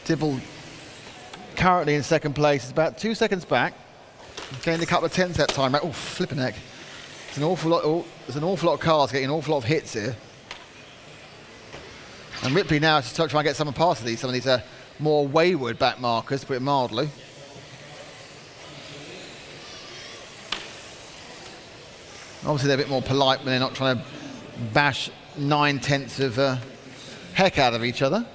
Dibble currently in 2nd place, is about 2 seconds back. He's gained a couple of tenths that time. Oh, flipping heck. There's an awful lot of cars getting an awful lot of hits here. And Ripley now is just trying to get someone past some of these more wayward back markers, to put it mildly. Obviously they're a bit more polite when they're not trying to bash 9/10 of heck out of each other.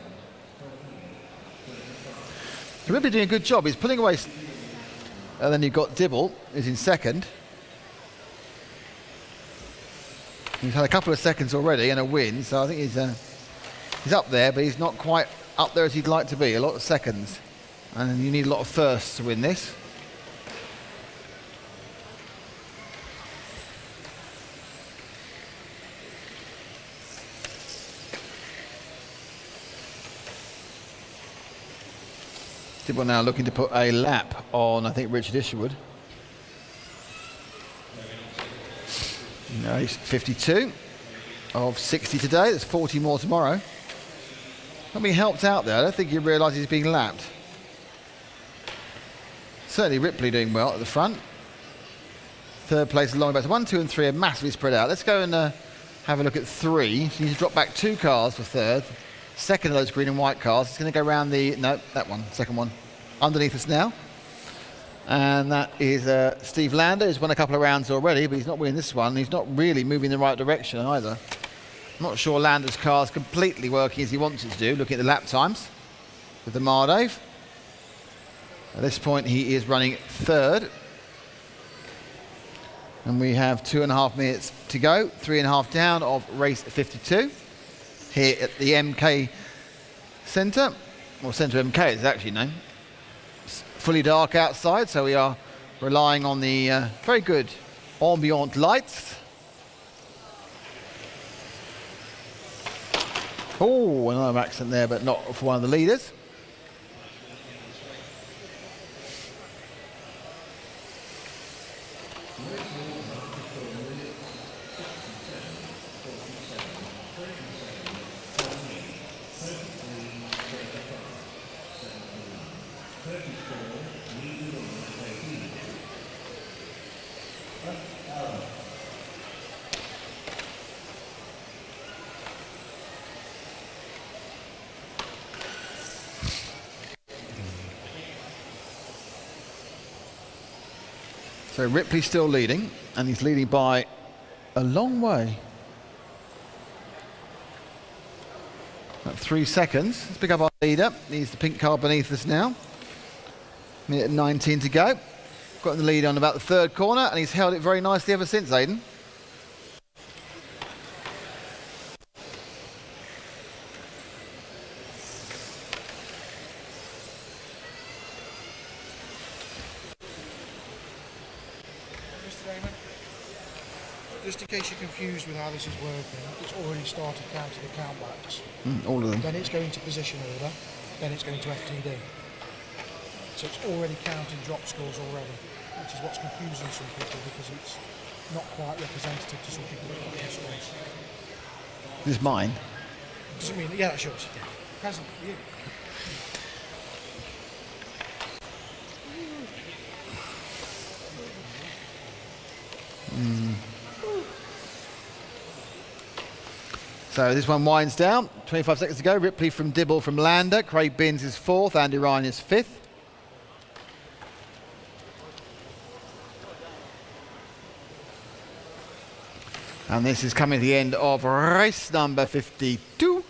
So Ripley doing a good job. He's pulling away, and then you've got Dibble, who's in 2nd. He's had a couple of seconds already and a win, so I think he's up there, but he's not quite up there as he'd like to be. A lot of seconds, and you need a lot of firsts to win this. Dibble now looking to put a lap on, I think, Richard Isherwood. No, he's 52 of 60 today. There's 40 more tomorrow. Not being helped out there. I don't think he realises he's being lapped. Certainly Ripley doing well at the front. 3rd place along about 1, 2 and 3 are massively spread out. Let's go and have a look at 3. You need to drop back 2 cars for 3rd. 2nd of those green and white cars. It's going to go around the, no, that one, 2nd one, underneath us now. And that is Steve Lander, who's won a couple of rounds already, but he's not winning this one. He's not really moving in the right direction either. I'm not sure Lander's car's completely working as he wants it to do, looking at the lap times with the Mardave. At this point, he is running third. And we have 2.5 minutes to go. 3.5 down of race 52 here at the MK Centre. Or Centre MK is actually known. It's fully dark outside, so we are relying on the very good ambient lights. Oh, another accident there, but not for one of the leaders. So Ripley's still leading, and he's leading by a long way. About 3 seconds. Let's pick up our leader. He's the pink card beneath us now. Minute 19 to go. Got the lead on about the third corner, and he's held it very nicely ever since, Aidan. Just in case you're confused with how this is working, it's already started counting the countbacks. All of them. Then it's going to position order, then it's going to FTD. So it's already counting drop scores already, which is what's confusing some people because it's not quite representative to some people that got their scores. This is mine. Does it mean, yeah, that's yours. Present for you. So this one winds down. 25 seconds to go. Ripley from Dibble from Lander. Craig Binns is 4th. Andy Ryan is 5th. And this is coming to the end of race number 52.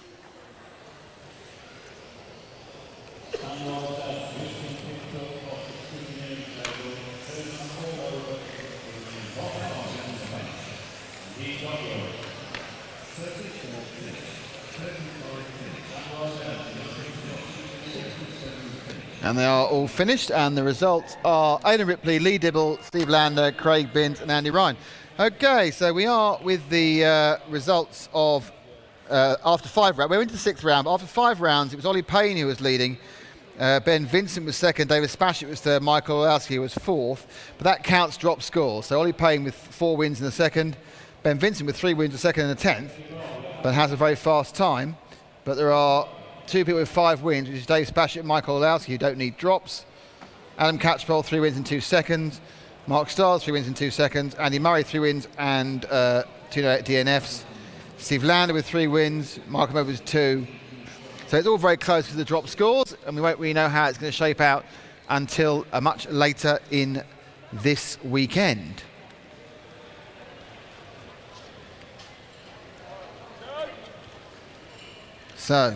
And they are all finished, and the results are Aidan Ripley, Lee Dibble, Steve Lander, Craig Binns and Andy Ryan. Okay, so we are with the results of after 5 rounds. We're into the 6th round, but after 5 rounds it was Ollie Payne who was leading. Ben Vincent was 2nd, David Spashett was 3rd, Michael Olowski was 4th, but that counts drop scores. So Ollie Payne with 4 wins in the 2nd, Ben Vincent with 3 wins in the 2nd and the 10th, but has a very fast time. But there are 2 people with 5 wins, which is Dave Spashett and Michael Olowski, who don't need drops. Adam Catchball, 3 wins in 2 seconds. Mark Stiles, 3 wins in 2 seconds. Andy Murray, 3 wins and 2 DNFs. Steve Lander with 3 wins. Mark Mobas 2. So it's all very close to the drop scores, and we won't really know how it's going to shape out until much later in this weekend. So,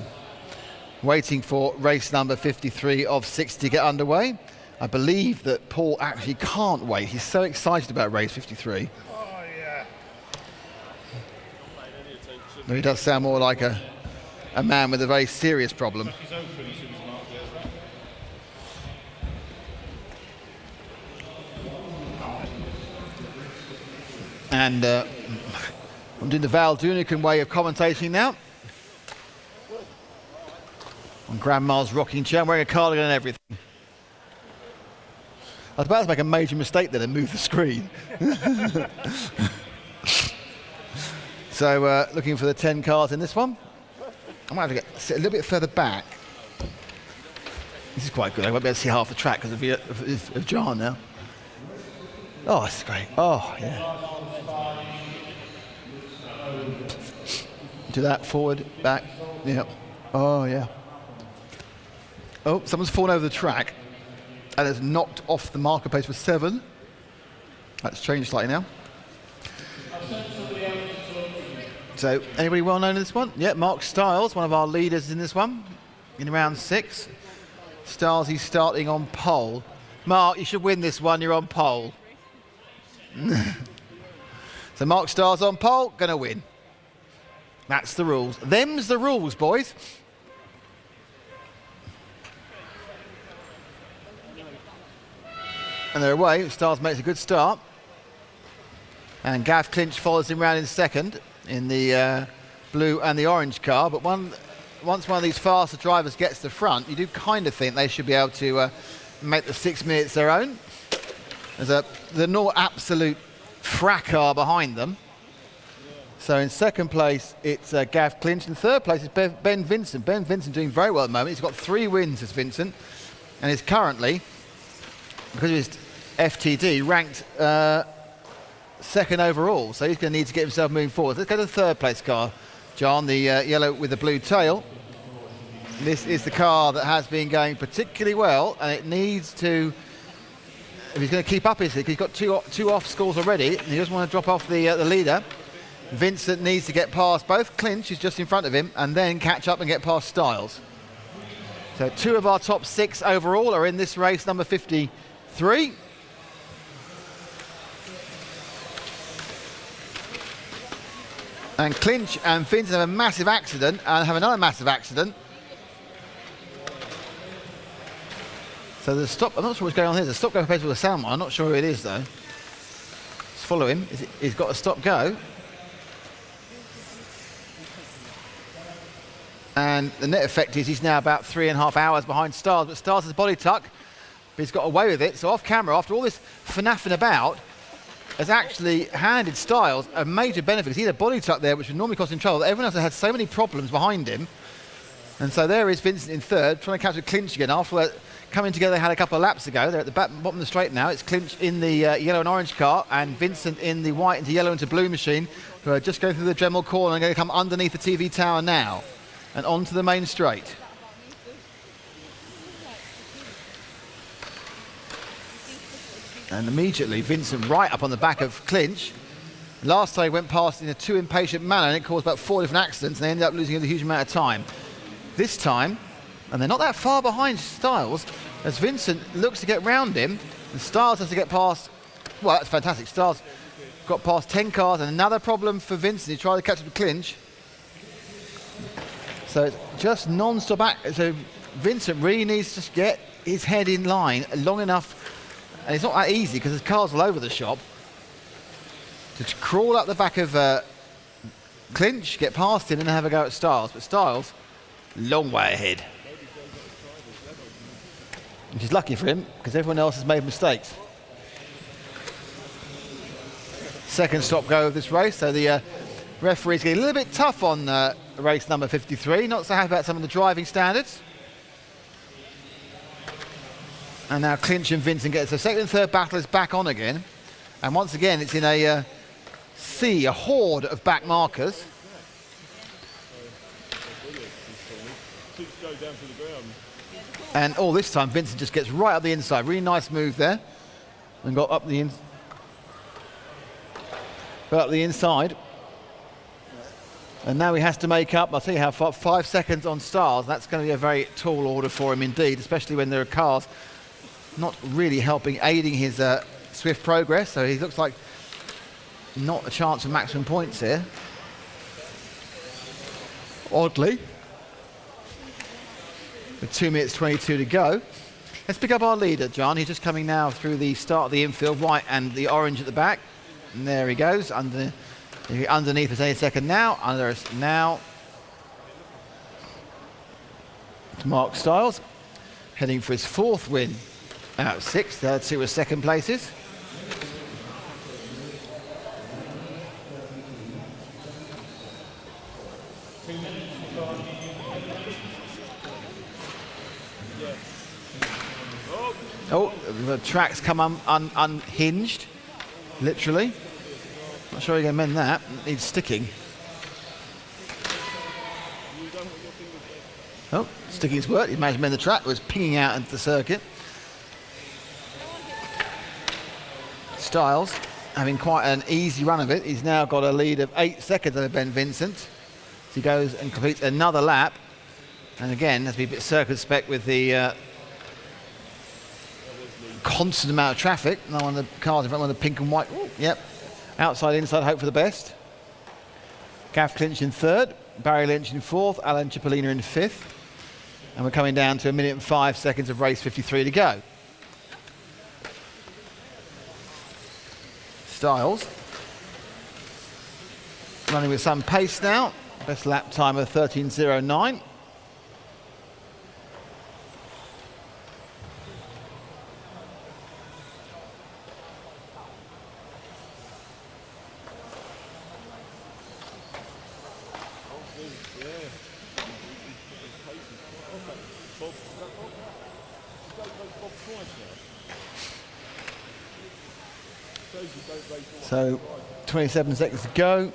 waiting for race number 53 of 60 to get underway. I believe that Paul actually can't wait. He's so excited about race 53. Oh, yeah. No, he does sound more like a man with a very serious problem. And I'm doing the Val Dunican way of commentating now. On Grandma's rocking chair, I'm wearing a cardigan and everything. I was about to make a major mistake then and move the screen. So looking for the 10 cars in this one. I might have to sit a little bit further back. This is quite good. I won't be able to see half the track because of John now. Oh, this is great. Oh, yeah. Do that, forward, back. Yeah. Oh, yeah. Oh, someone's fallen over the track and has knocked off the marker pace for 7. That's changed slightly now. So, anybody well known in this one? Yeah, Mark Stiles, one of our leaders in this one, in round 6. Starsy starting on pole. Mark, you should win this one, you're on pole. So Mark Stars on pole, gonna win. That's the rules. Them's the rules, boys. And they're away. Stars makes a good start. And Gav Clinch follows him round in second in the blue and the orange car. But once one of these faster drivers gets to the front, you do kind of think they should be able to make the 6 minutes their own. There's the no absolute fracas behind them. So in second place, it's Gav Clinch. In third place, is Ben Vincent. Ben Vincent doing very well at the moment. He's got 3 wins as Vincent. And is currently, because of his FTD, ranked second overall. So he's going to need to get himself moving forward. Let's go to the third place car, John, the yellow with the blue tail. This is the car that has been going particularly well, and it needs to, if he's going to keep up his, he's got two off scores already, and he doesn't want to drop off the leader. Vincent needs to get past both Clinch, who's just in front of him, and then catch up and get past Styles. So 2 of our top 6 overall are in this race, number 53. And Clinch and Vincent have a massive accident and have another massive accident. So the stop, I'm not sure what's going on here. There's a stop go compared with a sound one. I'm not sure who it is though. Let's follow him. He's got a stop go. And the net effect is he's now about 3.5 hours behind Stars, but Stars has a body tuck, but he's got away with it. So off camera, after all this fanaffing about, has actually handed Styles a major benefit. He had a body tuck there, which would normally cost him trouble. Everyone else had so many problems behind him. And so there is Vincent in third, trying to catch a Clinch again. After coming together, they had a couple of laps ago. They're at the bottom of the straight now. It's Clinch in the yellow and orange car, and Vincent in the white into yellow into blue machine, who are just going through the Dremel corner and going to come underneath the TV tower now and onto the main straight. And immediately Vincent right up on the back of Clinch. Last time he went past in a too impatient manner and it caused about 4 different accidents and they ended up losing a huge amount of time. This time, and they're not that far behind Styles, as Vincent looks to get round him, and Styles has to get past, well that's fantastic, Styles got past 10 cars and another problem for Vincent, he tried to catch up with Clinch. So it's just non-stop act. So Vincent really needs to get his head in line long enough. And it's not that easy because there's cars all over the shop. To crawl up the back of Clinch, get past him and have a go at Styles. But Styles, long way ahead. Which is lucky for him because everyone else has made mistakes. Second stop go of this race. So the referee's getting a little bit tough on race number 53. Not so happy about some of the driving standards. And now Clinch and Vincent get it. So second and third battle is back on again. And once again, it's in a sea, a horde of back markers. And all this time, Vincent just gets right up the inside. Really nice move there. And got up the inside. And now he has to make up, I'll tell you how far, 5 seconds on Stars. That's going to be a very tall order for him indeed, especially when there are cars not really aiding his swift progress. So he looks like not a chance of maximum points here. Oddly. With 2 minutes 22 to go. Let's pick up our leader, John. He's just coming now through the start of the infield, white and the orange at the back. And there he goes, underneath us any second now. Under us now. It's Mark Styles, heading for his 4th win out of 6. The other 2 were second places. Oh, the track's come unhinged, literally. Not sure you can mend that. It needs sticking. Oh, sticking's worked. He managed to mend the track. It was pinging out into the circuit. Styles having quite an easy run of it. He's now got a lead of 8 seconds over Ben Vincent. So he goes and completes another lap. And again, has to be a bit circumspect with the constant amount of traffic. No one of the cars in front, one of the pink and white. Ooh, yep. Outside, inside, hope for the best. Gav Clinch in third, Barry Lynch in fourth, Alan Cipollina in fifth. And we're coming down to 1 minute and 5 seconds of race 53 to go. Styles running with some pace now. Best lap time of 13.09. So 27 seconds to go,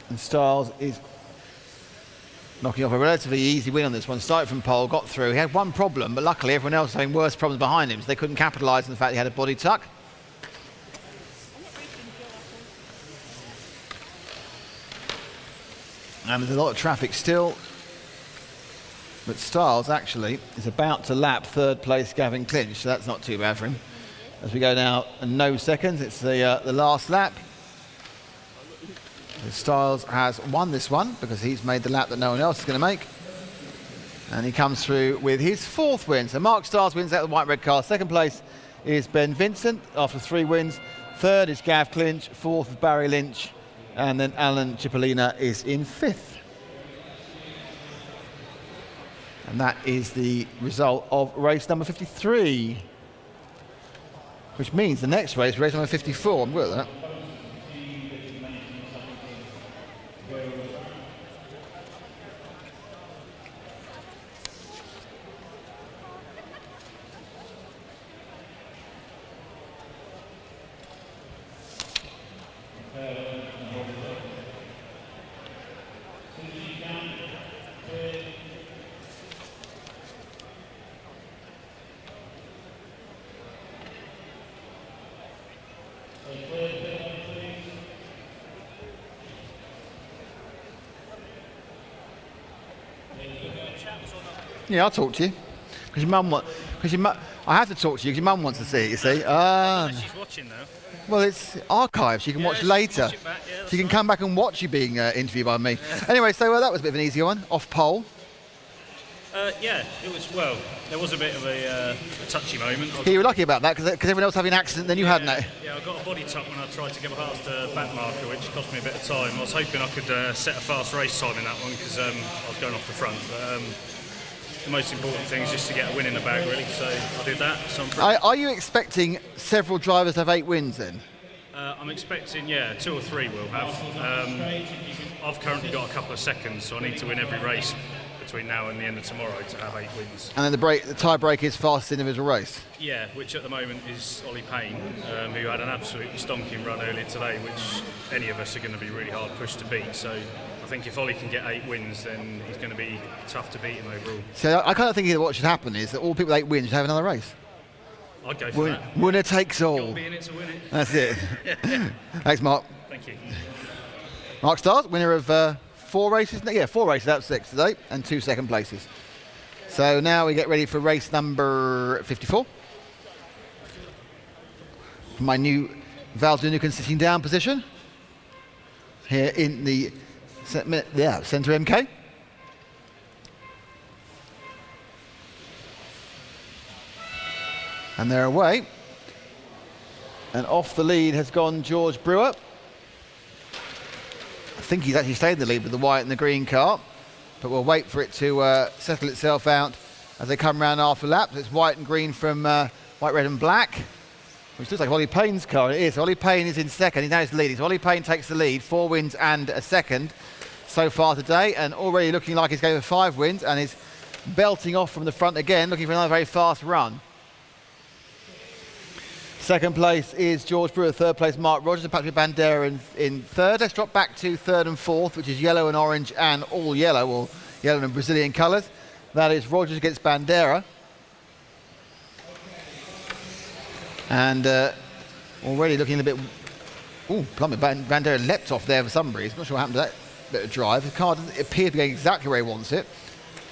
and Styles is knocking off a relatively easy win on this one. Started from pole, got through. He had one problem, but luckily everyone else was having worse problems behind him, so they couldn't capitalise on the fact he had a body tuck. And there's a lot of traffic still, but Styles actually is about to lap third place Gavin Clinch, so that's not too bad for him. As we go now, no seconds, it's the last lap. Styles has won this one because he's made the lap that no one else is going to make. And he comes through with his fourth win. So Mark Styles wins out of the white-red car. Second place is Ben Vincent after 3 wins. Third is Gav Clinch. Fourth is Barry Lynch. And then Alan Cipollina is in fifth. And that is the result of race number 53. Which means the next race number 54. I'm good at that. Yeah, I'll talk to you. Because your mum I have to talk to you because your mum wants to see it, you see. She's watching though. Well, it's archived. She can watch later. Watch it back, yeah, she can come back and watch you being interviewed by me. Anyway, so that was a bit of an easier one. Off pole. Yeah, it was, well, there was a bit of a touchy moment. You were lucky about that because everyone else having an accident, then you hadn't it. Yeah, I got a body tuck when I tried to get past the back marker, which cost me a bit of time. I was hoping I could set a fast race time in that one because I was going off the front. But the most important thing is just to get a win in the bag, really. So I did that. So are you expecting several drivers to have 8 wins then? I'm expecting, 2 or 3 will have. I've currently got a couple of seconds, so I need to win every race between now and the end of tomorrow to have 8 wins. And then the tie break is fastest individual race? Yeah, which at the moment is Ollie Payne, who had an absolutely stonking run earlier today, which any of us are going to be really hard pushed to beat. So I think if Ollie can get 8 wins, then he's going to be tough to beat him overall. So I kind of think that what should happen is that all people with 8 wins should have another race. I'd go for that. Winner takes all. Got to be in it to win it. That's it. Thanks, Mark. Thank you. Mark Stars, winner of 4 races. Yeah, 4 races out of 6 today, and 2 second places. So now we get ready for race number 54. My new Val Dunegan sitting down position here in the centre MK. And they're away. And off the lead has gone George Brewer. I think he's actually stayed in the lead with the white and the green car, but we'll wait for it to settle itself out as they come round after laps. It's white and green from white, red and black, which looks like Ollie Payne's car. It is. Ollie Payne is in second. He's now leading. So Ollie Payne takes the lead, 4 wins and a second so far today, and already looking like he's going for 5 wins and is belting off from the front again, looking for another very fast run. Second place is George Brewer, third place Mark Rogers, and Patrick Bandera in third. Let's drop back to third and fourth, which is yellow and orange and all yellow, or yellow and Brazilian colours. That is Rogers against Bandera. And already looking a bit... Ooh, blimey, Bandera leapt off there for some reason. Not sure what happened to that bit of drive. The car doesn't appear to be going exactly where he wants it.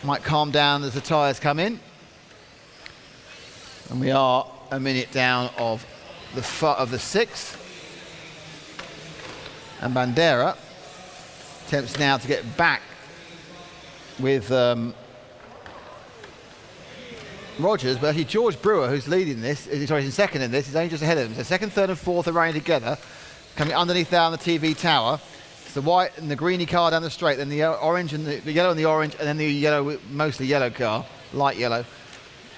Might calm down as the tyres come in. And we are a minute down of the sixth. And Bandera attempts now to get back with Rogers, but actually George Brewer, who's leading this, he's in second in this, is only just ahead of him. So second, third and fourth are running together, coming underneath down the TV tower. It's the white and the greeny car down the straight, then the orange and the yellow and the orange, and then the yellow, mostly yellow car, light yellow.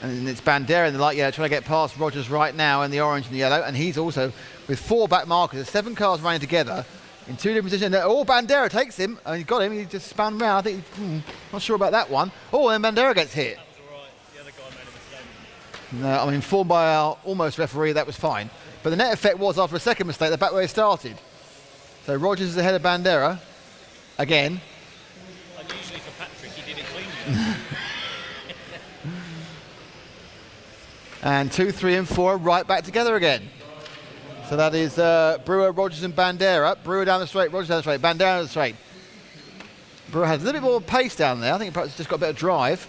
And it's Bandera in the light yellow trying to get past Rogers right now in the orange and the yellow, and he's also with 4 back markers. There's 7 cars running together in 2 different positions. Oh, Bandera takes him, and he got him, he just spun round. I think, not sure about that one. Oh, and Bandera gets hit. No, I'm informed by our almost referee that was fine. But the net effect was, after a second mistake, they're back where they started. So Rogers is ahead of Bandera again. Unusually for Patrick, he did it cleanly. And 2, 3 and 4 right back together again. So that is Brewer, Rogers and Bandera. Brewer down the straight, Rogers down the straight, Bandera down the straight. Brewer has a little bit more pace down there. I think perhaps just got a bit of drive.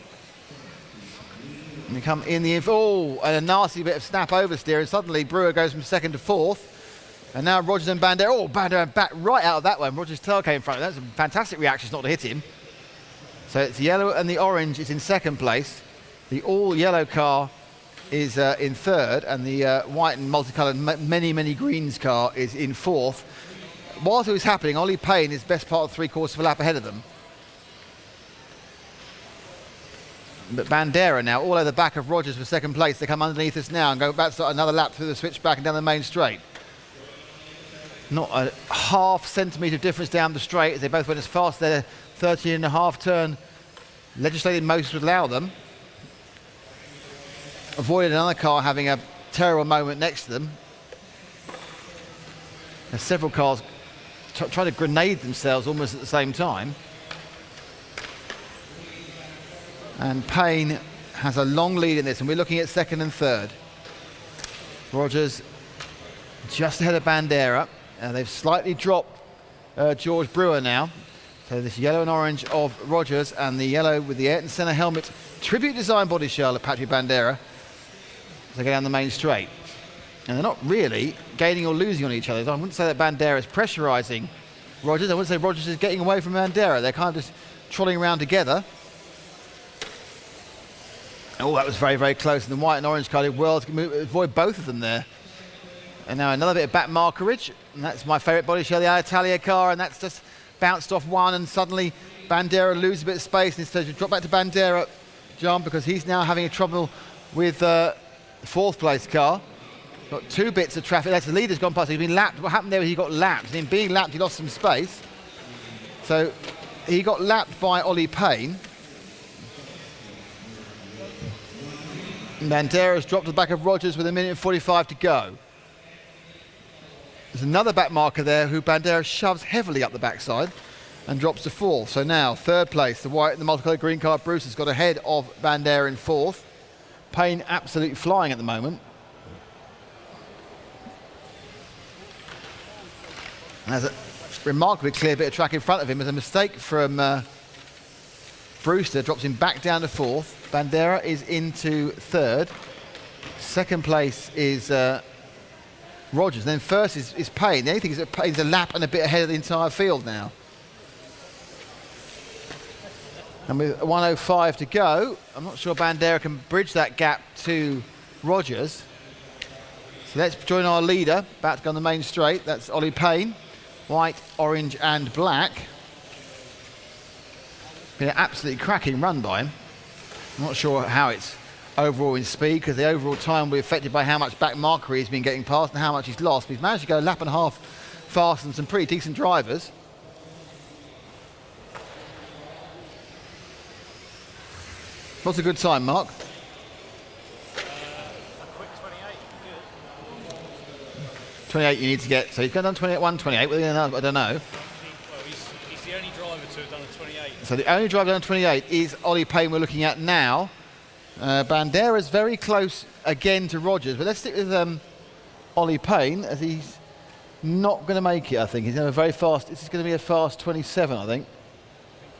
And you come in the and a nasty bit of snap oversteer, and suddenly Brewer goes from second to fourth. And now Rogers and Bandera. Oh, Bandera back right out of that one. Rogers' tail came in front of him. That's a fantastic reaction not to hit him. So it's yellow and the orange is in second place. The all yellow car is in third, and the white and multicoloured many greens car is in fourth. Whilst it was happening, Ollie Payne is best part of 3/4 of a lap ahead of them. But Bandera now, all over the back of Rogers for second place. They come underneath us now and go back to start another lap through the switchback and down the main straight. Not a half centimetre difference down the straight as they both went as fast their 13.5 turn legislated most would allow them. Avoided another car having a terrible moment next to them. There's several cars trying to grenade themselves almost at the same time. And Payne has a long lead in this, and we're looking at second and third. Rogers just ahead of Bandera. They've slightly dropped George Brewer now. So this yellow and orange of Rogers and the yellow with the Ayrton Senna helmet tribute design body shell of Patrick Bandera as they go down the main straight. And they're not really gaining or losing on each other. I wouldn't say that Bandera is pressurising Rogers. I wouldn't say Rogers is getting away from Bandera. They're kind of just trolling around together. Oh, that was very close. And the white and orange car did well to avoid both of them there. And now another bit of back markerage. And that's my favourite body shell, the Alitalia car. And that's just bounced off one. And suddenly Bandera loses a bit of space. And instead of drop back to Bandera, John, because he's now having a trouble with the 4th place car. Got 2 bits of traffic. That's the leader's gone past. He's been lapped. What happened there was he got lapped. And in being lapped, he lost some space. So he got lapped by Ollie Payne. Bandera's dropped to the back of Rogers with 1:45 to go. There's another back marker there who Bandera shoves heavily up the backside and drops to 4th. So now 3rd place, the white and the multicoloured green car. Bruce has got ahead of Bandera in 4th. Payne absolutely flying at the moment. And there's a remarkably clear bit of track in front of him. There's a mistake from Brewster, drops him back down to 4th. Bandera is into 3rd. 2nd place is Rogers. Then first is Payne. The only thing is that Payne's a lap and a bit ahead of the entire field now. And with 1:05 to go, I'm not sure Bandera can bridge that gap to Rogers. So let's join our leader, about to go on the main straight. That's Ollie Payne, white, orange and black. Been an absolutely cracking run by him. I'm not sure how it's overall in speed, because the overall time will be affected by how much back marker he's been getting past and how much he's lost. But he's managed to go a lap and a half faster than some pretty decent drivers. What's a good time, Mark? A quick 28, good. 28 you need to get. So he's going down 28, 1:28. Well, I don't know. Well, he's the only driver to have done a 28. So the only driver down 28 is Ollie Payne we're looking at now. Bandera's very close again to Rogers, but let's stick with Ollie Payne, as he's not going to make it, I think. He's going to be very fast. This is going to be a fast 27, I think.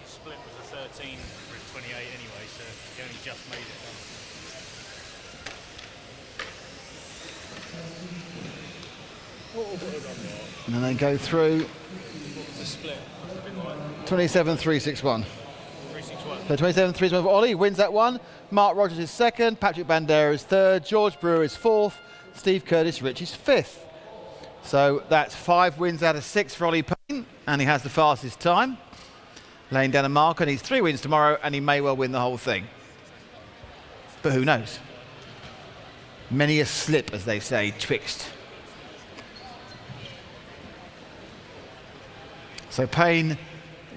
His split was a 13 for a 28 anyway, so he only just made it. And then they go through 27-361. So 27-361 for Ollie, wins that one. Mark Rogers is second, Patrick Bandera is third, George Brewer is fourth, Steve Curtis Rich is fifth. So that's 5 wins out of 6 for Ollie Payne, and he has the fastest time. Laying down a marker, and he's 3 wins tomorrow, and he may well win the whole thing. But who knows? Many a slip, as they say, twixt. So Payne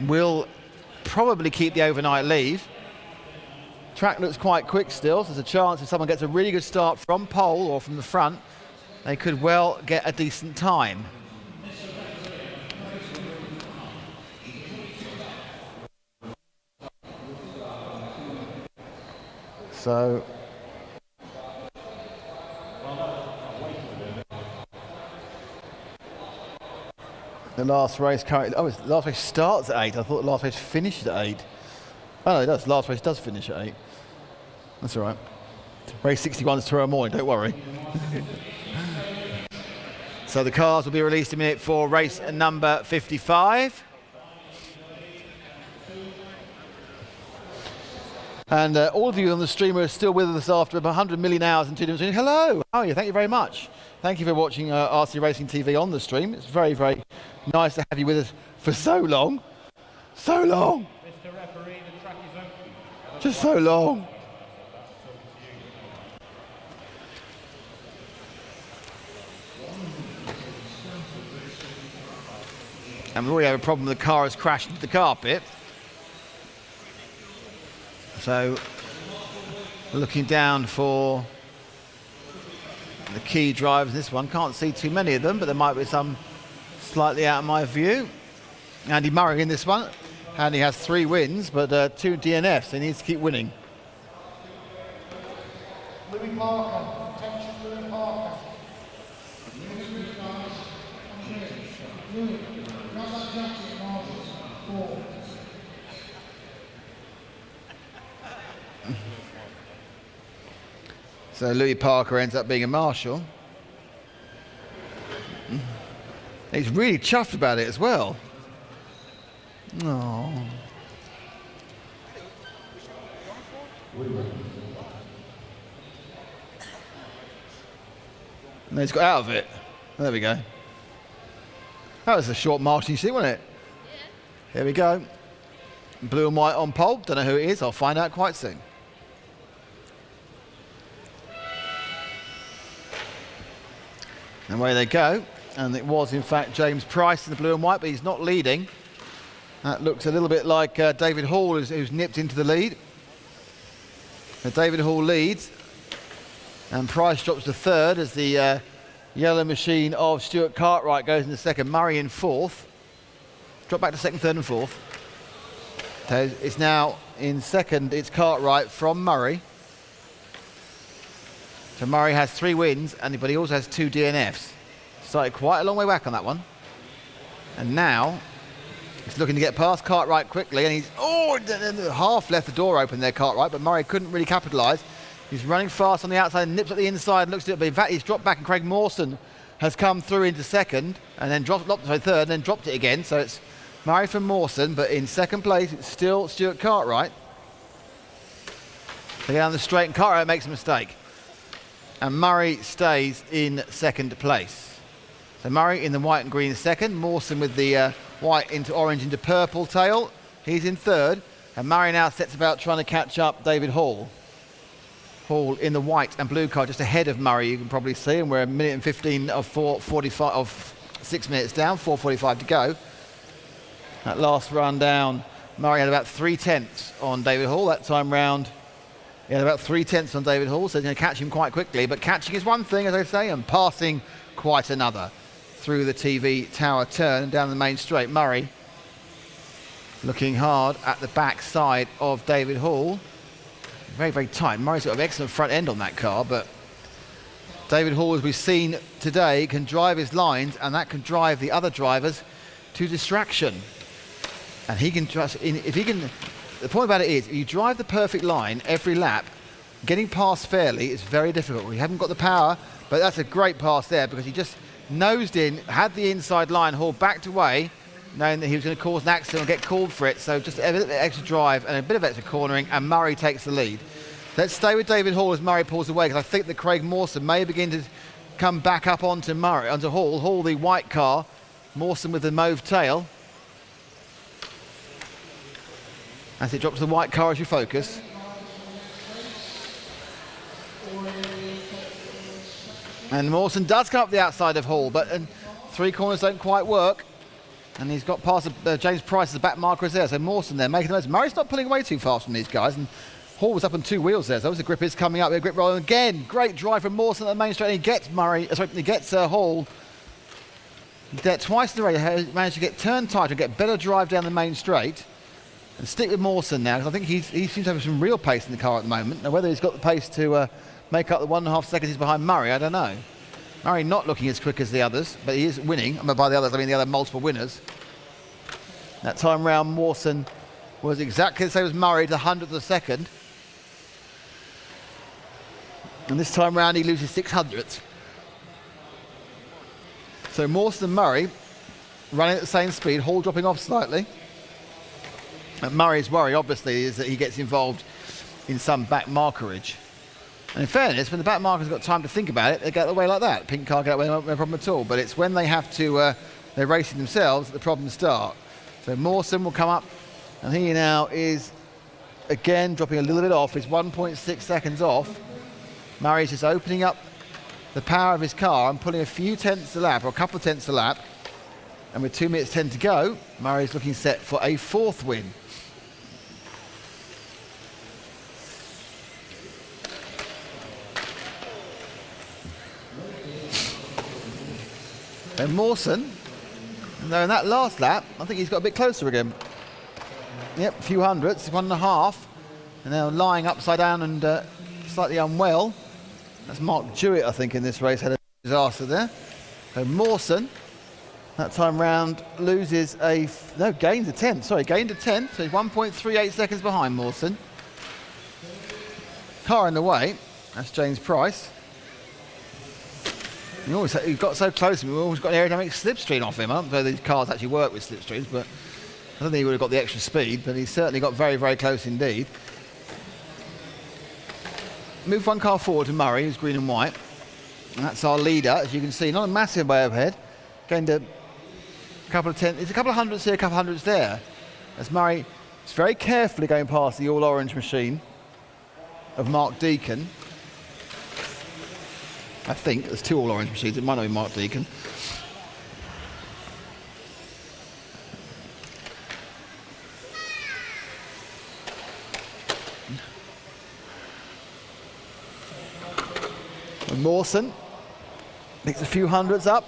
will probably keep the overnight lead. Track looks quite quick still, so there's a chance if someone gets a really good start from pole or from the front, they could well get a decent time. So the last race currently, the last race starts at 8. I thought the last race finished at 8. Oh no, it does. Last race does finish at 8. That's all right. Race 61 is tomorrow morning, don't worry. So the cars will be released in a minute for race number 55. And all of you on the stream are still with us after about 100 million hours and 2 different. Hello, how are you? Thank you very much. Thank you for watching RC Racing TV on the stream. It's very, very nice to have you with us for so long. So long. Mr. Referee, the track is open. Just so long. And we already have a problem, the car has crashed into the carpet. So, looking down for the key drivers in this one. Can't see too many of them, but there might be some slightly out of my view. Andy Murray in this one. Andy has 3 wins, but 2 DNFs. He needs to keep winning. Louis Parker, attention Louis Parker. Louis, grab that jacket, Marshall. 4. So Louis Parker ends up being a marshal. He's really chuffed about it as well. Oh. And he's got out of it. There we go. That was a short march you see, wasn't it? Yeah. Here we go. Blue and white on pole. Don't know who it is. I'll find out quite soon. And away they go. And it was, in fact, James Price in the blue and white, but he's not leading. That looks a little bit like David Hall, who's nipped into the lead. So David Hall leads. And Price drops to third as the yellow machine of Stuart Cartwright goes into second. Murray in fourth. Drop back to second, third and fourth. So it's now in second, it's Cartwright from Murray. So Murray has 3 wins, but he also has 2 DNFs. Started quite a long way back on that one. And now he's looking to get past Cartwright quickly, and he's half left the door open there, Cartwright, but Murray couldn't really capitalise. He's running fast on the outside, nips at the inside, looks at it, but in fact he's dropped back, and Craig Morson has come through into second, and then dropped to third, and then dropped it again. So it's Murray from Morson, but in second place it's still Stuart Cartwright. They go down the straight, and Cartwright makes a mistake. And Murray stays in second place. So Murray in the white and green second, Morson with the white into orange into purple tail. He's in third, and Murray now sets about trying to catch up David Hall. Hall in the white and blue car, just ahead of Murray, you can probably see, and we're a minute and 15 of 4:45 of 6 minutes down, 4:45 to go. That last run down, Murray had about 3/10 on David Hall that time round. He had about 3/10 on David Hall, so he's going to catch him quite quickly. But catching is one thing, as I say, and passing quite another. Through the TV tower turn and down the main straight. Murray looking hard at the back side of David Hall. Very, very tight. Murray's got an excellent front end on that car, but David Hall, as we've seen today, can drive his lines, and that can drive the other drivers to distraction. And he can just, if he can, the point about it is, if you drive the perfect line every lap, getting past fairly is very difficult. We haven't got the power, but that's a great pass there because he just nosed in, had the inside line, Hall backed away, knowing that he was going to cause an accident and get called for it. So just a bit of extra drive and a bit of extra cornering, and Murray takes the lead. Let's stay with David Hall as Murray pulls away, because I think that Craig Morson may begin to come back up onto Hall. Hall, the white car, Morson with the mauve tail. As it drops the white car as you focus. And Morson does come up the outside of Hall, but three corners don't quite work. And he's got past James Price as the back marker is there. So Morson there making the most. Murray's not pulling away too fast from these guys. And Hall was up on two wheels there. So the grip is coming up. A grip roll again. Great drive from Morson at the main straight. And he gets Hall. Twice in a row, he managed to get turn tight and get better drive down the main straight. And stick with Morson now, because I think he seems to have some real pace in the car at the moment. Now whether he's got the pace to make up the 1.5 seconds he's behind Murray, I don't know. Murray not looking as quick as the others, but he is winning. And by the others, I mean the other multiple winners. That time round, Morson was exactly the same as Murray, to 100th of a second. And this time round, he loses 600ths. So Morson and Murray running at the same speed, Hall dropping off slightly. And Murray's worry, obviously, is that he gets involved in some back markerage. And in fairness, when the back marker's got time to think about it, they get away like that. Pink car get away, no problem at all. But it's when they have to, they're racing themselves, that the problems start. So Morson will come up, and he now is, again, dropping a little bit off. He's 1.6 seconds off. Murray's just opening up the power of his car and pulling a few tenths a lap, or a couple of tenths a lap. And with 2 minutes 10 to go, Murray's looking set for a 4th win. And Morson, though in that last lap, I think he's got a bit closer again. Yep, a few hundredths, 1.5. And now lying upside down and slightly unwell. That's Mark Jewett, I think, in this race, had a disaster there. So Morson, that time round, loses gains a 10th. Sorry, gained a 10th, so he's 1.38 seconds behind Morson. Car in the way, that's James Price. He got so close, we always got an aerodynamic slipstream off him. I don't know if these cars actually work with slipstreams, but I don't think he would have got the extra speed, but he certainly got very, very close indeed. Move one car forward to Murray, who's green and white. And that's our leader, as you can see, not a massive way overhead. Gained a couple of tenths, it's a couple of hundreds here, a couple of hundreds there. As Murray is very carefully going past the all-orange machine of Mark Deacon. I think there's two all-orange machines, it might not be Mark Deacon. And Morson picks a few hundreds up,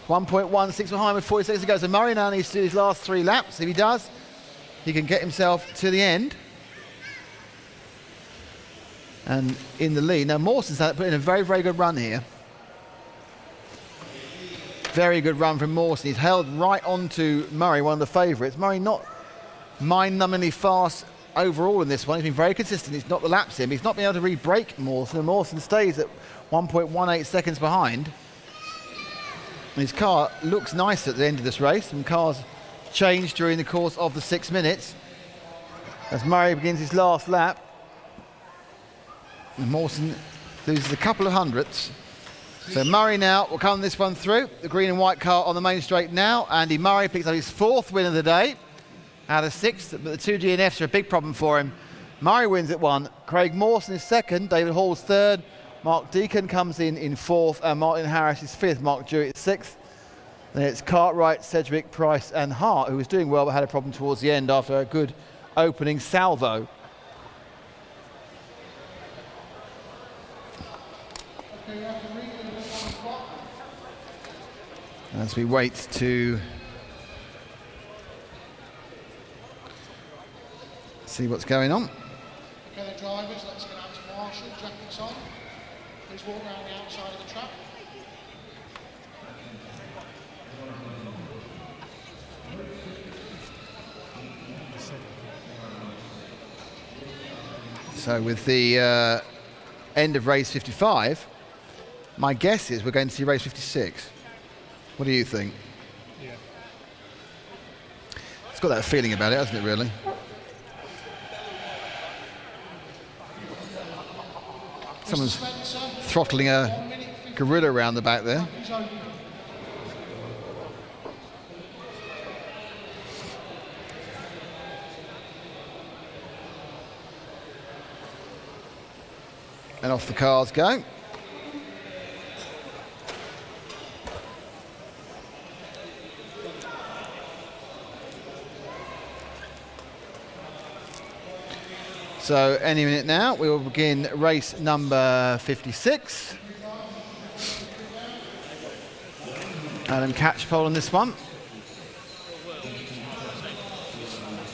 1.16 behind with 40 seconds to go. So Murray now needs to do his last 3 laps. If he does, he can get himself to the end. And in the lead. Now Morson's put in a very, very good run here. Very good run from Morson. He's held right onto Murray, one of the favourites. Murray not mind-numbingly fast overall in this one. He's been very consistent. He's not the laps him. He's not been able to re-break Morson. And Morson stays at 1.18 seconds behind. And his car looks nice at the end of this race. And cars change during the course of the 6 minutes. As Murray begins his last lap. And Morson loses a couple of hundredths. So Murray now will come this one through. The green and white car on the main straight now. Andy Murray picks up his 4th win of the day out of 6, but the 2 DNFs are a big problem for him. Murray wins at 1. Craig Morson is 2nd. David Hall's 3rd. Mark Deacon comes in 4th. And Martin Harris is 5th. Mark Jewett is 6th. Then it's Cartwright, Sedgwick, Price and Hart, who was doing well but had a problem towards the end after a good opening salvo. As we wait to see what's going on. Okay, the drivers, let's get out to Marshall, jackets on. Please walk around the outside of the track. So with the end of race 55, my guess is we're going to see race 56. What do you think? Yeah. It's got that feeling about it, hasn't it, really? Someone's throttling a gorilla around the back there. And off the cars go. So any minute now, we will begin race number 56. Adam Catchpole on this one.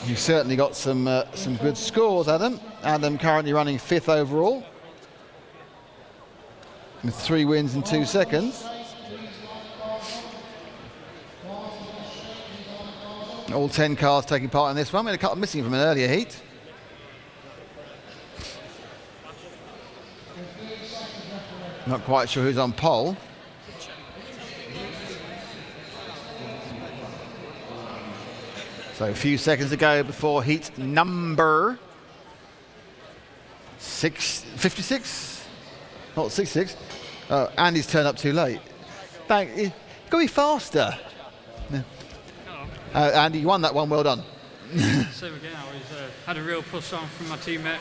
You've certainly got some good scores, Adam. Adam currently running 5th overall, with 3 wins in 2 seconds. All 10 cars taking part in this one. We had a couple missing from an earlier heat. Not quite sure who's on pole. So a few seconds to go before heat number 56? Not 66. Oh, Andy's turned up too late. Go be faster. Yeah. Andy, you won that one. Well done. Same again. I was had a real push on from my teammate,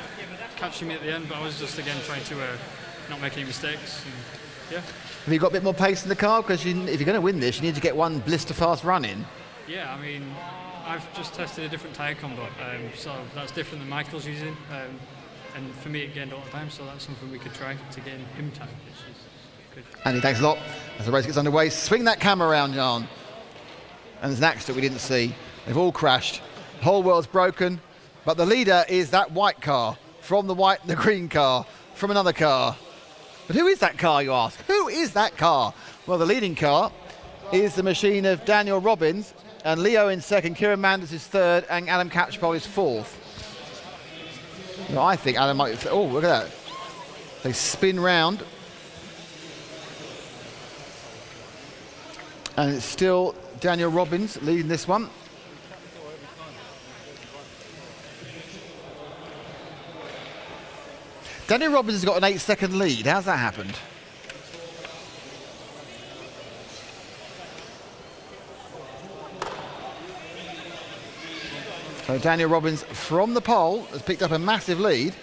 catching me at the end, but I was just again trying to not make any mistakes. And, yeah. Have you got a bit more pace in the car? Because if you're going to win this, you need to get one blister fast run in. Yeah, I mean, I've just tested a different tyre combo, so that's different than Michael's using. And for me, it gained all the time, so that's something we could try to gain him time, which is good. Andy, thanks a lot. As the race gets underway, swing that camera around, Jan. And there's an accident we didn't see. They've all crashed. The whole world's broken. But the leader is that white car, from the white and the green car, from another car. But who is that car, you ask? Who is that car? Well, the leading car is the machine of Daniel Robbins, and Leo in second, Kieran Manders is third, and Adam Catchball is fourth. No, I think Adam might... Oh, look at that. They spin round. And it's still Daniel Robbins leading this one. Daniel Robbins has got an 8-second lead. How's that happened? So Daniel Robbins from the pole has picked up a massive lead.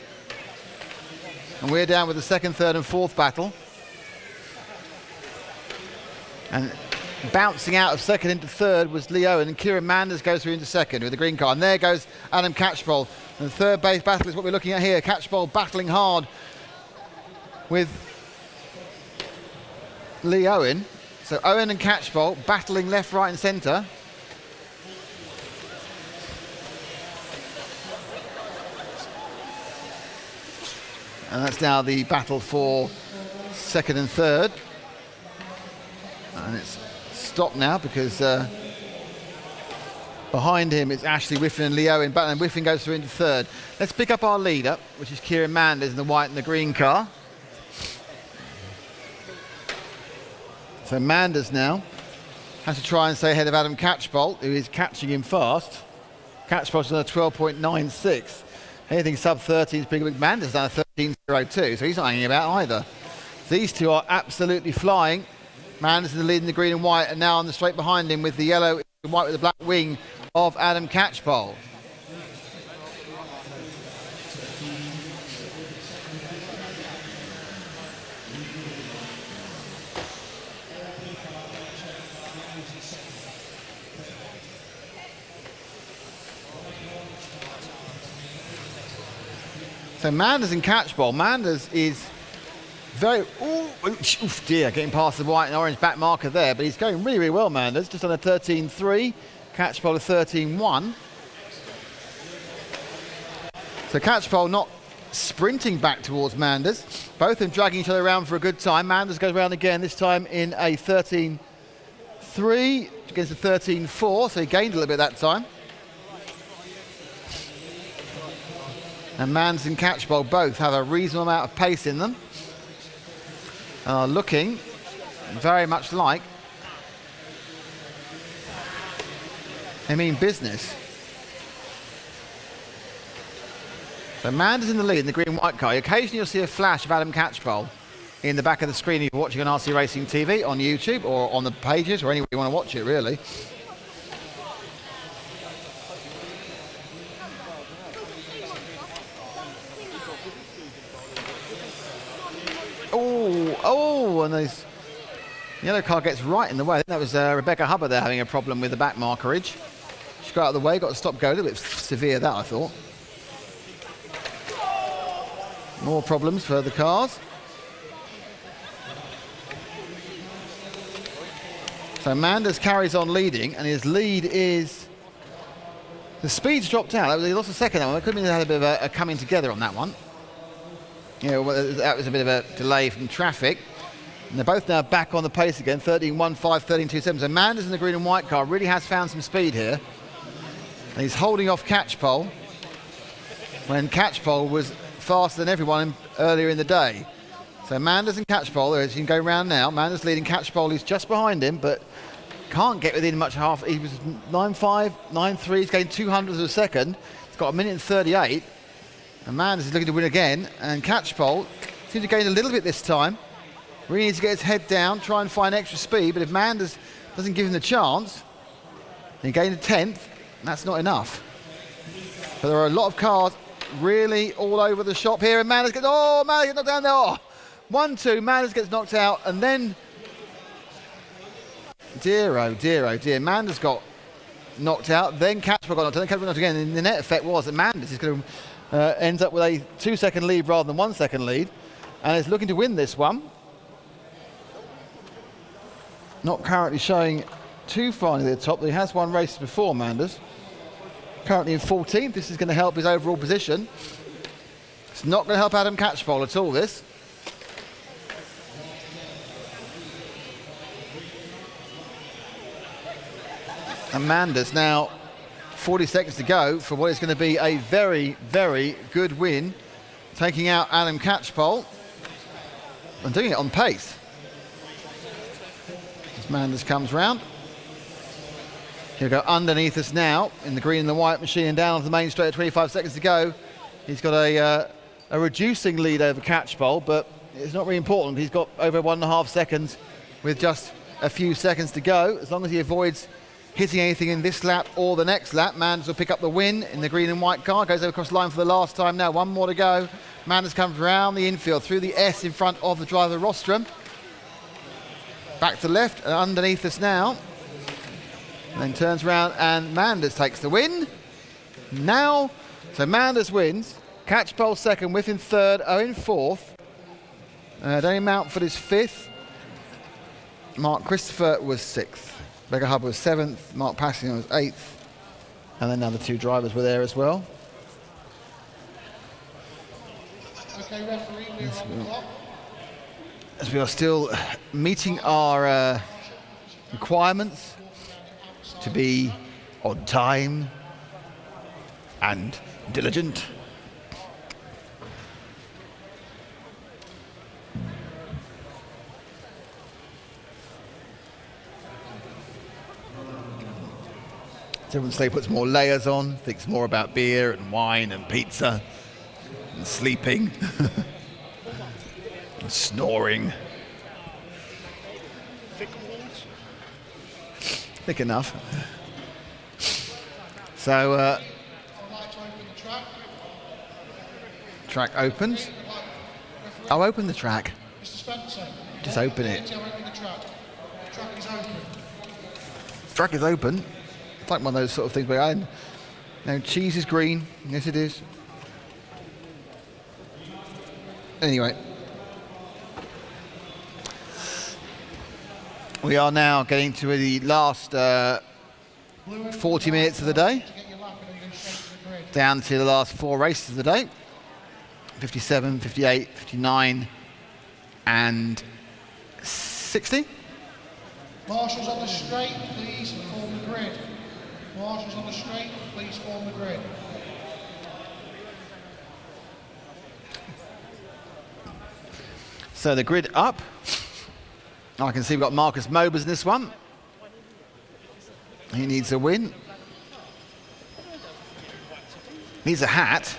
And we're down with the second, third and fourth battle. And bouncing out of second into third was Leo, and Kieran Manders goes through into second with the green car. And there goes Adam Catchball. And the third base battle is what we're looking at here. Catchball battling hard with Lee Owen. So Owen and Catchball battling left, right and centre. And that's now the battle for second and third. And it's stopped now because behind him it's Ashley Whiffen and Leo in battle, and Whiffen goes through into third. Let's pick up our leader, which is Kieran Manders in the white and the green car. So Manders now has to try and stay ahead of Adam Catchball, who is catching him fast. Catchball's on a 12.96. Anything sub 13 is pretty good. Manders done a 13.02, so he's not hanging about either. These two are absolutely flying. Manders in the lead in the green and white, and now on the straight behind him with the yellow and white with the black wing of Adam Catchball. So Manders and Catchball. Manders is very, oof dear, getting past the white and orange back marker there, but he's going really, really well, Manders. Just on a 13.3, Catchball a 13.1. So Catchball not sprinting back towards Manders. Both of them dragging each other around for a good time. Manders goes around again, this time in a 13.3 against a 13.4, so he gained a little bit that time. And Manders and Catchball both have a reasonable amount of pace in them. Are looking very much like They mean business. So Manders in the lead in the green and white car. Occasionally you'll see a flash of Adam Catchball in the back of the screen if you're watching on RC Racing TV, on YouTube, or on the pages, or anywhere you want to watch it, really. Oh, and the yellow car gets right in the way. I think that was Rebecca Hubbard there having a problem with the back markerage. She got out of the way, got to stop go. A little bit severe, that, I thought. More problems for the cars. So Manders carries on leading, and his lead is... The speed's dropped out. He lost a second that one. It could have been had a bit of a coming together on that one. You know, that was a bit of a delay from traffic. And they're both now back on the pace again, 13.15, 13.27. So Manders in the green and white car really has found some speed here. And he's holding off Catchball when Catchball was faster than everyone earlier in the day. So Manders and Catchball, as you can go round now, Manders leading, Catchball is just behind him, but can't get within much half. He was 9.5, 9.3, he's gained 200ths of a second. He's got 1 minute and 38. And Manders is looking to win again, and Catchball seems to gain a little bit this time. Really needs to get his head down, try and find extra speed, but if Manders doesn't give him the chance, he gained a 10th, that's not enough. But there are a lot of cars really all over the shop here, and Manders gets knocked down there. Oh, 1-2, Manders gets knocked out, and then, dear, oh dear, oh dear, Manders got knocked out, then Catchball got knocked out, then Catchball got knocked again, and the net effect was that Manders is going to ends up with a 2-second lead rather than 1 second lead, and is looking to win this one. Not currently showing too far near the top. He has won races before, Manders. Currently in 14th. This is going to help his overall position. It's not going to help Adam Catchball at all, this. And Manders now 40 seconds to go for what is going to be a very, very good win, taking out Adam Catchball and doing it on pace. As Manders comes round, he'll go underneath us now in the green and the white machine and down onto the main straight at 25 seconds to go. He's got a reducing lead over Catchball, but it's not really important. He's got over 1.5 seconds with just a few seconds to go. As long as he avoids hitting anything in this lap or the next lap, Manders will pick up the win in the green and white car. Goes over across the line for the last time now. 1 more to go. Manders comes round the infield through the S in front of the driver rostrum. Back to left and underneath us now. And then turns around and Manders takes the win. Now, so Manders wins. Catchball second, Whiffen third, Owen fourth. Danny Mountford is fifth. Mark Christopher was sixth. Rebecca Hubbard was 7th, Mark Passingham was 8th, and then the other 2 drivers were there as well. Okay, referee, we're on the clock. As we are still meeting our requirements to be on time and diligent. Everyone say puts more layers on, thinks more about beer and wine and pizza and sleeping and snoring. Thick walls? Thick enough. So, track opens. I'll open the track. Just open it. Track is open. It's like one of those sort of things where now cheese is green. Yes, it is. Anyway, we are now getting to the last 40 minutes of the day. Down to the last 4 races of the day. 57, 58, 59, and 60. Marshals on the straight, please form the grid. Marshals on the straight, please form the grid. So the grid up. I can see we've got Marcus Mobas in this one. He needs a win. Needs a hat.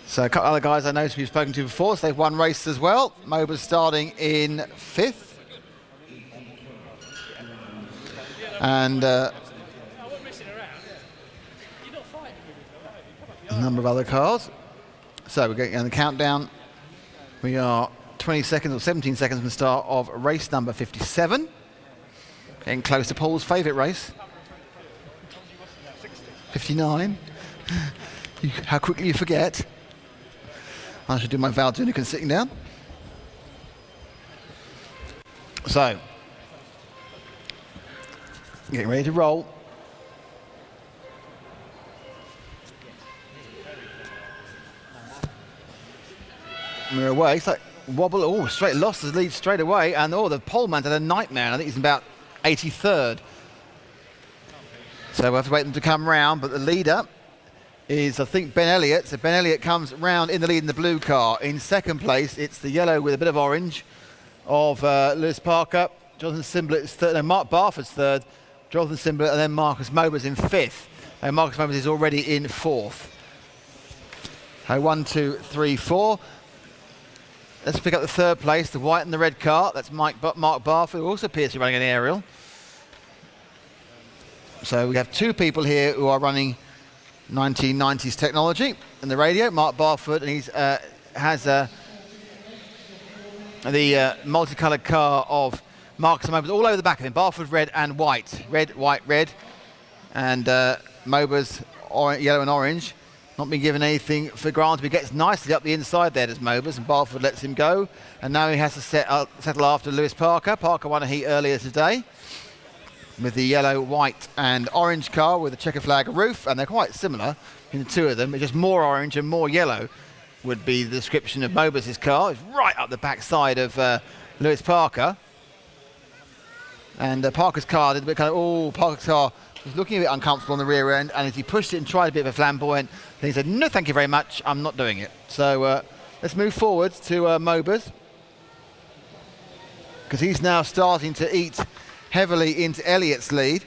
So a couple other guys I noticed we've spoken to before, so they've won races as well. Mobas starting in 5th. And a number of other cars. So we're getting on the countdown. We are 20 seconds or 17 seconds from the start of race number 57. Getting close to Paul's favourite race. 59. How quickly you forget. I should do my Val Dunican sitting down. So, getting ready to roll. We're away. It's like wobble. Oh, straight lost his lead straight away. And the poleman's had a nightmare. I think he's about 83rd. So we'll have to wait for them to come round. But the leader is, I think, Ben Elliott. So Ben Elliott comes round in the lead in the blue car. In second place, it's the yellow with a bit of orange of Lewis Parker. Jonathan Simblett is third. No, Mark Barford's third. Jonathan Simblett, and then Marcus Mobas in 5th. And Marcus Mobas is already in 4th. So 1, 2, 3, 4. Let's pick up the third place, the white and the red car. That's Mark Barford, who also appears to be running an aerial. So we have 2 people here who are running 1990s technology in the radio. Mark Barford, and he has the multicoloured car of Marcus and Mobas all over the back of him. Barford red and white. Red, white, red. And Mobas yellow and orange. Not been given anything for granted. He gets nicely up the inside there, does Mobas, and Barford lets him go. And now he has to settle after Lewis Parker. Parker won a heat earlier today with the yellow, white and orange car with a checker flag roof, and they're quite similar in the two of them. It's just more orange and more yellow would be the description of Mobas' car. It's right up the backside of Lewis Parker. And Parker's car did a bit Parker's car was looking a bit uncomfortable on the rear end, and as he pushed it and tried a bit of a flamboyant, then he said, no, thank you very much, I'm not doing it. So let's move forward to Mobas, because he's now starting to eat heavily into Elliott's lead.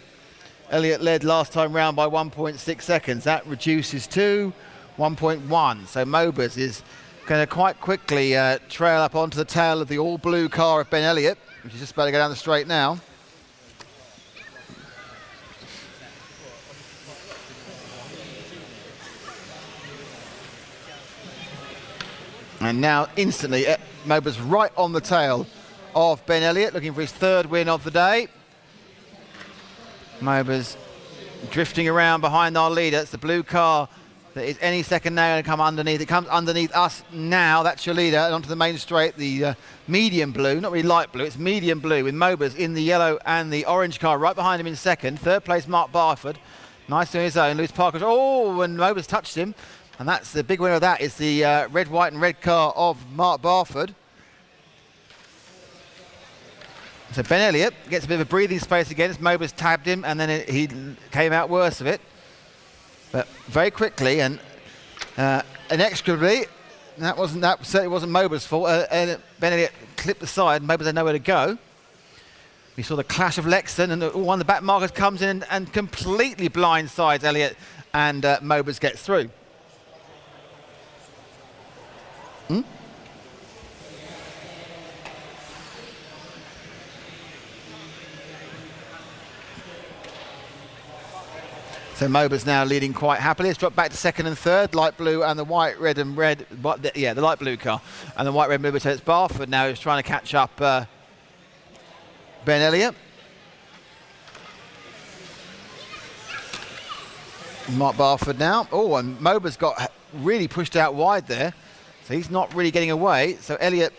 Elliott led last time round by 1.6 seconds. That reduces to 1.1. So Mobas is going to quite quickly trail up onto the tail of the all-blue car of Ben Elliott, which is just about to go down the straight now. And now instantly, Mobas right on the tail of Ben Elliott, looking for his 3rd win of the day. Mobas drifting around behind our leader. It's the blue car that is any second now going to come underneath. It comes underneath us now. That's your leader. And onto the main straight, the medium blue, not really light blue, it's medium blue with Mobas in the yellow and the orange car right behind him in 2nd. 3rd place, Mark Barford. Nice on his own. Lewis Parker. Oh, and Mobas touched him. And that's the big winner of that, is the red, white and red car of Mark Barford. So Ben Elliott gets a bit of a breathing space again as Mobas tabbed him, and then he came out worse of it. But very quickly and inexorably, that certainly wasn't Mobas' fault. Ben Elliott clipped the side, and Mobas had nowhere to go. We saw the clash of Lexton, and one of the back markers comes in and completely blindsides Elliott, and Mobas gets through. So Mobas now leading quite happily. It's dropped back to 2nd and 3rd, light blue and the white, red and red. The light blue car and the white, red Mobas. So it's Barford now who's trying to catch up Ben Elliott. Mark Barford now. Oh, and Mobas got really pushed out wide there. So he's not really getting away. So Elliott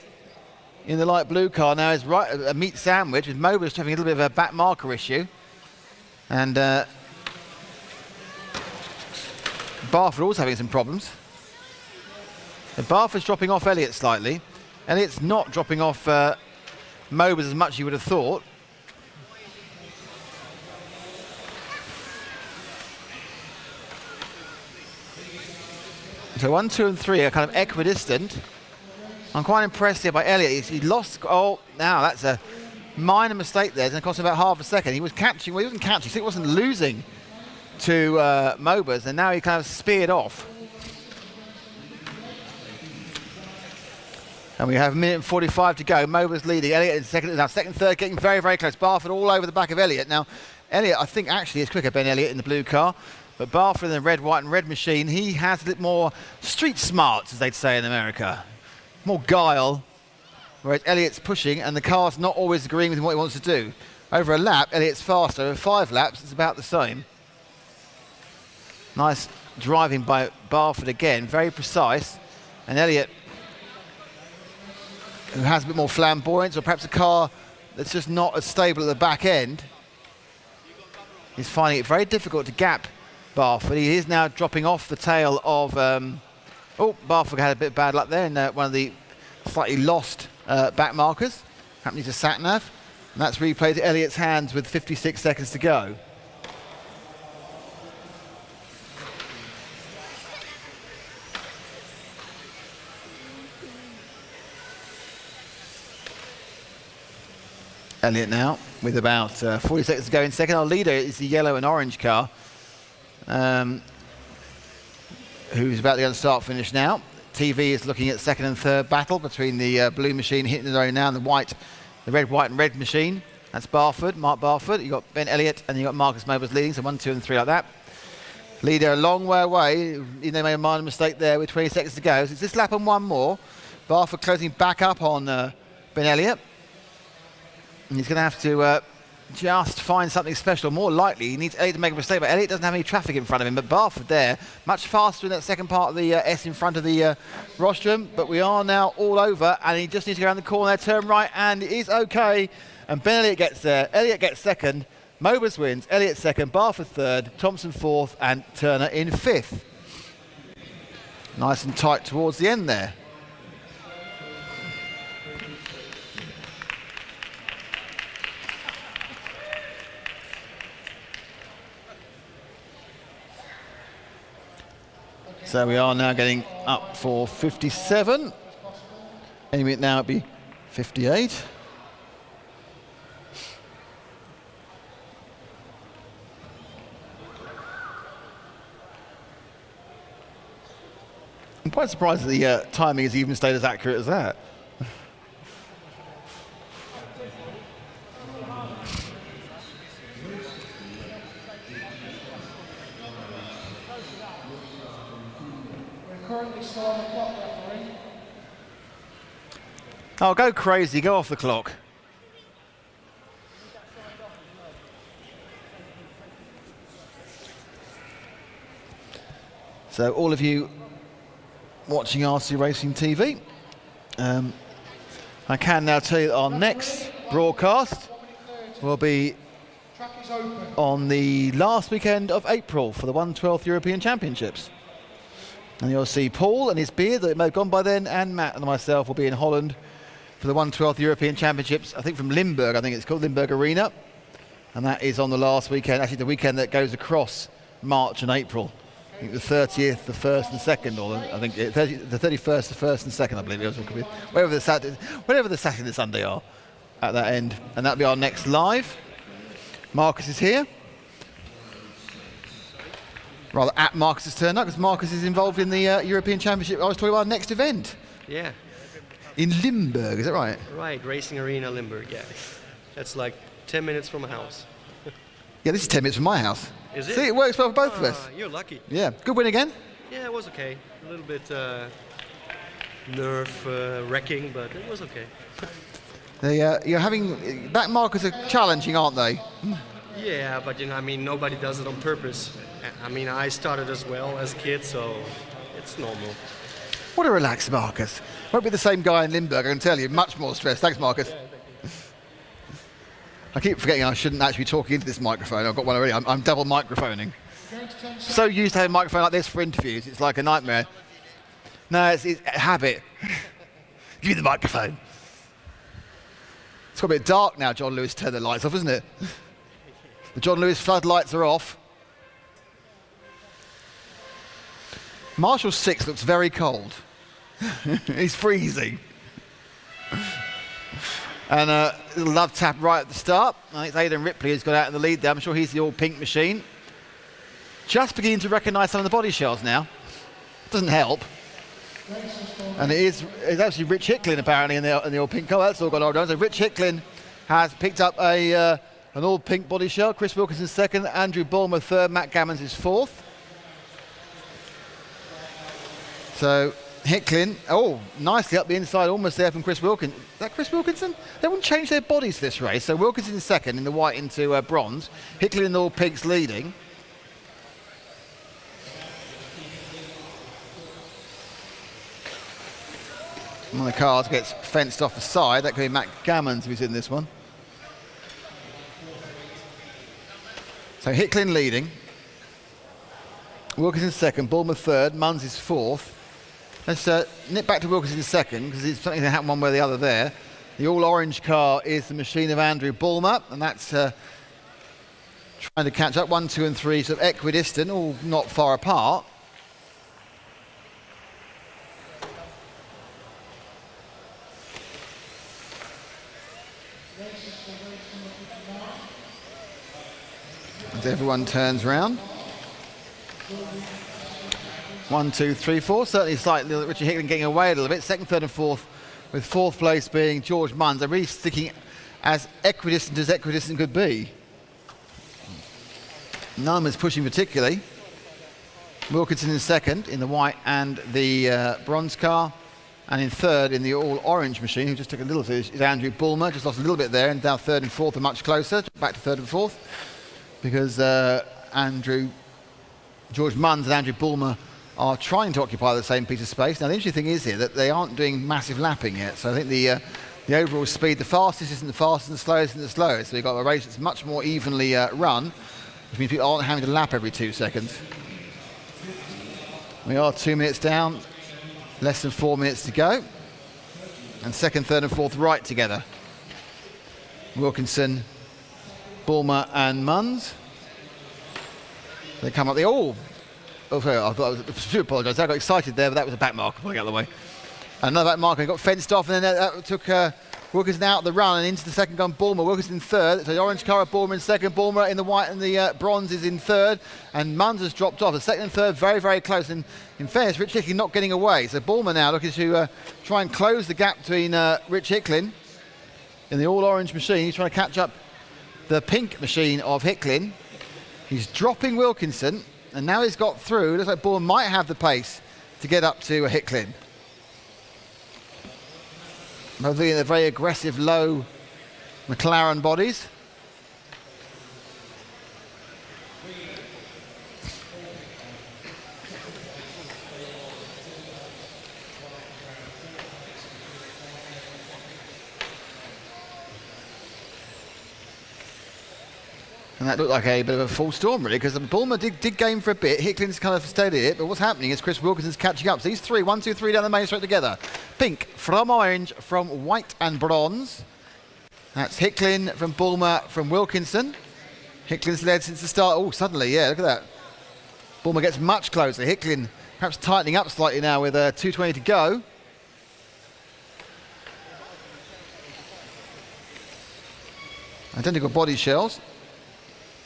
in the light blue car now is right a meat sandwich with Mobas having a little bit of a back marker issue. And Barford also having some problems. So Barford's dropping off Elliott slightly. Elliott's not dropping off Mobas as much as you would have thought. So 1, 2 and 3 are kind of equidistant. I'm quite impressed here by Elliott. He lost, now that's a minor mistake there. It's going to cost him about half a second. He was catching, well he wasn't catching, so he wasn't losing to Mobas, and now he kind of speared off. And we have a minute and 45 to go. Mobas leading. Elliott in second, now second, third, getting very, very close. Barford all over the back of Elliott. Now, Elliott, I think, actually is quicker, Ben Elliott, in the blue car. But Barford in the red, white, and red machine, he has a bit more street smarts, as they'd say in America. More guile, whereas Elliott's pushing, and the car's not always agreeing with what he wants to do. Over a lap, Elliott's faster. Over 5 laps, it's about the same. Nice driving by Barford again, very precise. And Elliott, who has a bit more flamboyance, or perhaps a car that's just not as stable at the back end, is finding it very difficult to gap Barford. He is now dropping off the tail of... Barford had a bit of bad luck there in one of the slightly lost back markers, happening to Satnav. And that's replayed to Elliott's hands with 56 seconds to go. Elliott now with about 40 seconds to go in second. Our leader is the yellow and orange car, who's about to go to start-finish now. TV is looking at second and third battle between the blue machine hitting the road now and the red, white and red machine. That's Barford, Mark Barford. You've got Ben Elliott and you've got Marcus Mobas leading, so 1, 2 and 3 like that. Leader a long way away. They made a minor mistake there with 20 seconds to go. So it's this lap and one more. Barford closing back up on Ben Elliott. And he's going to have to just find something special. More likely, he needs Elliott to make a mistake, but Elliott doesn't have any traffic in front of him. But Barford there, much faster in that second part of the S in front of the rostrum. But we are now all over, and he just needs to go around the corner there, turn right, and it is okay. And Ben Elliott gets there. Elliott gets second. Mobas wins. Elliott second. Barford third. Thompson fourth, and Turner in fifth. Nice and tight towards the end there. So we are now getting up for 57. Any minute now it'd be 58. I'm quite surprised that the timing has even stayed as accurate as that. Oh, go crazy, go off the clock. So all of you watching RC Racing TV, I can now tell you that our next broadcast will be on the last weekend of April for the 112th European Championships. And you'll see Paul and his beard, that may have gone by then, and Matt and myself will be in Holland for the 112th European Championships, I think from Limburg, I think it's called Limburg Arena. And that is on the last weekend, actually the weekend that goes across March and April. I think the 30th, the 1st and 2nd, or I think the 31st, the 1st and 2nd, I believe it was. Whatever the Saturday and Sunday are at that end. And that'll be our next live. Marcus is here. Rather at Marcus's turn up, because Marcus is involved in the European Championship. I was talking about our next event. Yeah. In Limburg, is that right? Right, Racing Arena Limburg, yeah. That's like 10 minutes from my house. Yeah, this is 10 minutes from my house. Is it? See, it works well for both of us. You're lucky. Yeah, good win again? Yeah, it was okay. A little bit nerve wrecking, but it was okay. You're having, back markers are challenging, aren't they? Yeah, but you know, I mean, nobody does it on purpose. I mean, I started as well as a kid, so it's normal. What a relaxed Marcus. Won't be the same guy in Limburg, I can tell you. Much more stress. Thanks, Marcus. I keep forgetting I shouldn't actually be talking into this microphone. I've got one already. I'm double microphoning. So used to having a microphone like this for interviews, it's like a nightmare. No, it's a habit. Give me the microphone. It's got a bit dark now, John Lewis turned the lights off, isn't it? The John Lewis floodlights are off. Marshall 6 looks very cold. He's freezing. And a little love tap right at the start. I think it's Aidan Ripley who's got out in the lead there. I'm sure he's the all-pink machine. just beginning to recognise some of the body shells now. Doesn't help. And it's actually Rich Hicklin apparently in the all pink car. That's all got all done. So Rich Hicklin has picked up an all pink body shell. Chris Wilkinson second, Andrew Bulmer third, Matt Gammons is fourth. So Hicklin, nicely up the inside, almost there from Chris Wilkinson. Is that Chris Wilkinson? They wouldn't change their bodies this race. So Wilkinson second in the white into bronze. Hicklin in the all pinks leading. One of the cars gets fenced off the side. That could be Matt Gammons who's in this one. So Hicklin leading. Wilkinson second, Bulmer third, Munns is fourth. Let's nip back to Wilkinson second because it's something that happened one way or the other there. The all orange car is the machine of Andrew Bulmer, and that's trying to catch up. 1, 2 and 3 sort of equidistant, all not far apart. As everyone turns round. 1, 2, 3, 4. Certainly slightly Richard Hicklin getting away a little bit. Second, third and fourth, with fourth place being George Munns. They're really sticking as equidistant could be. None of them is pushing particularly. Wilkinson in second in the white and the bronze car. And in third in the all orange machine, who just took a little bit, is Andrew Bulmer. Just lost a little bit there, and now third and fourth are much closer. Back to third and fourth. Because George Munns and Andrew Bulmer are trying to occupy the same piece of space. Now the interesting thing is here that they aren't doing massive lapping yet. So I think the overall speed, the fastest isn't the fastest and the slowest isn't the slowest. So you've got a race that's much more evenly run, which means people aren't having to lap every 2 seconds. We are 2 minutes down, less than 4 minutes to go. And second, third and fourth right together. Wilkinson, Bulmer and Munns. They come up the sorry, I should apologise. I got excited there, but that was a back marker pulling out of the way. Another back marker got fenced off, and then that took Wilkinson out of the run and into the second gun. Bulmer, Wilkinson in third. So the orange car of Bulmer in second. Bulmer in the white and the bronze is in third, and Munns has dropped off. The second and third very, very close. And in fairness, Rich Hicklin not getting away. So Bulmer now looking to try and close the gap between Rich Hicklin in the all orange machine. He's trying to catch up the pink machine of Hicklin. He's dropping Wilkinson, and now he's got through. Looks like Bulmer might have the pace to get up to Hicklin. Both in the very aggressive low McLaren bodies. And that looked like a bit of a full storm, really, because Bulmer did game for a bit. Hicklin's kind of steadied it, but what's happening is Chris Wilkinson's catching up. So these three, 1, 2, 3 down the main straight together. Pink from orange, from white and bronze. That's Hicklin from Bulmer, from Wilkinson. Hicklin's led since the start. Oh, suddenly, yeah, look at that. Bulmer gets much closer. Hicklin perhaps tightening up slightly now with 2:20 to go. Identical body shells.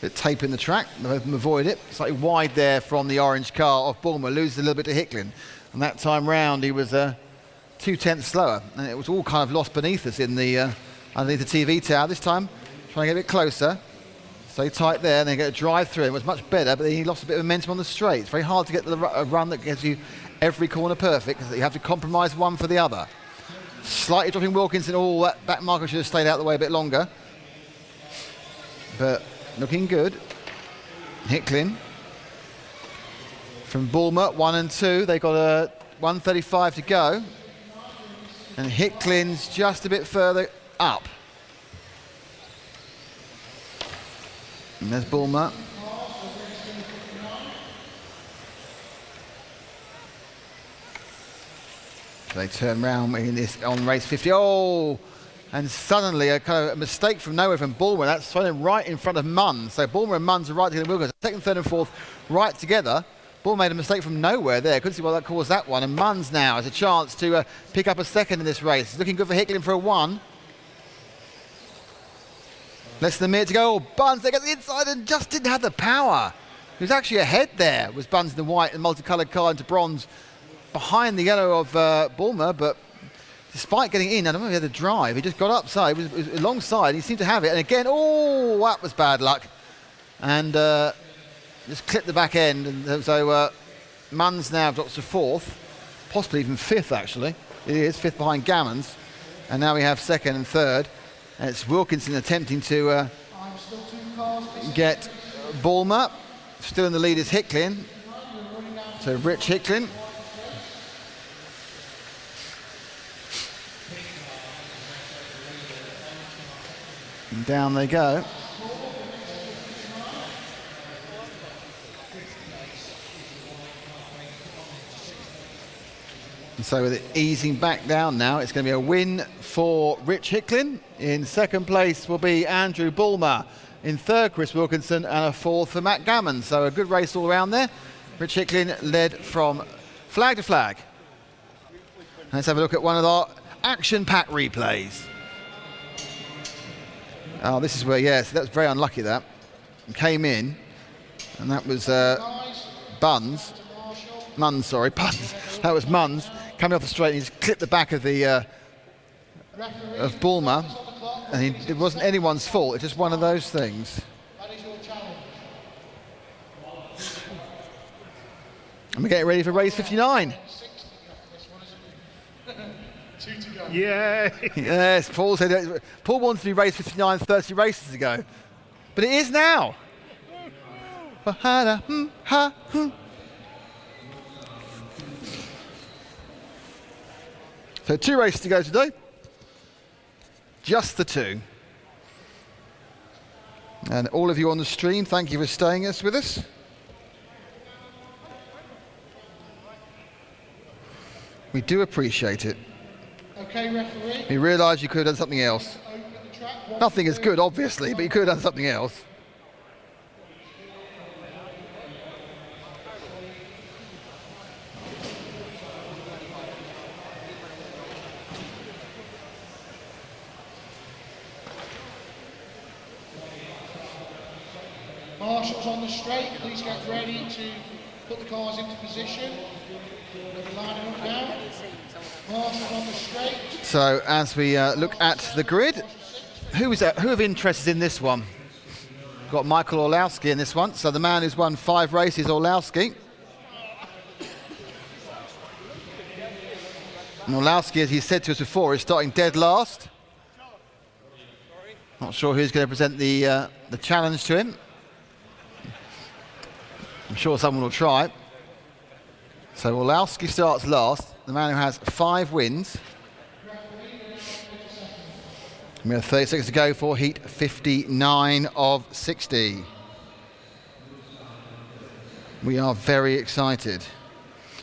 Bit of tape in the track, both of them avoid it. Slightly wide there from the orange car of Bulmer, loses a little bit to Hicklin. And that time round he was 2/10 slower. And it was all kind of lost beneath us in the underneath the TV tower. This time, trying to get a bit closer. Stay tight there, and then get a drive through. It was much better, but then he lost a bit of momentum on the straight. It's very hard to get a run that gives you every corner perfect, because you have to compromise one for the other. Slightly dropping Wilkinson. Oh, that back marker should have stayed out of the way a bit longer. But looking good. Hicklin from Bulmer, 1 and 2. They got a 1:35 to go. And Hicklin's just a bit further up. And there's Bulmer. They turn round in this on race 50. Oh! And suddenly a kind of a mistake from nowhere from Bulmer. That's thrown him right in front of Munns. So Bulmer and Munns are right together. Wilkinson, second, third and fourth right together. Bulmer made a mistake from nowhere there. Couldn't see why that caused that one. And Munns now has a chance to pick up a second in this race. It's looking good for Hicklin for a 1. Less than a minute to go. Oh, Bunns, they get the inside and just didn't have the power Who's actually ahead there was Buns in the white and multicoloured car into bronze behind the yellow of Bulmer, but despite getting in, I don't know if he had a drive, he just got upside, he was alongside, he seemed to have it, and again, oh, that was bad luck. And just clipped the back end, and so Munns now drops to 4th, possibly even 5th actually. It is 5th behind Gammons, and now we have 2nd and 3rd, and it's Wilkinson attempting to get Bulmer. Still in the lead is Hicklin, so Rich Hicklin. And down they go. And so with it easing back down now, it's going to be a win for Rich Hicklin. In 2nd place will be Andrew Bulmer. In 3rd, Chris Wilkinson, and a 4th for Matt Gammon. So a good race all around there. Rich Hicklin led from flag to flag. Let's have a look at one of our action-packed replays. Oh, this is where, yes, that was very unlucky, that. Came in, and that was Munns. That was Munns coming off the straight, and he's clipped the back of the of Bulmer, and it wasn't anyone's fault. It's just one of those things. And we're getting ready for race 59. Yeah. Yes, Paul said Paul wanted to be race 59 30 races ago, but it is now. So 2 races to go today. Just the 2. And all of you on the stream, thank you for staying with us. We do appreciate it. Okay, referee. We realise you could have done something else. Nothing is good, obviously, but you could have done something else. Marshals on the straight, please get ready to put the cars into position. They'll be lining up now. Marshals on the straight. So as we look at the grid, who of interest is in this one? We've got Michael Olowski in this one. So the man who's won 5 races, Olowski. And Olowski, as he said to us before, is starting dead last. Not sure who's going to present the challenge to him. I'm sure someone will try. So Olowski starts last, the man who has 5 wins. We have 30 seconds to go for heat 59 of 60. We are very excited.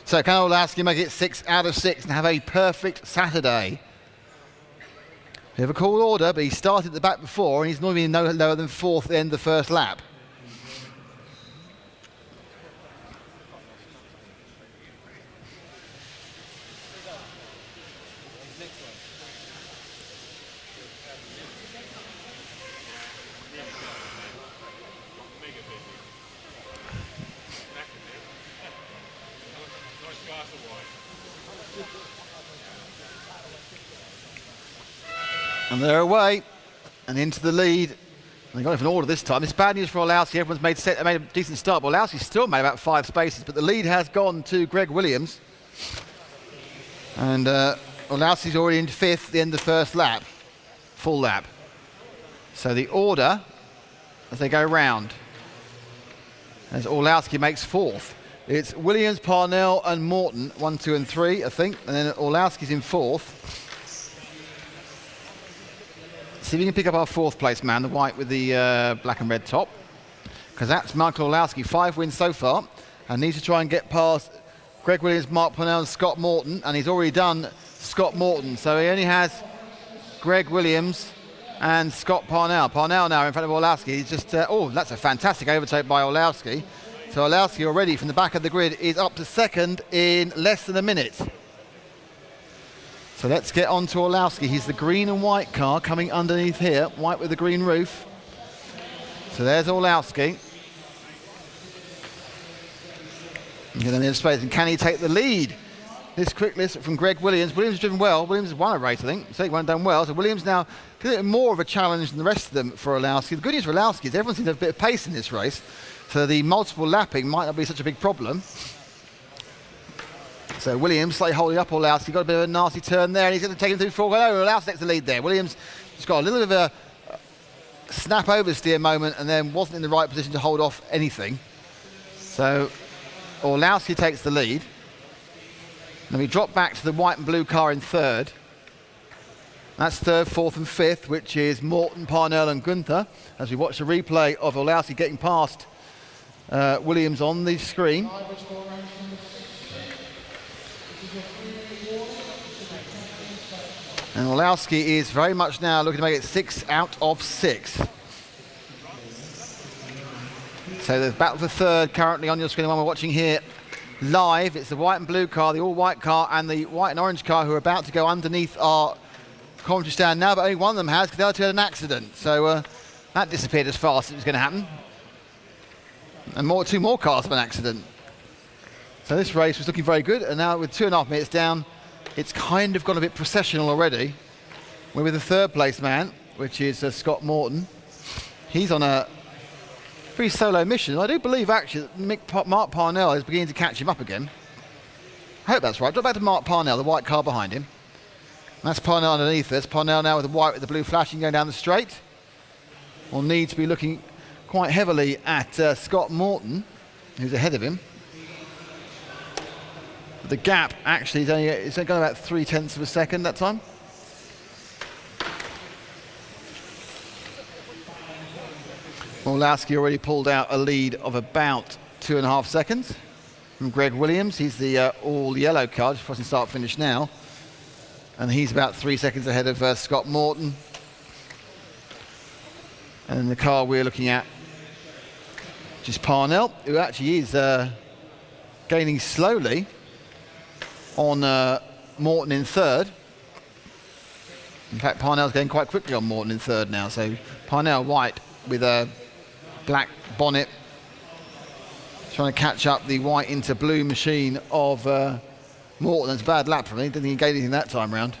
So can Olowski make it 6 out of 6 and have a perfect Saturday? We have a call order, but he started at the back before and he's normally no lower than 4th at the end of the first lap. And they're away and into the lead. They got it in order this time. It's bad news for Olowski. Everyone's made a decent start, but Olowski still made about 5 spaces. But the lead has gone to Greg Williams. And Olowski's already in 5th at the end of the first lap, full lap. So the order as they go round, as Olowski makes 4th. It's Williams, Parnell and Morton, 1, 2 and 3, I think. And then Olowski's in 4th. See if we can pick up our 4th place man, the white with the black and red top. Because that's Michael Olowski, 5 wins so far. And needs to try and get past Greg Williams, Mark Parnell and Scott Morton. And he's already done Scott Morton. So he only has Greg Williams and Scott Parnell. Parnell now in front of Olowski. He's just, oh, that's a fantastic overtake by Olowski. So Olowski already from the back of the grid is up to 2nd in less than a minute. So let's get on to Olowski. He's the green and white car coming underneath here, white with the green roof. So there's Olowski. Get on the space, and can he take the lead? This quick list from Greg Williams. Williams has driven well. Williams has won a race, I think. So he won done well. So Williams now a bit more of a challenge than the rest of them for Olowski. The good news for Olowski is everyone seems to have a bit of pace in this race. So the multiple lapping might not be such a big problem. So Williams slightly holding up Olowski. Got a bit of a nasty turn there, and he's going to take him through 4. Oh, Olowski takes the lead there. Williams just got a little bit of a snap oversteer moment and then wasn't in the right position to hold off anything. So Olowski takes the lead. Then we drop back to the white and blue car in 3rd. That's 3rd, 4th and 5th, which is Morton, Parnell and Gunther, as we watch the replay of Olowski getting past Williams on the screen. And Olowski is very much now looking to make it 6 out of 6. So the battle for 3rd currently on your screen, the one we're watching here live. It's the white and blue car, the all-white car, and the white and orange car who are about to go underneath our commentary stand now, but only one of them has because the other two had an accident. So that disappeared as fast as it was going to happen. And 2 more cars have an accident. So this race was looking very good, and now with 2.5 minutes down, it's kind of gone a bit processional already. We're with the 3rd place man, which is Scott Morton. He's on a pretty solo mission. I do believe actually that Mark Parnell is beginning to catch him up again. I hope that's right. Drop back to Mark Parnell, the white car behind him. And that's Parnell underneath us. Parnell now with the white with the blue flashing going down the straight. We'll need to be looking quite heavily at Scott Morton, who's ahead of him. But the gap actually is only gone about 0.3 of a second that time. Olowski already pulled out a lead of about 2.5 seconds from Greg Williams. He's the all yellow car, just pressing start finish now. And he's about 3 seconds ahead of Scott Morton. And the car we're looking at, which is Parnell, who actually is gaining slowly on Morton in 3rd. In fact, Parnell's going quite quickly on Morton in 3rd now. So Parnell white with a black bonnet, trying to catch up the white into blue machine of Morton. That's a bad lap for me. Didn't think he gained anything that time round.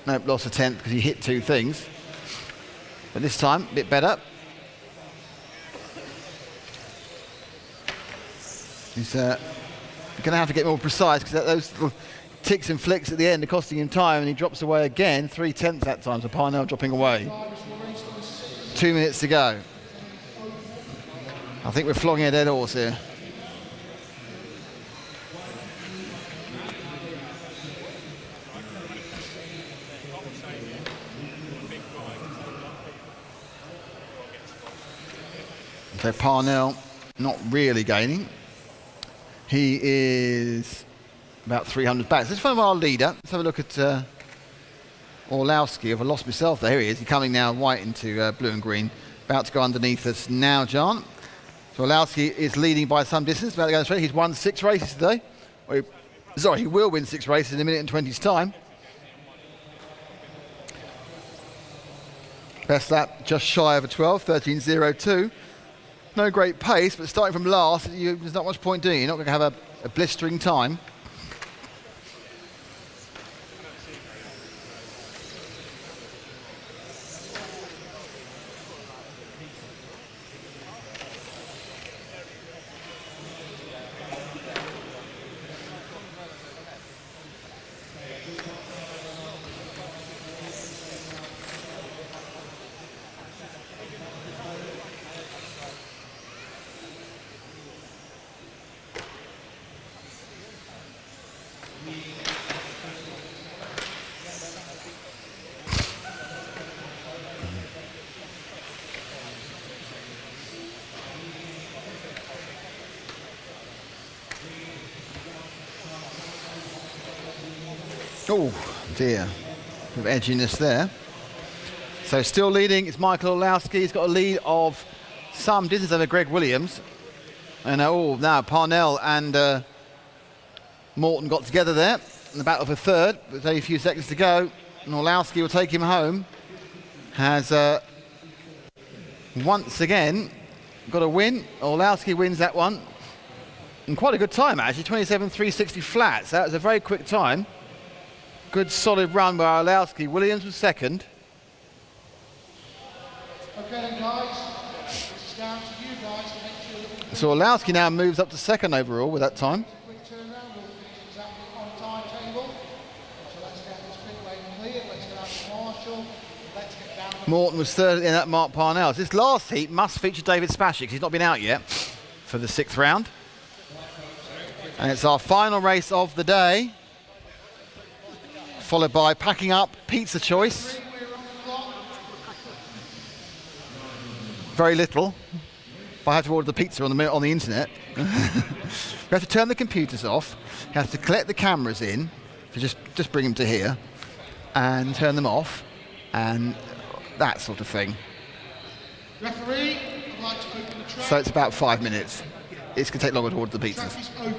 Nope, lost a 10th because he hit 2 things. But this time, a bit better. He's going to have to get more precise because those little ticks and flicks at the end are costing him time, and he drops away again. 0.3 that time, so Parnell dropping away. 2 minutes to go. I think we're flogging a dead horse here. So Parnell not really gaining. He is about 300 back. So let's find our leader. Let's have a look at Olowski. I've lost myself there. Here he is. He's coming now white into blue and green. About to go underneath us now, John. So Olowski is leading by some distance. About to go straight. He's won 6 races today. Sorry, he will win 6 races in a minute and 20's time. Best lap just shy of a 12, 13.02. No great pace, but starting from last, there's not much point doing it. You're not going to have a blistering time. Oh dear, a bit of edginess there. So still leading is Michael Olowski. He's got a lead of some distance over Greg Williams. And now Parnell and Morton got together there in the battle for 3rd. With only a few seconds to go, and Olowski will take him home. Has once again got a win. Olowski wins that one. And quite a good time, actually, 27.360 flats. That was a very quick time. Good solid run by Olowski. Williams was second. Okay then guys, it's down to you guys to make sure that we So Olowski now moves up to second overall with that time. quick turnaround. We'll finish exactly on timetable. So let's get this pit lane cleared. Let's get out to Marshall. Let's get down to Morton was third in that Mark Parnell's. This last heat must feature David Spashett because he's not been out yet for the 6th round. And it's our final race of the day, followed by packing up pizza choice. Very little, but I have to order the pizza on the internet. We have to turn the computers off. We have to collect the cameras in, to just bring them to here, and turn them off, and that sort of thing. referee. I'd like to open the track. So it's about 5 minutes. It's going to take longer to order the pizzas. Track is open.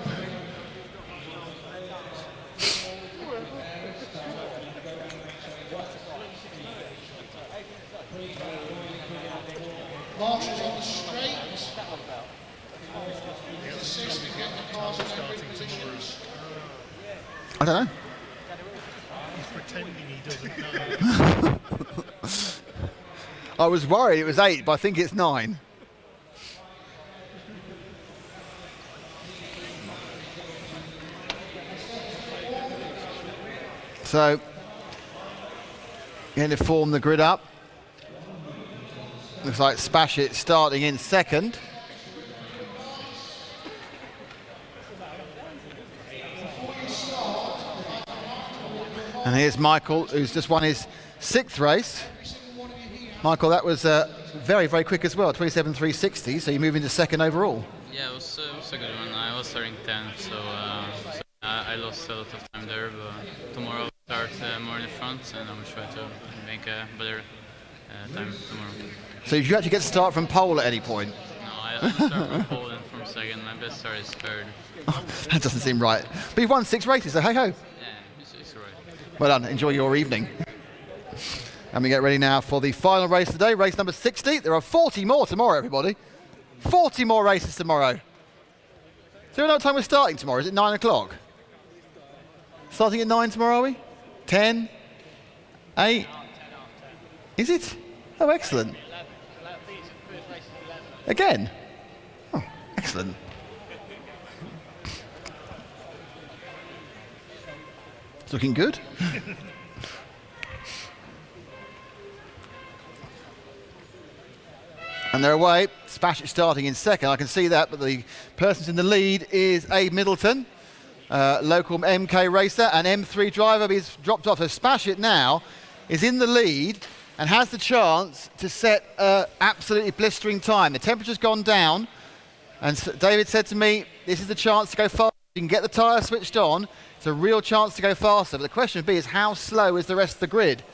Marshall's on the straight. Assist to get the cars in their grid positions. I don't know. He's pretending he doesn't know. I was worried it was 8, but I think it's 9. So, going to form the grid up. Looks like Spashett starting in second. And here's Michael, who's just won his 6th race. Michael, that was very, very quick as well, 27.360, so you move into second overall. Yeah, it was a good one. I was starting 10th, so I lost a lot of time there, but tomorrow I'll start more in the front, and I'm going to try to make a better time tomorrow. So did you actually get to start from pole at any point? No, I start from pole and from second. My best start is third. That doesn't seem right. But you've won 6 races, so hey-ho. Yeah, it's right. Well done, enjoy your evening. And we get ready now for the final race of the day, race number 60. There are 40 more tomorrow, everybody. 40 more races tomorrow. Do you know what time we're starting tomorrow? Is it 9 o'clock? Starting at 9 tomorrow, are we? 10? 8? Is it? Oh, excellent. Again? Oh, excellent. It's looking good. And they're away. Spashett starting in second. I can see that, but the person in the lead is Abe Middleton, local MK racer and M3 driver. He's dropped off. So Spashett now is in the lead and has the chance to set an absolutely blistering time. The temperature's gone down, and David said to me, this is the chance to go fast. You can get the tyre switched on. It's a real chance to go faster. But the question would be is how slow is the rest of the grid?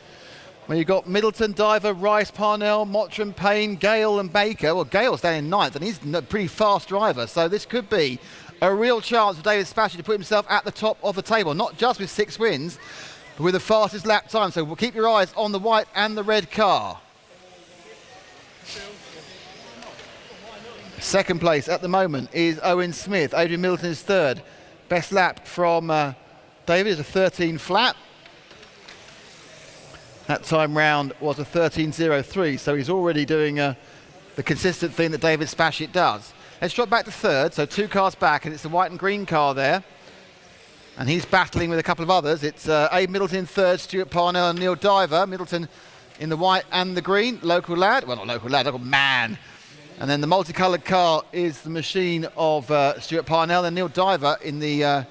Well, you've got Middleton, Diver, Rice, Parnell, Mottram, Payne, Gale and Baker. Well, Gale's down in 9th, and he's a pretty fast driver. So this could be a real chance for David Spashett to put himself at the top of the table, not just with 6 wins, but with the fastest lap time. So we'll keep your eyes on the white and the red car. Second place at the moment is Owen Smith. Adrian Middleton is third. Best lap from David is a 13 flat. That time round was a 13.03, so he's already doing the consistent thing that David Spashett does. Let's drop back to third, so 2 cars back, and it's the white and green car there. And he's battling with a couple of others. It's Abe Middleton in third, Stuart Parnell and Neil Diver. Middleton in the white and the green, local lad. Well, not local lad, local man. And then the multicoloured car is the machine of Stuart Parnell and Neil Diver in the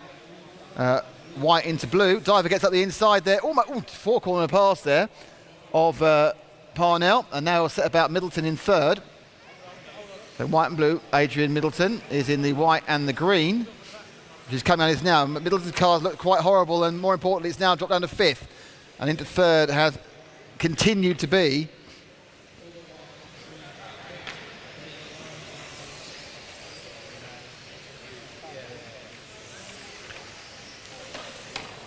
white into blue. Diver gets up the inside there. Almost 4-corner pass there of Parnell. And now we'll set about Middleton in third. So white and blue, Adrian Middleton is in the white and the green, which is coming on his now. Middleton's cars look quite horrible, and more importantly, it's now dropped down to 5th. And into third has continued to be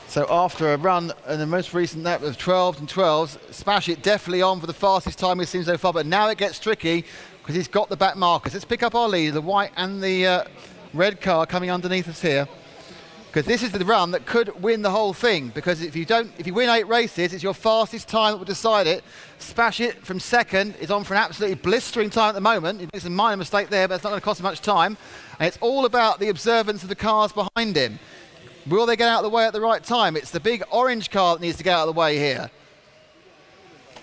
so after a run in the most recent lap of 12 and 12s, Spashett definitely on for the fastest time we've seen so far, but now it gets tricky because he's got the back markers. Let's pick up our lead, the white and the red car coming underneath us here. Because this is the run that could win the whole thing. Because if you win 8 races, it's your fastest time that will decide it. Spashett from second is on for an absolutely blistering time at the moment. He makes a minor mistake there, but it's not going to cost him much time. And it's all about the observance of the cars behind him. Will they get out of the way at the right time? It's the big orange car that needs to get out of the way here.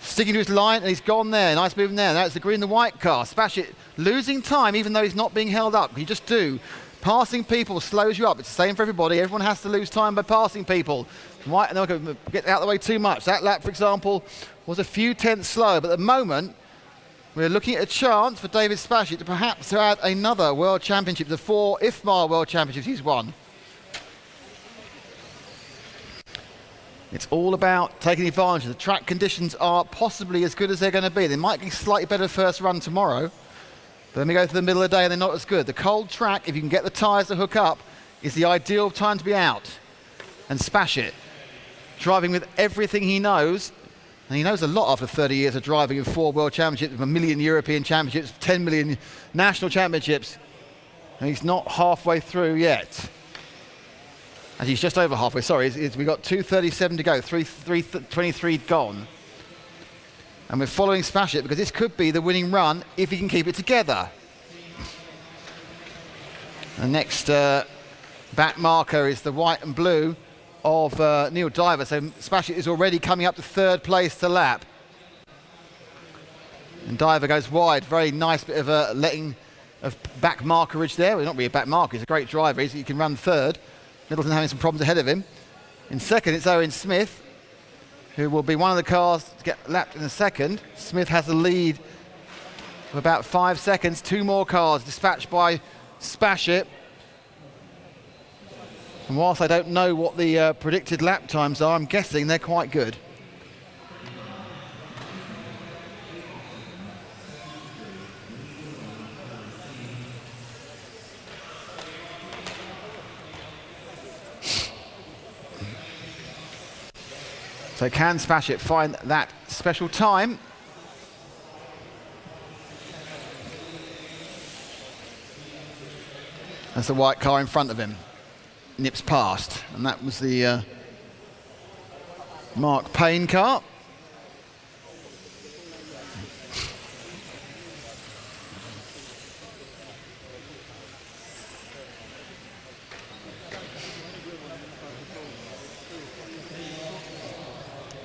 Sticking to his line, and he's gone there. Nice moving there. Now it's the green and the white car. Spashett losing time, even though he's not being held up. You just do. Passing people slows you up. It's the same for everybody. Everyone has to lose time by passing people. White, and they'll get out of the way too much. That lap, for example, was a few tenths slow. But at the moment, we're looking at a chance for David Spashett to perhaps add another World Championship, the 4 IFMAR World Championships he's won. It's all about taking advantage. The track conditions are possibly as good as they're going to be. They might be slightly better first run tomorrow. But then we go to the middle of the day and they're not as good. The cold track, if you can get the tyres to hook up, is the ideal time to be out. And Spashett, driving with everything he knows, and he knows a lot after 30 years of driving in 4 World Championships, 1 million European Championships, 10 million National Championships. And he's not halfway through yet. And he's just over halfway, sorry. We've got 2:37 to go, 3:23 gone. And we're following Spashett because this could be the winning run if he can keep it together. The next back marker is the white and blue of Neil Diver. So Spashett is already coming up to 3rd place to lap. And Diver goes wide. Very nice bit of letting of back markerage there. Well, not really a back marker. He's a great driver. He can run 3rd. Middleton having some problems ahead of him. In 2nd, it's Owen Smith, who will be one of the cars to get lapped in a second. Smith has a lead of about 5 seconds. 2 more cars dispatched by Spashett. And whilst I don't know what the predicted lap times are, I'm guessing they're quite good. So can Spashett find that special time? That's the white car in front of him. Nips past. And that was the Mark Payne car.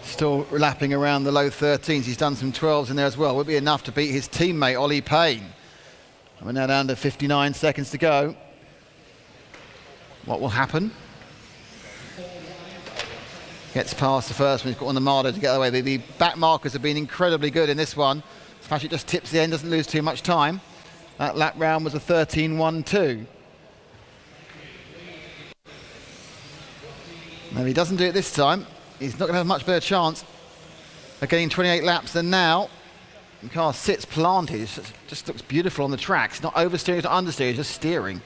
Still lapping around the low 13s. He's done some 12s in there as well. Would be enough to beat his teammate, Ollie Payne. And we're now down to 59 seconds to go. What will happen? Gets past the first one. He's got on the Marder to get away. The back markers have been incredibly good in this one. Spashett just tips the end, doesn't lose too much time. That lap round was a 13.12. Now, if he doesn't do it this time, he's not going to have much better chance of getting 28 laps than now. The car sits planted. It just looks beautiful on the track. It's not oversteering, it's not understeering, it's just steering.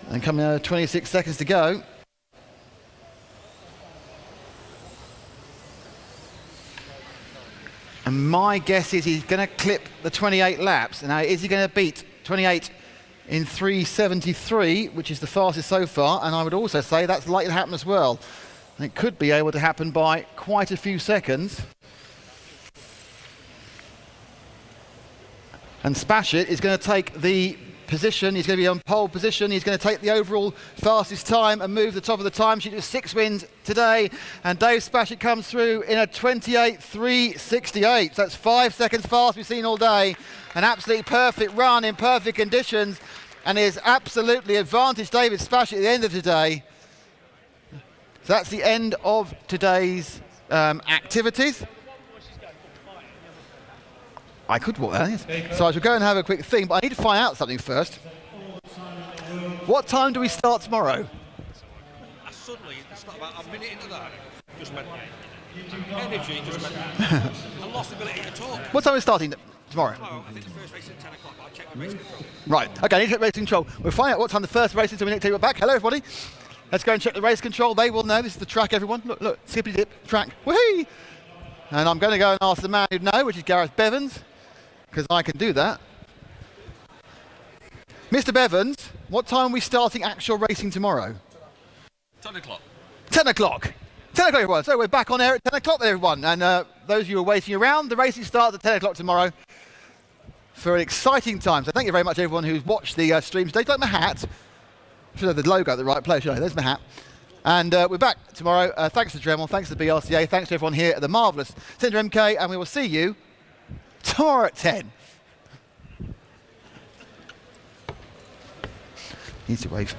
And coming 26 seconds to go. And my guess is he's going to clip the 28 laps. Now, is he going to beat 28 in 3:73, which is the fastest so far? And I would also say that's likely to happen as well. And it could be able to happen by quite a few seconds. And Spashett is going to take the position. He's going to be on pole position. He's going to take the overall fastest time and move the top of the timesheet to 6 wins today. And Dave Spashett comes through in a 28.368. So that's 5 seconds fast we've seen all day. An absolutely perfect run in perfect conditions. And is absolutely advantaged David Spashett at the end of today. So that's the end of today's activities. I could walk there, yes. So I shall go and have a quick thing, but I need to find out something first. What time do we start tomorrow? Suddenly, it's not about a minute into that, just went, energy just went, I lost the ability to talk. What time are we starting tomorrow? Tomorrow, I think the first race is at 10 o'clock, but I'll check the race control. Right, okay, I need to check race control. We'll find out what time the first race is, so we need to take it back. Hello, everybody. Let's go and check the race control. They will know. This is the track, everyone. Look, skippy dip, track. Whee! And I'm going to go and ask the man who'd know, which is Gareth Bevans, because I can do that. Mr. Bevans, what time are we starting actual racing tomorrow? 10 o'clock. 10 o'clock. 10 o'clock, everyone. So we're back on air at 10 o'clock, then, everyone. And those of you who are waiting around, the racing starts at 10 o'clock tomorrow for an exciting time. So thank you very much, everyone who's watched the stream today. Like my hat. Should have the logo at the right place, shouldn't I? There's my hat. And we're back tomorrow. Thanks to Dremel, thanks to the BRCA, thanks to everyone here at the marvellous Centre MK, and we will see you tomorrow at 10. Needs to wave.